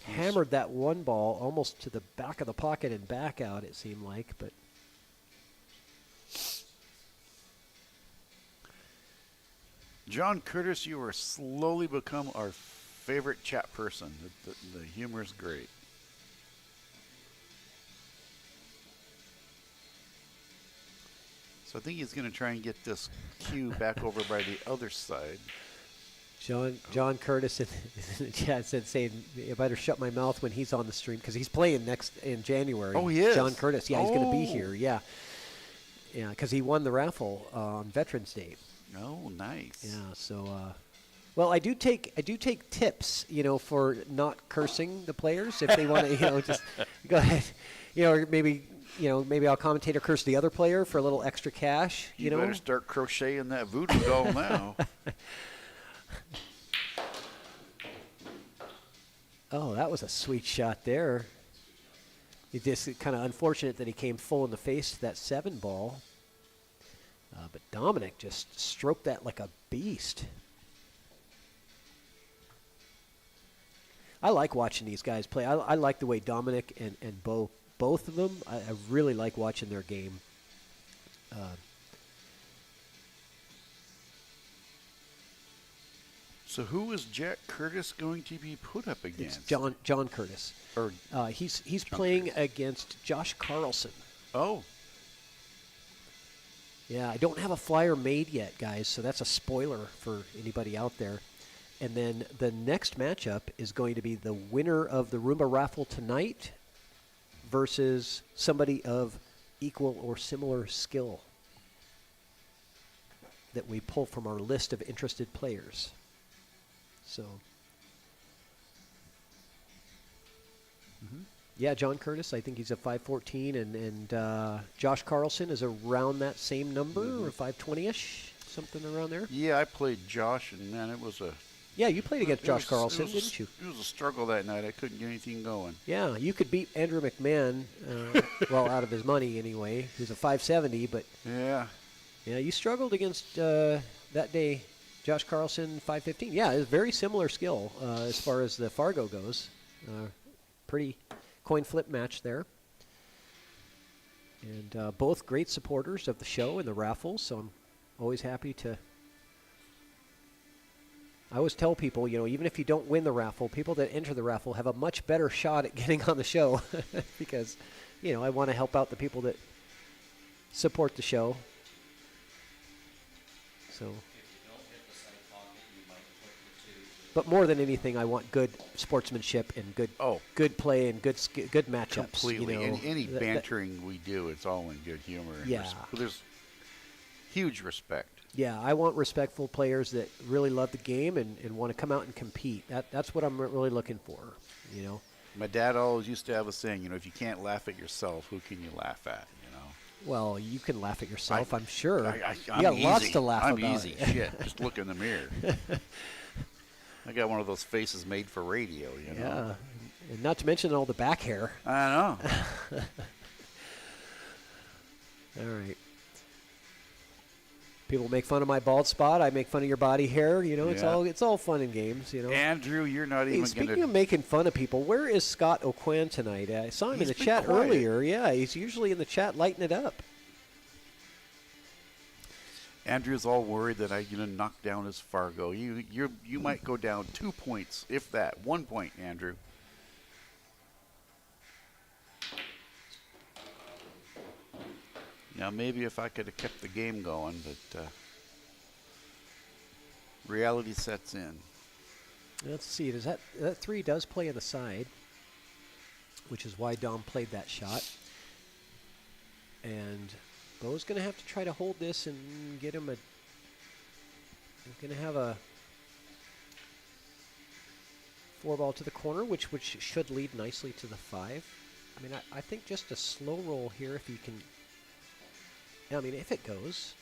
hammered that one ball almost to the back of the pocket and back out, it seemed like. But John Curtis, you are slowly become our favorite chat person. The humor is great. So I think he's going to try and get this cue back over by the other side. John Curtis in the chat saying, "I better shut my mouth when he's on the stream because he's playing next in January." Oh, he is? John Curtis, yeah, he's going to be here, yeah, because he won the raffle on Veterans Day. Oh, nice. Yeah, so, well, I do take tips, for not cursing the players if they want to, just go ahead, or maybe I'll commentate or curse the other player for a little extra cash. You better start crocheting that voodoo doll now. Oh, that was a sweet shot there. It just kind of unfortunate that he came full in the face to that 7 ball. But Dominick just stroked that like a beast. I like watching these guys play. I like the way Dominick and Bo, both of them, I really like watching their game. So who is Jack Curtis going to be put up against? It's John Curtis. Or he's playing against Josh Carlson. Oh. Yeah, I don't have a flyer made yet, guys, so that's a spoiler for anybody out there. And then the next matchup is going to be the winner of the Roomba raffle tonight versus somebody of equal or similar skill that we pull from our list of interested players. So, Yeah, John Curtis, I think he's a 5'14", and Josh Carlson is around that same number, or 5'20"-ish, something around there. Yeah, I played Josh, and man, it was a... Yeah, you played against Josh Carlson, it was didn't you? It was a struggle that night. I couldn't get anything going. Yeah, you could beat Andrew McMahon, well, out of his money anyway. He's a 5'70", but... Yeah. Yeah, you struggled against, that day, Josh Carlson, 5'15". Yeah, it's very similar skill as far as the Fargo goes. Pretty coin flip match there. And both great supporters of the show and the raffles, so I'm always happy to... I always tell people, you know, even if you don't win the raffle, people that enter the raffle have a much better shot at getting on the show because, you know, I want to help out the people that support the show. So... But more than anything, I want good sportsmanship and good play and good matchups. Completely. You know, any bantering we do, it's all in good humor. And there's huge respect. Yeah, I want respectful players that really love the game and want to come out and compete. That's what I'm really looking for, you know. My dad always used to have a saying, you know, if you can't laugh at yourself, who can you laugh at, you know? Well, you can laugh at yourself, I'm sure. I'm you got easy. lots to laugh I'm about. easy. Shit, just look in the mirror. I got one of those faces made for radio, you know. Yeah, and not to mention all the back hair. I know. All right. People make fun of my bald spot. I make fun of your body hair. You know, it's all fun and games. You know. Andrew, you're not even. Speaking of making fun of people, where is Scott O'Quinn tonight? I saw him in the chat earlier. Yeah, he's usually in the chat lighting it up. Andrew's all worried that I'm going to knock down his Fargo. You might go down 2 points, if that. 1 point, Andrew. Now, maybe if I could have kept the game going, but reality sets in. Let's see. Does that 3 does play on the side, which is why Dom played that shot. And Bo's going to have to try to hold this and get him He's going to have a 4-ball to the corner, which should lead nicely to the 5. I mean, I think just a slow roll here if you can. I mean, if it goes,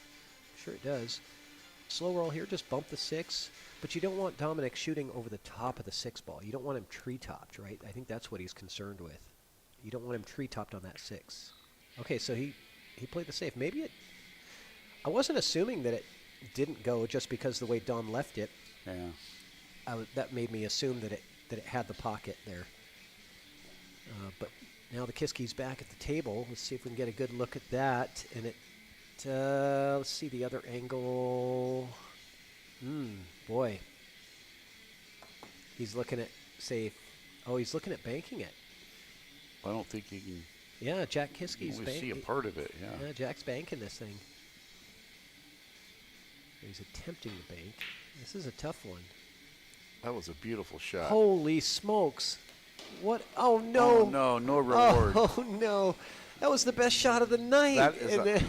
sure it does. Slow roll here, just bump the 6. But you don't want Dominick shooting over the top of the 6-ball. You don't want him tree-topped, right? I think that's what he's concerned with. You don't want him tree-topped on that 6. Okay, so he played the safe. Maybe I wasn't assuming that it didn't go just because the way Dom left it. Yeah. That made me assume that it had the pocket there. But now the Kiske's back at the table. Let's see if we can get a good look at that. And let's see the other angle. Boy. He's looking at safe. Oh, he's looking at banking it. I don't think he can. Yeah, Jack Kiske's banking. See a part of it, yeah. Yeah, Jack's banking this thing. He's attempting to bank. This is a tough one. That was a beautiful shot. Holy smokes. What? Oh, no. Oh, no reward. Oh, no. That was the best shot of the night. That is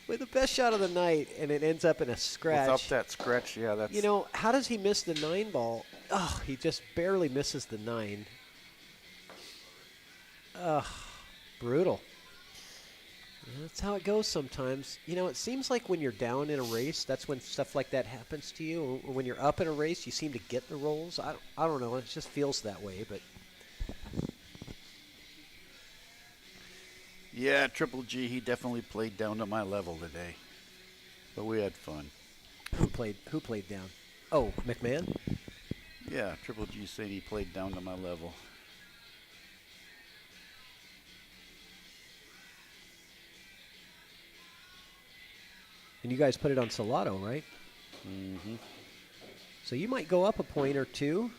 with the best shot of the night, and it ends up in a scratch. Without that scratch, yeah, that's... You know, how does he miss the 9-ball? Oh, he just barely misses the 9. Ugh, brutal. That's how it goes sometimes. You know, it seems like when you're down in a race, that's when stuff like that happens to you. Or when you're up in a race, you seem to get the rolls. I don't know. It just feels that way, but... Yeah, Triple G, he definitely played down to my level today. But we had fun. Who played down? Oh, McMahon? Yeah, Triple G said he played down to my level. And you guys put it on Salado, right? Mm-hmm. So you might go up a point or two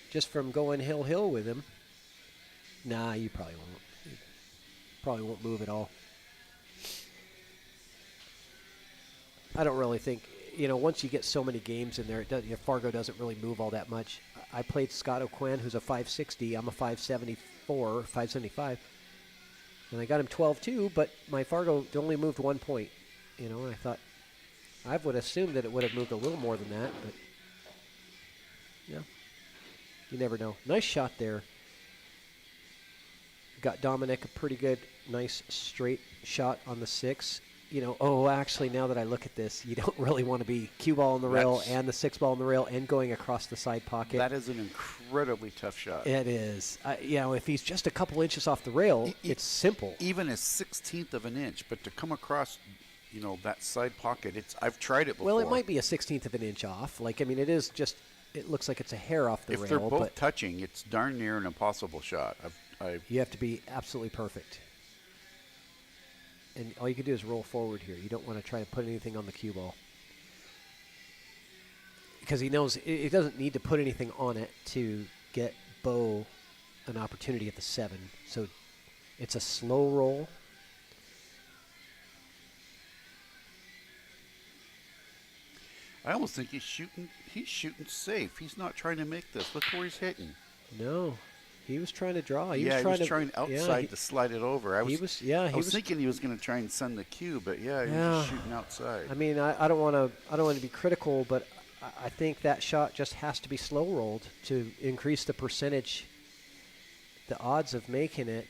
just from going hill with him. Nah, you probably won't. You probably won't move at all. I don't really think, you know, once you get so many games in there, Fargo doesn't really move all that much. I played Scott O'Quinn, who's a 560. I'm a 574, 575. And I got him 12-2, but my Fargo only moved 1 point. You know, and I thought, I would assume that it would have moved a little more than that, but yeah, you never know. Nice shot there. got Dominick a pretty good, nice straight shot on the 6. Actually, now that I look at this, you don't really want to be cue ball on the rail and the 6 ball on the rail and going across the side pocket. That is an incredibly tough shot. It is. If he's just a couple inches off the rail, it's simple. Even a 1/16 of an inch, but to come across, that side pocket, I've tried it before. Well, it might be a 1/16 of an inch off. It is just, it looks like it's a hair off the rail. If they're both touching, it's darn near an impossible shot. You have to be absolutely perfect. And all you can do is roll forward here. You don't want to try to put anything on the cue ball. Because he knows it doesn't need to put anything on it to get Bo an opportunity at the 7. So it's a slow roll. I almost think he's shooting safe. He's not trying to make this. Look where he's hitting. No. He was trying to draw. He was trying outside to slide it over. I was thinking he was going to try and send the cue, but he was just shooting outside. I mean, I don't want to be critical, but I think that shot just has to be slow rolled to increase the percentage, the odds of making it.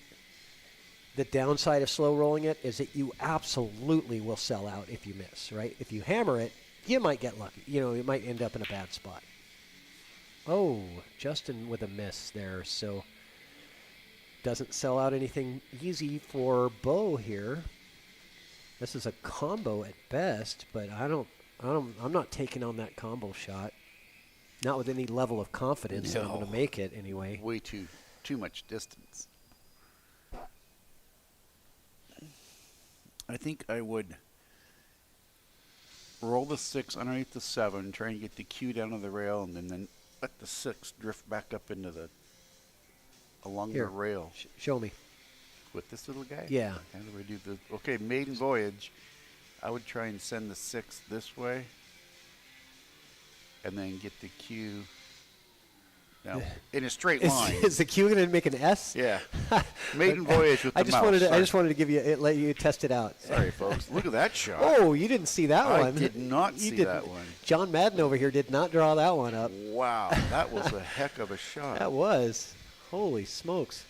The downside of slow rolling it is that you absolutely will sell out if you miss, right? If you hammer it, you might get lucky. You might end up in a bad spot. Oh, Justin with a miss there, so doesn't sell out anything easy for Bo here. This is a combo at best, but I'm not taking on that combo shot. Not with any level of confidence that I'm going to make it anyway. Way too much distance. I think I would roll the 6 underneath the 7, try and get the cue down to the rail, and then let the 6 drift back up into along the rail. Show me. With this little guy? Yeah. How do we do this? Okay, maiden voyage. I would try and send the 6 this way, and then get the cue down in a straight line. Is the cue going to make an S? Yeah. Maiden voyage with the mouse. I just wanted to let you test it out. Sorry, folks. Look at that shot. Oh, you didn't see that one. I did not see that one. John Madden over here did not draw that one up. Wow, that was a heck of a shot. That was. Holy smokes.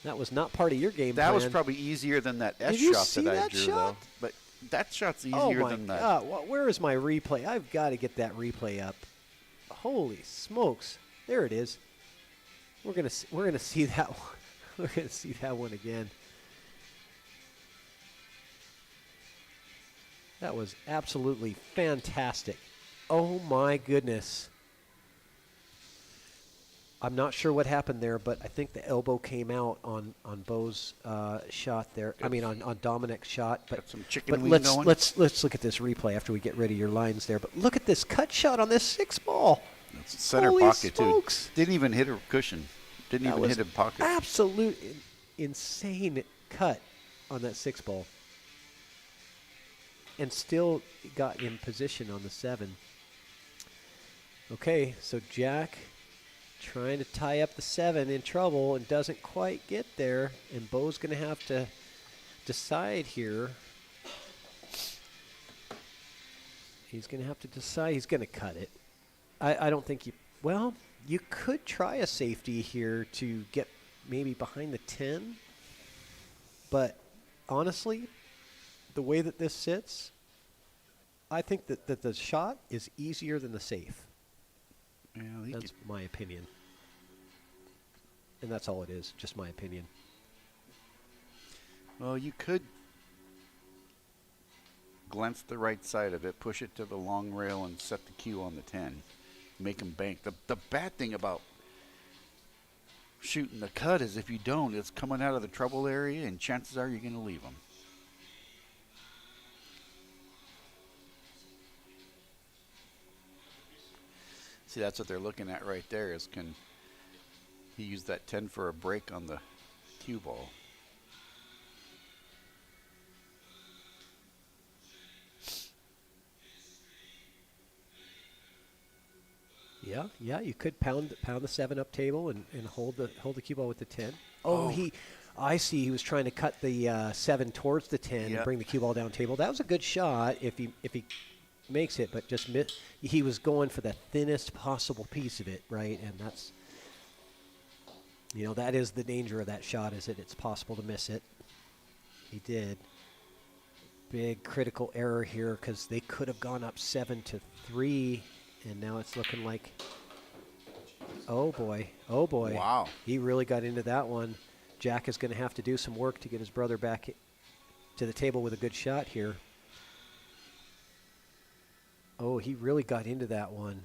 That was not part of your game plan. That was probably easier than that S shot that I drew, though. But that shot's easier than that. Oh, my God. Where is my replay? I've got to get that replay up. Holy smokes. There it is. We're gonna see that one. We're gonna see that one again. That was absolutely fantastic. Oh my goodness. I'm not sure what happened there, but I think the elbow came out on Bo's shot there. I mean, on Dominick's shot. But, some chicken wing let's going. let's look at this replay after we get rid of your lines there. But look at this cut shot on this 6 ball. It's center Holy pocket smokes. too. Didn't even hit a cushion. Didn't even hit a pocket. Absolute insane cut on that 6 ball. And still got in position on the 7. Okay, so Jack trying to tie up the 7 in trouble and doesn't quite get there. And Bo's going to have to decide here. He's going to have to decide. He's going to cut it. I don't think you could try a safety here to get maybe behind the 10. But honestly, the way that this sits, I think that the shot is easier than the safe. Yeah, that's my opinion. And that's all it is, just my opinion. Well, you could glance the right side of it, push it to the long rail, and set the cue on the 10. Make them bank. The bad thing about shooting the cut is if you don't, it's coming out of the trouble area, and chances are you're going to leave them. See, that's what they're looking at right there, is can he use that 10 for a break on the cue ball. Yeah, you could pound the 7 up table and hold the cue ball with the 10. Oh, I see. He was trying to cut the 7 towards the 10 and bring the cue ball down table. That was a good shot if he makes it, but just he was going for the thinnest possible piece of it, right? And You know, that is the danger of that shot, is that it's possible to miss it. He did. Big critical error here because they could have gone up 7-3, and now it's looking like, oh boy, oh boy. Wow. He really got into that one. Jack is going to have to do some work to get his brother back to the table with a good shot here. Oh, he really got into that one.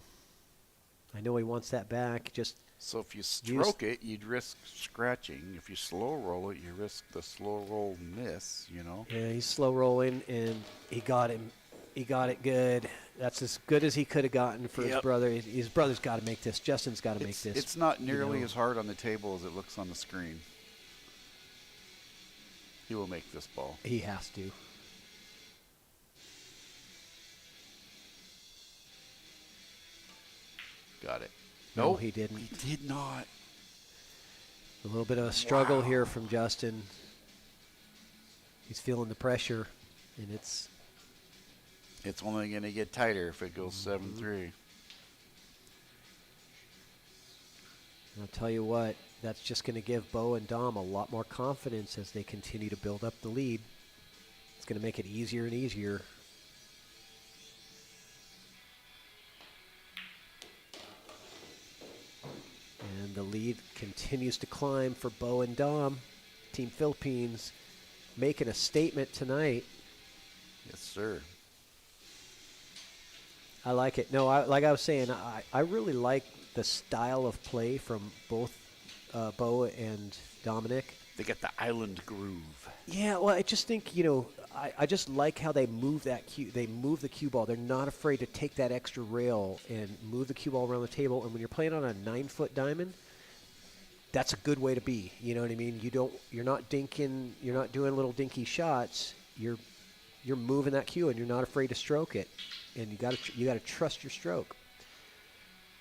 I know he wants that back. Just so if you stroke it, you'd risk scratching. If you slow roll it, you risk the slow roll miss, you know. Yeah, he's slow rolling, and he got him. He got it good. That's as good as he could have gotten for his brother. His brother's got to make this. Justin's got to make this. It's not nearly as hard on the table as it looks on the screen. He will make this ball. He has to. Got it. No, Nope, he didn't. He did not. A little bit of a struggle here from Justin. He's feeling the pressure, and it's only going to get tighter if it goes 7-3. I'll tell you what, that's just going to give Bo and Dom a lot more confidence as they continue to build up the lead. It's going to make it easier and easier. And the lead continues to climb for Bo and Dom. Team Philippines making a statement tonight. Yes, sir. I like it. No, like I was saying, I really like the style of play from both Bo and Dominick. They got the island groove. Yeah, well, I just think, you know, I just like how they move that cue. They move the cue ball. They're not afraid to take that extra rail and move the cue ball around the table. And when you're playing on a 9-foot diamond, that's a good way to be. You know what I mean? You're not dinking. You're not doing little dinky shots. You're moving that cue, and you're not afraid to stroke it. And you got to trust your stroke.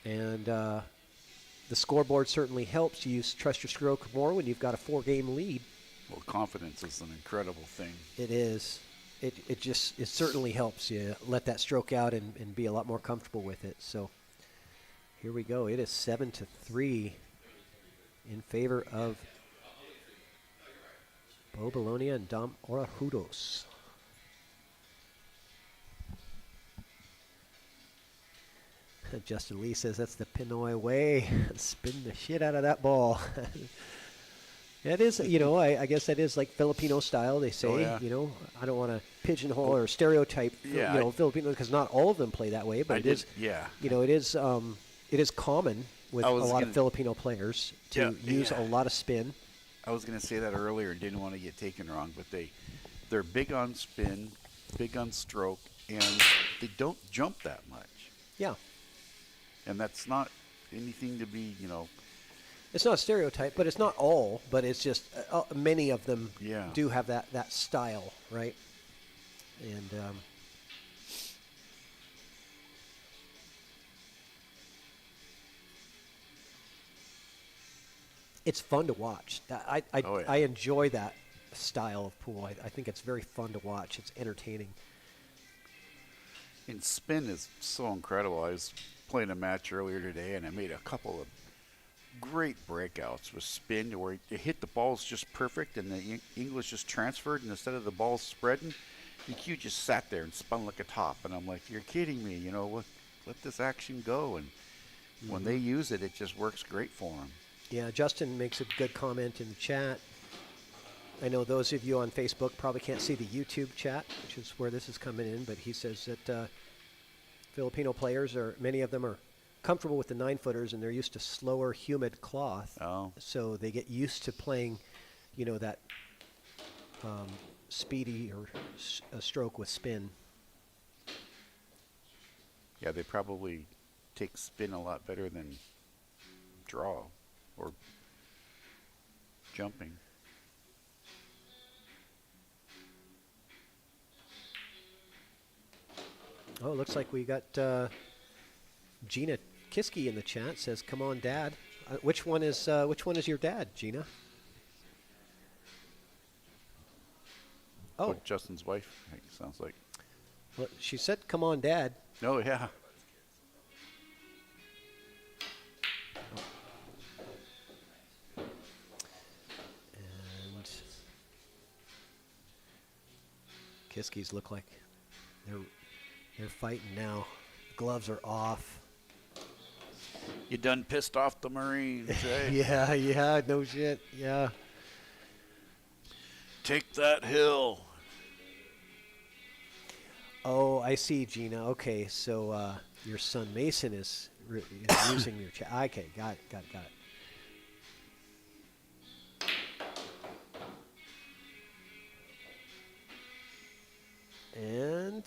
And the scoreboard certainly helps you trust your stroke more when you've got a 4-game lead. Well, confidence is an incredible thing. It is. It certainly helps you let that stroke out and be a lot more comfortable with it. So here we go. It is 7-3 in favor of Bo Belonia and Dom Orejudos. Justin Lee says that's the Pinoy way. Spin the shit out of that ball. It is, you know, I guess that is like Filipino style, they say. Oh, yeah. You know, I don't want to pigeonhole or stereotype, Yeah, you know, Filipino, because not all of them play that way, but Yeah. you know, it is common with a lot of Filipino players to use a lot of spin. I was going to say that earlier and didn't want to get taken wrong, but they're big on spin, big on stroke, and they don't jump that much. Yeah. And that's not anything to be, you know. It's not a stereotype, but it's not all, but it's just many of them do have that style, right? And it's fun to watch. I enjoy that style of pool. I think it's very fun to watch. It's entertaining. And spin is so incredible. I was playing a match earlier today, and I made a couple of great breakouts with spin where you hit the balls just perfect, and the English just transferred, and instead of the balls spreading, the cue just sat there and spun like a top. And I'm like, you're kidding me, you know, let this action go. And when they use it, it just works great for them. Yeah, Justin makes a good comment in the chat. I know those of you on Facebook probably can't see the YouTube chat, which is where this is coming in, but he says that Filipino players, many of them are comfortable with the 9-footers, and they're used to slower, humid cloth. Oh. So they get used to playing, you know, that speedy or a stroke with spin. Yeah, they probably take spin a lot better than draw or jumping. Oh, it looks like we got Gina Kiske in the chat. Says, "Come on, Dad." Which one is your dad, Gina? Oh, Justin's wife, I think it sounds like. Well, she said, "Come on, Dad." Oh, yeah. Kiske's look like they're fighting now. Gloves are off. You done pissed off the Marines, eh? Yeah, no shit, yeah. Take that hill. Oh, I see, Gina. Okay, so your son Mason is using your chat. Okay, got it. And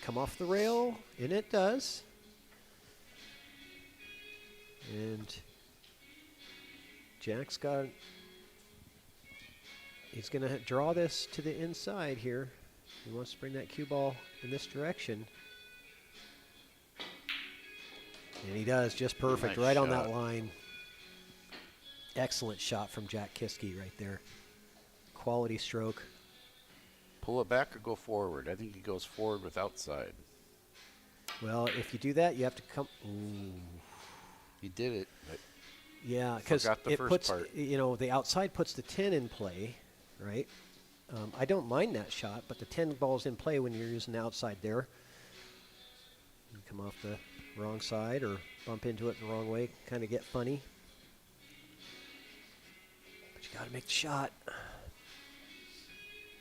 come off the rail, and it does. And Jack's he's going to draw this to the inside here. He wants to bring that cue ball in this direction. And he does, just perfect, Nice right on shot. that line. Excellent shot from Jack Kiske right there. Quality stroke. Pull it back or go forward? I think he goes forward with outside. Well, if you do that, you have to come. Ooh. He did it, but Yeah, because forgot the it first puts, part. the outside puts the 10 in play, right? I don't mind that shot, but the 10 ball's in play when you're using the outside there. You come off the wrong side or bump into it the wrong way, kind of get funny. But you got to make the shot.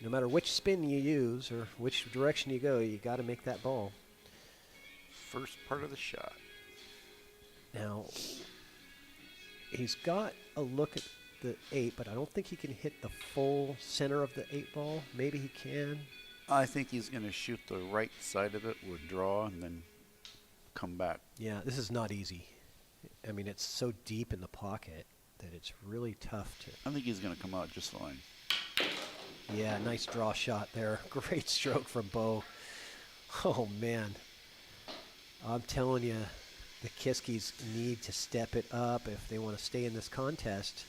No matter which spin you use or which direction you go, you got to make that ball. First part of the shot. Now, he's got a look at the 8, but I don't think he can hit the full center of the 8 ball. Maybe he can. I think he's going to shoot the right side of it, withdraw, and then come back. Yeah, this is not easy. I mean, it's so deep in the pocket that it's really tough to. I think he's going to come out just fine. Yeah, nice draw shot there. Great stroke from Bo. Oh, man. I'm telling you, the Kiskes need to step it up if they want to stay in this contest.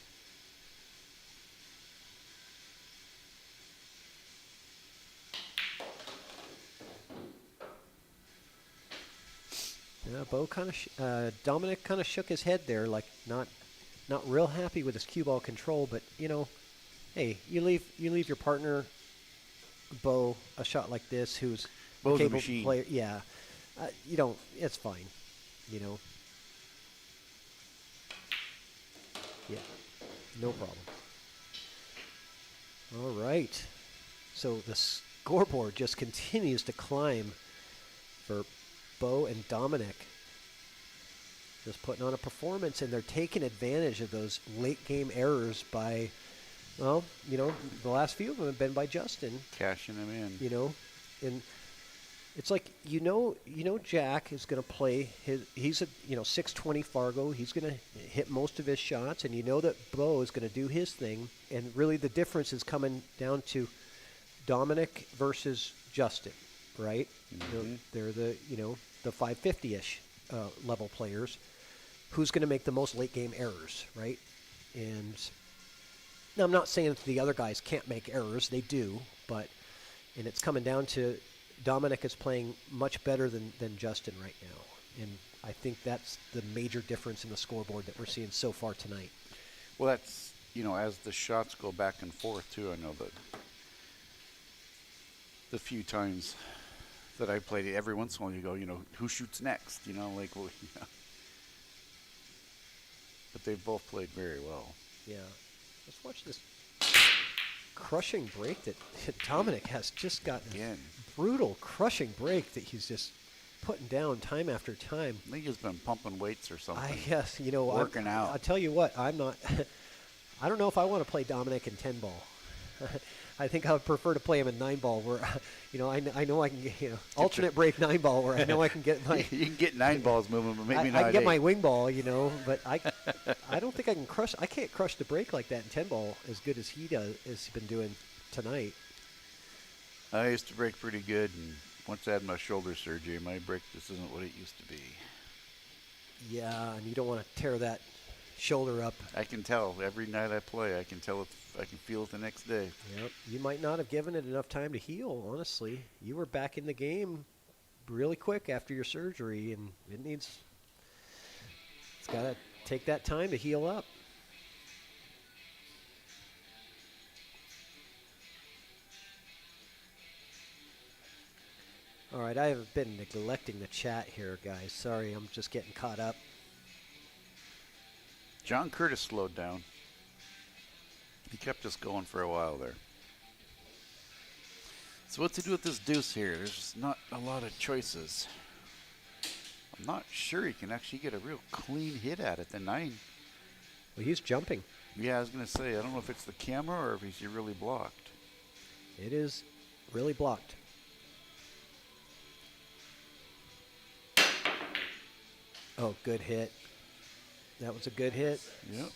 Yeah, Bo kind of, Dominick kind of shook his head there, like not real happy with his cue ball control. But hey, you leave your partner, Bo, a shot like this, who's Bo's a capable machine. player. Yeah, you don't. It's fine, Yeah, no problem. All right, so the scoreboard just continues to climb for Bo and Dominick. Just putting on a performance, and they're taking advantage of those late game errors by, the last few of them have been by Justin. Cashing him in. And it's like, Jack is going to play he's a, 620 Fargo. He's going to hit most of his shots, and you know that Bo is going to do his thing. And really the difference is coming down to Dominick versus Justin, right? Mm-hmm. They're the 550-ish level players. Who's going to make the most late game errors, right? And now I'm not saying that the other guys can't make errors. They do, and it's coming down to Dominick is playing much better than Justin right now. And I think that's the major difference in the scoreboard that we're seeing so far tonight. Well, that's, as the shots go back and forth, too, I know that the few times that I played it, every once in a while you go, who shoots next? But they've both played very well. Yeah. Let's watch this crushing break that Dominick has just gotten. Again. Brutal crushing break that he's just putting down time after time. I think he's been pumping weights or something. Yes, working out. I'll tell you what, I'm not. I don't know if I want to play Dominick in 10 ball. I think I would prefer to play him in 9 ball, where I know I can get alternate break 9 ball, where I know I can get my. You can get 9 balls moving, but maybe not. I can get 8. my wing ball, but I don't think I can crush. I can't crush the break like that in 10 ball as good as he does. Has been doing tonight. I used to break pretty good, and once I had my shoulder surgery, my break just isn't what it used to be. Yeah, and you don't want to tear that shoulder up. I can tell every night I play. I can tell it. I can feel it the next day. Yep. You might not have given it enough time to heal. Honestly, you were back in the game really quick after your surgery, and it's got to take that time to heal up. All right, I have been neglecting the chat here, guys. Sorry, I'm just getting caught up. John Curtis slowed down. He kept us going for a while there. So what to do with this deuce here? There's just not a lot of choices. I'm not sure he can actually get a real clean hit at it. The 9. Well, he's jumping. Yeah, I was going to say, I don't know if it's the camera or if he's really blocked. It is really blocked. Oh, good hit. That was a good hit. Yep.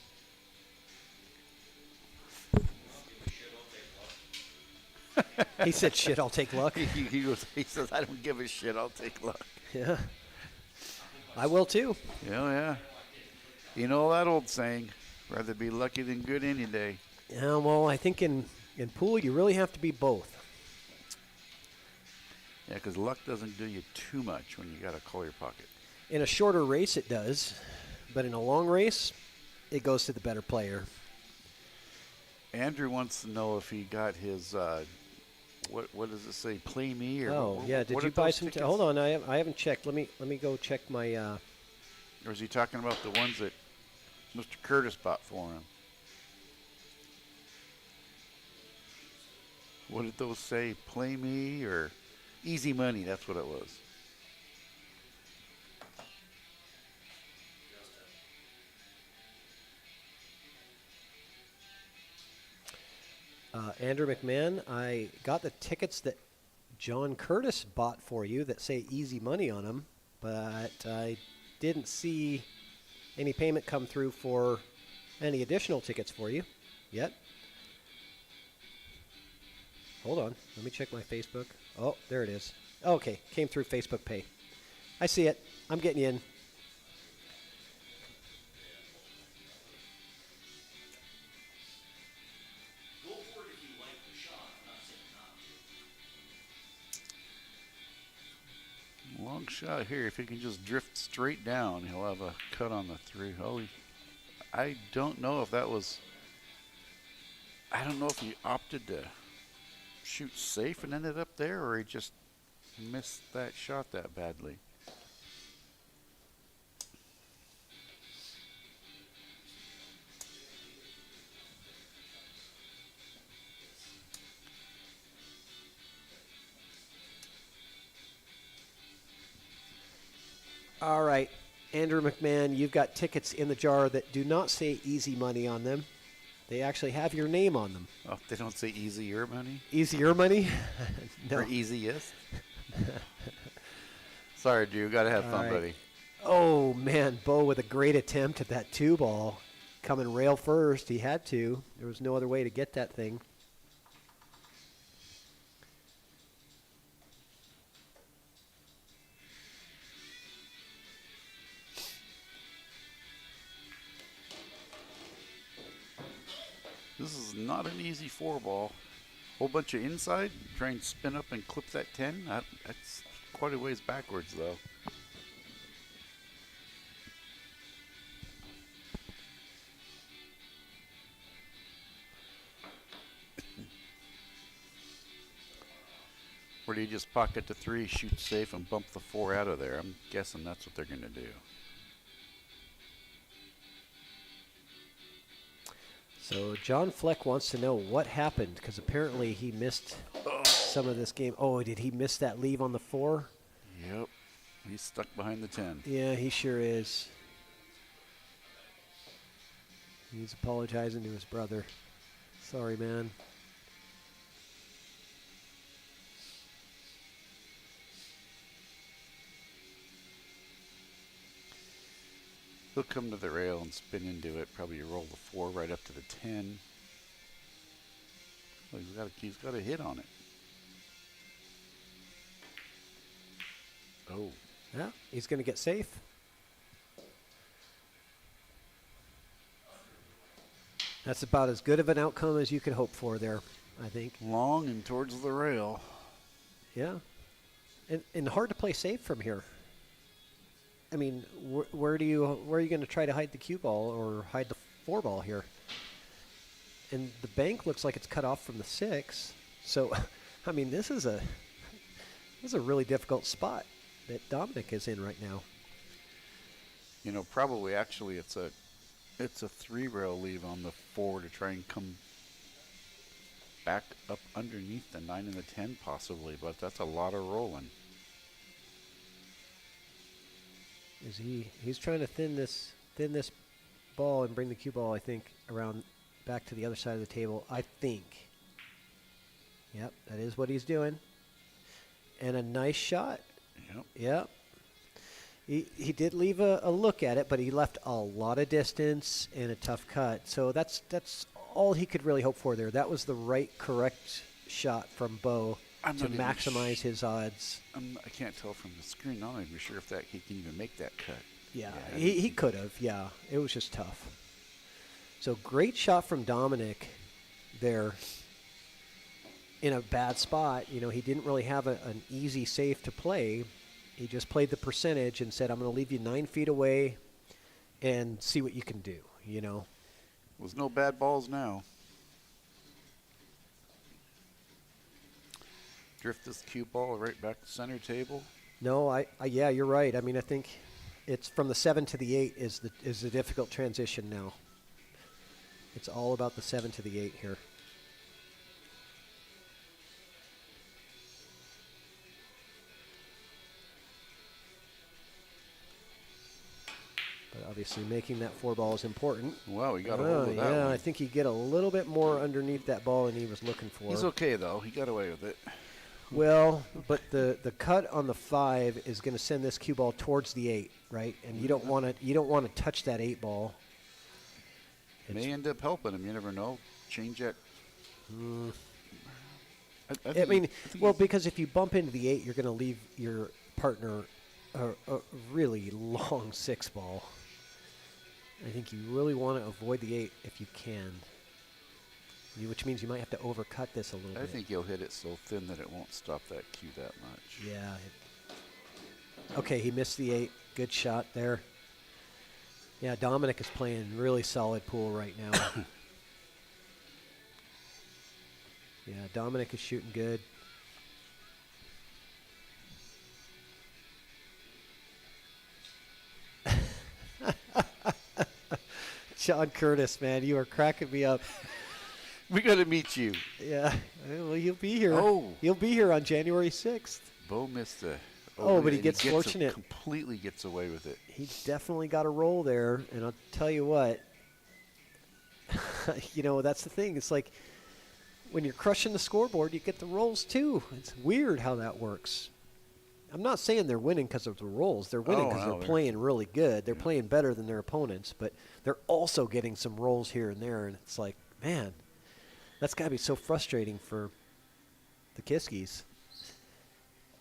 He said, shit, I'll take luck. he says, I don't give a shit, I'll take luck. Yeah. I will too. Yeah. You know that old saying, rather be lucky than good any day. Yeah, well, I think in pool, you really have to be both. Yeah, because luck doesn't do you too much when you got to call your pocket. In a shorter race, it does. But in a long race, it goes to the better player. Andrew wants to know if he got his, what does it say, Play Me? Or yeah. Did you buy some? Hold on, I haven't checked. Let me go check my. Or is he talking about the ones that Mr. Curtis bought for him? What did those say? Play Me or Easy Money? That's what it was. Andrew McMahon, I got the tickets that John Curtis bought for you that say Easy Money on them, but I didn't see any payment come through for any additional tickets for you yet. Hold on. Let me check my Facebook. Oh, there it is. Okay, came through Facebook Pay. I see it. I'm getting you in. Long shot here. If he can just drift straight down, he'll have a cut on the 3. Oh, I don't know if that was. I don't know if he opted to shoot safe and ended up there, or he just missed that shot that badly. All right, Andrew McMahon, you've got tickets in the jar that do not say Easy Money on them. They actually have your name on them. Oh, they don't say Easier Money? Easier Money? No. Or Easiest? Sorry, Drew. Got to have fun, buddy. Oh, man. Bo with a great attempt at that 2-ball. Coming rail first. He had to. There was no other way to get that thing. This is not an easy 4-ball. Whole bunch of inside. Try and spin up and clip that 10. That's quite a ways backwards, though. Or do you just pocket the 3, shoot safe, and bump the 4 out of there? I'm guessing that's what they're going to do. So John Fleck wants to know what happened, because apparently he missed some of this game. Oh, did he miss that leave on the 4? Yep. He's stuck behind the 10. Yeah, he sure is. He's apologizing to his brother. Sorry, man. He'll come to the rail and spin into it. Probably roll the 4 right up to the 10. Well, he's got a hit on it. Oh. Yeah, he's going to get safe. That's about as good of an outcome as you could hope for there, I think. Long and towards the rail. Yeah. And hard to play safe from here. I mean, where are you going to try to hide the cue ball or hide the 4-ball here? And the bank looks like it's cut off from the 6. So, I mean, this is This is a really difficult spot that Dominick is in right now. You know, probably actually it's a 3-rail leave on the 4 to try and come back up underneath the 9 and the 10 possibly, but that's a lot of rolling. He's trying to thin this ball and bring the cue ball, I think, around back to the other side of the table. I think. Yep, that is what he's doing. And a nice shot. Yep. He did leave a look at it, but he left a lot of distance and a tough cut. So that's all he could really hope for there. That was the right, correct shot from Bo to maximize his odds. I can't tell from the screen. I'm not even sure if he can even make that cut. Yeah, he could have. Yeah, it was just tough. So great shot from Dominick there in a bad spot. You know, he didn't really have an easy safe to play. He just played the percentage and said, I'm going to leave you 9 feet away and see what you can do, you know. There's no bad balls now. Drift this cue ball right back to center table. No, yeah, you're right. I mean, I think it's from the 7 to the 8 is the difficult transition now. It's all about the 7 to the 8 here. But obviously making that 4 ball is important. Wow, he got a hold of that yeah, one. I think he get a little bit more underneath that ball than he was looking for. He's okay, though. He got away with it. Well, but the cut on the 5 is going to send this cue ball towards the 8, right? And you don't want to touch that 8 ball. May end up helping him. You never know. Change that. I mean, because if you bump into the 8, you're going to leave your partner a really long 6 ball. I think you really want to avoid the 8 if you can. Which means you might have to overcut this a little bit. I think you'll hit it so thin that it won't stop that cue that much. Yeah. Okay, he missed the 8. Good shot there. Yeah, Dominick is playing really solid pool right now. Yeah, Dominick is shooting good. John Curtis, man, you are cracking me up. We got to meet you. Yeah, well, you'll be here. Oh. You'll be here on January 6th. Bo missed the. Oh, but he gets fortunate. Completely gets away with it. He definitely got a roll there, and I'll tell you what. You know, that's the thing. It's like when you're crushing the scoreboard, you get the rolls too. It's weird how that works. I'm not saying they're winning because of the rolls. They're winning because they're playing really good. They're playing better than their opponents, but they're also getting some rolls here and there, and it's like, man, that's got to be so frustrating for the Kiskes.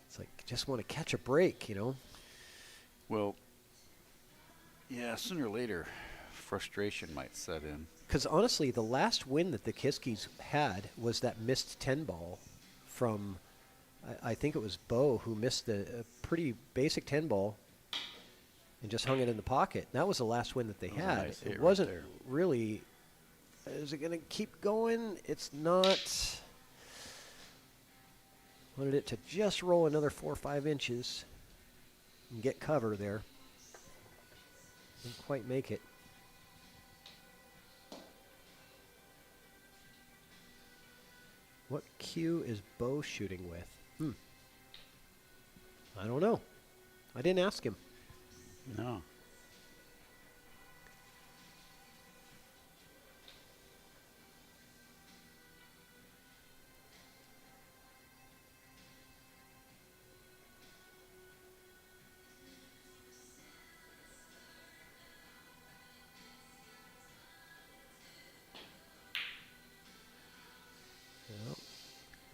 It's like, just want to catch a break, you know? Well, yeah, sooner or later, frustration might set in. Because honestly, the last win that the Kiskes had was that missed 10 ball from, I think it was Bo who missed a pretty basic 10 ball and just hung it in the pocket. That was the last win that they had. Nice hit it right wasn't there. really, is it going to keep going? It's not. Wanted it to just roll another 4 or 5 inches and get cover there. Didn't quite make it. What cue is Bo shooting with? I don't know. I didn't ask him. No.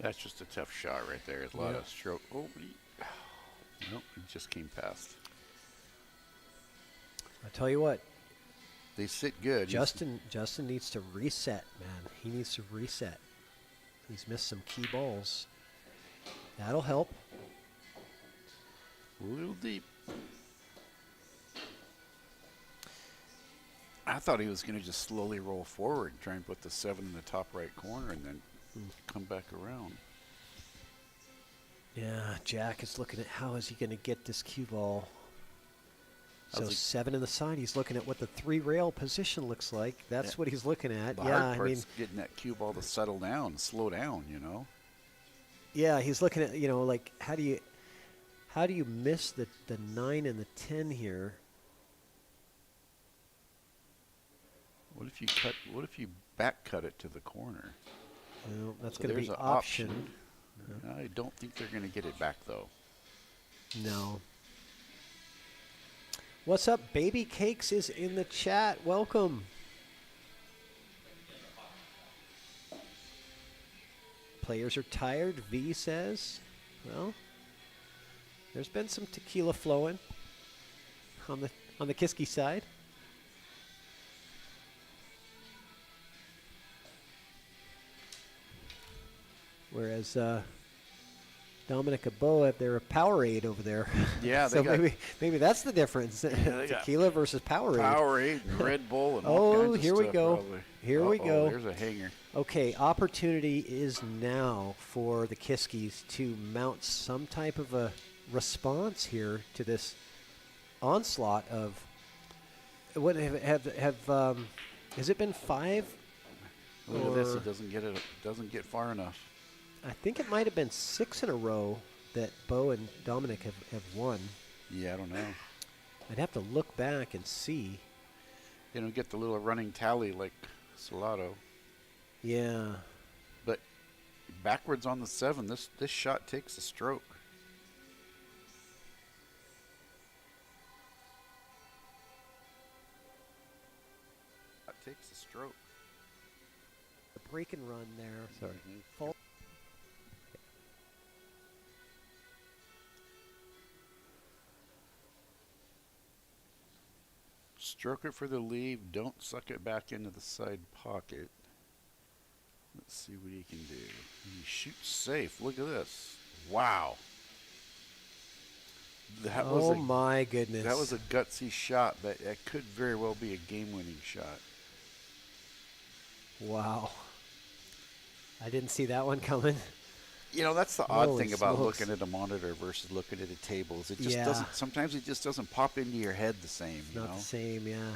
That's just a tough shot right there. There's a lot of stroke. Oh, nope, it just came past. I tell you what. They sit good. Justin needs to reset, man. He needs to reset. He's missed some key balls. That'll help. A little deep. I thought he was going to just slowly roll forward and try and put the 7 in the top right corner and then come back around. Yeah, Jack is looking at how is he going to get this cue ball. So How's he- 7 in the side. He's looking at what the 3-rail position looks like. That's Yeah. what he's looking at. The Yeah, hard I part's mean, getting that cue ball to settle down, slow down, you know? yeah, he's looking at, you know, like how do you miss the 9 and the 10 here? What if you back cut it to the corner? Well, that's So going to there's be an option. I don't think they're going to get it back, though. No. What's up? Baby Cakes is in the chat. Welcome. Players are tired, V says. Well, there's been some tequila flowing on the Kiske side. Whereas Dominick and Bo have their Powerade over there. Yeah, so they got- maybe that's the difference. they got Tequila versus Powerade. Powerade and Red Bull and all kinds of here we stuff, go. probably. Here we Uh-oh, go. There's a hanger. Okay, opportunity is now for the Kiskes to mount some type of a response here to this onslaught of what has it been 5? Look at this. Or- It doesn't get far enough. I think it might have been 6 in a row that Bo and Dominick have won. Yeah, I don't know. I'd have to look back and see. They don't get the little running tally like Salado. Yeah. But backwards on the 7, this shot takes a stroke. That takes a stroke. The break and run there. Sorry. Mhm. Fault. Stroke it for the lead. Don't suck it back into the side pocket. Let's see what he can do. He shoots safe. Look at this. Wow. That was Oh a, my goodness. that was a gutsy shot, but it could very well be a game-winning shot. Wow. I didn't see that one coming. You know, that's the odd Holy thing about smokes. looking at a monitor versus looking at a table. Is it just Yeah. doesn't. Sometimes it just doesn't pop into your head the same. You Not know. the same, yeah.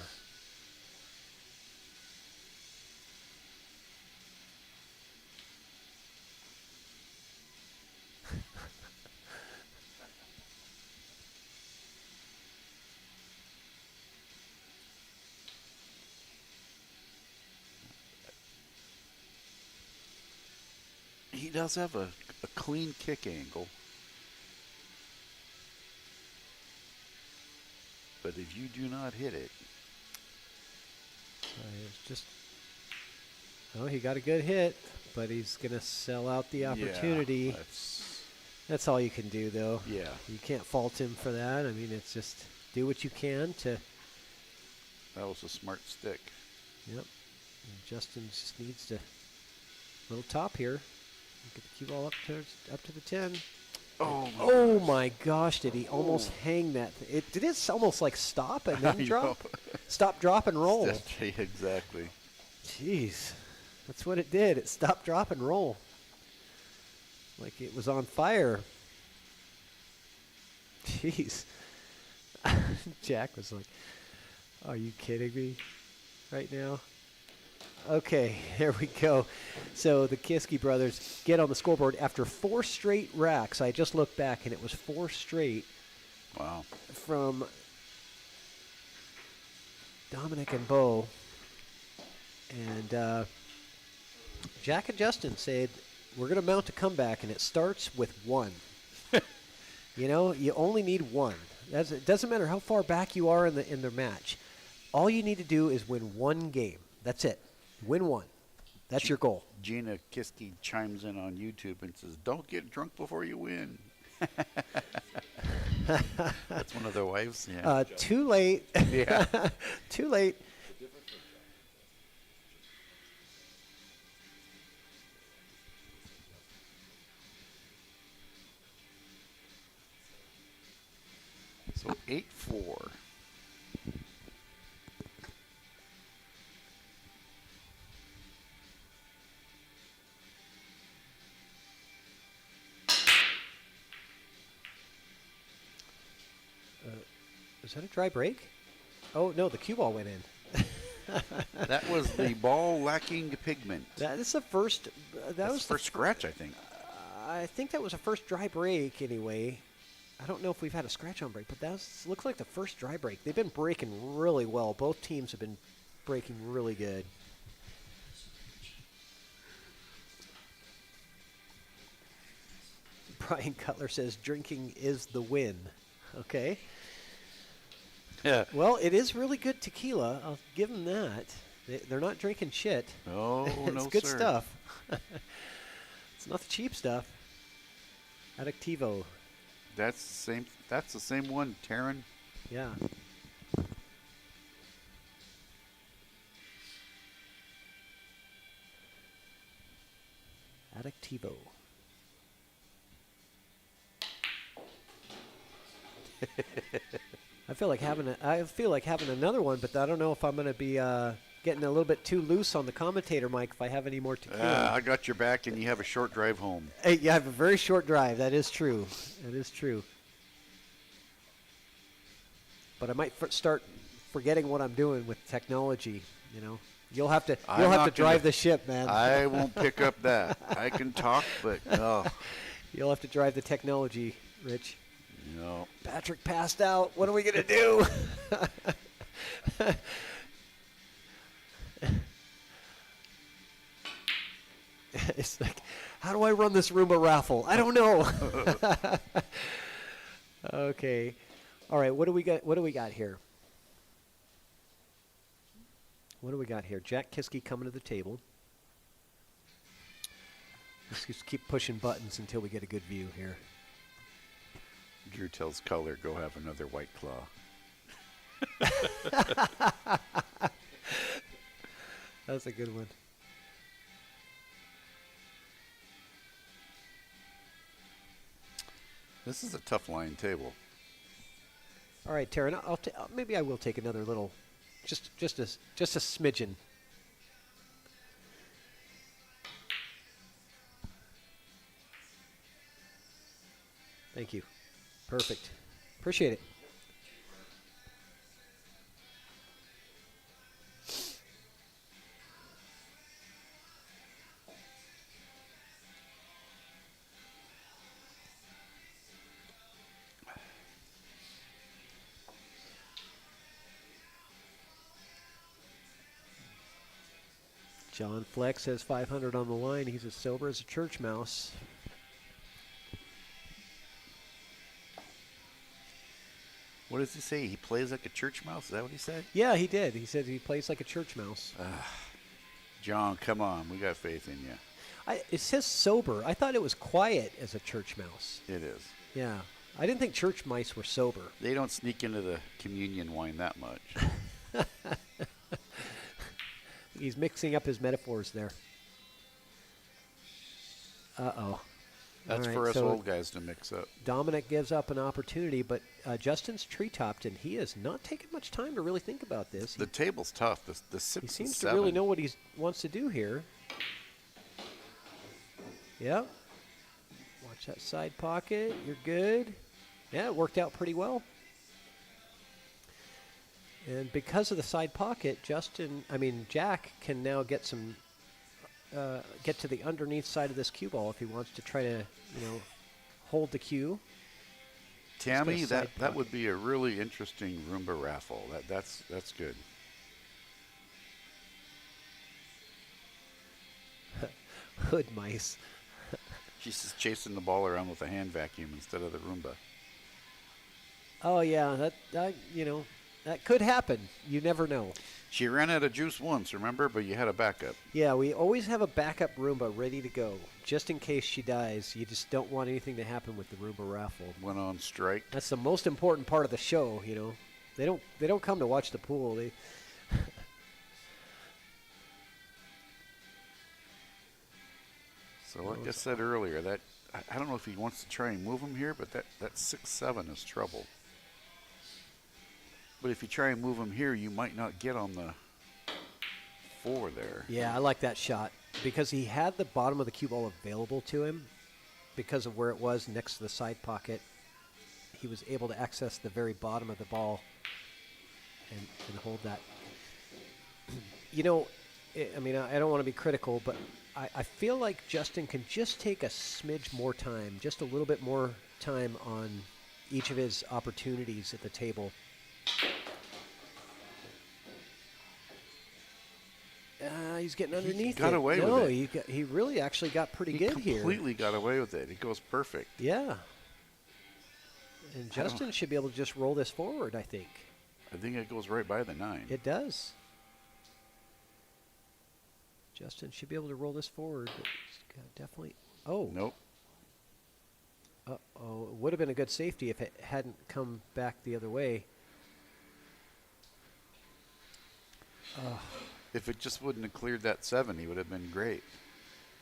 He does have a clean kick angle. But if you do not hit it, It's just. Oh, he got a good hit, but he's going to sell out the opportunity. Yeah, That's all you can do, though. yeah. You can't fault him for that. I mean, it's just do what you can to. That was a smart stick. Yep. And Justin just needs to. Little top here. Get the cue ball up to the 10. Oh my gosh! Did he almost hang that? Did it almost like stop and then I drop? know. Stop, drop, and roll. Exactly. Jeez, that's what it did. It stopped, drop, and roll. Like it was on fire. Jeez. Jack was like, "Are you kidding me?" Right now. Okay, here we go. So the Kiske brothers get on the scoreboard after 4 straight racks. I just looked back, and it was 4 straight. Wow. From Dominick and Bo. And Jack and Justin said, we're going to mount a comeback, and it starts with 1. You know, you only need 1. It doesn't matter how far back you are in the match. All you need to do is win 1 game. That's it. Win 1. That's your goal. Gina Kiske chimes in on YouTube and says, "Don't get drunk before you win." That's one of their wives. Yeah. Too late. Yeah. Too late. So 8-4. Was that a dry break? Oh, no, the cue ball went in. That was the ball lacking pigment. That is the first. That was the first scratch, I think. I think that was a first dry break anyway. I don't know if we've had a scratch on break, but that looks like the first dry break. They've been breaking really well. Both teams have been breaking really good. Brian Cutler says drinking is the win. Okay. Yeah. Well, it is really good tequila. I'll give them that. They're not drinking shit. Oh, it's no, good sir. stuff. It's not the cheap stuff. Addictivo. That's the same one, Taryn. Yeah. Addictivo. I feel like having another one, but I don't know if I'm going to be getting a little bit too loose on the commentator mic if I have any more tequila. I got your back, and you have a short drive home. Hey, you have a very short drive. That is true. That is true. But I might start forgetting what I'm doing with technology. You know, you'll have to drive the ship, man. I won't pick up that. I can talk, but no. You'll have to drive the technology, Rich. No. Patrick passed out. What are we gonna do? It's like, how do I run this Roomba raffle? I don't know. Okay. All right. What do we got? What do we got here? What do we got here? Jack Kiske coming to the table. Let's just keep pushing buttons until we get a good view here. Drew tells Color, go have another White Claw. That's a good one. This is a tough line table. All right, Taryn, maybe I will take another little, just a smidgen. Thank you. Perfect. Appreciate it. John Flex has 500 on the line. He's as sober as a church mouse. What does he say? He plays like a church mouse? Is that what he said? Yeah, he did. He said he plays like a church mouse. John, come on. We got faith in you. It says sober. I thought it was quiet as a church mouse. It is. Yeah. I didn't think church mice were sober. They don't sneak into the communion wine that much. He's mixing up his metaphors there. Uh-oh. That's All right, for us so old guys to mix up. Dominick gives up an opportunity, but Justin's tree-topped, and he has not taken much time to really think about this. The table's tough. The 6 He and seems 7. to really know what he wants to do here. Yep. Watch that side pocket. You're good. Yeah, it worked out pretty well. And because of the side pocket, Jack can now get some, get to the underneath side of this cue ball if he wants to try to, hold the cue. Tammy, that would be a really interesting Roomba raffle. That's good. Hood mice. She's just chasing the ball around with a hand vacuum instead of the Roomba. Oh yeah, that could happen. You never know. She ran out of juice once, remember? But you had a backup. Yeah, we always have a backup Roomba ready to go, just in case she dies. You just don't want anything to happen with the Roomba raffle. Went on strike. That's the most important part of the show. They don't come to watch the pool. They. So like I said earlier, that I don't know if he wants to try and move him here, but that 6-7 is trouble. But if you try and move him here, you might not get on the 4 there. Yeah, I like that shot because he had the bottom of the cue ball available to him because of where it was next to the side pocket. He was able to access the very bottom of the ball and hold that. You know, I mean, I don't want to be critical, but I feel like Justin can just take a smidge more time, just a little bit more time on each of his opportunities at the table. He's getting underneath got it. away no, with it. he really actually got pretty good here. He completely got away with it. It goes perfect. Yeah. And Justin should be able to just roll this forward, I think. I think it goes right by the 9. It does. Justin should be able to roll this forward. But he's got definitely. Oh. Nope. Uh-oh. It would have been a good safety if it hadn't come back the other way. If it just wouldn't have cleared that 7, he would have been great.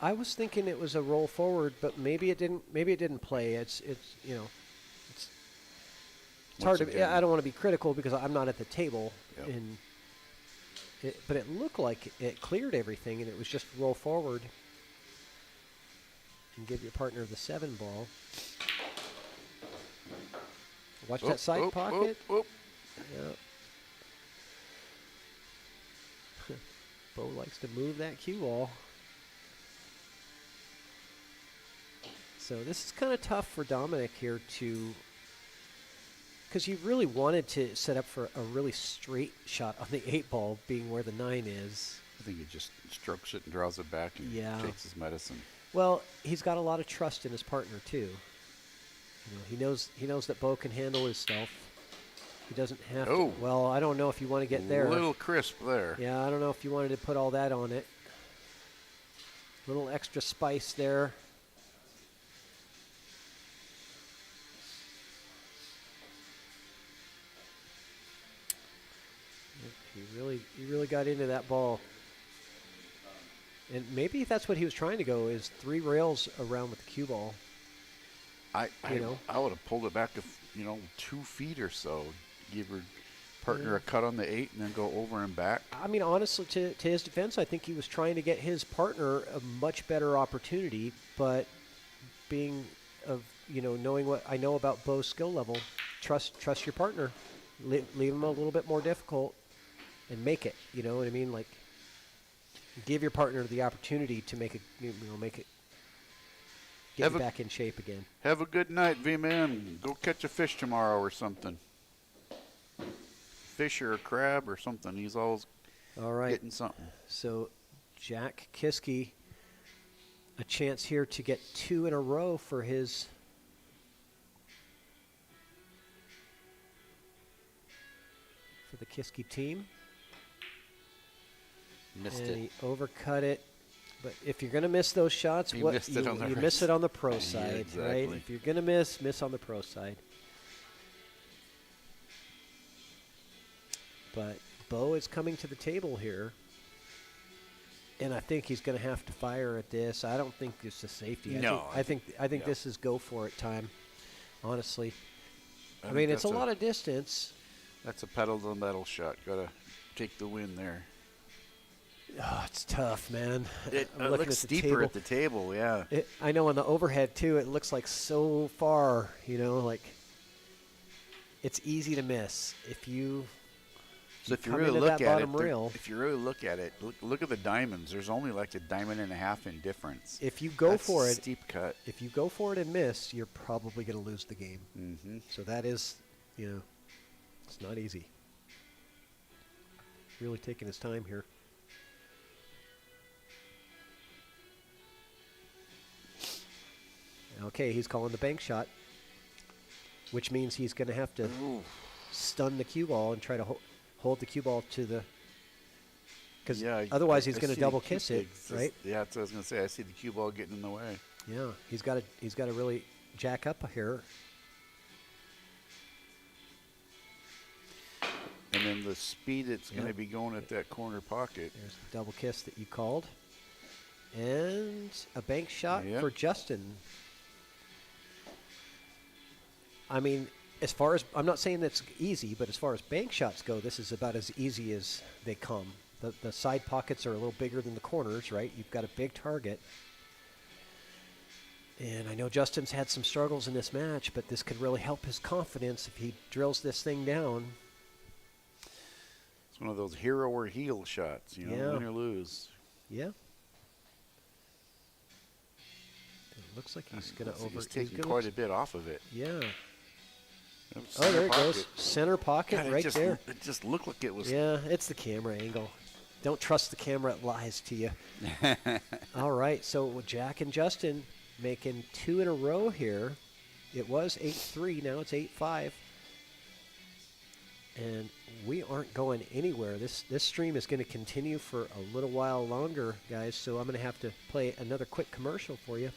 I was thinking it was a roll forward, but maybe it didn't. Maybe it didn't play. It's you know, it's hard to. I don't want to be critical because I'm not at the table, and but it looked like it cleared everything, and it was just roll forward and give your partner the 7 ball. Watch that side pocket. Yeah. Bo likes to move that cue ball. So this is kind of tough for Dominick here to, because he really wanted to set up for a really straight shot on the 8 ball, being where the 9 is. I think he just strokes it and draws it back and takes his medicine. Well, he's got a lot of trust in his partner too. You know, he knows that Bo can handle his stuff. He doesn't have to. Well, I don't know if you want to get there. A little crisp there. Yeah, I don't know if you wanted to put all that on it. A little extra spice there. He really got into that ball. And maybe that's what he was trying to go, is 3 rails around with the cue ball. I would have pulled it back 2 feet or so. Give your partner a cut on the 8 and then go over and back. I mean, honestly, to his defense, I think he was trying to get his partner a much better opportunity, but being of, knowing what I know about Bo's skill level, trust your partner. Leave him a little bit more difficult and make it, you know what I mean? Like, give your partner the opportunity to make it, get you back in shape again. Have a good night, V-Man. Go catch a fish tomorrow or something. Fish or a crab or something. He's always getting something. So Jack Kiske, a chance here to get 2 in a row for his the Kiske team. Missed and it. He overcut it. But if you're going to miss those shots, you miss it on the pro side, exactly. Right? If you're going to miss on the pro side. But Bo is coming to the table here, and I think he's going to have to fire at this. I don't think it's a safety. I think this is go for it time, honestly. I mean, it's a lot of distance. That's a pedal to the metal shot. Got to take the win there. Oh, it's tough, man. It looks steeper at the table, yeah. I know on the overhead, too, it looks like so far, like it's easy to miss. If you really look at it, if you really look at it, look at the diamonds. There's only like a diamond and a half in difference. If you go for it, steep cut. If you go for it and miss, you're probably going to lose the game. Mm-hmm. So that is, it's not easy. Really taking his time here. Okay, he's calling the bank shot, which means he's going to have to stun the cue ball and try to hold the cue ball to the, because otherwise he's going to double kiss it, right? Yeah, that's what I was going to say. I see the cue ball getting in the way. Yeah, he's got to really jack up here. And then the speed it's going to be going at that corner pocket. There's the double kiss that you called. And a bank shot for Justin. I mean, as far as, I'm not saying that's easy, but as far as bank shots go, this is about as easy as they come. The side pockets are a little bigger than the corners, right? You've got a big target. And I know Justin's had some struggles in this match, but this could really help his confidence if he drills this thing down. It's one of those hero or heel shots, you know, Yeah. win or lose. Yeah. It looks like he's going to over. He's taking quite a bit off of it. Yeah. Oh, Center there it goes. pocket. Center pocket God, right there. It just looked like it was. Yeah, it's the camera angle. Don't trust the camera; it lies to you. All right, so Jack and Justin making 2 in a row here. It was 8-3. Now it's 8-5. And we aren't going anywhere. This stream is going to continue for a little while longer, guys. So I'm going to have to play another quick commercial for you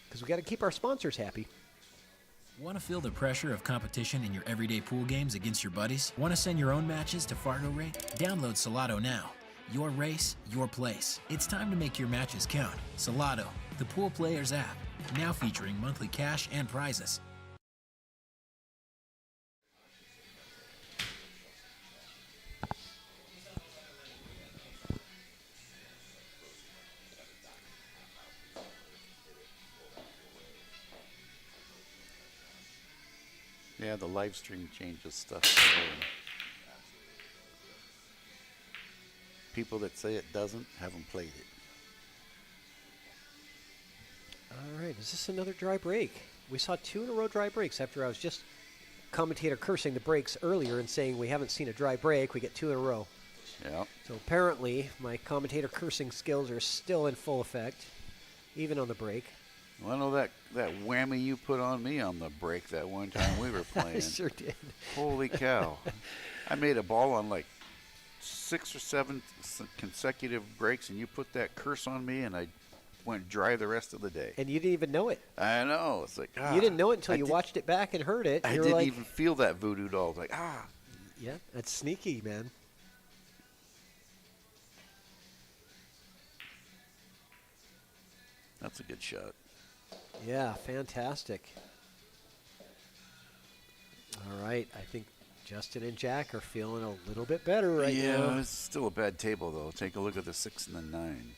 because we got to keep our sponsors happy. Want to feel the pressure of competition in your everyday pool games against your buddies? Want to send your own matches to Fargo Rate? Download Salado now. Your race, your place. It's time to make your matches count. Salado, the pool players app, now featuring monthly cash and prizes. Yeah, the live stream changes stuff. People that say it doesn't haven't played it. All right, is this another dry break? We saw 2 in a row dry breaks after I was just commentator cursing the breaks earlier and saying we haven't seen a dry break. We get 2 in a row. Yeah. So apparently my commentator cursing skills are still in full effect, even on the break. Well, I know that whammy you put on me on the break that one time we were playing. I sure did. Holy cow. I made a ball on like 6 or 7 consecutive breaks, and you put that curse on me, and I went dry the rest of the day. And you didn't even know it. I know. It's like, you didn't know it until you watched it back and heard it. I You're didn't like, even feel that voodoo doll. It's like, Yeah, that's sneaky, man. That's a good shot. Yeah, fantastic. All right, I think Justin and Jack are feeling a little bit better right now. Yeah, it's still a bad table, though. Take a look at the 6 and the 9.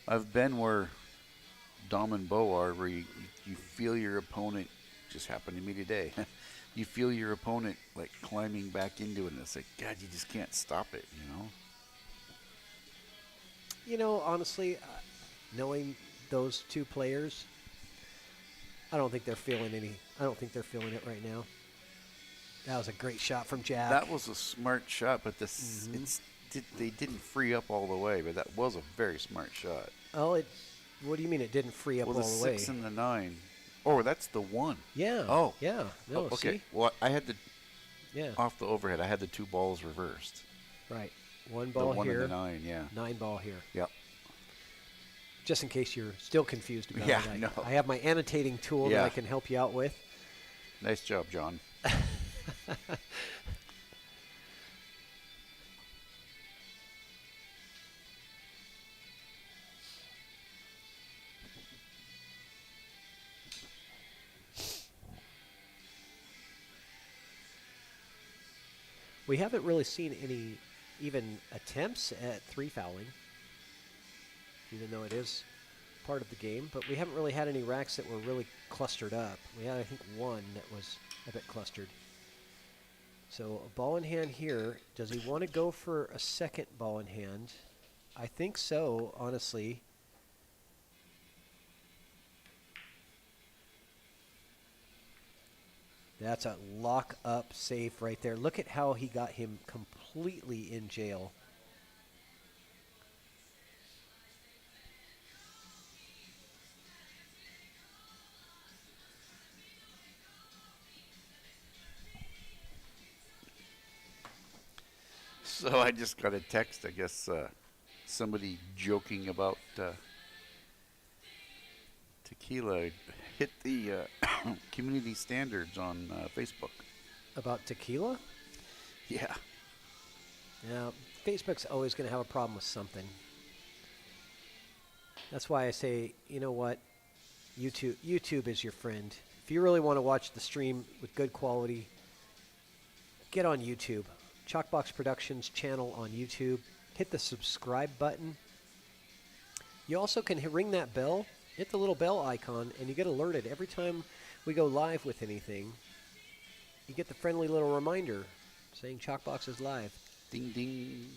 I've been where Dom and Bo are, where you feel your opponent, just happened to me today, you feel your opponent like climbing back into it, and it's like, God, you just can't stop it, you know? You know, honestly, knowing those 2 players, I don't think they're feeling it right now. That was a great shot from Jack. That was a smart shot, but this they didn't free up all the way, but that was a very smart shot. Oh, what do you mean it didn't free up all the way? The 6 and the 9. Oh, that's the 1. Yeah. Oh. Yeah. No, Oh, okay. see? Well, I had the Yeah. off the overhead. I had the 2 balls reversed. Right. 1 ball the 1 here. and the 9. Yeah. 9 ball here. Yep. Just in case you're still confused about Yeah, it. no. I have my annotating tool that Yeah. I can help you out with. Nice job, John. We haven't really seen any even attempts at 3 fouling, even though it is part of the game. But we haven't really had any racks that were really clustered up. We had, I think, 1 that was a bit clustered. So a ball in hand here. Does he want to go for a second ball in hand? I think so, honestly. That's a lock-up safe right there. Look at how he got him completely in jail. So I just got a text, I guess, somebody joking about tequila hit the community standards on Facebook. About tequila? Yeah. Yeah, Facebook's always going to have a problem with something. That's why I say, you know what? YouTube is your friend. If you really want to watch the stream with good quality, get on YouTube. ChalkBox Productions channel on YouTube. Hit the subscribe button. You also can ring that bell hit the little bell icon, and you get alerted every time we go live with anything. You get the friendly little reminder saying ChalkBox is live. Ding, ding.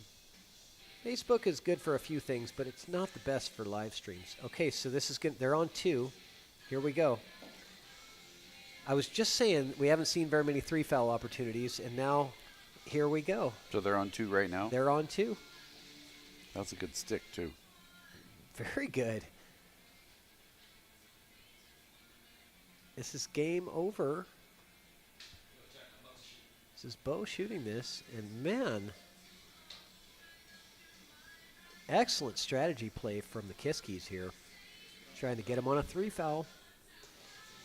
Facebook is good for a few things, but it's not the best for live streams. Okay, so this is good. They're on 2. Here we go. I was just saying we haven't seen very many 3-foul opportunities, and now here we go. So they're on 2 right now? They're on 2. That's a good stick, too. Very good. This is game over. This is Bo shooting this, and man, excellent strategy play from the Kiskes here. Trying to get him on a 3-foul.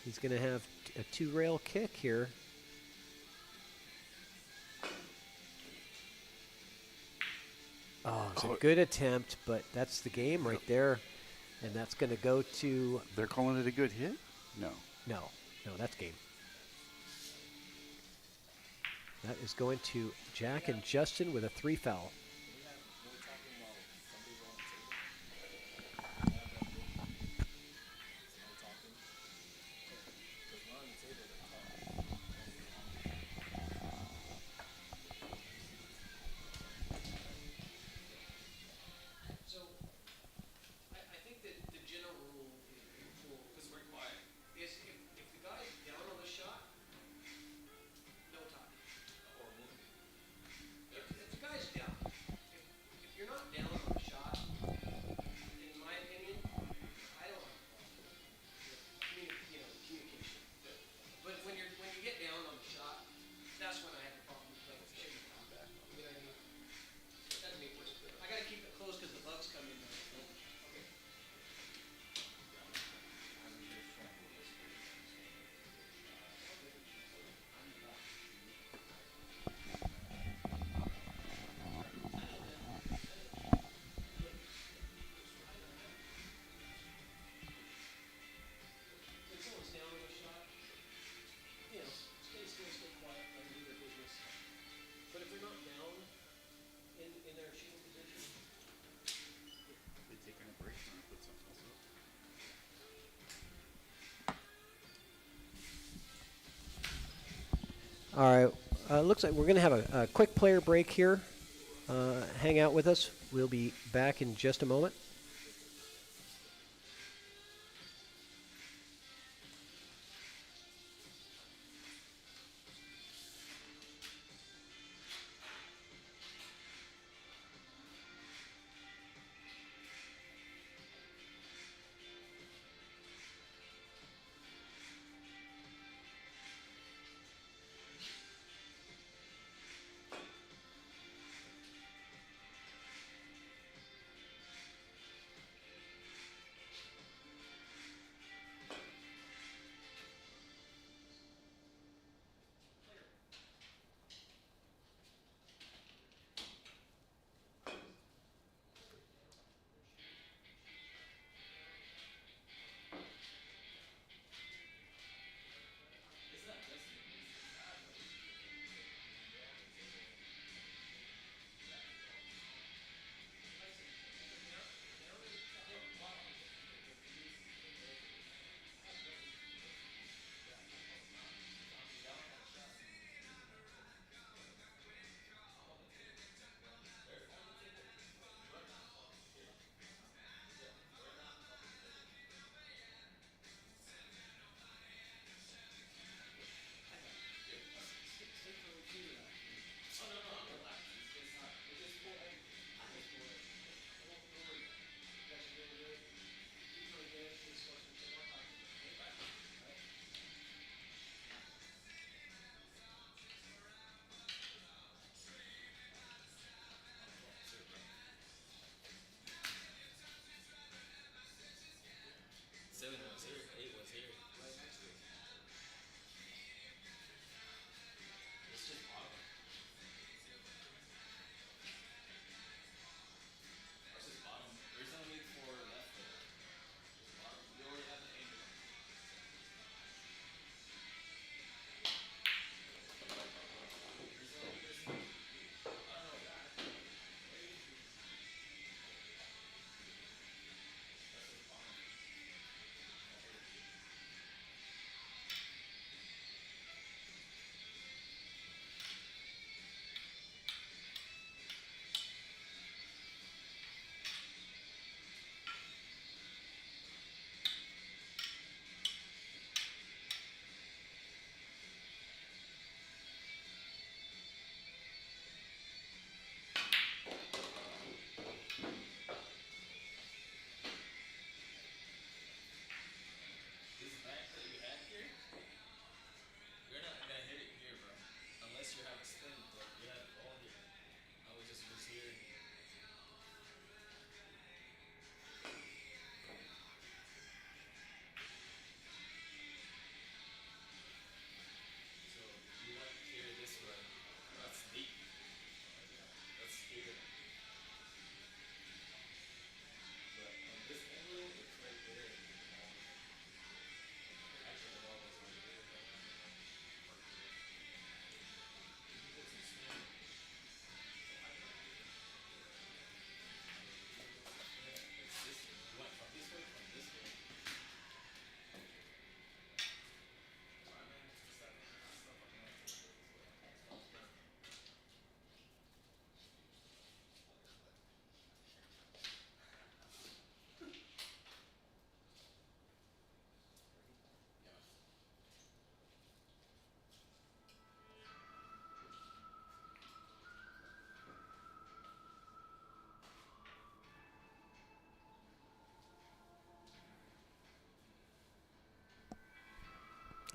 He's going to have a 2-rail kick here. Oh, it's a good attempt, but that's the game right there. And that's going to go to... They're calling it a good hit? No. No, that's game. That is going to Jack and Justin with a 3-foul. All right, looks like we're going to have a quick player break here. Hang out with us. We'll be back in just a moment.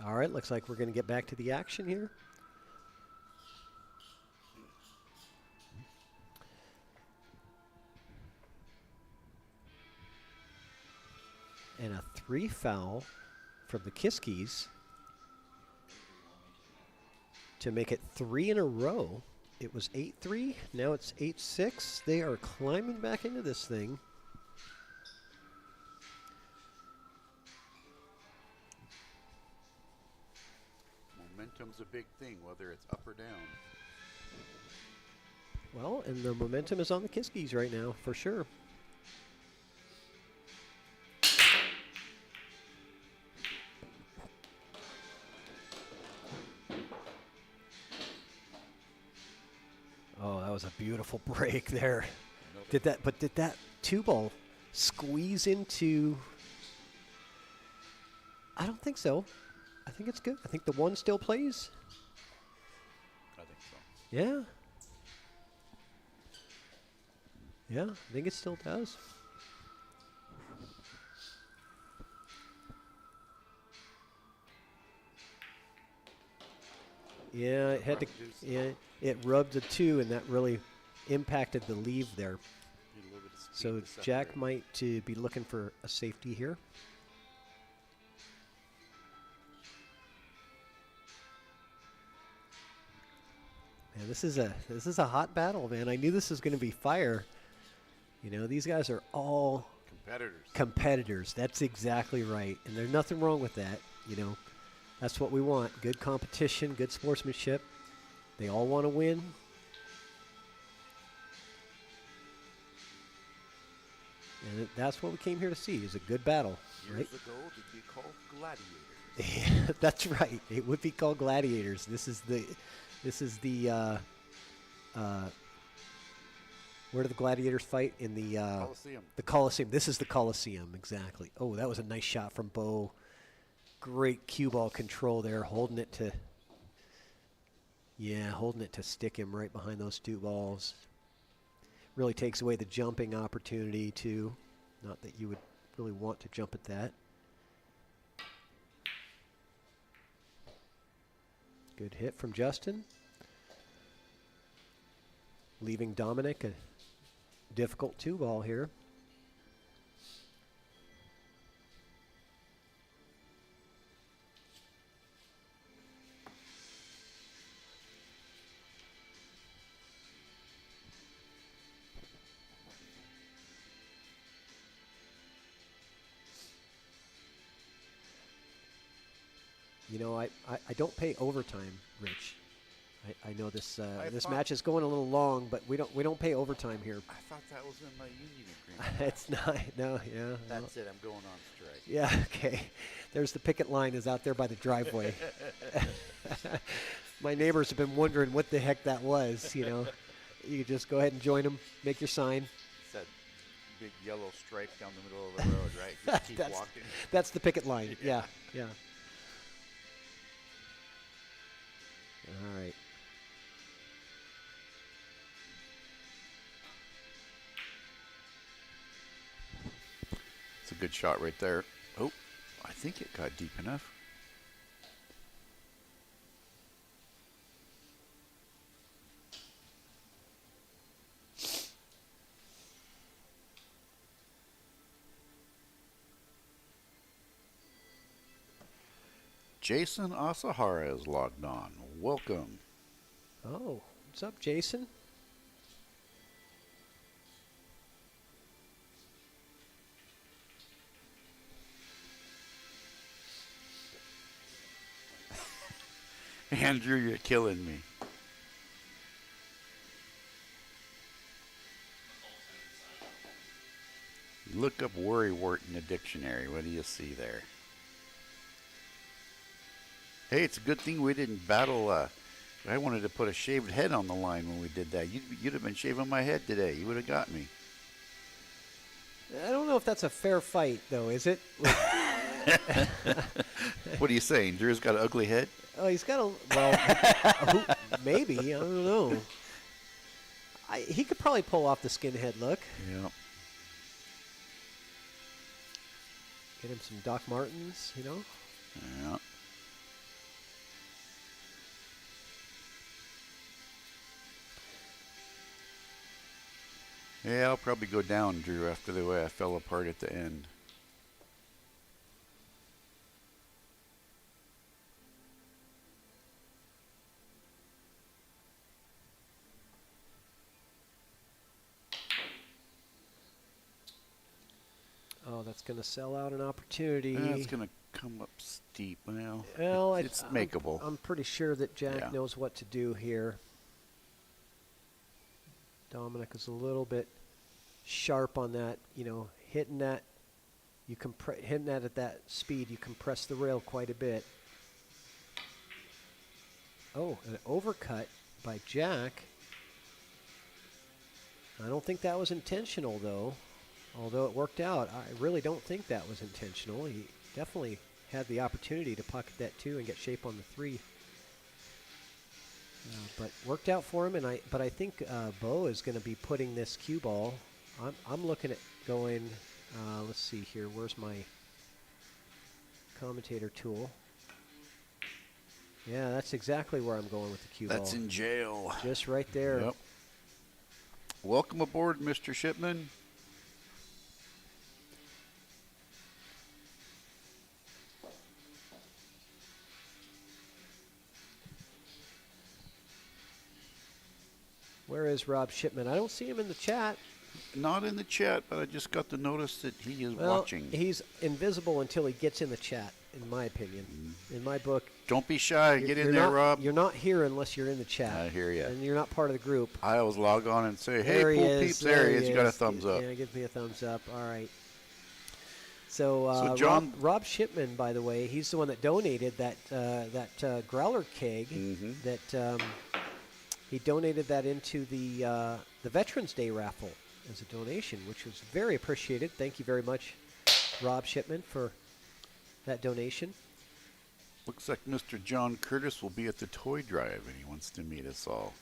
All right, looks like we're going to get back to the action here. And a 3 foul from the Kiskes to make it 3 in a row. It was 8-3, now it's 8-6. They are climbing back into this thing. Momentum's a big thing, whether it's up or down. Well, and the momentum is on the Kiskes right now, for sure. Oh, that was a beautiful break there. Did that 2-ball squeeze into? I don't think so. I think it's good. I think the 1 still plays. I think so. Yeah. Yeah, I think it still does. Yeah, it had to. Yeah, it rubbed a 2, and that really impacted the leave there. So Jack might be looking for a safety here. Man, this is a hot battle, man. I knew this was going to be fire. You know, these guys are all competitors. That's exactly right, and there's nothing wrong with that. You know, that's what we want: good competition, good sportsmanship. They all want to win. And that's what we came here to see, is a good battle. Years right? ago, they'd be called gladiators. Yeah, that's right. It would be called gladiators. This is the where do the gladiators fight? In the Coliseum. The Coliseum. This is the Coliseum, exactly. Oh, that was a nice shot from Bo. Great cue ball control there, holding it to stick him right behind those 2 balls. Really takes away the jumping opportunity too. Not that you would really want to jump at that. Good hit from Justin. Leaving Dominick a difficult 2-ball here. You know, I don't pay overtime, Rich. I know this this match is going a little long, but we don't pay overtime here. I thought that was in my union agreement. It's not. No, yeah. That's it. I'm going on strike. Yeah. Okay. There's the picket line is out there by the driveway. My neighbors have been wondering what the heck that was. You know, you just go ahead and join them, make your sign. It's that big yellow stripe down the middle of the road, right? Just keep walking. That's the picket line. Yeah. All right. It's a good shot right there. Oh, I think it got deep enough. Jason Asahara is logged on. Welcome. Oh, what's up, Jason? Andrew, you're killing me. Look up worrywart in the dictionary. What do you see there? Hey, it's a good thing we didn't battle. I wanted to put a shaved head on the line when we did that. You'd have been shaving my head today. You would have got me. I don't know if that's a fair fight, though, is it? What are you saying? Drew's got an ugly head? Oh, he's got a, well, maybe. I don't know. He could probably pull off the skinhead look. Yeah. Get him some Doc Martens, you know? Yeah. Yeah, I'll probably go down, Drew, after the way I fell apart at the end. Oh, that's going to sell out an opportunity. It's going to come up steep. Well, it's I'm makeable. I'm pretty sure that Jack knows what to do here. Dominick is a little bit sharp on that, hitting that. Hitting that at that speed, you compress the rail quite a bit. Oh, an overcut by Jack. I don't think that was intentional, though. Although it worked out, I really don't think that was intentional. He definitely had the opportunity to pocket that 2 and get shape on the 3. But worked out for him, but I think Bo is going to be putting this cue ball. I'm looking at going, let's see here, where's my commentator tool? Yeah, that's exactly where I'm going with the cue ball. That's in jail. Just right there. Yep. Welcome aboard, Mr. Shipman. Where is Rob Shipman? I don't see him in the chat. Not in the chat, but I just got the notice that he is watching. He's invisible until he gets in the chat, in my opinion. In my book. Don't be shy. Get in there, Rob. You're not here unless you're in the chat. I hear you. And you're not part of the group. I always log on and say, hey, there Pool Peeps, there he is. You got a thumbs up. Yeah, give me a thumbs up. All right. So, John, Rob Shipman, by the way, he's the one that donated that growler keg that he donated that into the Veterans Day raffle as a donation, which was very appreciated. Thank you very much, Rob Shipman, for that donation. Looks like Mr. John Curtis will be at the toy drive, and he wants to meet us all.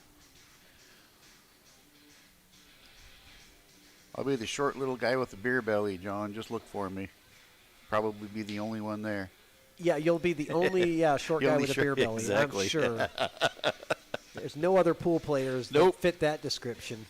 I'll be the short little guy with the beer belly, John. Just look for me. Probably be the only one there. Yeah, you'll be the only short guy with a beer belly, exactly. I'm sure. There's no other pool players that fit that description.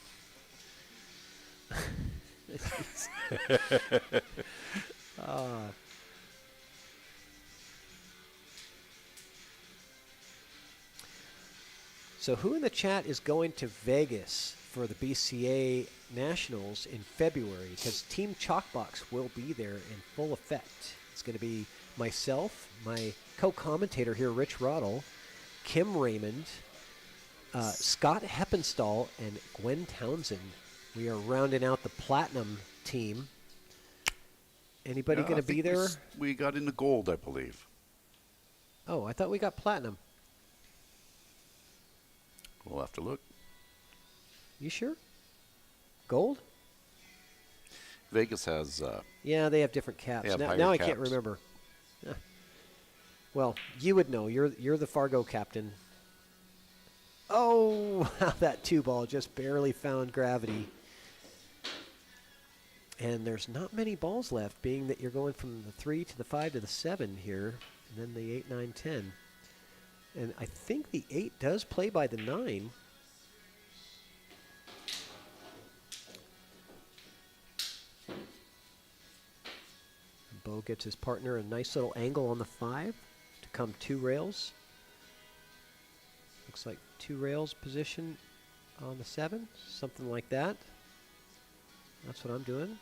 So who in the chat is going to Vegas for the BCA Nationals in February? Because Team ChalkBox will be there in full effect. It's going to be myself, my co-commentator here, Rich Roddle, Kim Raymond, Scott Heppenstall, and Gwen Townsend. We are rounding out the platinum team. Anybody going to be there? We got into gold, I believe. Oh, I thought we got platinum. We'll have to look. You sure? Gold? Vegas has... yeah, they have different caps. Now I can't remember. Well, you would know. You're the Fargo captain. Oh, that 2-ball just barely found gravity. And there's not many balls left, being that you're going from the 3 to the 5 to the 7 here, and then the 8, 9, 10. And I think the 8 does play by the 9. Bo gets his partner a nice little angle on the 5 to come 2 rails. Looks like 2 rails position on the 7, something like that. That's what I'm doing.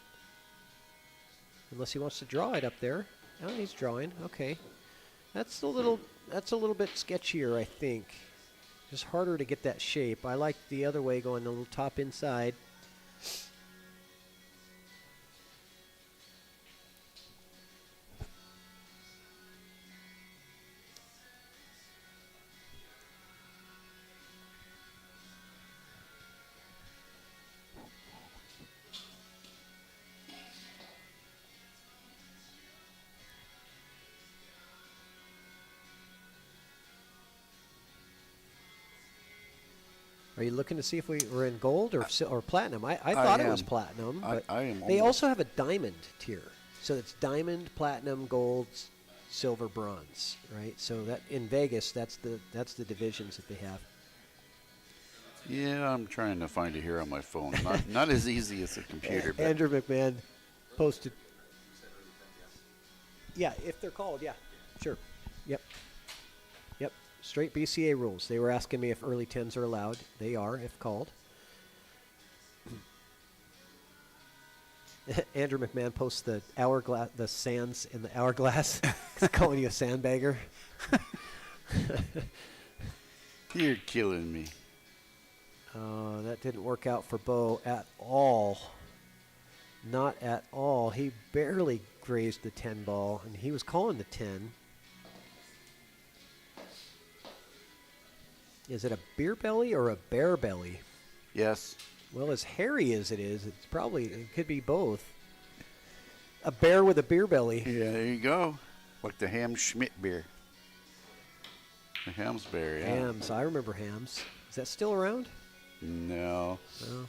Unless he wants to draw it up there. Oh, he's drawing. Okay. That's a little bit sketchier, I think. Just harder to get that shape. I like the other way, going a little top inside. Are you looking to see if we were in gold or platinum? I thought it was platinum. But I am. They also have a diamond tier. So it's diamond, platinum, gold, silver, bronze, right? So that in Vegas, that's the divisions that they have. Yeah, I'm trying to find it here on my phone. Not as easy as a computer. But Andrew McMahon posted. Yeah, if they're called, yeah, sure. Yep. Yep. Straight BCA rules. They were asking me if early 10s are allowed. They are, if called. Andrew McMahon posts the hourglass, the sands in the hourglass. He's calling you a sandbagger. You're killing me. That didn't work out for Bo at all. Not at all. He barely grazed the 10 ball, and he was calling the 10. Is it a beer belly or a bear belly? Yes. Well, as hairy as it is, it could be both. A bear with a beer belly. Yeah, there you go. Like the Ham Schmidt beer. The Hams beer, yeah. Hams. I remember Hams. Is that still around? No. No.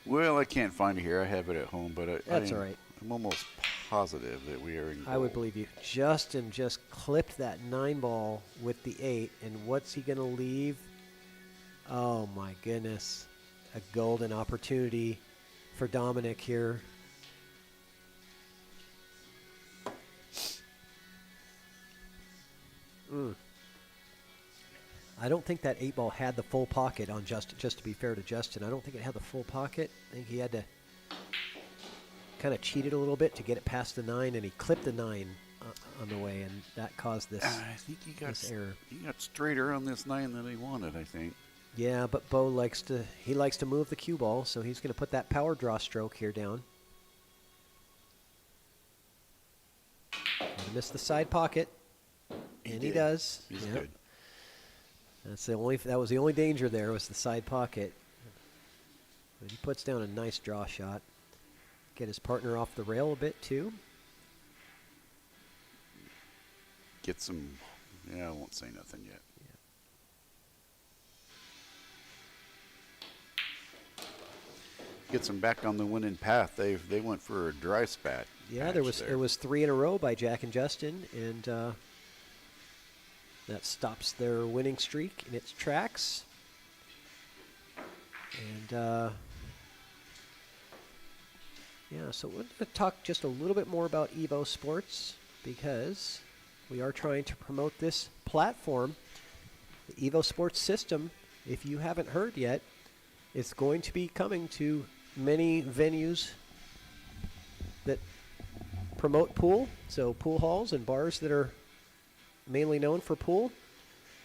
Well, I can't find it here. I have it at home, but That's all right. I'm almost positive that we are in goal. I would believe you. Justin just clipped that 9 ball with the 8, and what's he going to leave? Oh, my goodness. A golden opportunity for Dominick here. I don't think that 8 ball had the full pocket on Justin, just to be fair to Justin. I don't think it had the full pocket. I think he had to kind of cheated a little bit to get it past the 9, and he clipped the 9 on the way, and that caused this, I think this error. He got straighter on this 9 than he wanted, I think. Yeah, but Bo likes to move the cue ball, so he's going to put that power draw stroke here down. Gonna miss the side pocket, and he does. He's Yep. good. That was the only danger there, was the side pocket. But he puts down a nice draw shot. Get his partner off the rail a bit too. Get some. Yeah, I won't say nothing yet. Gets them back on the winning path. They went for a dry spat. Yeah, it was 3 in a row by Jack and Justin, and that stops their winning streak in its tracks. And yeah, so we're going to talk just a little bit more about Evo Sports, because we are trying to promote this platform. The Evo Sports system, if you haven't heard yet, is going to be coming to many venues that promote pool, so pool halls and bars that are mainly known for pool.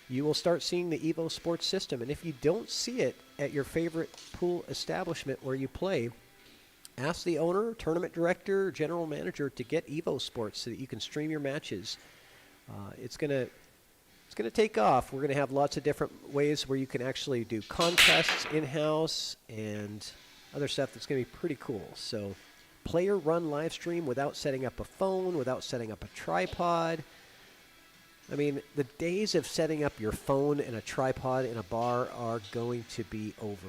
You will start seeing the Evo Sports system, and if you don't see it at your favorite pool establishment where you play, ask the owner, tournament director, general manager to get Evo Sports so that you can stream your matches. It's gonna take off. We're gonna have lots of different ways where you can actually do contests in-house and other stuff that's gonna be pretty cool. So, player run live stream without setting up a phone, without setting up a tripod. I mean, the days of setting up your phone and a tripod in a bar are going to be over.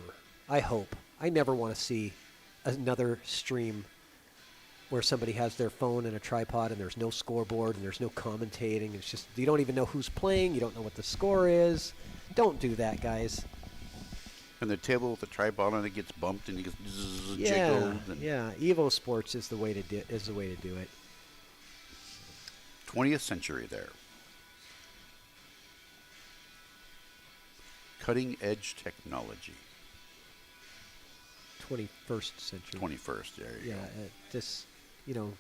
I hope. I never want to see another stream where somebody has their phone and a tripod and there's no scoreboard and there's no commentating. It's just, you don't even know who's playing. You don't know what the score is. Don't do that, guys. And the table with the tripod on it gets bumped and it gets Yeah, jiggled. And yeah. Evo Sports is the way to do it. 20th century there. Cutting edge technology. 21st century. 21st, there you go.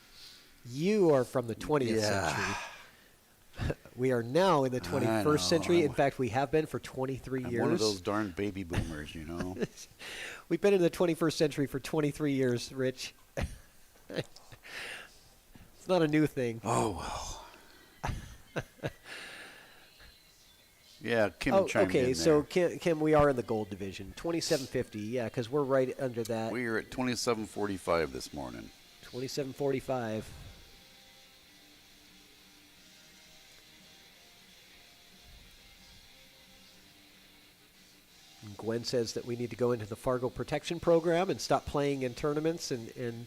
You are from the 20th century. We are now in the 21st century. In fact, we have been for 23 years. One of those darn baby boomers, you know. We've been in the 21st century for 23 years, Rich. It's not a new thing. Oh, well. Yeah, Kim chimed in there. So Kim, we are in the gold division, 2750. Yeah, because we're right under that. We are at 2745 this morning. 2745. Gwen says that we need to go into the Fargo protection program and stop playing in tournaments and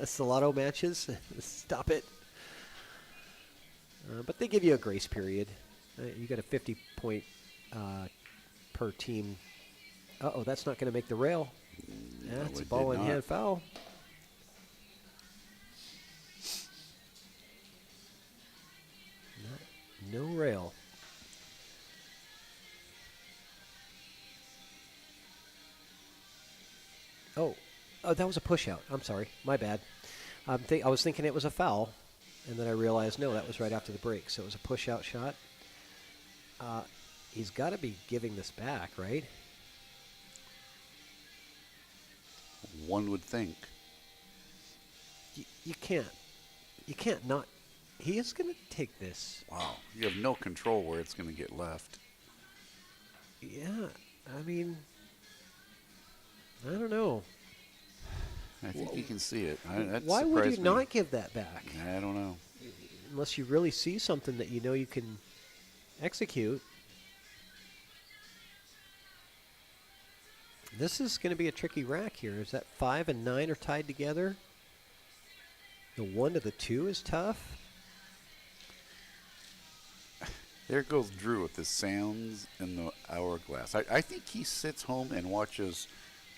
Salado matches. Stop it. But they give you a grace period. You got a 50-point per team. Uh-oh, that's not going to make the rail. That's a ball in hand foul. No rail. Oh, that was a push out. I'm sorry. My bad. I was thinking it was a foul, and then I realized, no, that was right after the break. So it was a push out shot. He's got to be giving this back, right? One would think. You can't not. He is going to take this. Wow. You have no control where it's going to get left. Yeah. I mean, I don't know. I think you can see it. Why would you not give that back? I don't know. Unless you really see something that you know you can execute. This is going to be a tricky rack here. Is that 5 and 9 are tied together? The 1 to the 2 is tough. There goes Drew with the sands and the hourglass. I think he sits home and watches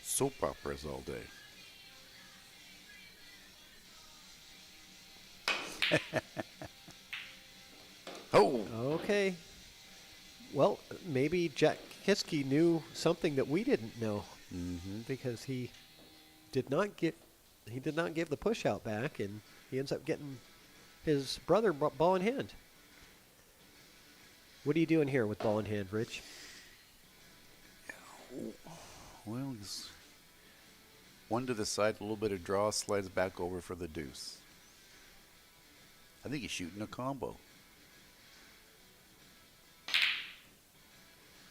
soap operas all day. Oh. Okay. Well, maybe Jack Kiske knew something that we didn't know, because he did not give the push out back, and he ends up getting his brother ball in hand. What are you doing here with ball in hand, Rich? Well, he's one to the side, a little bit of draw, slides back over for the deuce. I think he's shooting a combo.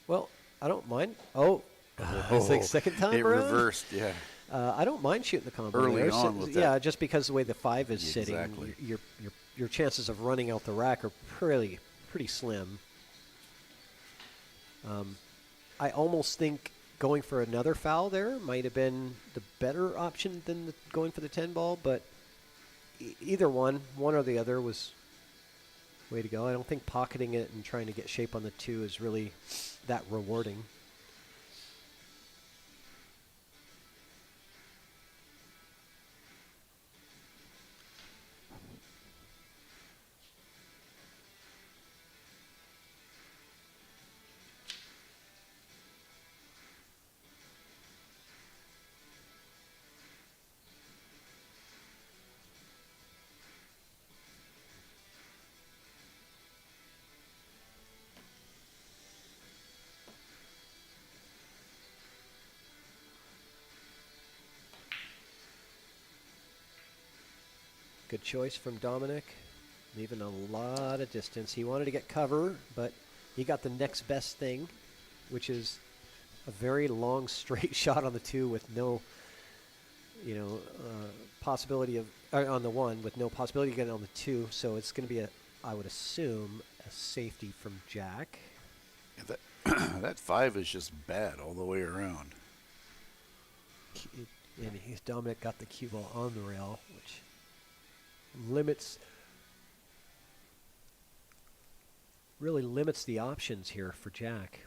Well, I don't mind. Oh, it's like second time it around? reversed, yeah. I don't mind shooting the combo Early there. on with yeah, that. just because the way the 5 is Exactly. sitting, your chances of running out the rack are pretty slim. I almost think going for another foul there might have been the better option than going for the 10 ball, but either one or the other was way to go. I don't think pocketing it and trying to get shape on the 2 is really that rewarding. Good choice from Dominick, leaving a lot of distance. He wanted to get cover, but he got the next best thing, which is a very long straight shot on the 2 with no, possibility of on the 1 with no possibility of getting on the 2. So it's going to be I would assume, a safety from Jack. Yeah, that 5 is just bad all the way around. And Dominick got the cue ball on the rail, which really limits the options here for Jack.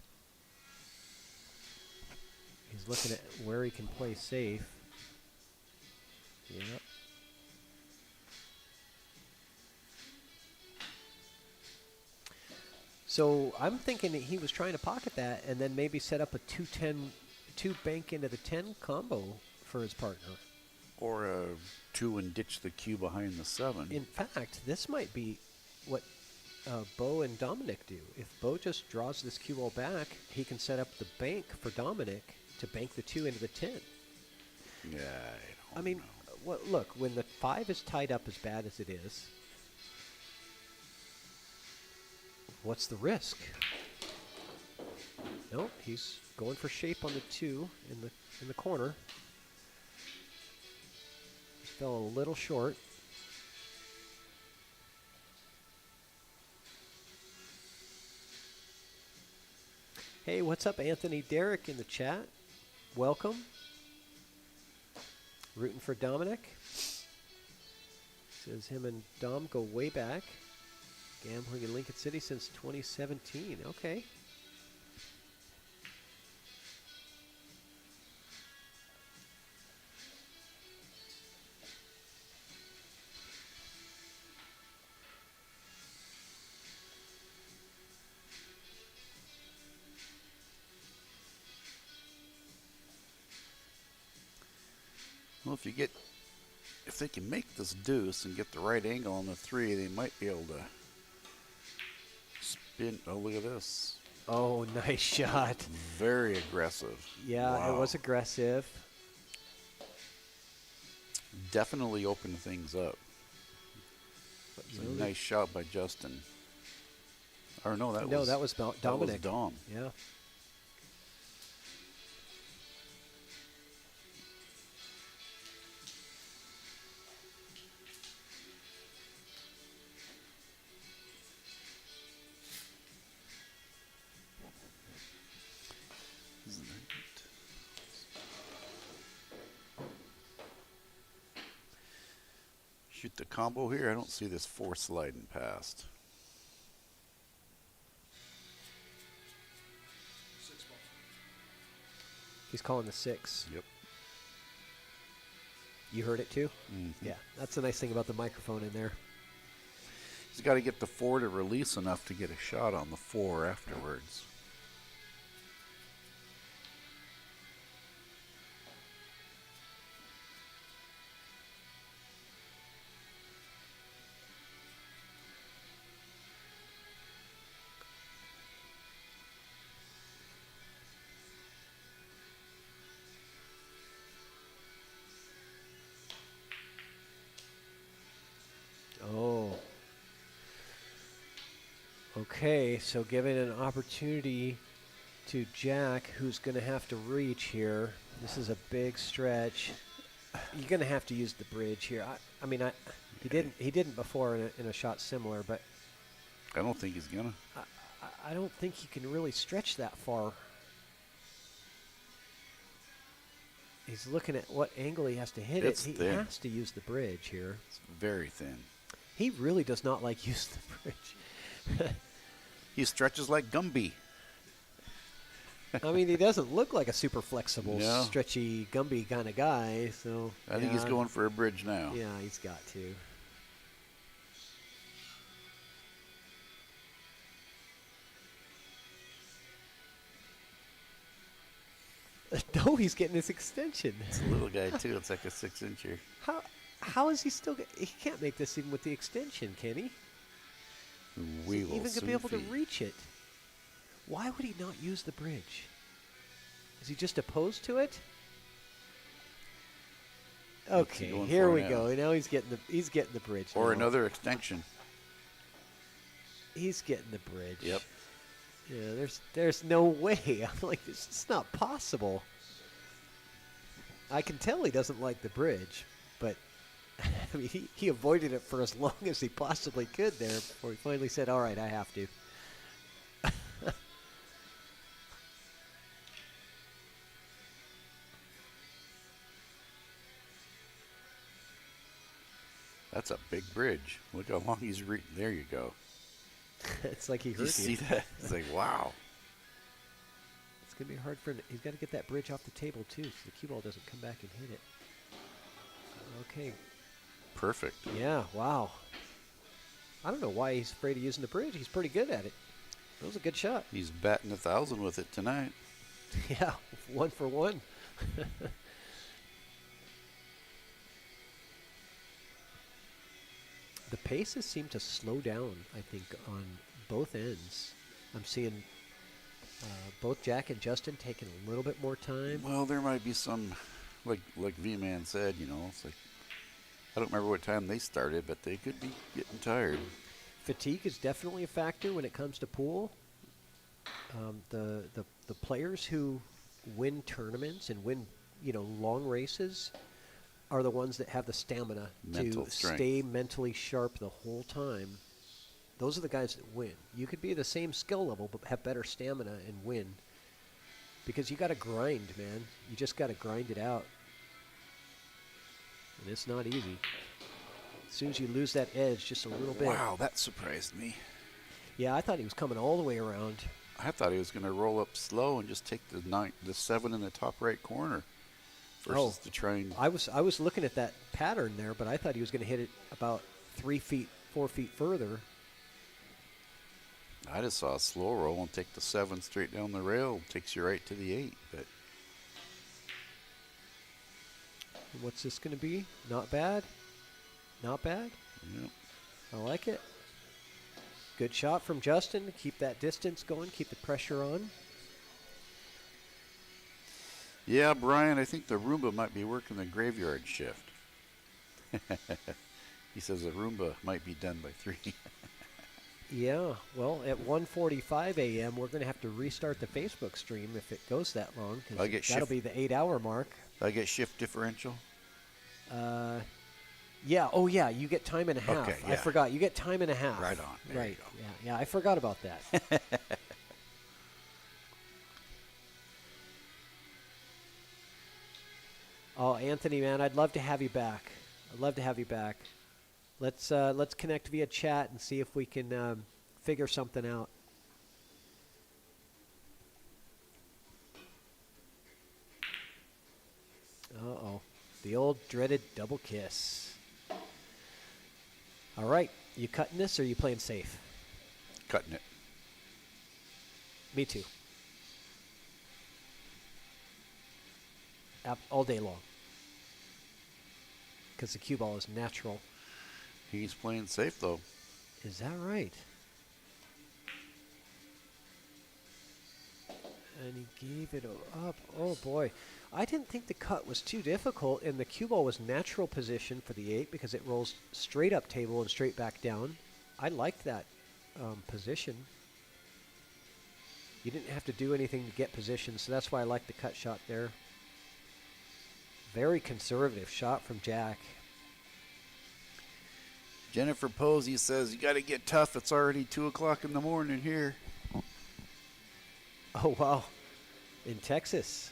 He's looking at where he can play safe. Yep. So I'm thinking that he was trying to pocket that and then maybe set up a 2 bank into the 10 combo for his partner. Or a 2 and ditch the cue behind the 7. In fact, this might be what Bo and Dominick do. If Bo just draws this cue ball back, he can set up the bank for Dominick to bank the 2 into the 10. Yeah, I mean, look, when the 5 is tied up as bad as it is, what's the risk? Nope, he's going for shape on the 2 in the corner. Fell a little short. Hey, what's up, Anthony Derrick in the chat? Welcome. Rooting for Dominick. Says him and Dom go way back. Gambling in Lincoln City since 2017. Okay. Well, if they can make this deuce and get the right angle on the 3, they might be able to spin. Oh, look at this. Oh, nice shot. Very aggressive. Yeah, Wow. it was aggressive. Definitely opened things up. It's a nice shot by Justin. Or no, that was Dominick. That was Dom. Yeah. Shoot the combo here. I don't see this 4 sliding past. He's calling the 6. Yep. You heard it too? Mm-hmm. Yeah, that's the nice thing about the microphone in there. He's got to get the 4 to release enough to get a shot on the 4 afterwards. Oh. Okay, so giving an opportunity to Jack, who's going to have to reach here. This is a big stretch. You're going to have to use the bridge here. He didn't before in a shot similar, but I don't think he's gonna. I don't think he can really stretch that far. He's looking at what angle he has to hit It's it. He thin. has to use the bridge here. It's very thin. He really does not like use the bridge. He stretches like Gumby. I mean, he doesn't look like a super flexible, No. stretchy, Gumby kind of guy. So I think he's yeah. going for a bridge now. Yeah, he's got to. No, he's getting his extension. It's a little guy too. It's like a 6-incher. How is he still? He can't make this even with the extension, can he? We Is will he even soon gonna be able to see. reach it? Why would he not use the bridge? Is he just opposed to it? What's he Okay, going here for we now? go. Now he's getting the bridge. Or now. another extension. He's getting the bridge. Yep. Yeah, there's no way. I'm like, it's not possible. I can tell he doesn't like the bridge, but I mean, he avoided it for as long as he possibly could there before he finally said, all right, I have to. That's a big bridge. Look how long he's there you go. It's like he Did you heard see that? It's like, wow. It's going to be hard for him. He's got to get that bridge off the table, too, so the cue ball doesn't come back and hit it. Okay. Perfect. Yeah, wow. I don't know why he's afraid of using the bridge. He's pretty good at it. That was a good shot. He's batting 1,000 with it tonight. Yeah, 1 for 1. The paces seem to slow down, I think, on both ends. I'm seeing both Jack and Justin taking a little bit more time. Well, there might be some, like V-Man said, it's like, I don't remember what time they started, but they could be getting tired. Fatigue is definitely a factor when it comes to pool. The players who win tournaments and win, long races are the ones that have the stamina Mental to strength. stay mentally sharp the whole time. Those are the guys that win. You could be the same skill level but have better stamina and win. Because you got to grind, man. You just got to grind it out. And it's not easy. As soon as you lose that edge just a little bit. Wow, that surprised me. Yeah, I thought he was coming all the way around. I thought he was going to roll up slow and just take the 7 in the top right corner versus to try and. I was looking at that pattern there, but I thought he was going to hit it about 3 feet, 4 feet further. I just saw a slow roll and take the 7 straight down the rail. Takes you right to the 8. But what's this going to be? Not bad. Not bad. Yep. I like it. Good shot from Justin to keep that distance going, keep the pressure on. Yeah, Brian, I think the Roomba might be working the graveyard shift. He says the Roomba might be done by 3. Yeah, well, at 1:45 a.m., we're going to have to restart the Facebook stream if it goes that long, because that'll be the 8-hour mark. I get shift differential? Yeah, oh yeah, you get time and a half. Okay, I yeah. forgot, you get time and a half. Right on. There right, you go. yeah, I forgot about that. Oh, Anthony, man, I'd love to have you back. I'd love to have you back. Let's connect via chat and see if we can figure something out. Uh-oh. The old dreaded double kiss. All right. You cutting this or are you playing safe? Cutting it. Me too. All day long. Because the cue ball is natural. He's playing safe, though. Is that right? And he gave it up. Oh, boy. I didn't think the cut was too difficult, and the cue ball was natural position for the 8 because it rolls straight up table and straight back down. I liked that position. You didn't have to do anything to get position, so that's why I like the cut shot there. Very conservative shot from Jack. Jennifer Posey says, you got to get tough. It's already 2 o'clock in the morning here. Oh, wow. In Texas.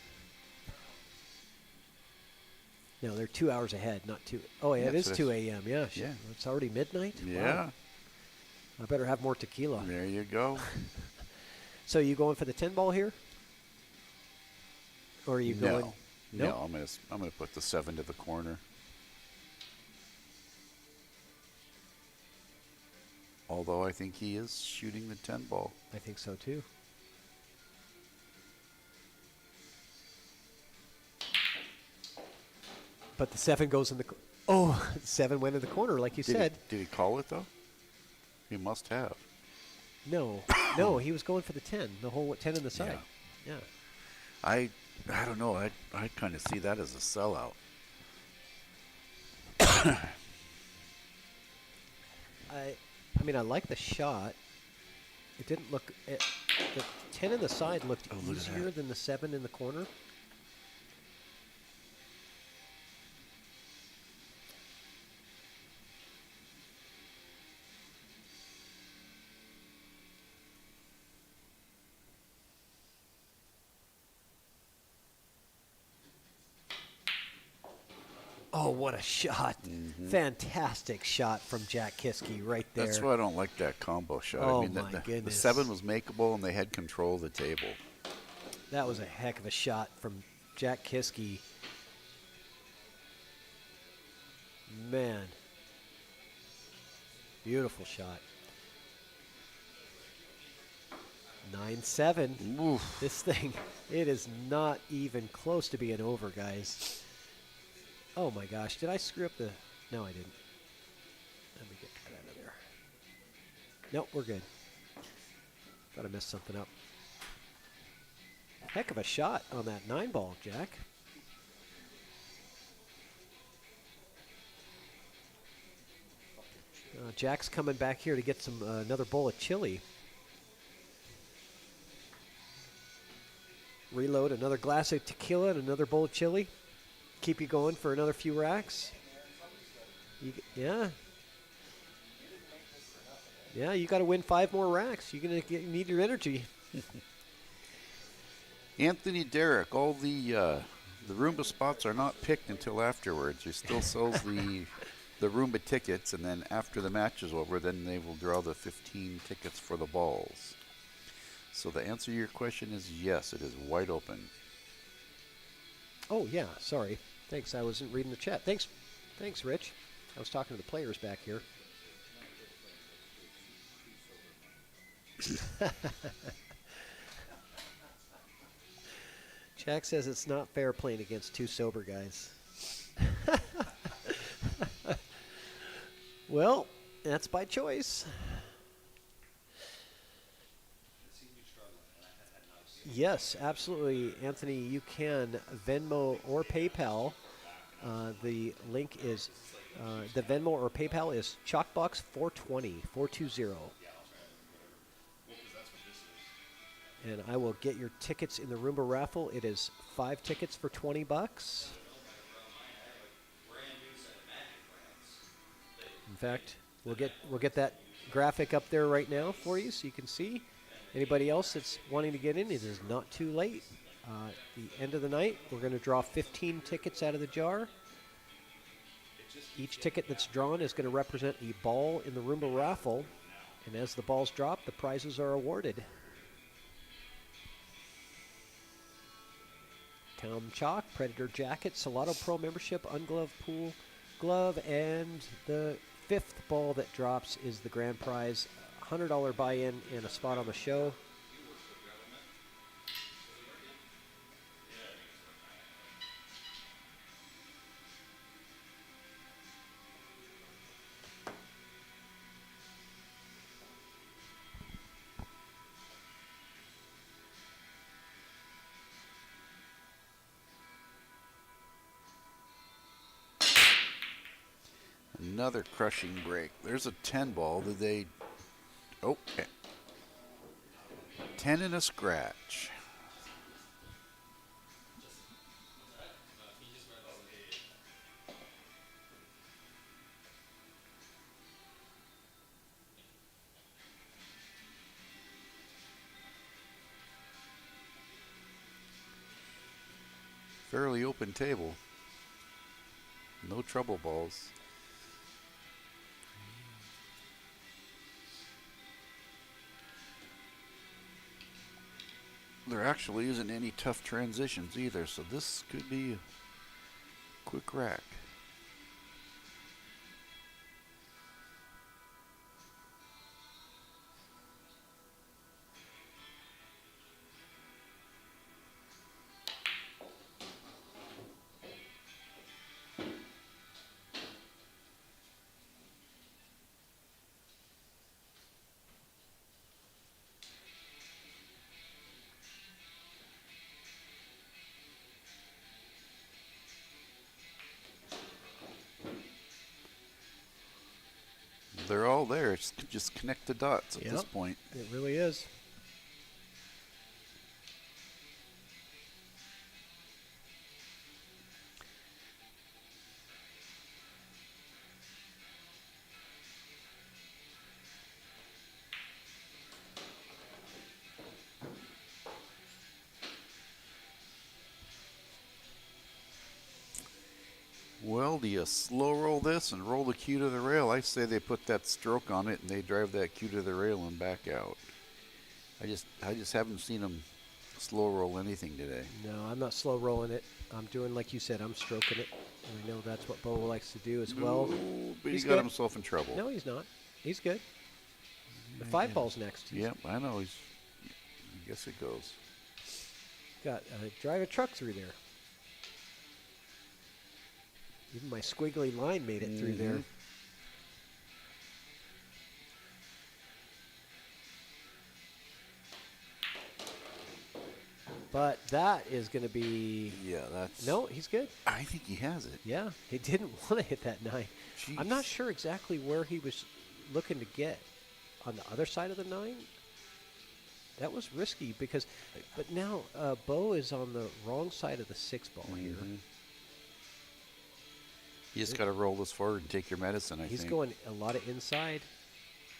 No, they're 2 hours ahead, not 2. Oh, yeah, it is 2 a.m. Yeah, yeah. It's already midnight? Yeah. Wow. I better have more tequila. There you go. So you going for the 10 ball here? Or are you going? No, Nope. I'm gonna put the 7 to the corner. Although I think he is shooting the 10 ball. I think so too. But the 7 goes in the. Oh, the 7 went in the corner, like you said. Did he call it though? He must have. No, no, he was going for the 10, the whole 10 in the side. Yeah. I don't know. I kind of see that as a sellout. I mean, I like the shot. It didn't look. The 10 in the side looked easier than the 7 in the corner. Oh, what a shot. Fantastic shot from Jack Kiske right there. That's why I don't like that combo shot. Oh, I mean, my the goodness. 7 was makeable, and they had control of the table. That was a heck of a shot from Jack Kiske. Man. Beautiful shot. 9-7. This thing, it is not even close to being over, guys. Oh my gosh, did I screw up the... No, I didn't. Let me get that out of there. Nope, we're good. Thought I messed something up. Heck of a shot on that 9 ball, Jack. Jack's coming back here to get some another bowl of chili. Reload another glass of tequila and another bowl of chili. Keep you going for another few racks. Yeah. Yeah, you got to win 5 more racks. You're going to need your energy. Anthony Derrick, all the Roomba spots are not picked until afterwards. He still sells the the Roomba tickets, and then after the match is over, then they will draw the 15 tickets for the balls. So the answer to your question is yes, it is wide open. Oh, yeah, sorry. Thanks, I wasn't reading the chat. Thanks, Rich. I was talking to the players back here. Jack says it's not fair playing against two sober guys. Well, that's by choice. Yes, absolutely, Anthony. You can Venmo or PayPal. The link is the Venmo or PayPal is ChalkBox 420. And I will get your tickets in the Roomba raffle. It is 5 tickets for $20. In fact, we'll get that graphic up there right now for you so you can see. Anybody else that's wanting to get in, it is not too late. At the end of the night, we're going to draw 15 tickets out of the jar. Each ticket that's drawn is going to represent a ball in the Roomba raffle. And as the balls drop, the prizes are awarded. Tom Chalk, Predator Jacket, Salado Pro membership, ungloved pool glove, and the 5th ball that drops is the grand prize. $100 buy-in and a spot on the show. Another crushing break. There's a 10 ball. Did they... Oh, 10 and a scratch. Fairly open table. No trouble balls. There actually isn't any tough transitions either, so this could be a quick rack. They're all there. It's just connect the dots at this point. It really is. Well, do you slow roll this and roll the cue to the rail? I say they put that stroke on it and they drive that cue to the rail and back out. I just haven't seen them slow roll anything today. No, I'm not slow rolling it. I'm doing like you said. I'm stroking it. And I know that's what Bo likes to do as well. Ooh, but He's he got good. himself in trouble. No, he's not. He's good. The 5 ball's next. Yep, I know. I guess it goes. Got drive a truck through there. Even my squiggly line made it through there. But that is going to be... Yeah, that's... No, he's good. I think he has it. Yeah, he didn't want to hit that 9. Jeez. I'm not sure exactly where he was looking to get on the other side of the 9. That was risky because... But now Bo is on the wrong side of the 6 ball here. You just got to roll this forward and take your medicine, I think. He's going a lot of inside.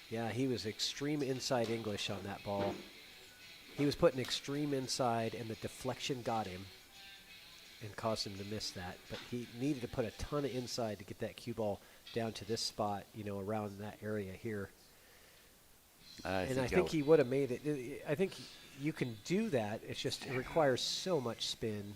Yeah, he was extreme inside English on that ball. He was putting extreme inside, and the deflection got him and caused him to miss that. But he needed to put a ton of inside to get that cue ball down to this spot, around that area here. I I think he would have made it. I think you can do that. It's just it requires so much spin.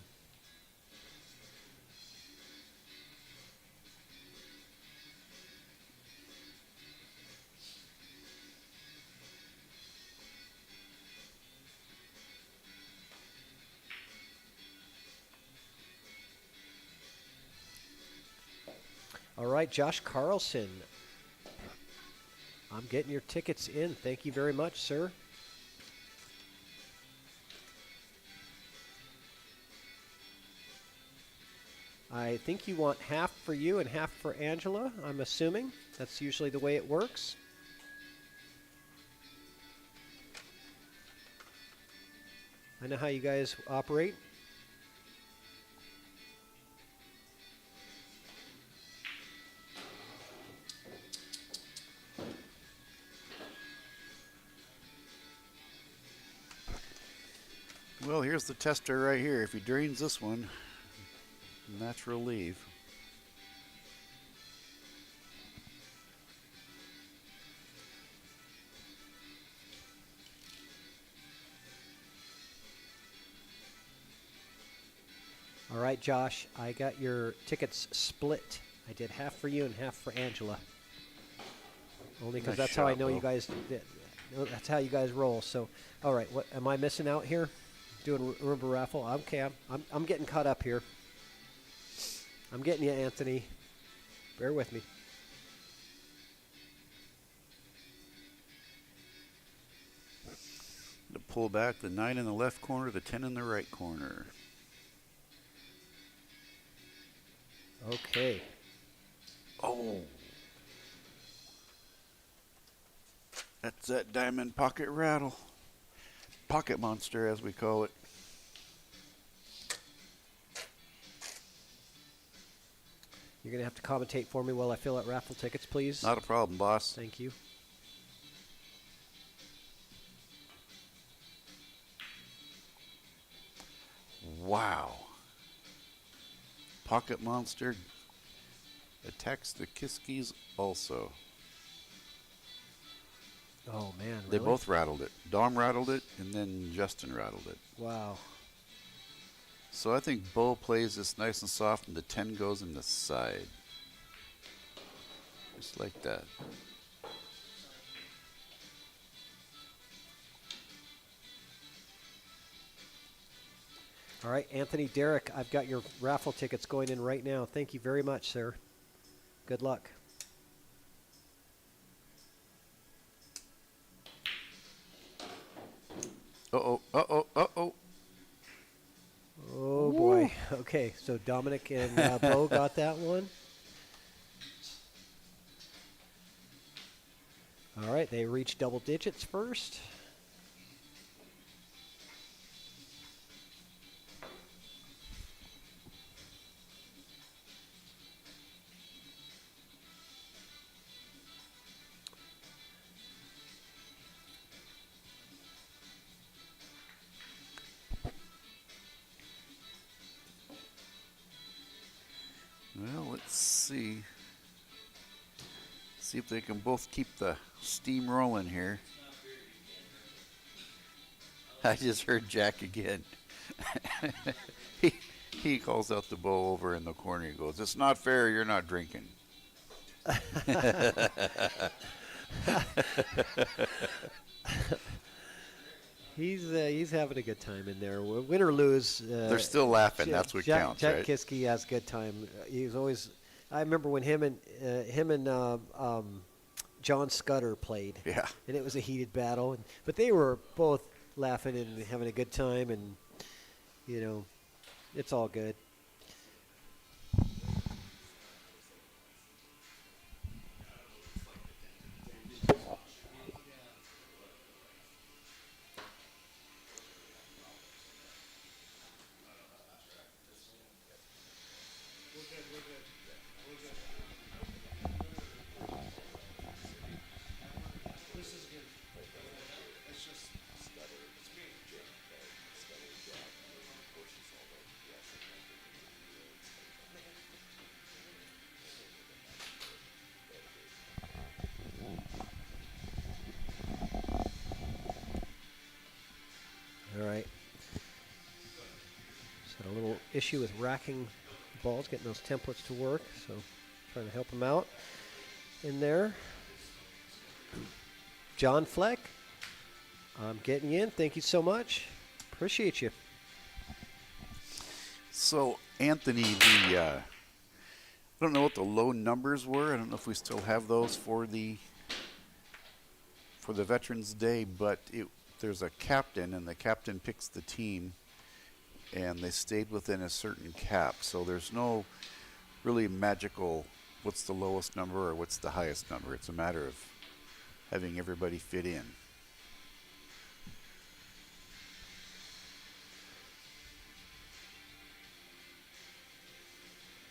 All right, Josh Carlson. I'm getting your tickets in. Thank you very much, sir. I think you want half for you and half for Angela, I'm assuming. That's usually the way it works. I know how you guys operate. Well, here's the tester right here. If he drains this one, natural leave. All right, Josh, I got your tickets split. I did half for you and half for Angela. Only because Nice that's how I shot, know Bo. you guys. That's how you guys roll. So, all right, what am I missing out here? Doing Roomba Raffle. Okay, I'm getting caught up here. I'm getting you, Anthony. Bear with me. To pull back the 9 in the left corner, the 10 in the right corner. Okay. Oh. That's that diamond pocket rattle. Pocket monster, as we call it. You're going to have to commentate for me while I fill out raffle tickets, please. Not a problem, boss. Thank you. Wow. Pocket monster attacks the Kiskes also. Oh, man. They really? both rattled it. Dom rattled it, and then Justin rattled it. Wow. So I think Bo plays this nice and soft, and the 10 goes in the side. Just like that. All right, Anthony Derrick, I've got your raffle tickets going in right now. Thank you very much, sir. Good luck. Uh-oh, uh-oh, uh-oh. Oh, boy. Okay, so Dominic and Bo got that one. All right, they reached double digits first. Well, let's see. See if they can both keep the steam rolling here. I just heard Jack again. he calls out the Bo over in the corner. He goes, "It's not fair. You're not drinking." He's having a good time in there. Win or lose, They're still laughing. That's what counts, Jack right? Kiske has a good time. He's always. I remember when him and John Scudder played. Yeah. And it was a heated battle, but they were both laughing and having a good time, and it's all good. All right. Just had a little issue with racking balls, getting those templates to work, so trying to help him out in there. John Fleck, I'm getting you in. Thank you so much. Appreciate you. So, Anthony, I don't know what the low numbers were. I don't know if we still have those for the Veterans Day, but there's a captain, and the captain picks the team, and they stayed within a certain cap. So there's no really magical what's the lowest number or what's the highest number. It's a matter of having everybody fit in.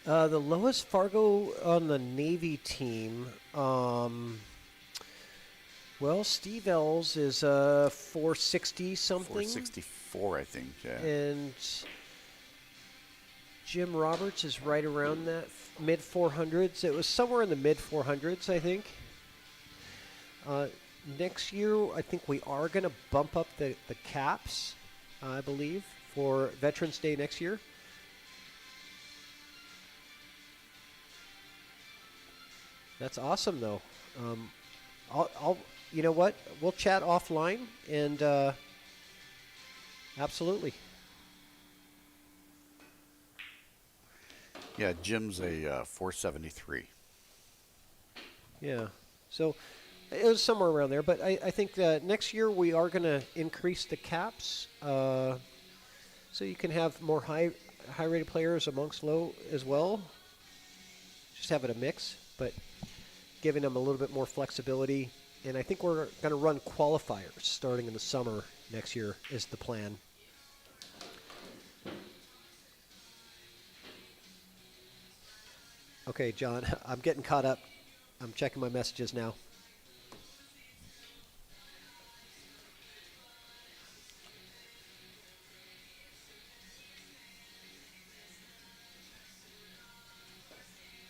The lowest Fargo on the Navy team, well, Steve Ells is 460 something. 464, I think. Yeah. And Jim Roberts is right around that mid 400s. It was somewhere in the mid 400s, I think. Next year, I think we are going to bump up the caps, I believe, for Veterans Day next year. That's awesome, though. I'll you know what? We'll chat offline, and absolutely. Yeah, Jim's a 473. Yeah, so it was somewhere around there. But I think next year we are going to increase the caps, so you can have more high-rated players amongst low as well. Just have it a mix, but giving them a little bit more flexibility. And I think we're going to run qualifiers starting in the summer next year is the plan. Okay, John, I'm getting caught up. I'm checking my messages now.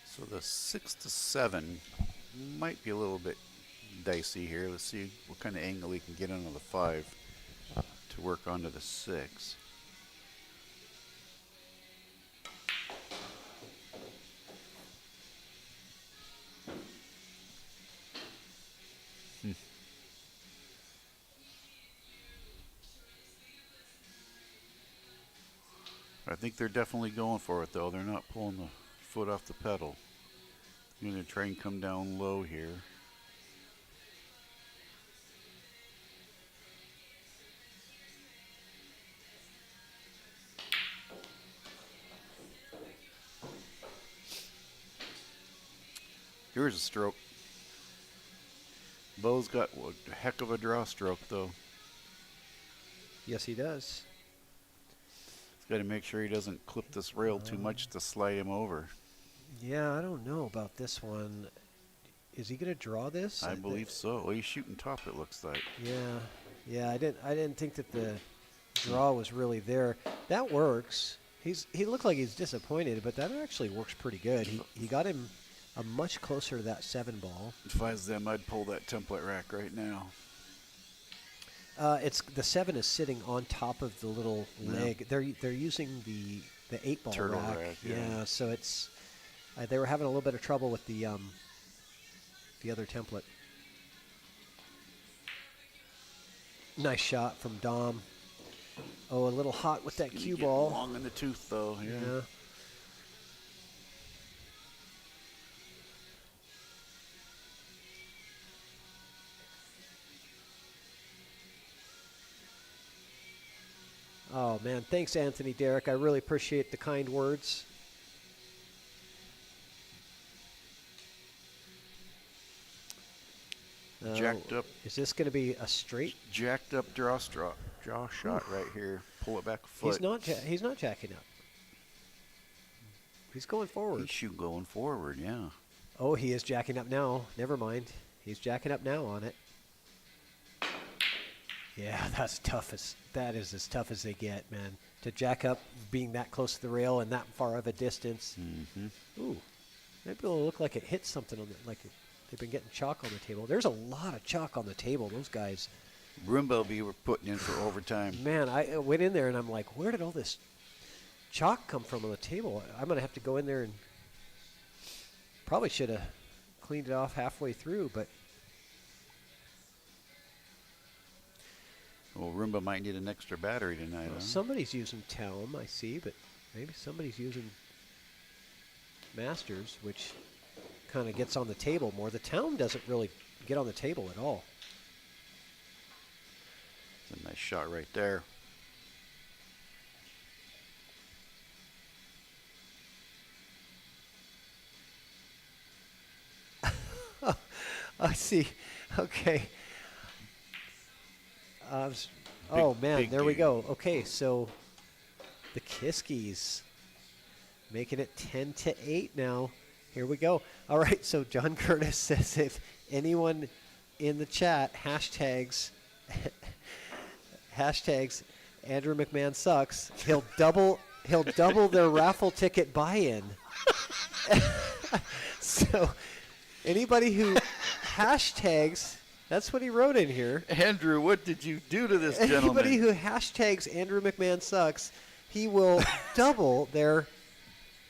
So the 6 to 7 might be a little bit dicey here. Let's see what kind of angle we can get onto the 5 to work onto the 6. I think they're definitely going for it, though. They're not pulling the foot off the pedal. I'm going to try and come down low here. Here's a stroke. Bo's got a heck of a draw stroke, though. Yes, he does. Got to make sure he doesn't clip this rail too much to slide him over. Yeah, I don't know about this one. Is he going to draw this? I believe so. Well, he's shooting top, it looks like. Yeah. I didn't think that the draw was really there. That works. He looked like he's disappointed, but that actually works pretty good. He got him a much closer to that 7 ball. If I was them, I'd pull that template rack right now. It's the 7 is sitting on top of the little leg. They're using the 8 ball turtle rack. Yeah, so it's they were having a little bit of trouble with the other template. Nice shot from Dom. Oh, a little hot with that cue ball. Long in the tooth, though. Yeah. Oh, man. Thanks, Anthony Derek. I really appreciate the kind words. Jacked up. Is this going to be a straight? Jacked up draw shot right here. Pull it back a foot. He's not jacking up. He's going forward. He's going forward, yeah. Oh, he is jacking up now. Never mind. He's jacking up now on it. Yeah, that is as tough as they get, man. To jack up, being that close to the rail and that far of a distance. Mm-hmm. Ooh, maybe it'll look like it hit something on the, like they've been getting chalk on the table. There's a lot of chalk on the table. Those guys Roomba will be putting in for overtime. Man, I went in there and I'm like, where did all this chalk come from on the table? I'm going to have to go in there and probably should have cleaned it off halfway through, but Well, Roomba might need an extra battery tonight. well, Huh? somebody's using Talum, I see, but maybe somebody's using Masters, which kind of gets on the table more. The Talum doesn't really get on the table at all. It's a nice shot right there. I see. Okay. Oh man, big there we game. go. Okay, so the Kiskes making it 10-8 now. Here we go. All right, so John Curtis says if anyone in the chat hashtags Andrew McMahon sucks, he'll double their raffle ticket buy-in. So anybody who hashtags, that's what he wrote in here. Andrew, what did you do to this gentleman? Anybody who hashtags Andrew McMahon sucks, he will double their.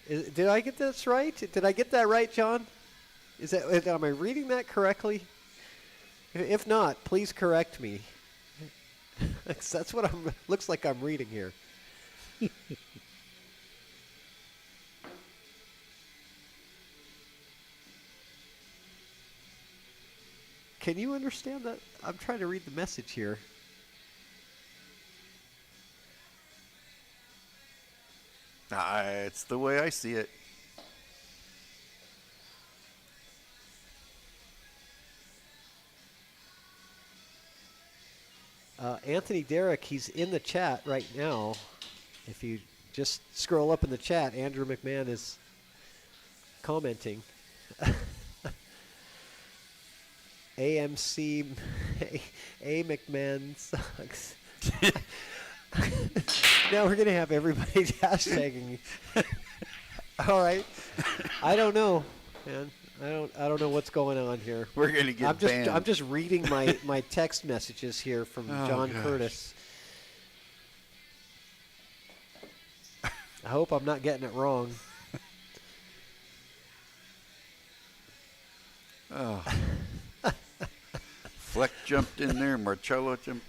Did I get this right? Did I get that right, John? Am I reading that correctly? If not, please correct me. That's what looks like I'm reading here. Can you understand that? I'm trying to read the message here. It's the way I see it. Anthony Derrick, he's in the chat right now. If you just scroll up in the chat, Andrew McMahon is commenting. AMC, A McMahon sucks. Now we're gonna have everybody hashtagging. All right, I don't know, man. I don't know what's going on here. We're gonna get banned. I'm just reading my text messages here from John Curtis. I hope I'm not getting it wrong. Oh. Fleck jumped in there. Marcello jumped.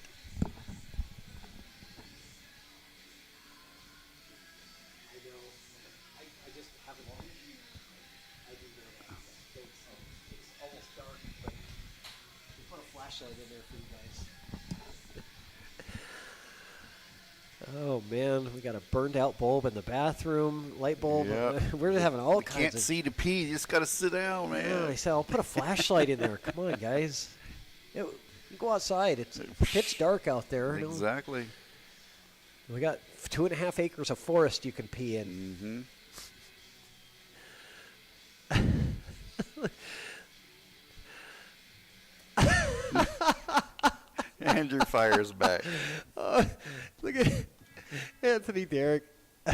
Oh man, we got a burned out bulb in the bathroom, light bulb. Yep. We're having all You kinds can't of. see to pee. You just got to sit down, man. Yeah, I said I'll put a flashlight in there. Come on, guys. You go outside. It's pitch dark out there. Exactly. We got 2.5 acres of forest you can pee in. Andrew fires back. Look at Anthony Derrick.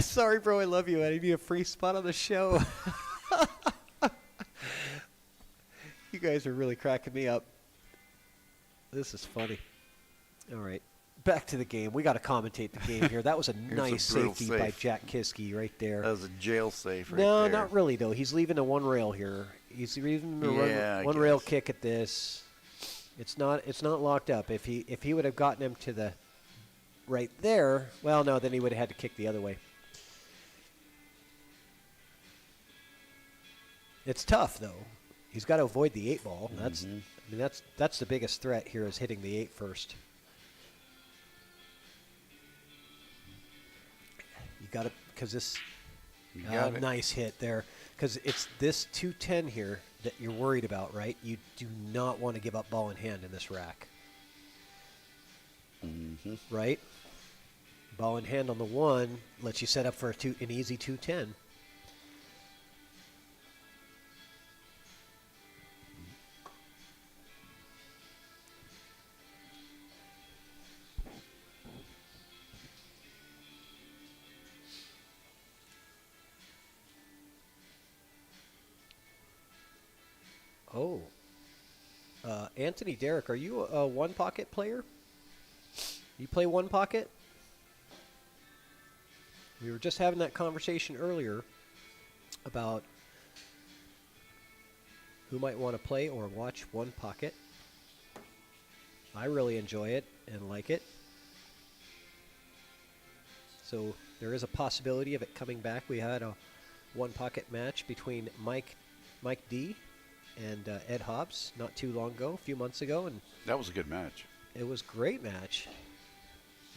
Sorry, bro. I love you. I need a free spot on the show. You guys are really cracking me up. This is funny. All right. Back to the game. We got to commentate the game here. That was a nice safety by Jack Kiske right there. That was a jail safe right no, there. not really, though. He's leaving a one rail here. He's leaving a one rail kick at this. It's not locked up. If he would have gotten him to the right there, well, no, then he would have had to kick the other way. It's tough, though. He's got to avoid the 8-ball. That's the biggest threat here is hitting the 8 first. You got to, because this nice hit there, because it's this 210 here that you're worried about, right? You do not want to give up ball in hand in this rack, right? Ball in hand on the 1 lets you set up for an easy 210. Oh, Anthony Derrick, are you a one pocket player? You play one pocket? We were just having that conversation earlier about who might want to play or watch one pocket. I really enjoy it and like it. So there is a possibility of it coming back. We had a one pocket match between Mike D and Ed Hobbs not too long ago, a few months ago, and That was a good match. it was a great match.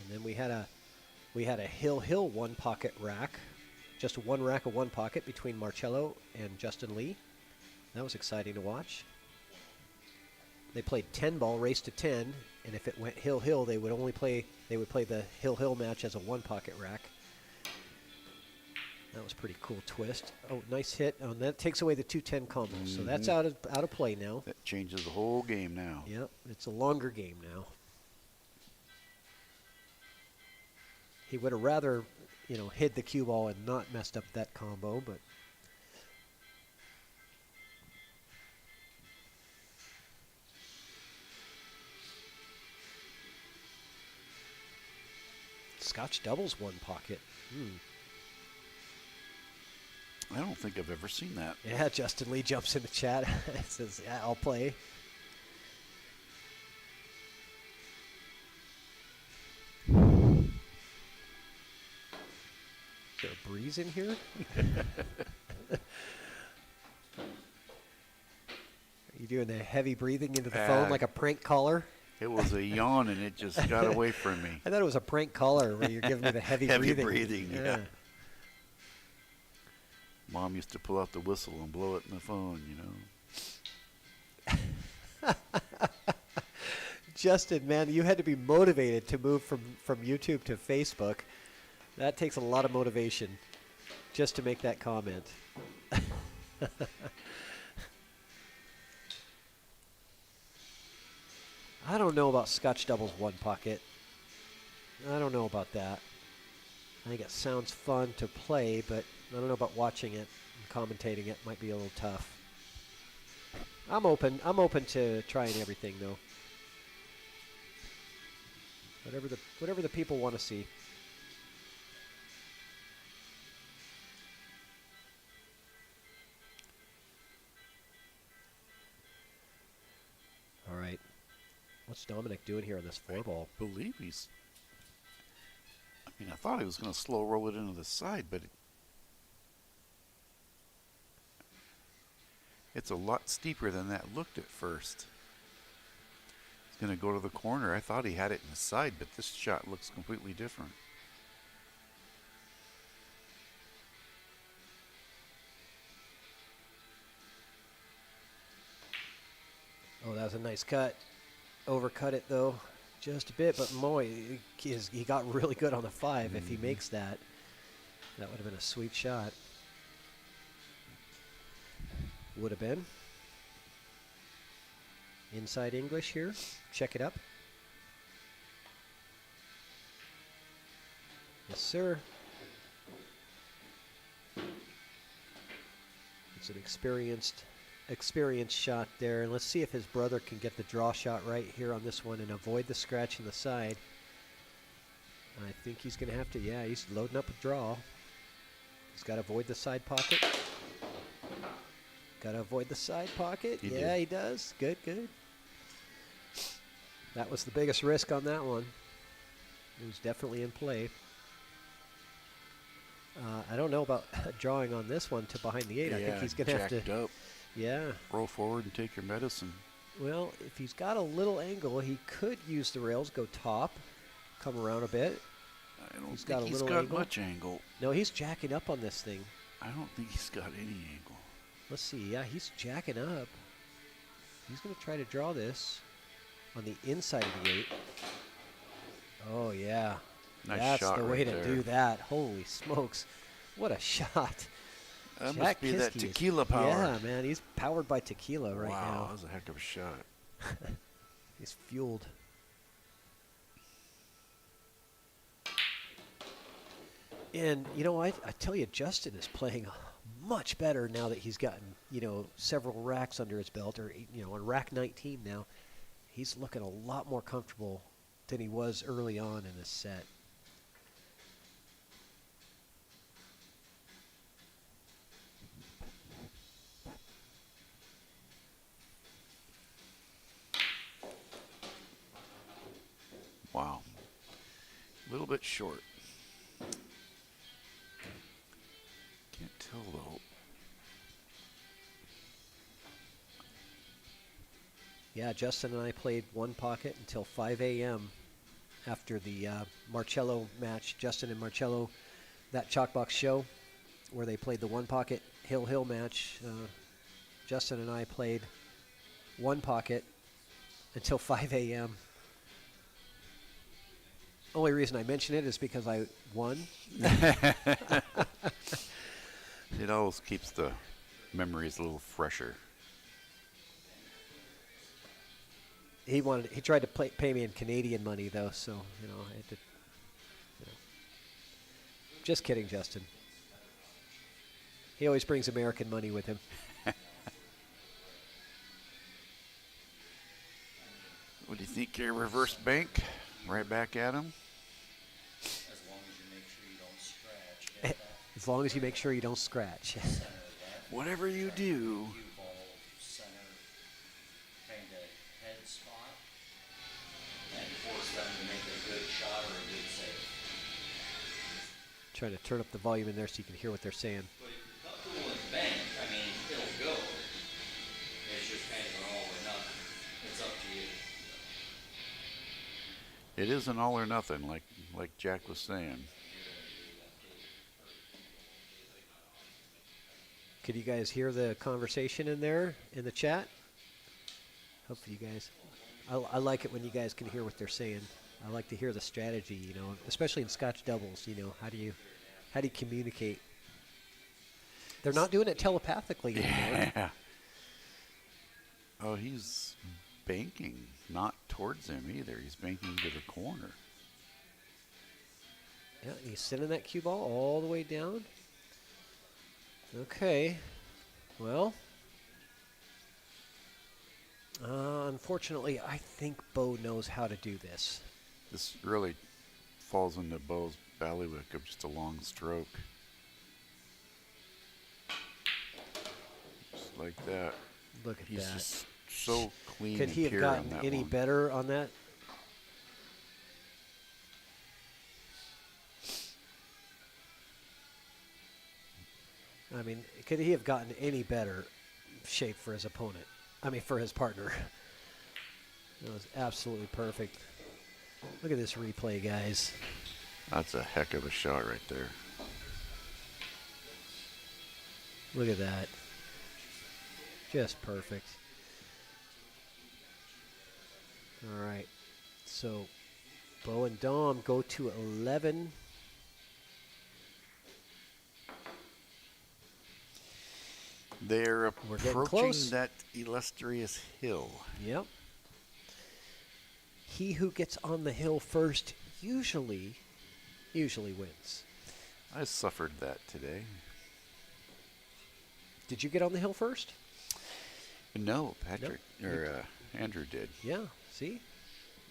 And then we had a Hill one pocket rack, just one rack of one pocket between Marcello and Justin Lee. That was exciting to watch. They played 10 ball, race to 10, and if it went Hill, they would play the Hill match as a one pocket rack. That was a pretty cool twist. Oh, nice hit. Oh, and that takes away the 2-10 combo. So that's out of play now. That changes the whole game now. Yep, it's a longer game now. He would have rather, hid the cue ball and not messed up that combo, but Scotch doubles one pocket. I don't think I've ever seen that. Yeah, Justin Lee jumps in the chat. Says, yeah, I'll play. Is there a breeze in here? Are you doing the heavy breathing into the phone like a prank caller? It was a yawn and it just got away from me. I thought it was a prank caller where you're giving me the heavy breathing. Heavy breathing, yeah. Mom used to pull out the whistle and blow it in the phone, Justin, man, you had to be motivated to move from YouTube to Facebook. That takes a lot of motivation just to make that comment. I don't know about Scotch doubles one pocket. I don't know about that. I think it sounds fun to play, but I don't know about watching it and commentating it. Might be a little tough. I'm open to trying everything though. Whatever the people want to see. All right. What's Dominick doing here on this 4-ball? I believe I thought he was going to slow roll it into the side, but it's a lot steeper than that looked at first. He's going to go to the corner. I thought he had it in the side, but this shot looks completely different. Oh, that was a nice cut. Overcut it though, just a bit, but Moy, he got really good on the 5. If he makes that, that would have been a sweet shot. Would have been. Inside English here. Check it up. Yes, sir. It's an experienced shot there, and let's see if his brother can get the draw shot right here on this one and avoid the scratch in the side. I think he's going to have to. Yeah, he's loading up a draw. He's got to avoid the side pocket. Got to avoid the side pocket. Yeah, he does. Good. That was the biggest risk on that one. It was definitely in play. I don't know about drawing on this one to behind the 8. I think he's going to have to. Up. Yeah. Roll forward and take your medicine. Well, if he's got a little angle, he could use the rails, go top, come around a bit. I don't think he's got much angle. No, he's jacking up on this thing. I don't think he's got any angle. Let's see. Yeah, he's jacking up. He's going to try to draw this on the inside of the 8. Oh, yeah. Nice shot. That's the way to do that. Holy smokes. What a shot. That Jack must be that Kiske tequila power. Yeah, man. He's powered by tequila right now. Wow, that was a heck of a shot. He's fueled. And, I tell you, Justin is playing much better now that he's gotten, several racks under his belt, or, on rack 19 now. He's looking a lot more comfortable than he was early on in this set. Wow. A little bit short. Can't tell though. Yeah, Justin and I played one pocket until 5 a.m. after the Marcello match. Justin and Marcello, that ChalkBox show where they played the one pocket hill match. Justin and I played one pocket until 5 a.m. Only reason I mention it is because I won. It always keeps the memories a little fresher. He tried to pay me in Canadian money though, so I had to. Just kidding, Justin. He always brings American money with him. What do you think, your reverse bank? Right back at him? As long as you make sure you don't scratch. As long as you make sure you don't scratch. Whatever you do. Cue ball, center, kind of head spot, and force them to make a good shot or a good save. Trying to turn up the volume in there so you can hear what they're saying. But if you're comfortable with bank, I mean, it'll go. It's just kind of an all or nothing. It's up to you. It is an all or nothing, like Jack was saying. Could you guys hear the conversation in there in the chat? Hopefully you guys. I like it when you guys can hear what they're saying. I like to hear the strategy, especially in Scotch doubles. How do you communicate? They're not doing it telepathically anymore. Yeah. Oh, he's banking, not towards him either. He's banking to the corner. Yeah, he's sending that cue ball all the way down. Okay. Well, unfortunately, I think Bo knows how to do this. This really falls into Bo's ballywick of just a long stroke. Just like that. Look at He's that. Just so clean. Could he have pure on gotten that any one. better on that? I mean, could he have gotten any better shape for his opponent? I mean, for his partner. It was absolutely perfect. Look at this replay, guys. That's a heck of a shot right there. Look at that. Just perfect. All right. So, Bo and Dom go to 11. They're We're getting approaching close. that illustrious hill. Yep. He who gets on the hill first usually wins. I suffered that today. Did you get on the hill first? No, Patrick or Andrew did. Yeah. See,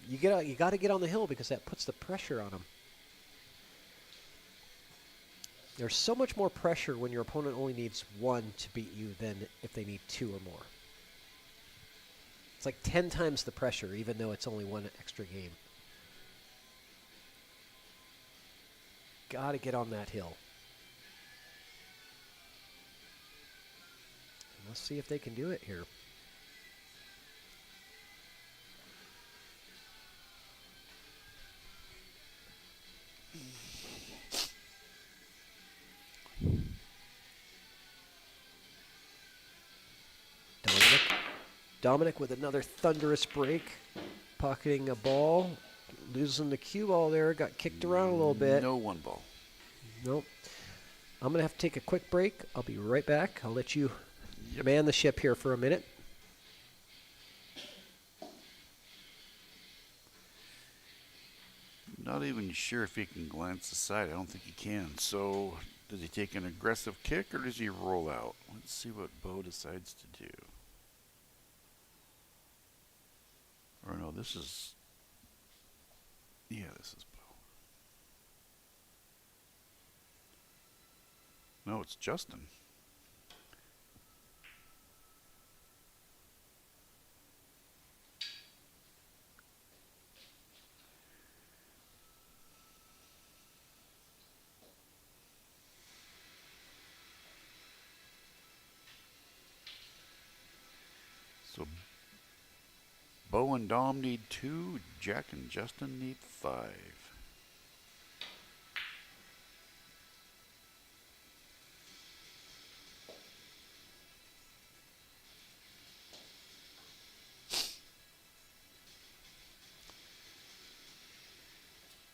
you got to get on the hill because that puts the pressure on him. There's so much more pressure when your opponent only needs one to beat you than if they need two or more. It's like 10 times the pressure, even though it's only one extra game. Got to get on that hill. Let's see if they can do it here. Dominick with another thunderous break, pocketing a ball, losing the cue ball there, got kicked around a little bit. No one ball. Nope. I'm going to have to take a quick break. I'll be right back. I'll let you man the ship here for a minute. Not even sure if he can glance aside. I don't think he can. So, does he take an aggressive kick or does he roll out? Let's see what Bo decides to do. Or no, this is Yeah, this is Bo. No, it's Justin. So Bo and Dom need 2. Jack and Justin need 5.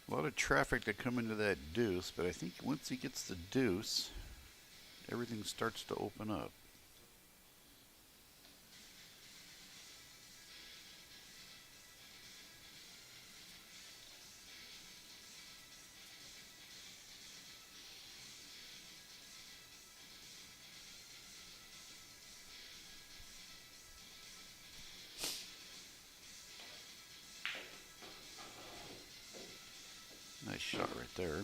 A lot of traffic to come into that deuce, but I think once he gets the deuce, everything starts to open up. Nice shot right there.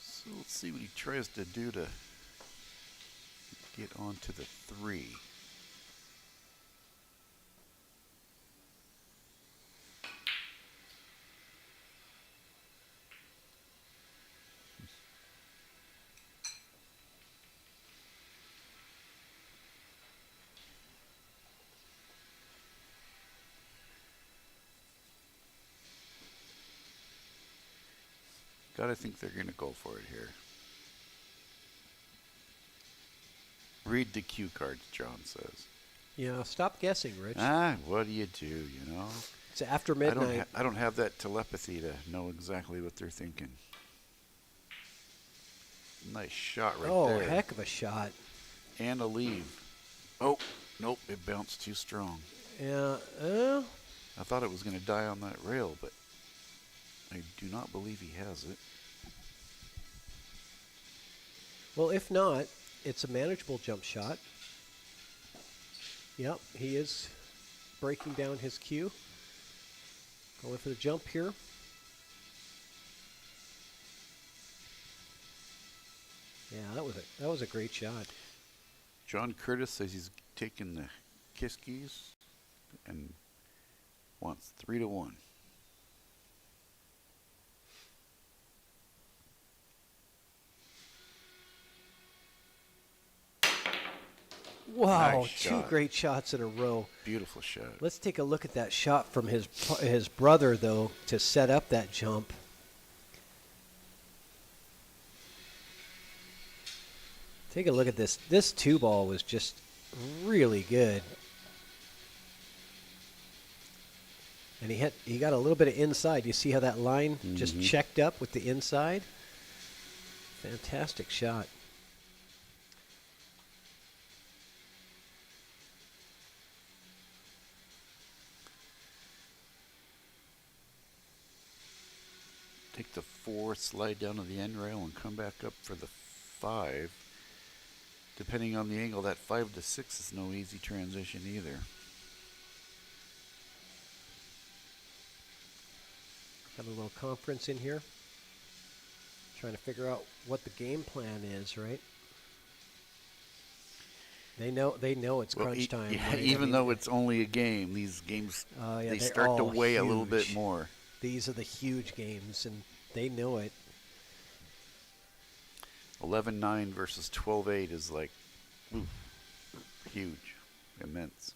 So let's see what he tries to do to get onto the 3. Gotta think they're gonna go for it here. Read the cue cards, John says. Yeah, stop guessing, Rich. What do you do, you know? It's after midnight. I don't have that telepathy to know exactly what they're thinking. Nice shot right there. Oh, heck of a shot. And a leave. Oh, nope, it bounced too strong. Yeah, I thought it was going to die on that rail, but I do not believe he has it. well, if not, it's a manageable jump shot. Yep, he is breaking down his cue. Going for the jump here. Yeah, that was a great shot. John Curtis says he's taking the Kiskes and wants 3-1. Wow, Nice two shot. great shots in a row. Beautiful shot. Let's take a look at that shot from his brother, though, to set up that jump. Take a look at this. This 2-ball was just really good. And he got a little bit of inside. You see how that line just checked up with the inside? Fantastic shot. Take the 4, slide down to the end rail, and come back up for the 5. Depending on the angle, that 5 to 6 is no easy transition either. Got a little conference in here. Trying to figure out what the game plan is, right? They know it's crunch time. Yeah, right? even though it's only a game, these games Yeah, they they're start to all weigh a little bit huge. more. These are the huge games, and they know it. 11-9 versus 12-8 is like huge, immense.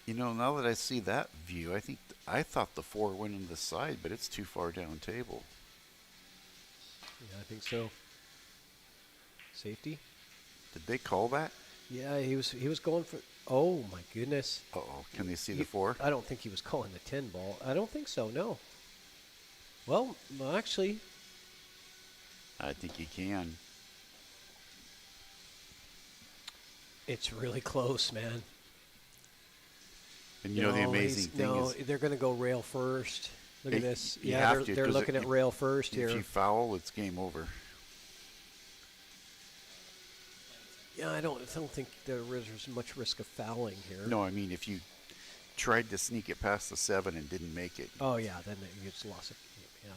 You know, now that I see that view, I thought the 4 went into the side, but it's too far down table. Yeah, I think so. Safety? Did they call that? Yeah, he was going for. Oh my goodness! Uh-oh, can they see the 4? I don't think he was calling the 10 ball. I don't think so. No. Well, actually, I think he can. it's really close, man. And you know the amazing thing is they're going to go rail first. Look at this. You Yeah, have to, they're 'cause looking at rail first here. If you foul, it's game over. Yeah, I don't think there's much risk of fouling here. No, I mean if you tried to sneak it past the 7 and didn't make it. Oh yeah, then you just lost it. Yeah.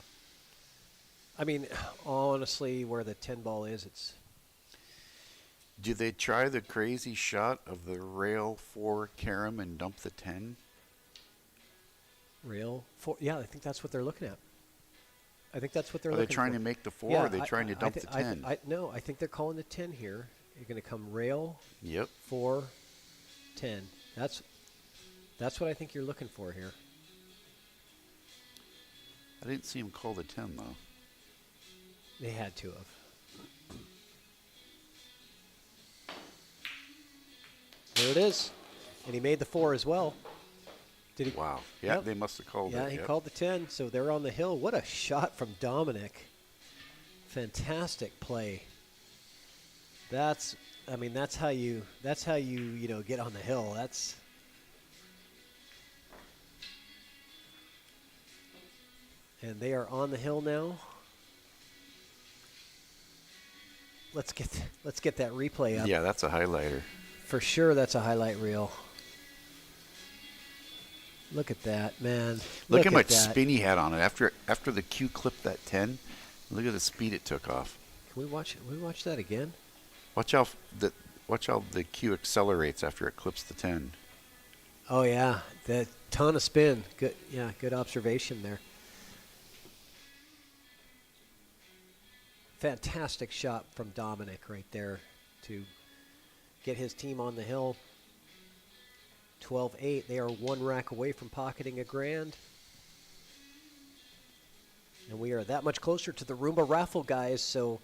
I mean, honestly, where the 10 ball is, it's. Did they try the crazy shot of the rail 4 carom and dump the 10? Rail 4. Yeah, I think that's what they're looking at. I think that's what they're Are looking they trying for. to make the 4 Yeah, or are they trying to dump the 10? No, I think they're calling the 10 here. You're going to come rail. Yep. 4, 10. That's what I think you're looking for here. I didn't see him call the 10 though. They had to have. There it is. And he made the 4 as well. Did he? Wow. Yeah, Yep. they must have called it. Yeah, he called the 10, so they're on the hill. What a shot from Dominick. Fantastic play. That's how you get on the hill. And they are on the hill now. Let's get that replay up. Yeah, that's a highlighter. For sure, that's a highlight reel. Look at that, man. Look how much that. spin he had on it. After the cue clipped that 10, look at the speed it took off. Can we watch that again? Watch how the cue accelerates after it clips the 10. Oh yeah, that ton of spin. Good, yeah, good observation there. Fantastic shot from Dominick right there to get his team on the hill. 12-8. They are one rack away from pocketing a grand. And we are that much closer to the Roomba raffle, guys, so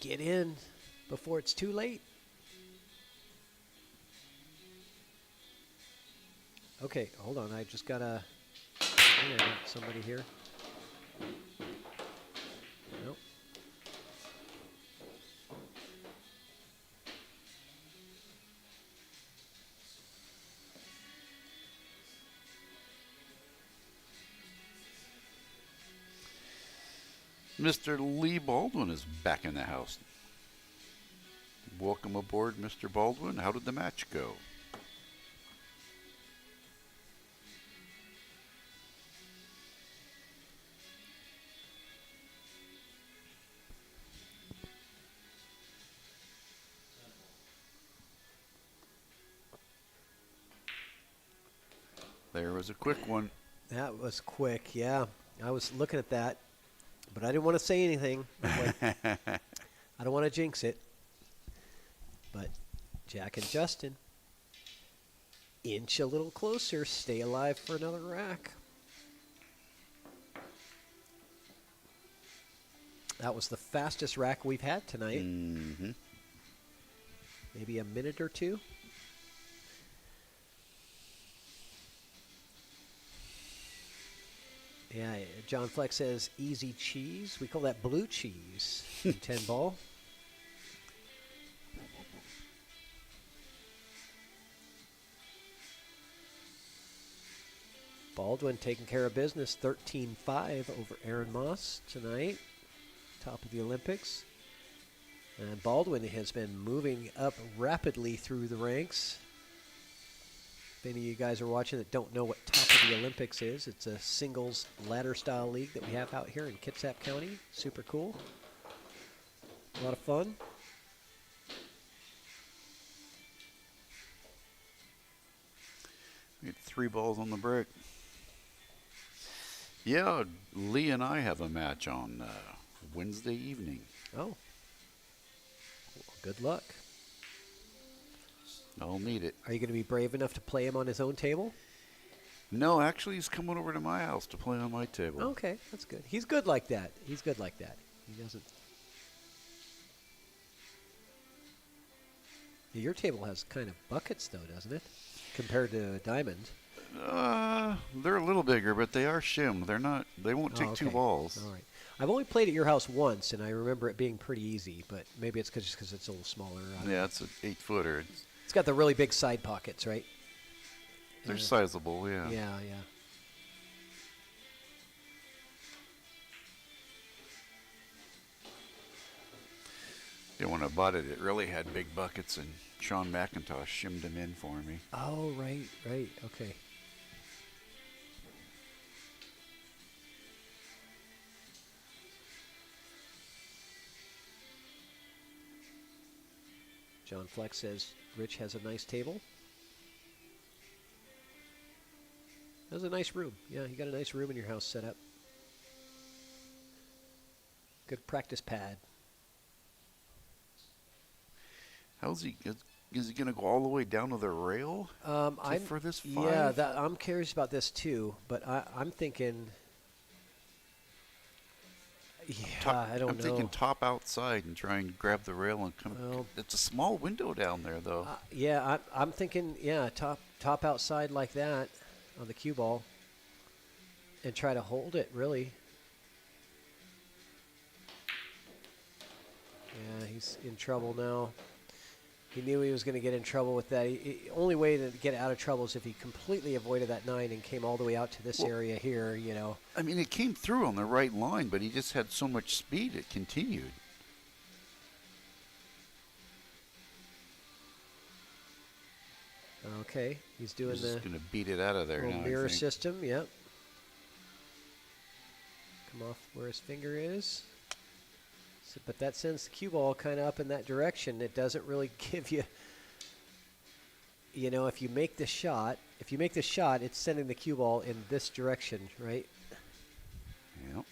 get in before it's too late. Okay, hold on. I just got somebody here. Nope. Mr. Lee Baldwin is back in the house. Welcome aboard, Mr. Baldwin. How did the match go? There was a quick one. That was quick, yeah. I was looking at that, but I didn't want to say anything. I don't want to jinx it. But Jack and Justin inch a little closer, stay alive for another rack. That was the fastest rack we've had tonight. Mm-hmm. Maybe a minute or two. Yeah, John Fleck says easy cheese. We call that blue cheese. 10 ball. Baldwin taking care of business, 13-5 over Aaron Moss tonight, top of the Olympics. And Baldwin has been moving up rapidly through the ranks. If any of you guys are watching that don't know what top of the Olympics is, it's a singles ladder style league that we have out here in Kitsap County. Super cool. A lot of fun. We had 3 balls on the break. Yeah, Lee and I have a match on Wednesday evening. Oh. Well, good luck. I'll need it. Are you going to be brave enough to play him on his own table? No, actually, he's coming over to my house to play on my table. Okay, that's good. He's good like that. He's good like that. He doesn't. Yeah, your table has kind of buckets, though, doesn't it? Compared to a diamond. They're a little bigger, but they are shim. They're not. They won't take 2 balls. All right. I've only played at your house once, and I remember it being pretty easy. But maybe it's just because it's a little smaller. Yeah, it's an 8-footer. It's got the really big side pockets, right? They're sizable, yeah. Yeah, yeah. Yeah, when I bought it, it really had big buckets, and Sean McIntosh shimmed them in for me. Oh, right, okay. John Flex says Rich has a nice table. That's a nice room. Yeah, you got a nice room in your house set up. Good practice pad. How's he? Is he going to go all the way down to the rail for this 5? Yeah, I'm curious about this too, but I'm thinking. Yeah, I don't know. I'm thinking top outside and try and grab the rail and come. Well, it's a small window down there, though. Yeah, I'm thinking. Yeah, top outside like that on the cue ball, and try to hold it really. Yeah, he's in trouble now. He knew he was going to get in trouble with that. Only way to get out of trouble is if he completely avoided that 9 and came all the way out to this area here, you know. I mean, it came through on the right line, but he just had so much speed it continued. Okay, he's doing He's just going to beat it out of there now, mirror I think. system, yep. Come off where his finger is. So, but that sends the cue ball kind of up in that direction. It doesn't really give you, you know, if you make the shot, it's sending the cue ball in this direction, right? Yep.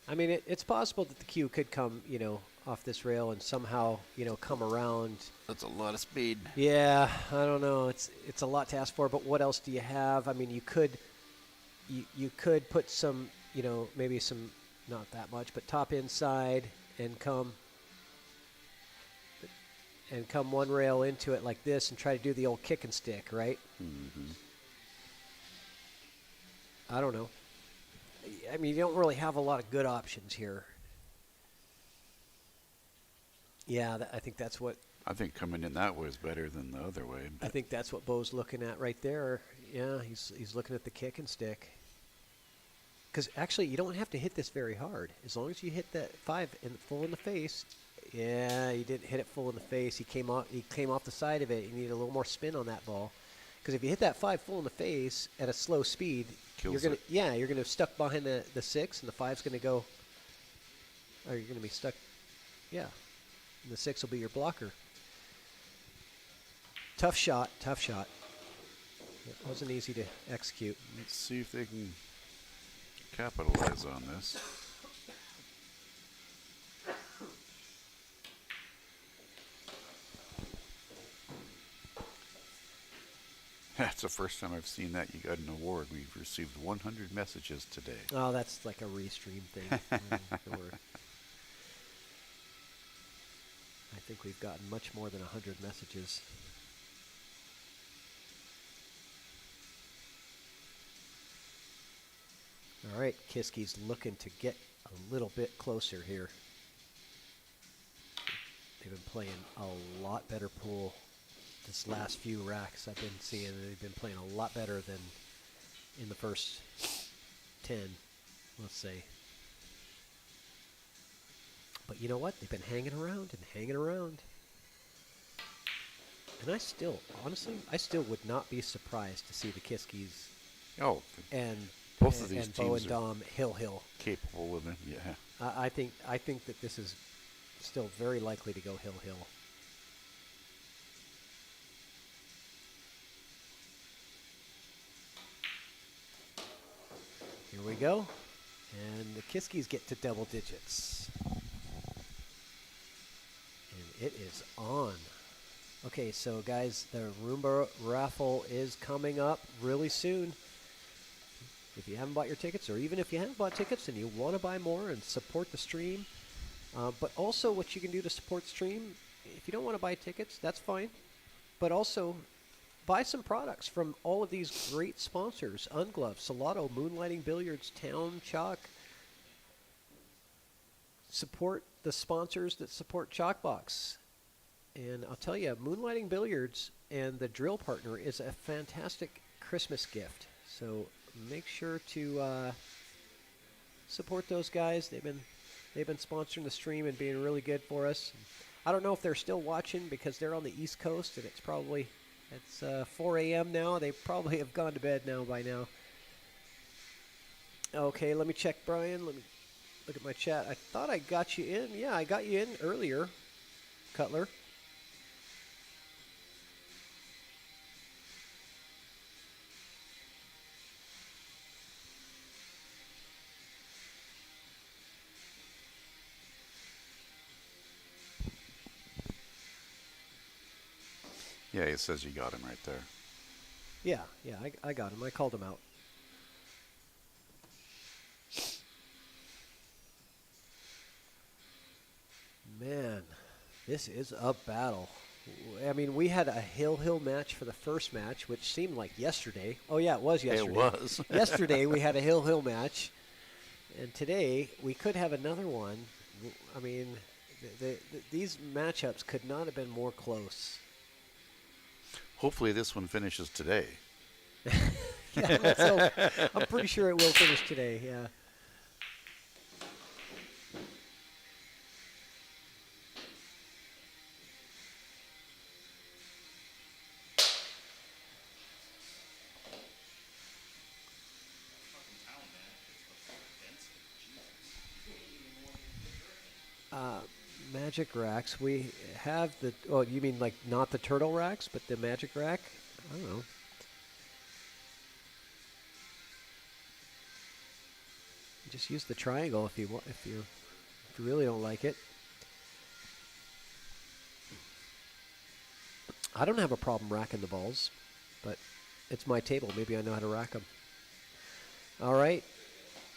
I mean, it's possible that the cue could come, you know, off this rail and somehow, you know, come around. That's a lot of speed. Yeah, I don't know. It's a lot to ask for, but what else do you have? I mean, you could put some, you know, maybe some, not that much, but top inside and come one rail into it like this and try to do the old kick and stick, right? Mm-hmm. I don't know. I mean, you don't really have a lot of good options here. Yeah, I think that's what... I think coming in that way is better than the other way. I think that's what Bo's looking at right there. Yeah, he's looking at the kick and stick. Because actually, you don't have to hit this very hard. As long as you hit that 5 full in the face. Yeah, you didn't hit it full in the face. He came off the side of it. You need a little more spin on that ball. Because if you hit that 5 full in the face at a slow speed, you're gonna stuck behind the 6, and the 5's gonna go. Or you're gonna be stuck. Yeah, and the 6 will be your blocker. Tough shot. It wasn't easy to execute. Let's see if they can capitalize on this. That's the first time I've seen that. You got an award. We've received 100 messages today. Oh, that's like a restream thing. I think we've gotten much more than 100 messages. All right, Kiske's looking to get a little bit closer here. They've been playing a lot better pool this last few racks I've been seeing. They've been playing a lot better than in the first 10, let's say. But you know what? They've been hanging around and hanging around. And I still, honestly, would not be surprised to see the Kiskes and both of these and Bo teams and Dom hill. Capable of it, yeah. I think that this is still very likely to go hill. Here we go. And the Kiskes get to double digits. And it is on. Okay, so guys, the Roomba raffle is coming up really soon. If you haven't bought your tickets, or even if you haven't bought tickets and you want to buy more and support the stream, but also what you can do to support the stream, if you don't want to buy tickets, that's fine. But also, buy some products from all of these great sponsors: Unglove, Salado, Moonlighting Billiards, Town, Chalk. Support the sponsors that support ChalkBox. And I'll tell you, Moonlighting Billiards and the Drill Partner is a fantastic Christmas gift. So make sure to support those guys. They've been sponsoring the stream and being really good for us. I don't know if they're still watching because they're on the East Coast and it's 4 a.m. now. They probably have gone to bed now by now. Okay, let me check, Brian. Let me look at my chat. I thought I got you in. Yeah, I got you in earlier, Cutler. Yeah, it says you got him right there. Yeah, I got him. I called him out. Man, this is a battle. I mean, we had a hill match for the first match, which seemed like yesterday. Oh, yeah, it was yesterday. It was. Yesterday, we had a hill match. And today, we could have another one. I mean, these matchups could not have been more close. Hopefully this one finishes today. Yeah, let's hope. I'm pretty sure it will finish today, yeah. Magic racks. We have the. Oh, you mean like not the turtle racks, but the magic rack? I don't know. Just use the triangle if you want. If you really don't like it. I don't have a problem racking the balls, but it's my table. Maybe I know how to rack them. All right.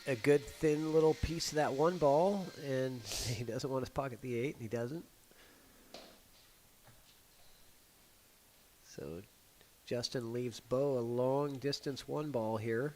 A good thin little piece of that one ball, and he doesn't want to pocket the 8, and he doesn't. So Justin leaves Bo a long distance one ball here.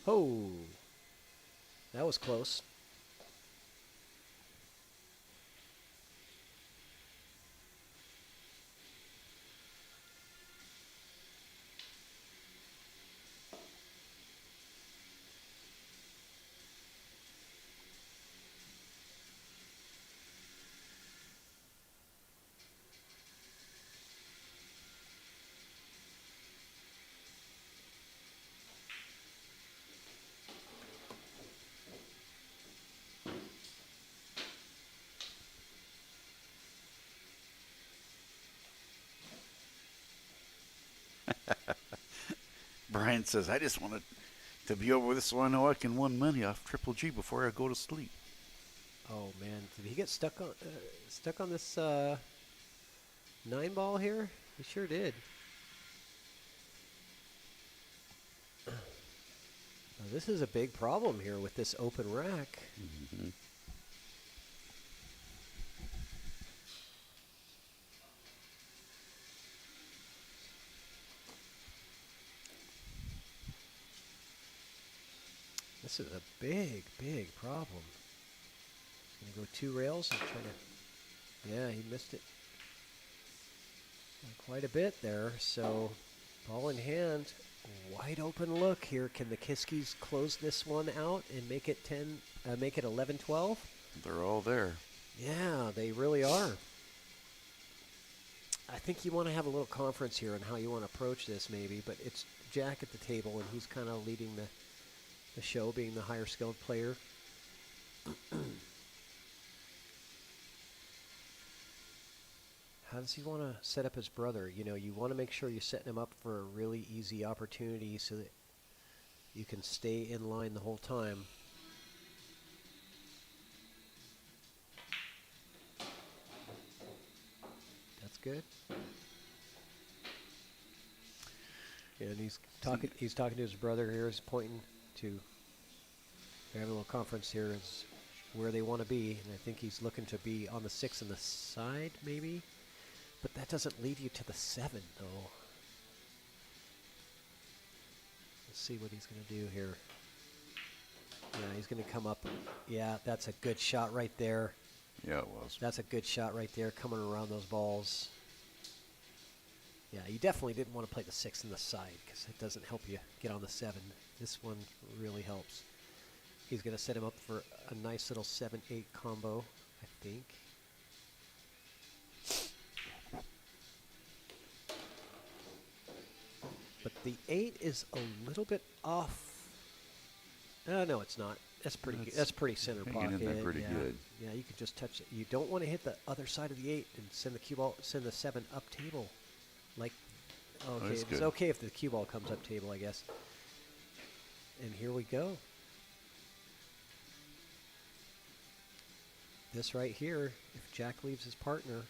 Oh, that was close. Brian says, I just wanted to be over this so I know I can win money off Triple G before I go to sleep. Oh man, did he get stuck on this 9 ball here? He sure did. Now, this is a big problem here with this open rack. Mm-hmm. This is a big, big problem. Gonna go 2 rails and try to. Yeah, he missed it quite a bit there. So, ball in hand, wide open look here. Can the Kiskes close this one out and make it 11-12? They're all there. Yeah, they really are. I think you want to have a little conference here on how you want to approach this, maybe. But it's Jack at the table, and he's kind of leading the show, being the higher skilled player. How does he want to set up his brother? You know, you want to make sure you're setting him up for a really easy opportunity so that you can stay in line the whole time. That's good. And he's talking to his brother here. He's pointing to. They're having a little conference here. Is where they want to be, and I think he's looking to be on the 6 on the side, maybe. But that doesn't lead you to the 7, though. Let's see what he's going to do here. Yeah, he's going to come up. Yeah, that's a good shot right there. Yeah, it was. That's a good shot right there, coming around those balls. Yeah, you definitely didn't want to play the 6 in the side because it doesn't help you get on the 7. This one really helps. He's going to set him up for a nice little 7-8 combo, I think. But the 8 is a little bit off. No, it's not. That's pretty good. That's pretty center hanging pocket. in there pretty good. Yeah, you can just touch it. You don't want to hit the other side of the 8 and send the cue ball, send the 7 up table. Like, okay, that's it's good. okay if the cue ball comes up table, I guess. And here we go. This right here, if Jack leaves his partner,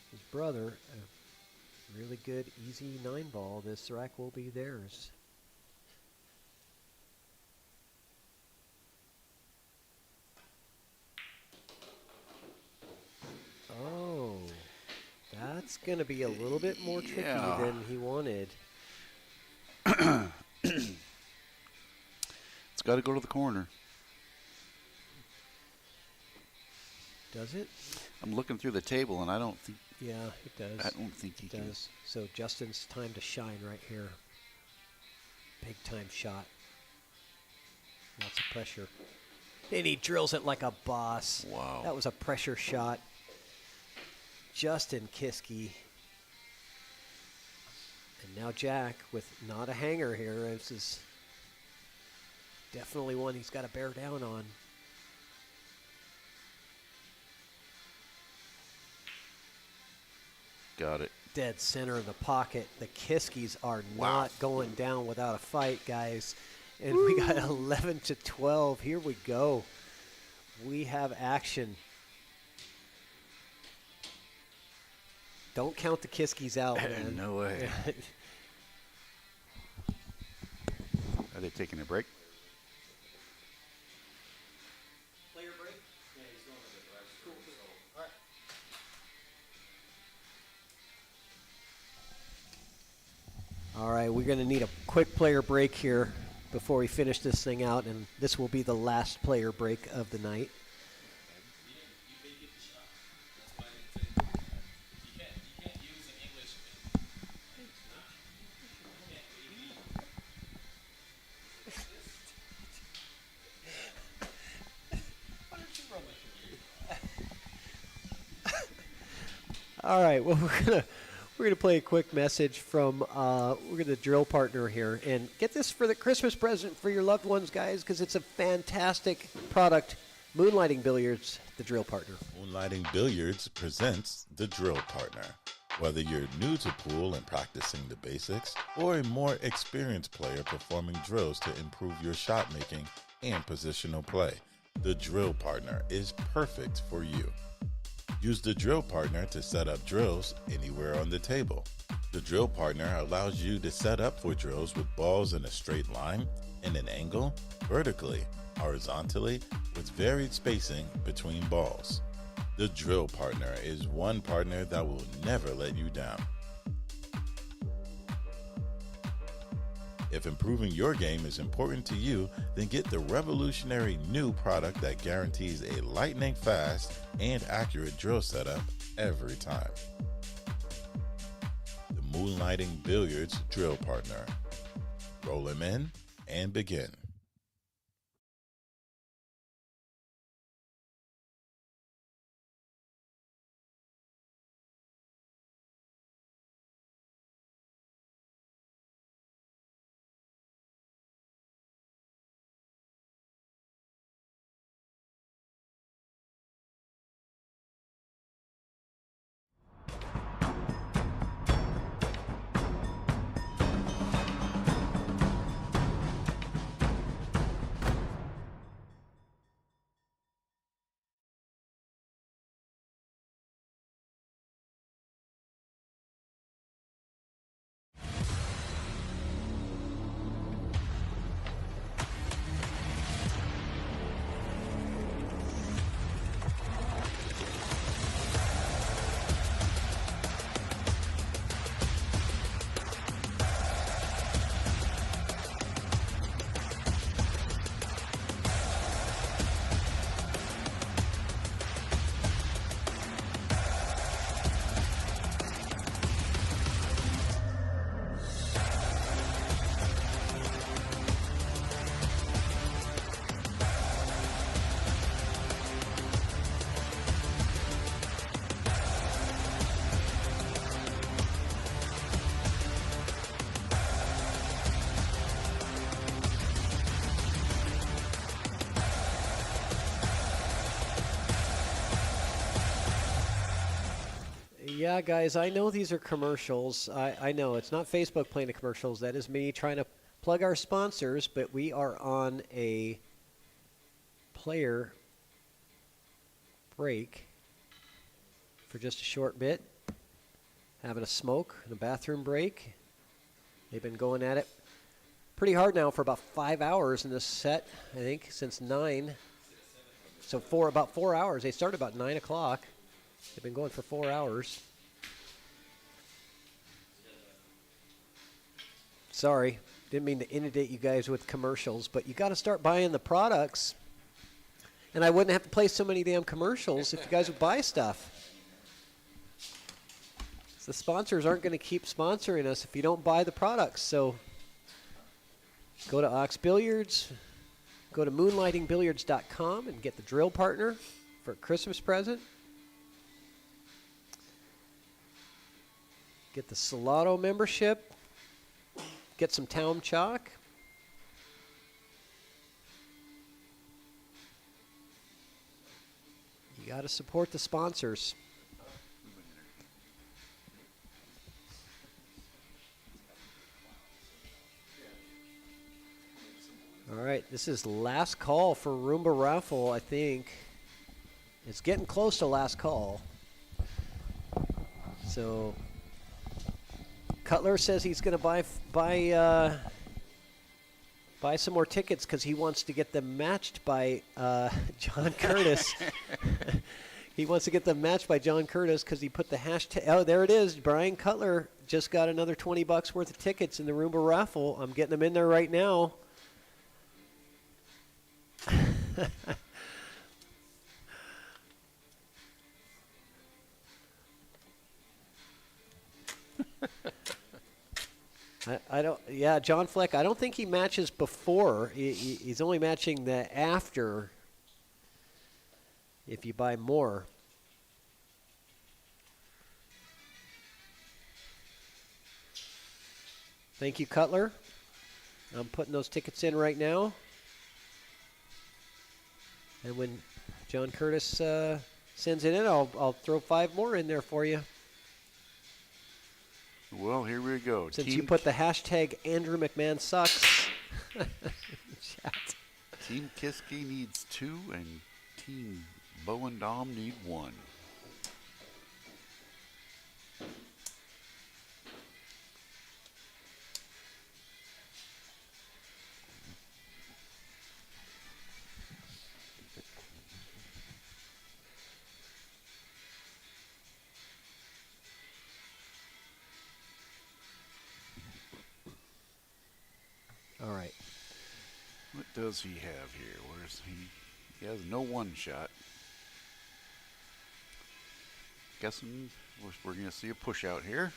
his brother, a really good, easy 9 ball, this rack will be theirs. Oh, that's going to be a little bit more tricky than he wanted. It's got to go to the corner. Does it? I'm looking through the table, and I don't think. Yeah, it does. I don't think he can. does. So Justin's time to shine right here. Big time shot. Lots of pressure. And he drills it like a boss. Wow. That was a pressure shot. Justin Kiske. And now Jack with not a hanger here. This is definitely one he's got to bear down on. Got it. Dead center of the pocket. The Kiskes are not going down without a fight, guys. And we got 11 to 12. Here we go. We have action. Don't count the Kiskes out, man. No way. Are they taking a break? Player break? Yeah, he's going to the drive-thru. So. All right. All right, we're going to need a quick player break here before we finish this thing out, and this will be the last player break of the night. All right, well, we're gonna play a quick message from we're gonna drill partner here, and get this for the Christmas present for your loved ones, guys, because it's a fantastic product. Moonlighting Billiards, the drill partner. Moonlighting Billiards presents the drill partner. Whether you're new to pool and practicing the basics, or a more experienced player performing drills to improve your shot making and positional play, the drill partner is perfect for you. Use the drill partner to set up drills anywhere on the table. The drill partner allows you to set up for drills with balls in a straight line, in an angle, vertically, horizontally, with varied spacing between balls. The drill partner is one partner that will never let you down. If improving your game is important to you, then get the revolutionary new product that guarantees a lightning fast and accurate drill setup every time. The Moonlighting Billiards Drill Partner. Roll him in and begin. Yeah, guys, I know these are commercials. I know it's not Facebook playing the commercials. That is me trying to plug our sponsors, but we are on a player break for just a short bit. Having a smoke and a bathroom break. They've been going at it pretty hard now for about 5 hours in this set, I think, since 9. So about 4 hours. They started about 9 o'clock. They've been going for 4 hours. Sorry, didn't mean to inundate you guys with commercials, but you got to start buying the products. And I wouldn't have to play so many damn commercials if you guys would buy stuff. The sponsors aren't going to keep sponsoring us if you don't buy the products. So go to Ox Billiards, go to moonlightingbilliards.com and get the drill partner for a Christmas present. Get the Salado membership. Get some Town Chalk. You got to support the sponsors. All right, this is last call for Roomba Raffle, I think. It's getting close to last call. So Cutler says he's going to buy some more tickets because he wants to get them matched by John Curtis. He wants to get them matched by John Curtis because he put the hashtag. Oh, there it is. Brian Cutler just got another $20 worth of tickets in the Roomba Raffle. I'm getting them in there right now. I don't. Yeah, John Fleck. I don't think he matches before. He's only matching the after. If you buy more. Thank you, Cutler. I'm putting those tickets in right now. And when John Curtis sends it in, I'll throw 5 more in there for you. Well, here we go. Since you put the hashtag Andrew McMahon sucks. Chat. Team Kiske needs 2 and Team Bo and Dom need 1. All right. What does he have here? Where's he? He has no one shot. Guessing we're going to see a push out here.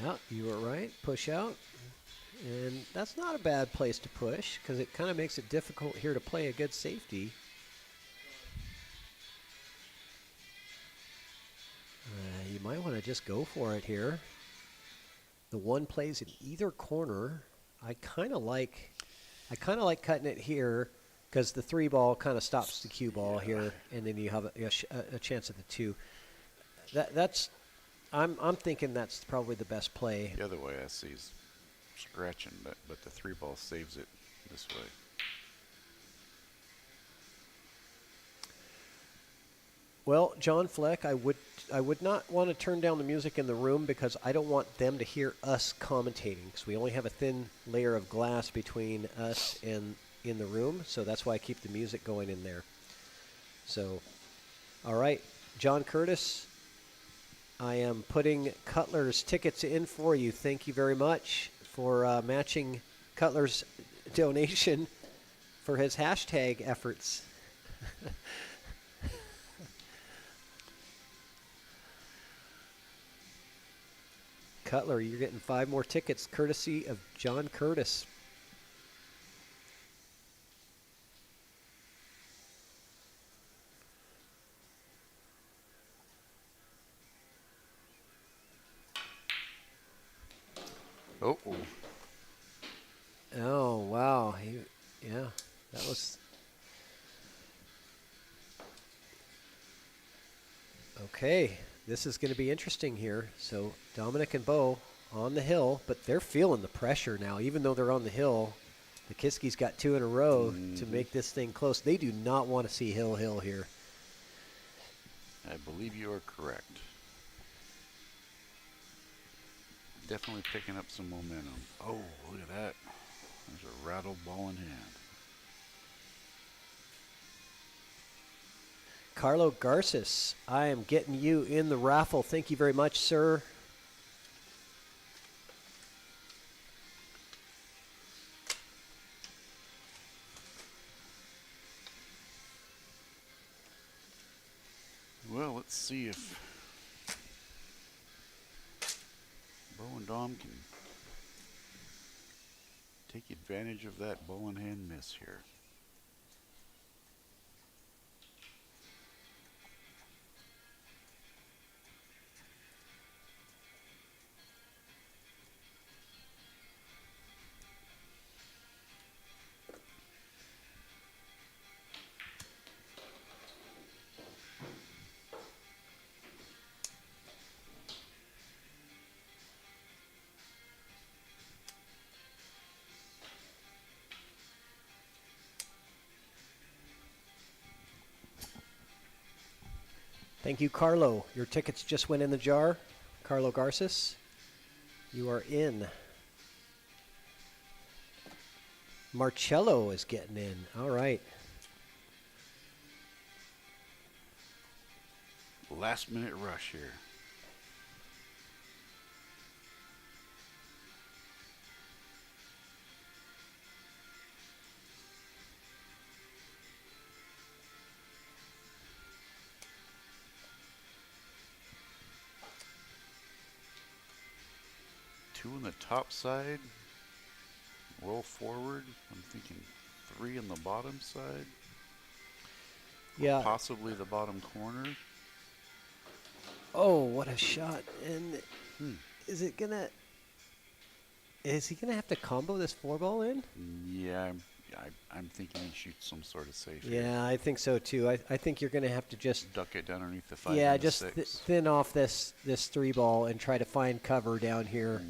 Yeah, you were right. Push out. And that's not a bad place to push because it kind of makes it difficult here to play a good safety. You might want to just go for it here. The one plays in either corner. I kind of like cutting it here because the 3 ball kind of stops the cue ball here, and then you have a chance at the 2. I'm thinking that's probably the best play. The other way I see is scratching, but the 3 ball saves it this way. Well, John Fleck, I would not want to turn down the music in the room because I don't want them to hear us commentating because we only have a thin layer of glass between us and in the room, so that's why I keep the music going in there. So, all right, John Curtis, I am putting Cutler's tickets in for you. Thank you very much for matching Cutler's donation for his hashtag efforts. Cutler, you're getting 5 more tickets courtesy of John Curtis. Oh. Oh, wow. Yeah, that was... Okay, this is going to be interesting here. So Dominick and Bo on the hill, but they're feeling the pressure now. Even though they're on the hill, the Kiske's got 2 in a row to make this thing close. They do not want to see hill here. I believe you are correct. Definitely picking up some momentum. Oh, look at that. There's a rattle ball in hand. Carlo Garces, I am getting you in the raffle. Thank you very much, sir. Well, let's see if Bo and Dom can take advantage of that ball in hand miss here. Thank you, Carlo. Your tickets just went in the jar. Carlo Garces, you are in. Marcello is getting in. All right. Last minute rush here. Two on the top side, roll forward. I'm thinking 3 on the bottom side. Yeah. Possibly the bottom corner. Oh, what a shot. And is he going to have to combo this 4-ball in? Yeah, I'm thinking he shoots some sort of safe here. Yeah, I think so too. I think you're going to have to just duck it down underneath the 5 yeah, and the just 6. thin off this 3-ball and try to find cover down here.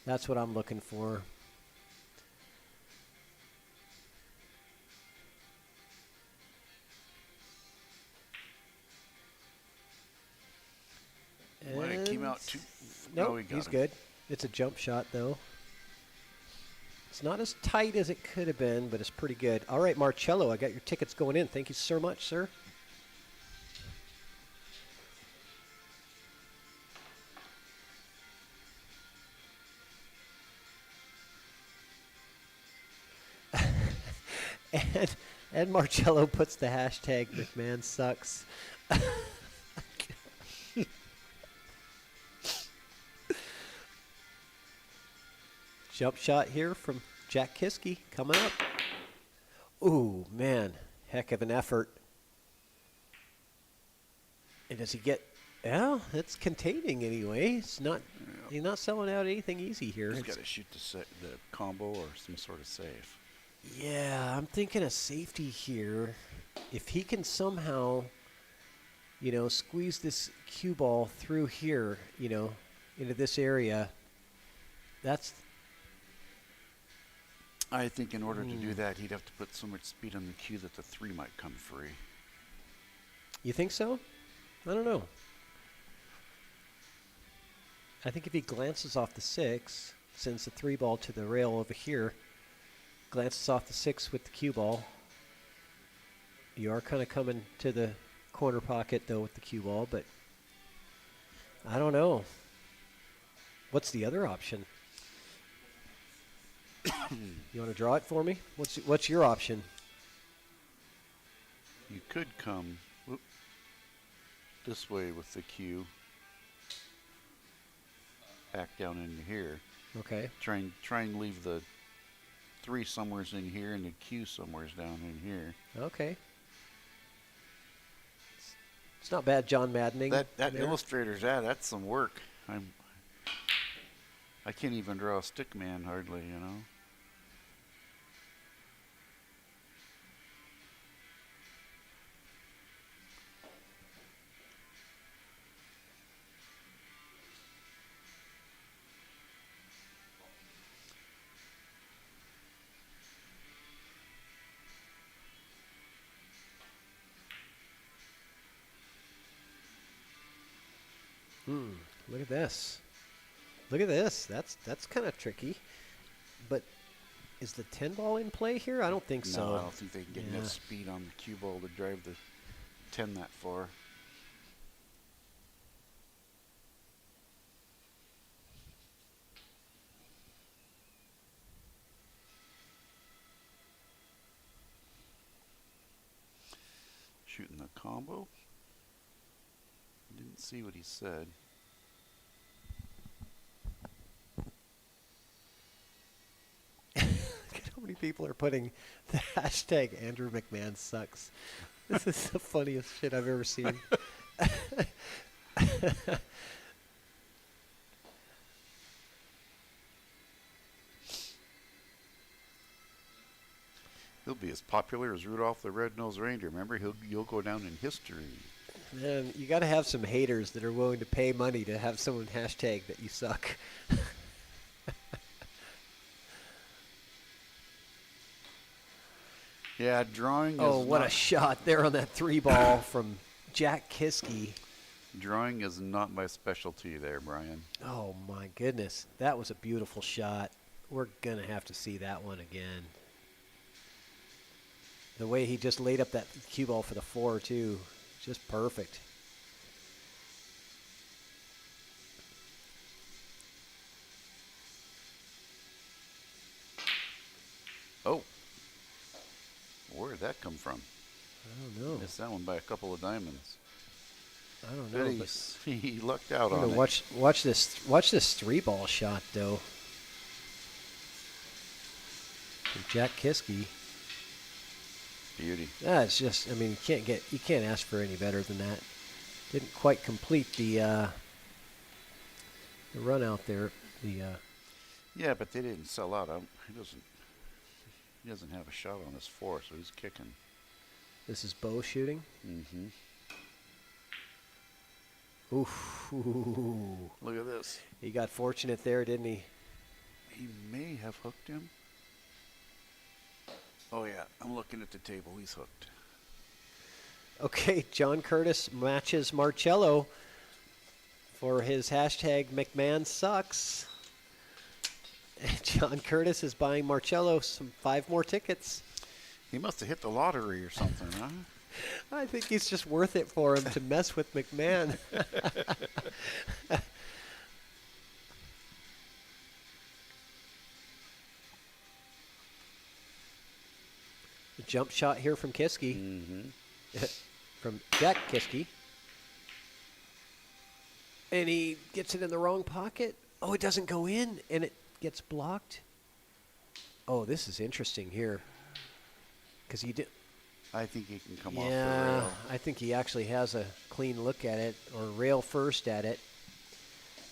That's what I'm looking for. Might have came out too. Nope, No, he got he's him. good. It's a jump shot though. It's not as tight as it could have been, but it's pretty good. All right, Marcello, I got your tickets going in. Thank you so much, sir. and Marcello puts the hashtag McMahon sucks. Jump shot here from Jack Kiske coming up. Ooh, man, heck of an effort. And does he get? Yeah, it's containing anyway. It's not. He's not selling out anything easy here. He's got to shoot the combo or some sort of save. Yeah, I'm thinking a safety here. If he can somehow, squeeze this cue ball through here, into this area, that's. I think in order to do that, he'd have to put so much speed on the cue that the 3 might come free. You think so? I don't know. I think if he glances off the 6, sends the 3-ball to the rail over here, glances off the 6 with the cue ball. You are kind of coming to the corner pocket, though, with the cue ball, but I don't know. What's the other option? You want to draw it for me? What's your option? You could come this way with the cue. Back down into here. Okay. Try and leave the 3 somewheres in here and the cue somewheres down in here. Okay. It's not bad, John Maddening. That illustrator's that's some work. I can't even draw a stick man hardly, you know. Look at this. Look at this. That's kind of tricky. But is the 10 ball in play here? I don't think so. No, I don't think they can get enough speed on the cue ball to drive the 10 that far. Shooting the combo. Didn't see what he said. Look at how many people are putting the hashtag Andrew McMahon sucks. This is the funniest shit I've ever seen. He'll be as popular as Rudolph the Red-Nosed Reindeer. Remember, you'll go down in history. Man, you got to have some haters that are willing to pay money to have someone hashtag that you suck. Yeah, drawing Oh, is what not a shot there on that 3 ball from Jack Kiske. Drawing is not my specialty there, Brian. Oh, my goodness. That was a beautiful shot. We're going to have to see that one again. The way he just laid up that cue ball for the 4, too. Just perfect. Oh. Where did that come from? I don't know. Missed that one by a couple of diamonds. I don't know. But he lucked out on it. Watch this 3 ball shot though. From Jack Kiske. Beauty. It's just, I mean, you can't ask for any better than that. Didn't quite complete the run out there. Yeah, but they didn't sell out. He doesn't have a shot on his 4, so he's kicking. This is Bo shooting. Mm-hmm. Oof. Ooh. Look at this. He got fortunate there, didn't he? He may have hooked him. Oh, yeah. I'm looking at the table. He's hooked. Okay, John Curtis matches Marcello for his hashtag McMahon sucks. John Curtis is buying Marcello 5 more tickets. He must have hit the lottery or something, huh? I think he's just worth it for him to mess with McMahon. A jump shot here from Kiske. Mm-hmm. From Jack Kiske. And he gets it in the wrong pocket. Oh, it doesn't go in, and it gets blocked. Oh, this is interesting here. Because he did. I think he can come off the Yeah, rail. I think he actually has a clean look at it, or rail first at it.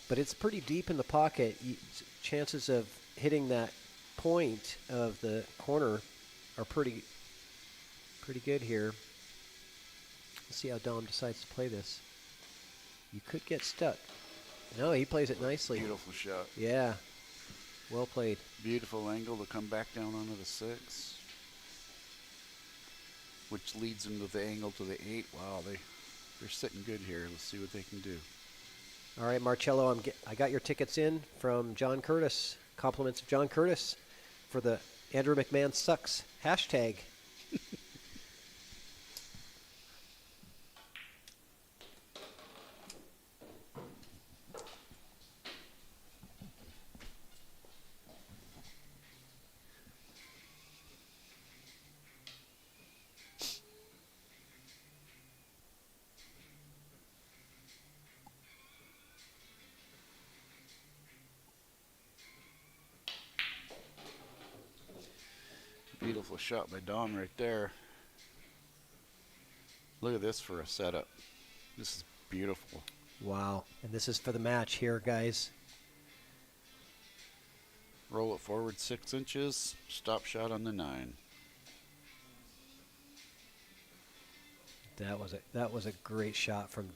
But it's pretty deep in the pocket. Chances of hitting that point of the corner are pretty good here. Let's see how Dom decides to play this. You could get stuck. No, he plays it nicely. Beautiful shot. Yeah. Well played. Beautiful angle to come back down onto the 6. Which leads into the angle to the 8. Wow, they're sitting good here. Let's see what they can do. All right, Marcello, I got your tickets in from John Curtis. Compliments of John Curtis for the Andrew McMahon sucks hashtag. Beautiful shot by Dom right there. Look at this for a setup. This is beautiful. Wow. And this is for the match here, guys. Roll it forward 6 inches. Stop shot on the 9. That was a great shot from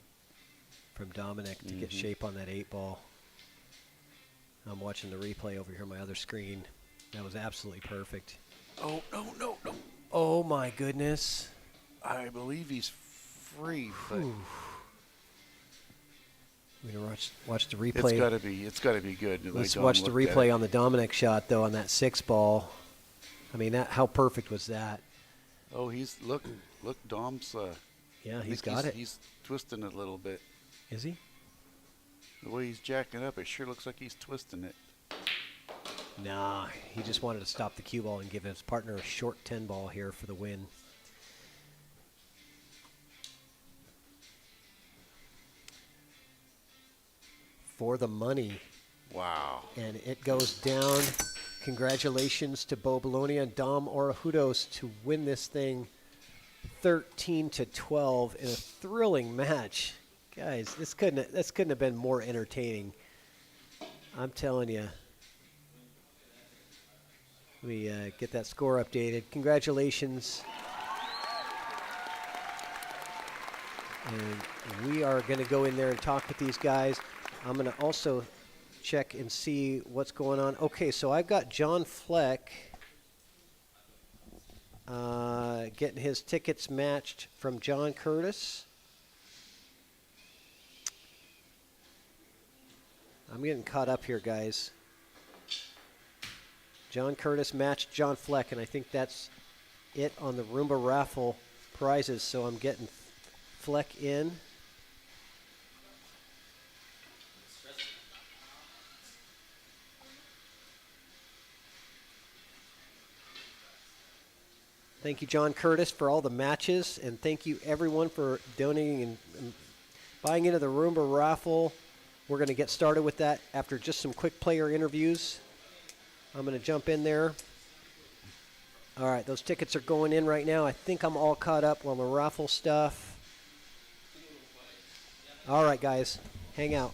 Dominick to get shape on that 8-ball. I'm watching the replay over here on my other screen. That was absolutely perfect. Oh, no. Oh my goodness. I believe he's free, but we're gonna watch the replay. It's gotta be good. Let's watch the replay on the Dominick shot though on that 6-ball. I mean, how perfect was that? Oh, look, Dom's. Yeah, he's got it. He's twisting it a little bit. Is he? The way he's jacking up, it sure looks like he's twisting it. Nah, he just wanted to stop the cue ball and give his partner a short 10-ball here for the win. For the money. Wow. And it goes down. Congratulations to Bo Belonia and Dom Orejudos to win this thing 13-12 in a thrilling match. Guys, this couldn't have been more entertaining. I'm telling you. Let me get that score updated. Congratulations. And we are going to go in there and talk with these guys. I'm going to also check and see what's going on. Okay, so I've got John Fleck getting his tickets matched from John Curtis. I'm getting caught up here, guys. John Curtis matched John Fleck, and I think that's it on the Roomba Raffle prizes. So I'm getting Fleck in. Thank you, John Curtis, for all the matches, and thank you, everyone, for donating and buying into the Roomba Raffle. We're going to get started with that after just some quick player interviews. I'm going to jump in there. All right, those tickets are going in right now. I think I'm all caught up on the raffle stuff. All right, guys, hang out.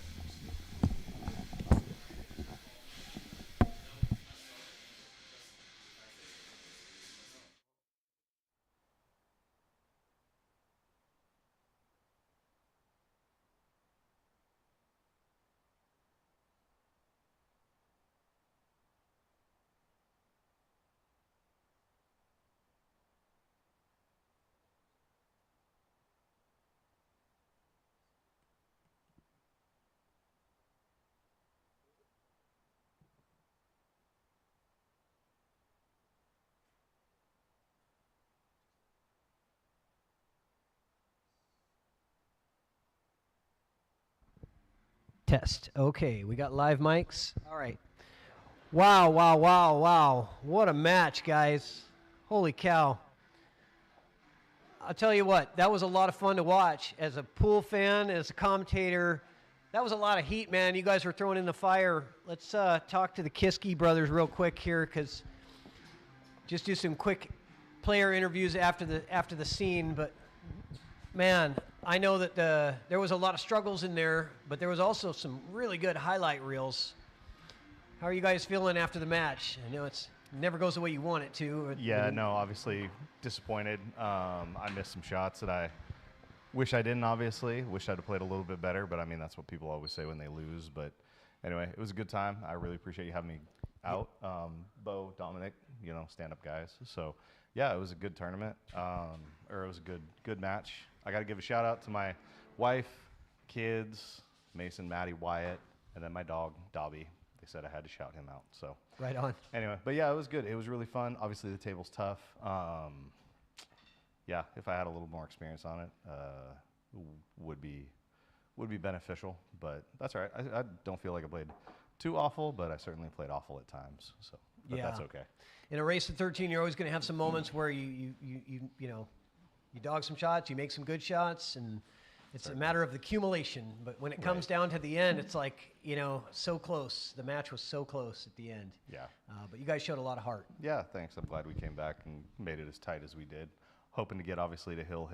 Test. Okay, we got live mics. All right. Wow, wow, wow, wow. What a match, guys. Holy cow. I'll tell you what, that was a lot of fun to watch. As a pool fan, as a commentator, that was a lot of heat, man. You guys were throwing in the fire. Let's talk to the Kiske brothers real quick here, because just do some quick player interviews after the scene. But, man, I know that there was a lot of struggles in there, but there was also some really good highlight reels. How are you guys feeling after the match? I know it never goes the way you want it to. Yeah, no, obviously disappointed. I missed some shots that I wish I didn't, obviously. Wish I'd have played a little bit better, but I mean, that's what people always say when they lose. But anyway, it was a good time. I really appreciate you having me out. Bo, Dominick, stand-up guys. So, yeah, it was a good tournament, or it was a good match. I got to give a shout-out to my wife, kids, Mason, Maddie, Wyatt, and then my dog, Dobby. They said I had to shout him out. So right on. Anyway, but yeah, it was good. It was really fun. Obviously, the table's tough. Yeah, if I had a little more experience on it, would be beneficial. But that's all right. I don't feel like I played too awful, but I certainly played awful at times. So but that's okay. In a race of 13, you're always going to have some moments where you dog some shots, you make some good shots, and It's a matter of the accumulation, but when it comes down to the end, it's like, so close. The match was so close at the end. Yeah. But you guys showed a lot of heart. Yeah, thanks. I'm glad we came back and made it as tight as we did. Hoping to get, obviously, to Hill.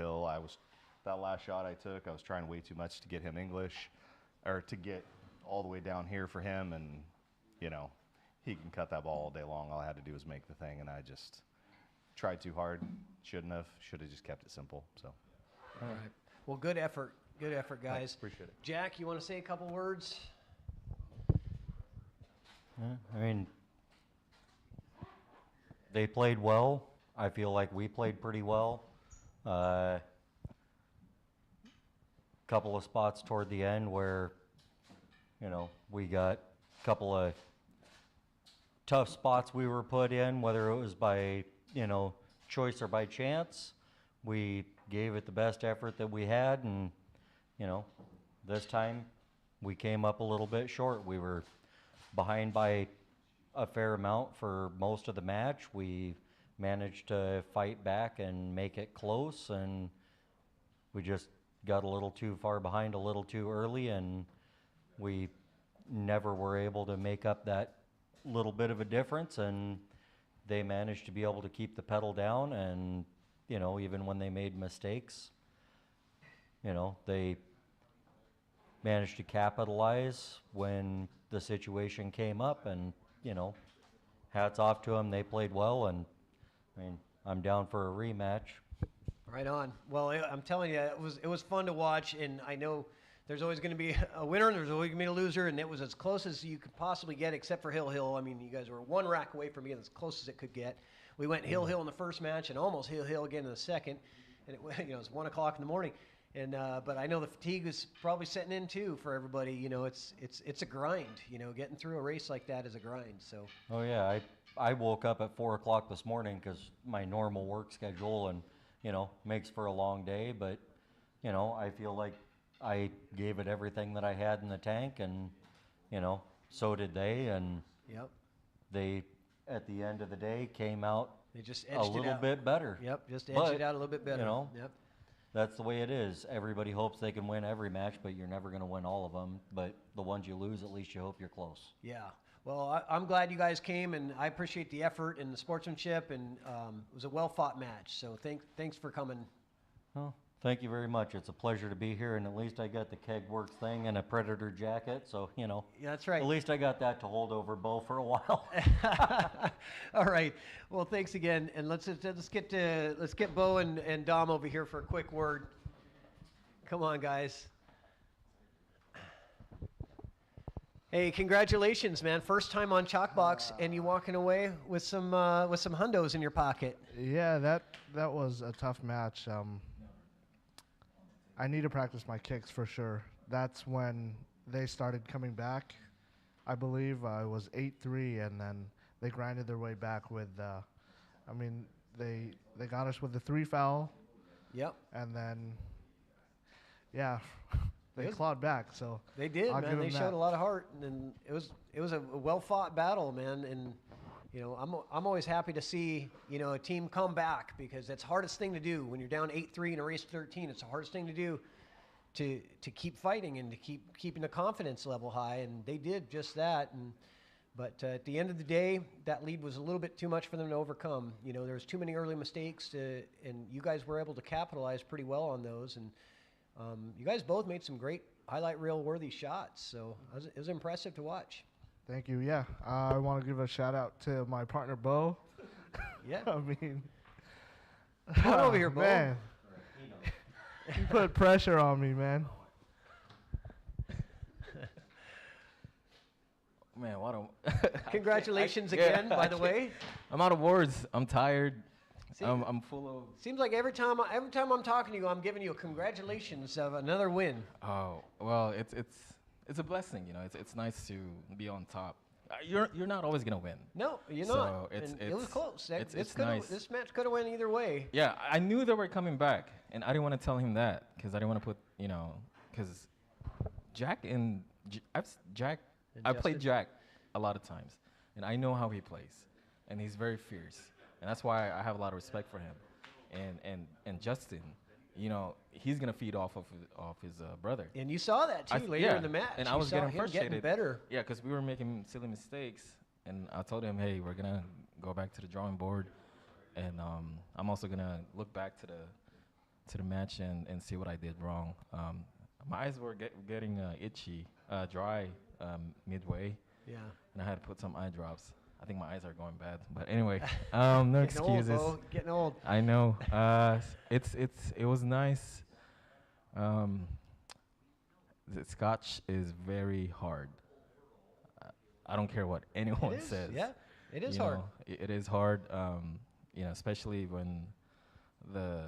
That last shot I took, I was trying way too much to get him English, or to get all the way down here for him, and, he can cut that ball all day long. All I had to do was make the thing, and I just tried too hard. Should have just kept it simple. So. All right. Well, good effort. Good effort, guys. Thanks, appreciate it. Jack, you want to say a couple words? They played well. I feel like we played pretty well. Couple of spots toward the end where, we got a couple of tough spots we were put in, whether it was by, choice or by chance. We gave it the best effort that we had, and, this time we came up a little bit short. We were behind by a fair amount for most of the match. We managed to fight back and make it close, and we just got a little too far behind a little too early, and we never were able to make up that little bit of a difference, and they managed to be able to keep the pedal down, and even when they made mistakes, they managed to capitalize when the situation came up, and hats off to them. They played well, and I'm down for a rematch. Right on. Well, I'm telling you, it was fun to watch, and I know there's always going to be a winner and there's always going to be a loser, and it was as close as you could possibly get, except for Hill. You guys were one rack away from being as close as it could get. We went Hill in the first match and almost Hill again in the second, and it was 1 o'clock in the morning. And but I know the fatigue is probably setting in too for everybody. It's a grind. Getting through a race like that is a grind. So. Oh yeah, I woke up at 4 o'clock this morning because my normal work schedule, and makes for a long day. But I feel like I gave it everything that I had in the tank, and so did they. And they, at the end of the day, came out they just a little bit better. Yep, just edged it out a little bit better. Yep. That's the way it is. Everybody hopes they can win every match, but you're never going to win all of them. But the ones you lose, at least you hope you're close. Yeah. Well, I'm glad you guys came, and I appreciate the effort and the sportsmanship, and it was a well-fought match. So thanks for coming. Well, thank you very much. It's a pleasure to be here, and at least I got the Keg Works thing and a Predator jacket. So, Yeah, that's right. At least I got that to hold over Bo for a while. All right. Well, thanks again, and let's get Bo and Dom over here for a quick word. Come on, guys. Hey, congratulations, man! First time on ChalkBox, and you walking away with some hundos in your pocket. Yeah, that was a tough match. I need to practice my kicks for sure. That's when they started coming back. I believe it was 8-3, and then they grinded their way back with. They got us with the 3 foul. Yep. And then, yeah. They clawed back, so they did, man. They showed a lot of heart, and it was a well-fought battle, man. And I'm always happy to see a team come back, because that's the hardest thing to do when you're down 8-3 in a race 13. It's the hardest thing to do to keep fighting and to keeping the confidence level high, and they did just that. But at the end of the day, that lead was a little bit too much for them to overcome. There was too many early mistakes, and you guys were able to capitalize pretty well on those. And you guys both made some great highlight reel worthy shots, so it was impressive to watch. Thank you. Yeah, I want to give a shout out to my partner Bo. Yeah. Come on over here, Bo. Man. You put pressure on me, man. Man, what a congratulations again, by the way. I'm out of words. I'm tired. I'm full of. Seems like every time I'm talking to you, I'm giving you a congratulations of another win. Oh well, it's a blessing, It's nice to be on top. You're not always gonna win. No, you're so not. It was close. This match could have went either way. Yeah, I knew they were coming back, and I didn't want to tell him that because I didn't want to put because Jack and I played Jack a lot of times, and I know how he plays, and he's very fierce. And that's why I have a lot of respect for him. And Justin, you know, he's gonna feed off his brother. And you saw that too later in the match. And I You was saw getting him frustrated. better. Yeah, because we were making silly mistakes, and I told him, hey, we're gonna go back to the drawing board, and I'm also gonna look back to the match and see what I did wrong. My eyes were getting itchy, dry midway. Yeah. And I had to put some eye drops. I think my eyes are going bad. But anyway, no excuses. Getting old, Bo. Getting old. I know. It was nice. The Scotch is very hard. I don't care what anyone says. Yeah, it is You hard. know, it is hard. You know, especially when the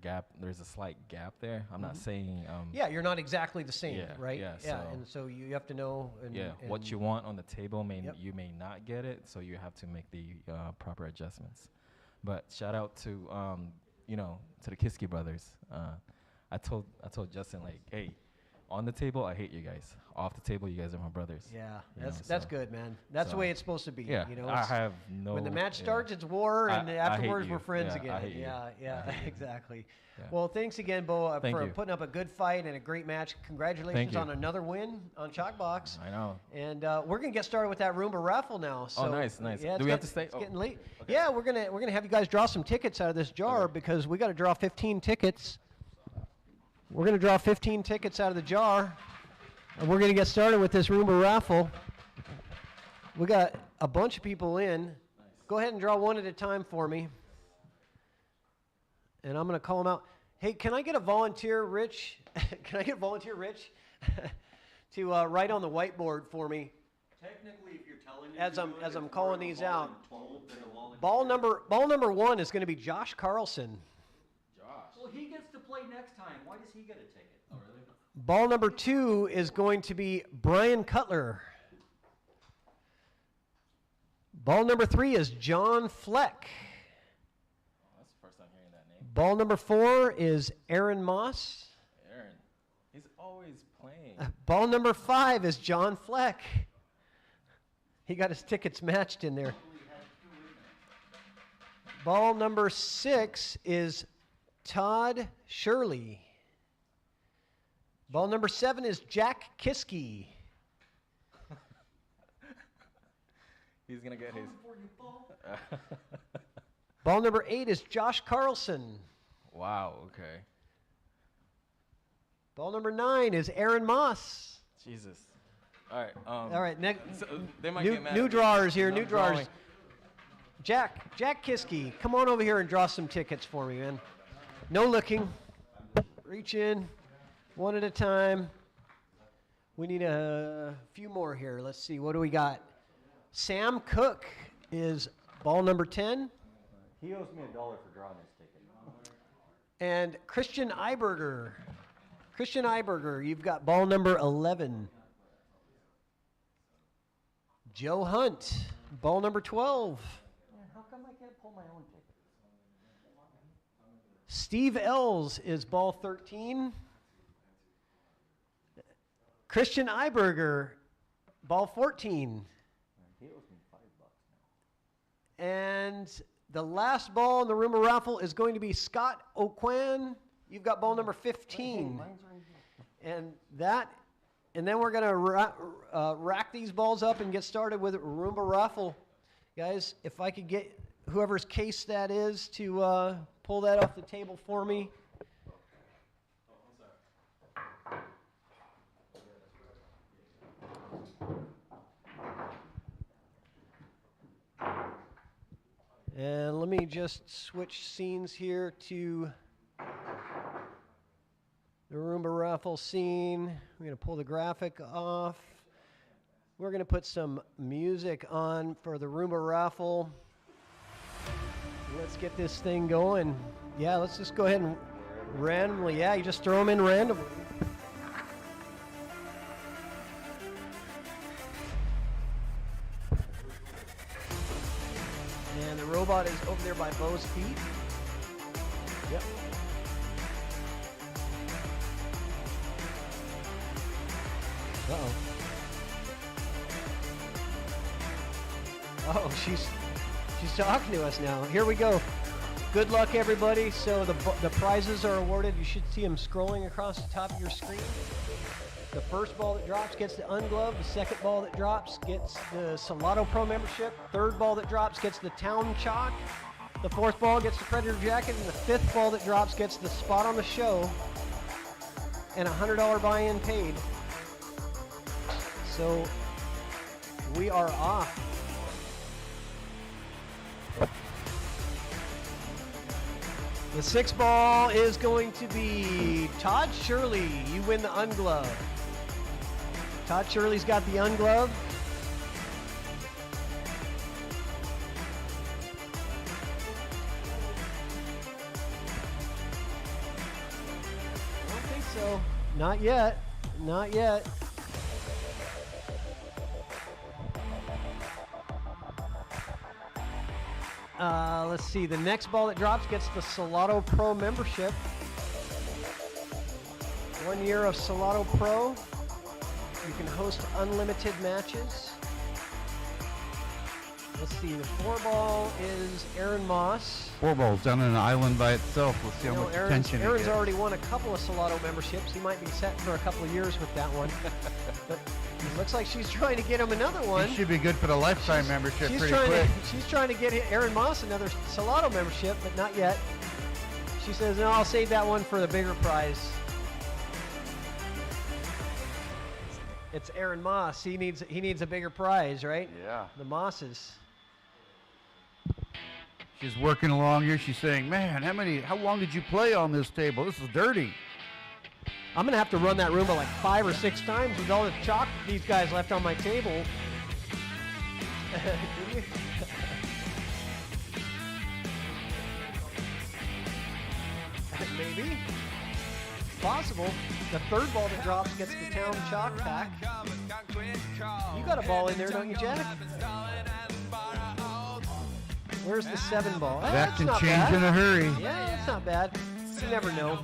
gap. There's a slight gap there. I'm not saying. Yeah, you're not exactly the same, Yeah, right? yeah, Yeah, so- and so you have to know. And, what and you want on the table Yep. you may not get it, so you have to make the proper adjustments. But shout out to to the Kiske brothers. I told Justin, like, hey, on the table I hate you guys. Off the table, you guys are my brothers. Yeah, You know, that's so- good, man. That's the so, way it's supposed to be. Yeah, you know, I it's- have no. when the match yeah. starts, it's war, and I hate afterwards you. we're friends Yeah, again. I hate you. Yeah, I hate you. exactly. Yeah. Well, thanks again, Bo, Thank for you. putting up a good fight and a great match. Congratulations you. on another win on ChalkBox. I know. And we're gonna get started with that Roomba raffle now. So nice. Yeah, Do it's we have to stay? It's getting late. Yeah, we're gonna have you guys draw some tickets out of this jar because we got to draw 15 tickets. We're gonna draw 15 tickets out of the jar, and we're gonna get started with this Roomba raffle. We got a bunch of people in. Nice. Go ahead and draw one at a time for me. And I'm going to call them out. Hey, can I get a volunteer, Rich? Can I get a volunteer, Rich, to write on the whiteboard for me? Technically, if you're telling me As I'm calling these out. Ball number 1 is going to be Josh Carlson. Well, he gets to play next time. Why does he get a ticket? Oh, really? Ball number 2 is going to be Brian Cutler. Ball number 3 is John Fleck. That's the first time hearing that name. Ball number 4 is Aaron Moss. Aaron, he's always playing. Ball number 5 is John Fleck. He got his tickets matched in there. Ball number 6 is Todd Shirley. Ball number 7 is Jack Kiske. He's gonna get his. Ball number 8 is Josh Carlson. Wow. Okay. Ball number 9 is Aaron Moss. Jesus. All right. All right, next. So they might New, get mad new at me. drawers here, I'm new drawers. drawing. Jack Kiske, come on over here and draw some tickets for me, man. No looking. Reach in, one at a time. We need a few more here. Let's see, what do we got? Sam Cook is ball number 10. He owes me $1 for drawing his ticket. And Christian Eiberger. Christian Eiberger, you've got ball number 11. Joe Hunt, ball number 12. How come I can't pull my own ticket? Steve Ells is ball 13. Christian Eiberger, ball 14. He owes me $5 now. And the last ball in the Roomba raffle is going to be Scott O'Quan. You've got ball number 15. Mine's right here. And then we're going to rack these balls up and get started with Roomba raffle. Guys, if I could get whoever's case that is to pull that off the table for me. And let me just switch scenes here to the Roomba raffle scene. We're going to pull the graphic off. We're going to put some music on for the Roomba raffle. Let's get this thing going. Yeah, let's just go ahead and randomly. Yeah, you just throw them in randomly. And the robot is over there by Bo's feet. Yep. Uh-oh. Oh, she's talking to us now. Here we go. Good luck, everybody. So the prizes are awarded. You should see them scrolling across the top of your screen. The first ball that drops gets the ungloved. The second ball that drops gets the Salado Pro membership. Third ball that drops gets the Town Chalk. The fourth ball gets the Predator jacket. And the fifth ball that drops gets the spot on the show and a $100 buy-in paid. So we are off. The sixth ball is going to be Todd Shirley. You win the ungloved. Todd Shirley's got the ungloved. I don't think so. Not yet. Not yet. Let's see. The next ball that drops gets the Salado Pro membership. 1 year of Salado Pro. You can host unlimited matches. Let's see. The 4-ball is Aaron Moss. 4-ball's down on an island by itself. We'll see how much attention Aaron's it gets. already won a couple of Salado memberships. He might be set for a couple of years with that one. But it looks like she's trying to get him another one. He should be good for the lifetime membership pretty quick. She's trying to get Aaron Moss another Salado membership, but not yet. She says, no, I'll save that one for the bigger prize. It's Aaron Moss. He needs a bigger prize, right? Yeah. The Mosses. She's working along here. She's saying, man, how long did you play on this table? This is dirty. I'm going to have to run that Roomba like 5 or 6 times with all the chalk these guys left on my table. Maybe. It's possible. The third ball that drops gets the Town Chalk pack. You got a ball in there, don't you, Jack? Where's the 7 ball? That can change in a hurry. Yeah, it's not bad. You never know.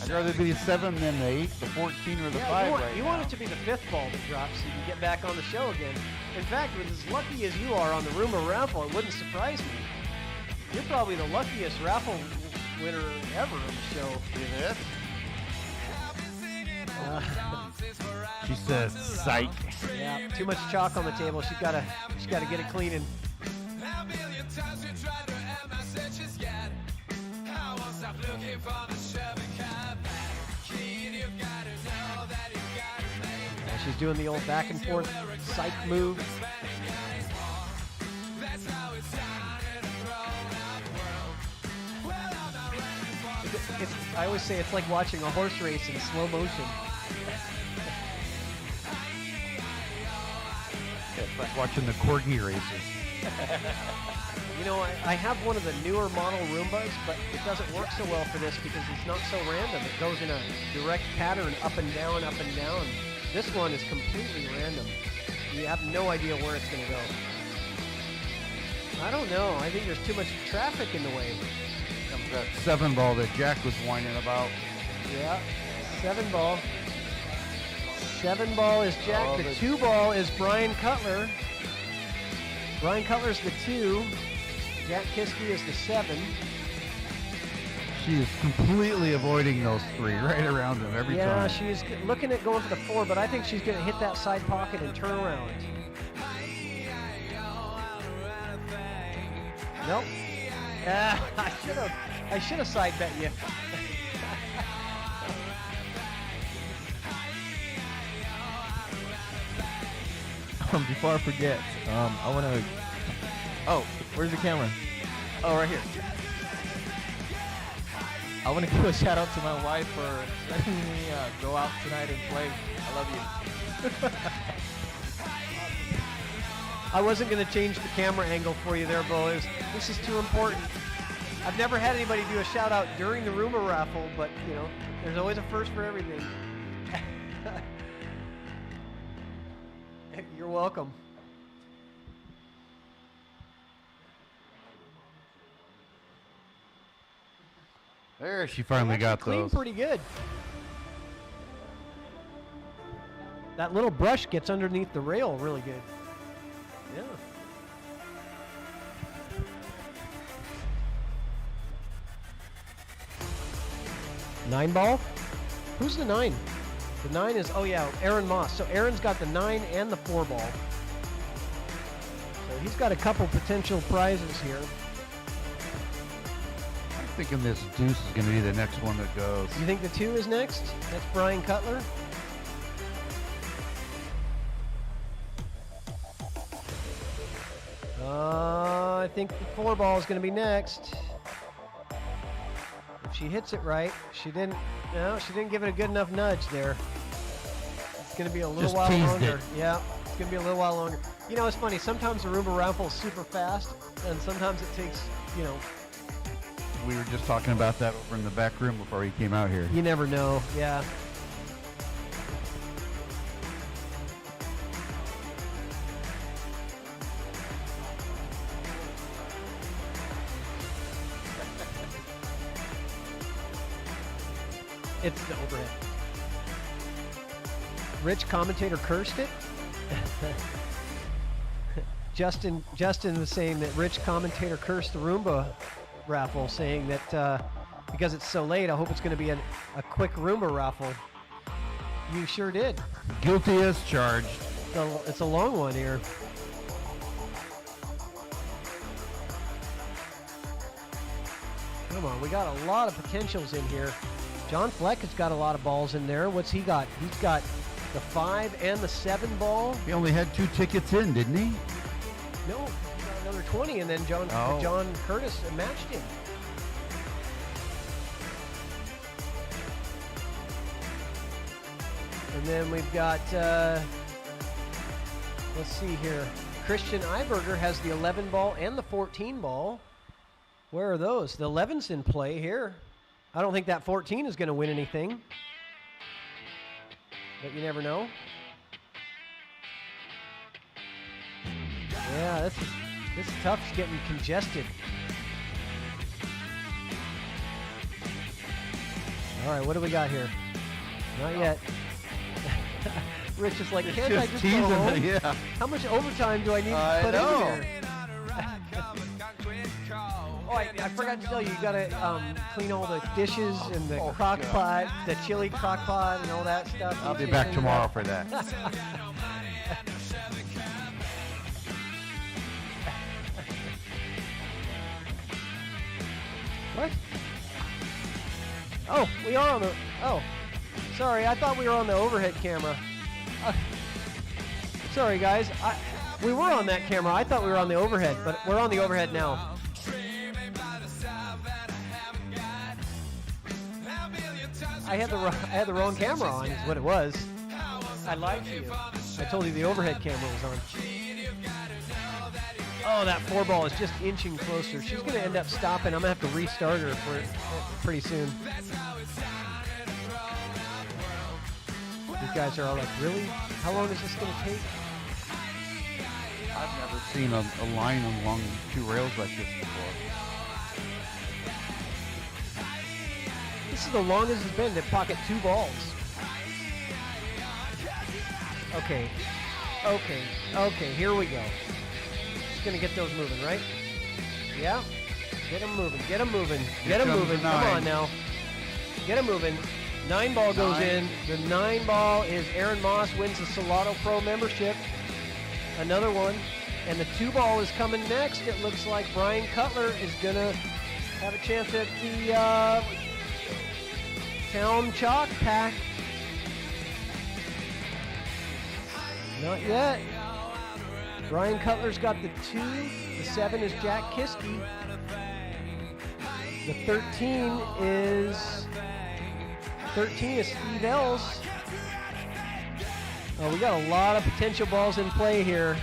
I'd rather be the 7 than the 8, the 14, or the 5 you want it to be the 5th ball that drops so you can get back on the show again. In fact, with as lucky as you are on the Roomba raffle, it wouldn't surprise me. You're probably the luckiest raffle winner ever on the show. See this? She says, psych. Yeah, too much chalk on the table. She's gotta get it cleaning. She's doing the old back and forth psych move. I always say it's like watching a horse race in slow motion. It's like watching the corgi races. You know, I have one of the newer model Roombas, but it doesn't work so well for this because it's not so random. It goes in a direct pattern, up and down, up and down. This one is completely random. You have no idea where it's going to go. I don't know. I think there's too much traffic in the way. Comes that 7 ball that Jack was whining about. Yeah, 7 ball. 7 ball is Jack. The 2 ball is Brian Cutler. Brian Cutler's the 2. Jack Kiske is the 7. She is completely avoiding those 3 right around him every time. Yeah, she's looking at going for the 4, but I think she's going to hit that side pocket and turn around. Nope. I should have side bet you. Before I forget, I want to... Oh, where's the camera? Oh, right here. I want to give a shout out to my wife for letting me go out tonight and play. I love you. I wasn't going to change the camera angle for you there, Bo. This is too important. I've never had anybody do a shout out during the Roomba raffle, but you know, there's always a first for everything. You're welcome. There, she finally got Clean those. pretty good. That little brush gets underneath the rail really good. Yeah. 9 ball? Who's the 9? The 9 is, oh yeah, Aaron Moss. So Aaron's got the 9 and the 4 ball. So he's got a couple potential prizes here. I'm thinking this deuce is going to be the next one that goes. You think the 2 is next? That's Brian Cutler. I think the 4 ball is going to be next. If she hits it right, she didn't give it a good enough nudge there. It's going to be a little while longer. Yeah, it's going to be a little while longer. You know, it's funny. Sometimes the Roomba Raffle is super fast, and sometimes it takes, you know. We were just talking about that over in the back room before he came out here. You never know. Yeah. It's the overhead. Rich commentator cursed it. Justin was saying that Rich commentator cursed the Roomba raffle, saying that because it's so late, I hope it's going to be a quick Roomba raffle. You sure did. Guilty as charged. It's a long one here. Come on, we got a lot of potentials in here. John Fleck has got a lot of balls in there. What's he got? He's got the 5 and the 7 ball. He only had 2 tickets in, didn't he? No, he got another 20, and then John Curtis matched him. And then we've got, let's see here. Christian Eiberger has the 11 ball and the 14 ball. Where are those? The 11's in play here. I don't think that 14 is going to win anything, but you never know. Yeah, this is tough. It's getting congested. All right, what do we got here? Not yet. Rich is like, can't I just go home? Yeah. How much overtime do I need to put in here? Oh, I forgot to tell you, you gotta clean all the dishes and the crock pot, the chili crock pot and all that stuff. I'll be back tomorrow for that. What? Oh, we are on the, oh, sorry, I thought we were on the overhead camera. Sorry guys, we were on that camera. I thought we were on the overhead, but we're on the overhead now. I had the wrong camera on, is what it was. I lied to you. I told you the overhead camera was on. Oh, that 4 ball is just inching closer. She's going to end up stopping. I'm going to have to restart her pretty soon. These guys are all like, really? How long is this going to take? I've never seen a line along 2 rails like this before. This is the longest it's been to pocket 2 balls. Okay, here we go. Just gonna get those moving, right? Yeah, get them moving, get them moving, get them moving. Come on now, get them moving. 9 ball goes in. The 9 ball is Aaron Moss, wins the Salado Pro membership. Another one. And the 2 ball is coming next. It looks like Brian Cutler is gonna have a chance at the Town Chalk Pack. Not yet. Brian Cutler's got the 2. The 7 is Jack Kiske. The 13 is Steve Ells. Oh, we got a lot of potential balls in play here.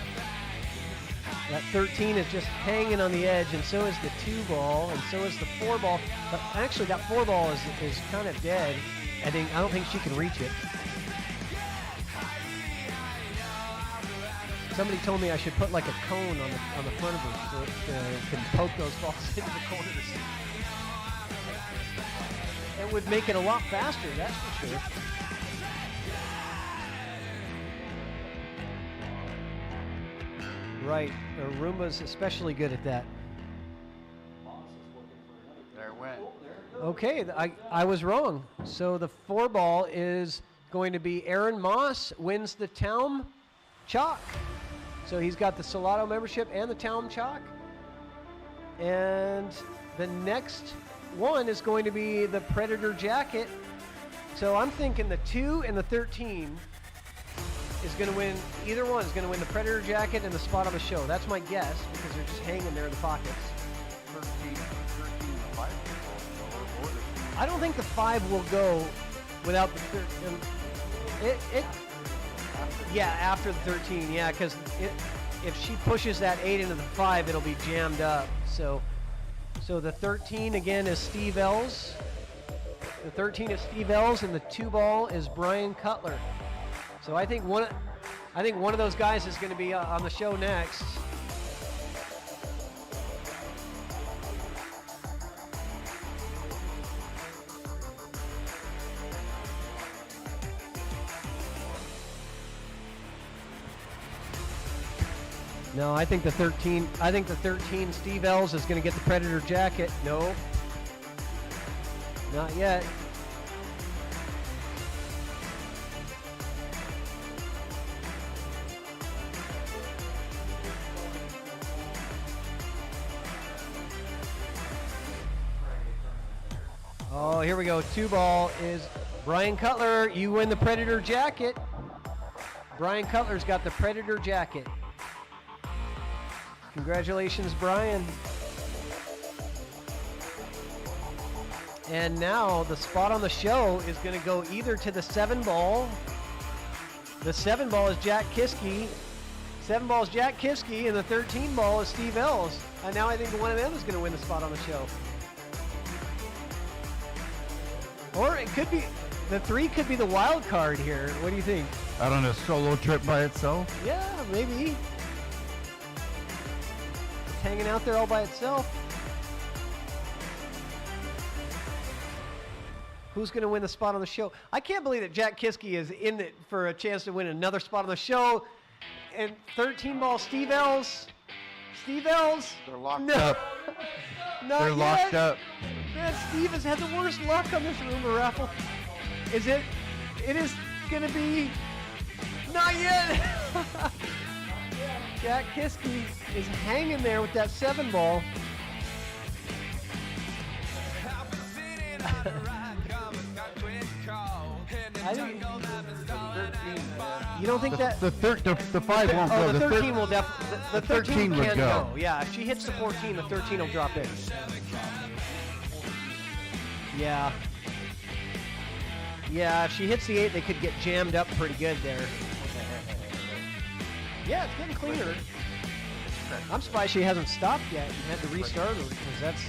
That 13 is just hanging on the edge, and so is the 2 ball, and so is the 4 ball. But actually, that 4 ball is kind of dead. I don't think she can reach it. Somebody told me I should put like a cone on the front of her so it can poke those balls into the corners. It would make it a lot faster, that's for sure. Right, Roomba's especially good at that. There it went. Okay, I was wrong. So the 4 ball is going to be Aaron Moss wins the Town Chalk. So he's got the Salado membership and the Town Chalk. And the next one is going to be the Predator jacket. So I'm thinking the 2 and the 13 is going to win. Either one is going to win the Predator jacket and the spot on the show. That's my guess because they're just hanging there in the pockets. 13, 5 people. I don't think the 5 will go without the 13. Yeah, after the 13, yeah, because if she pushes that 8 into the 5, it'll be jammed up. So the 13 again is Steve Ells. The 13 is Steve Ells, and the 2 ball is Brian Cutler. So I think one of those guys is going to be on the show next. No, I think the 13. I think the 13 Steve Ells is going to get the Predator jacket. No, not yet. Oh, here we go. 2 ball is Brian Cutler. You win the Predator jacket. Brian Cutler's got the Predator jacket. Congratulations, Brian. And now the spot on the show is going to go either to the 7 ball. The 7 ball is Jack Kiske. 7 ball is Jack Kiske, and the 13 ball is Steve Ells. And now I think one of them is going to win the spot on the show. Or it could be, the 3 could be the wild card here. What do you think? Out on a solo trip by itself? Yeah, maybe. It's hanging out there all by itself. Who's going to win the spot on the show? I can't believe that Jack Kiske is in it for a chance to win another spot on the show. And 13 ball Steve Ells. Steve Ells. They're locked up. Not They're yet. locked up. Man, Steve has had the worst luck on this rumor raffle. Is it? It is going to be. Not yet. Jack Kiske is hanging there with that 7 ball. I think, you don't think that The 5 won't oh, go. the 13 will definitely. The 13 would can go. go. Yeah, if she hits the 14, the 13 will drop in. Yeah. Yeah, if she hits the 8, they could get jammed up pretty good there. Yeah, it's getting cleaner. I'm surprised she hasn't stopped yet and had to restart her because that's.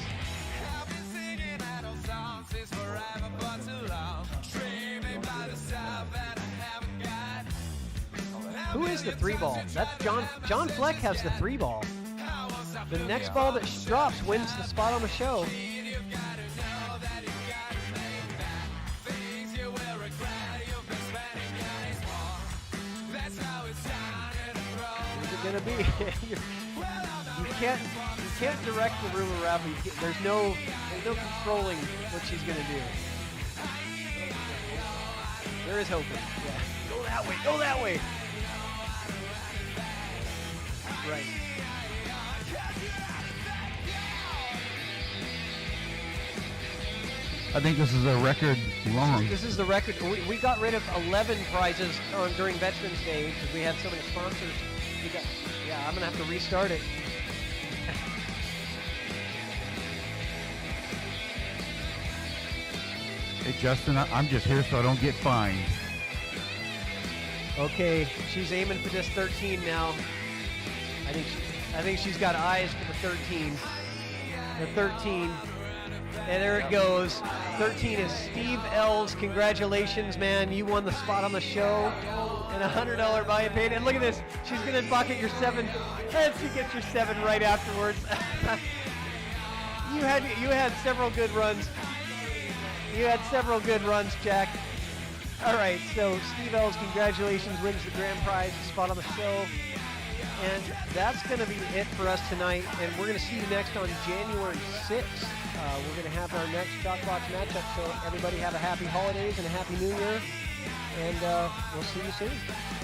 Who is the 3 ball? That's John Fleck has the 3 ball. The next ball that drops wins the spot on the show. Who's it gonna be? you can't direct the rumor raffle. There's no controlling what she's gonna do. There is hoping. Yeah. Go that way. Go that way. Right. I think this is a record long. This is the record. We got rid of 11 prizes during Veterans Day because we had so many sponsors. Yeah, I'm going to have to restart it. Hey, Justin, I'm just here so I don't get fined. Okay, she's aiming for this 13 now. I think she's got eyes for the 13. The 13. And there it goes. 13 is Steve Ells. Congratulations, man. You won the spot on the show. And a $100 buy-in paid. And look at this. She's going to pocket your 7. And she gets your 7 right afterwards. You had several good runs. You had several good runs, Jack. All right, so Steve Ells, congratulations, wins the grand prize, spot on the show. And that's going to be it for us tonight. And we're going to see you next on January 6th. We're going to have our next ChalkBox matchup, so everybody have a happy holidays and a happy new year, and we'll see you soon.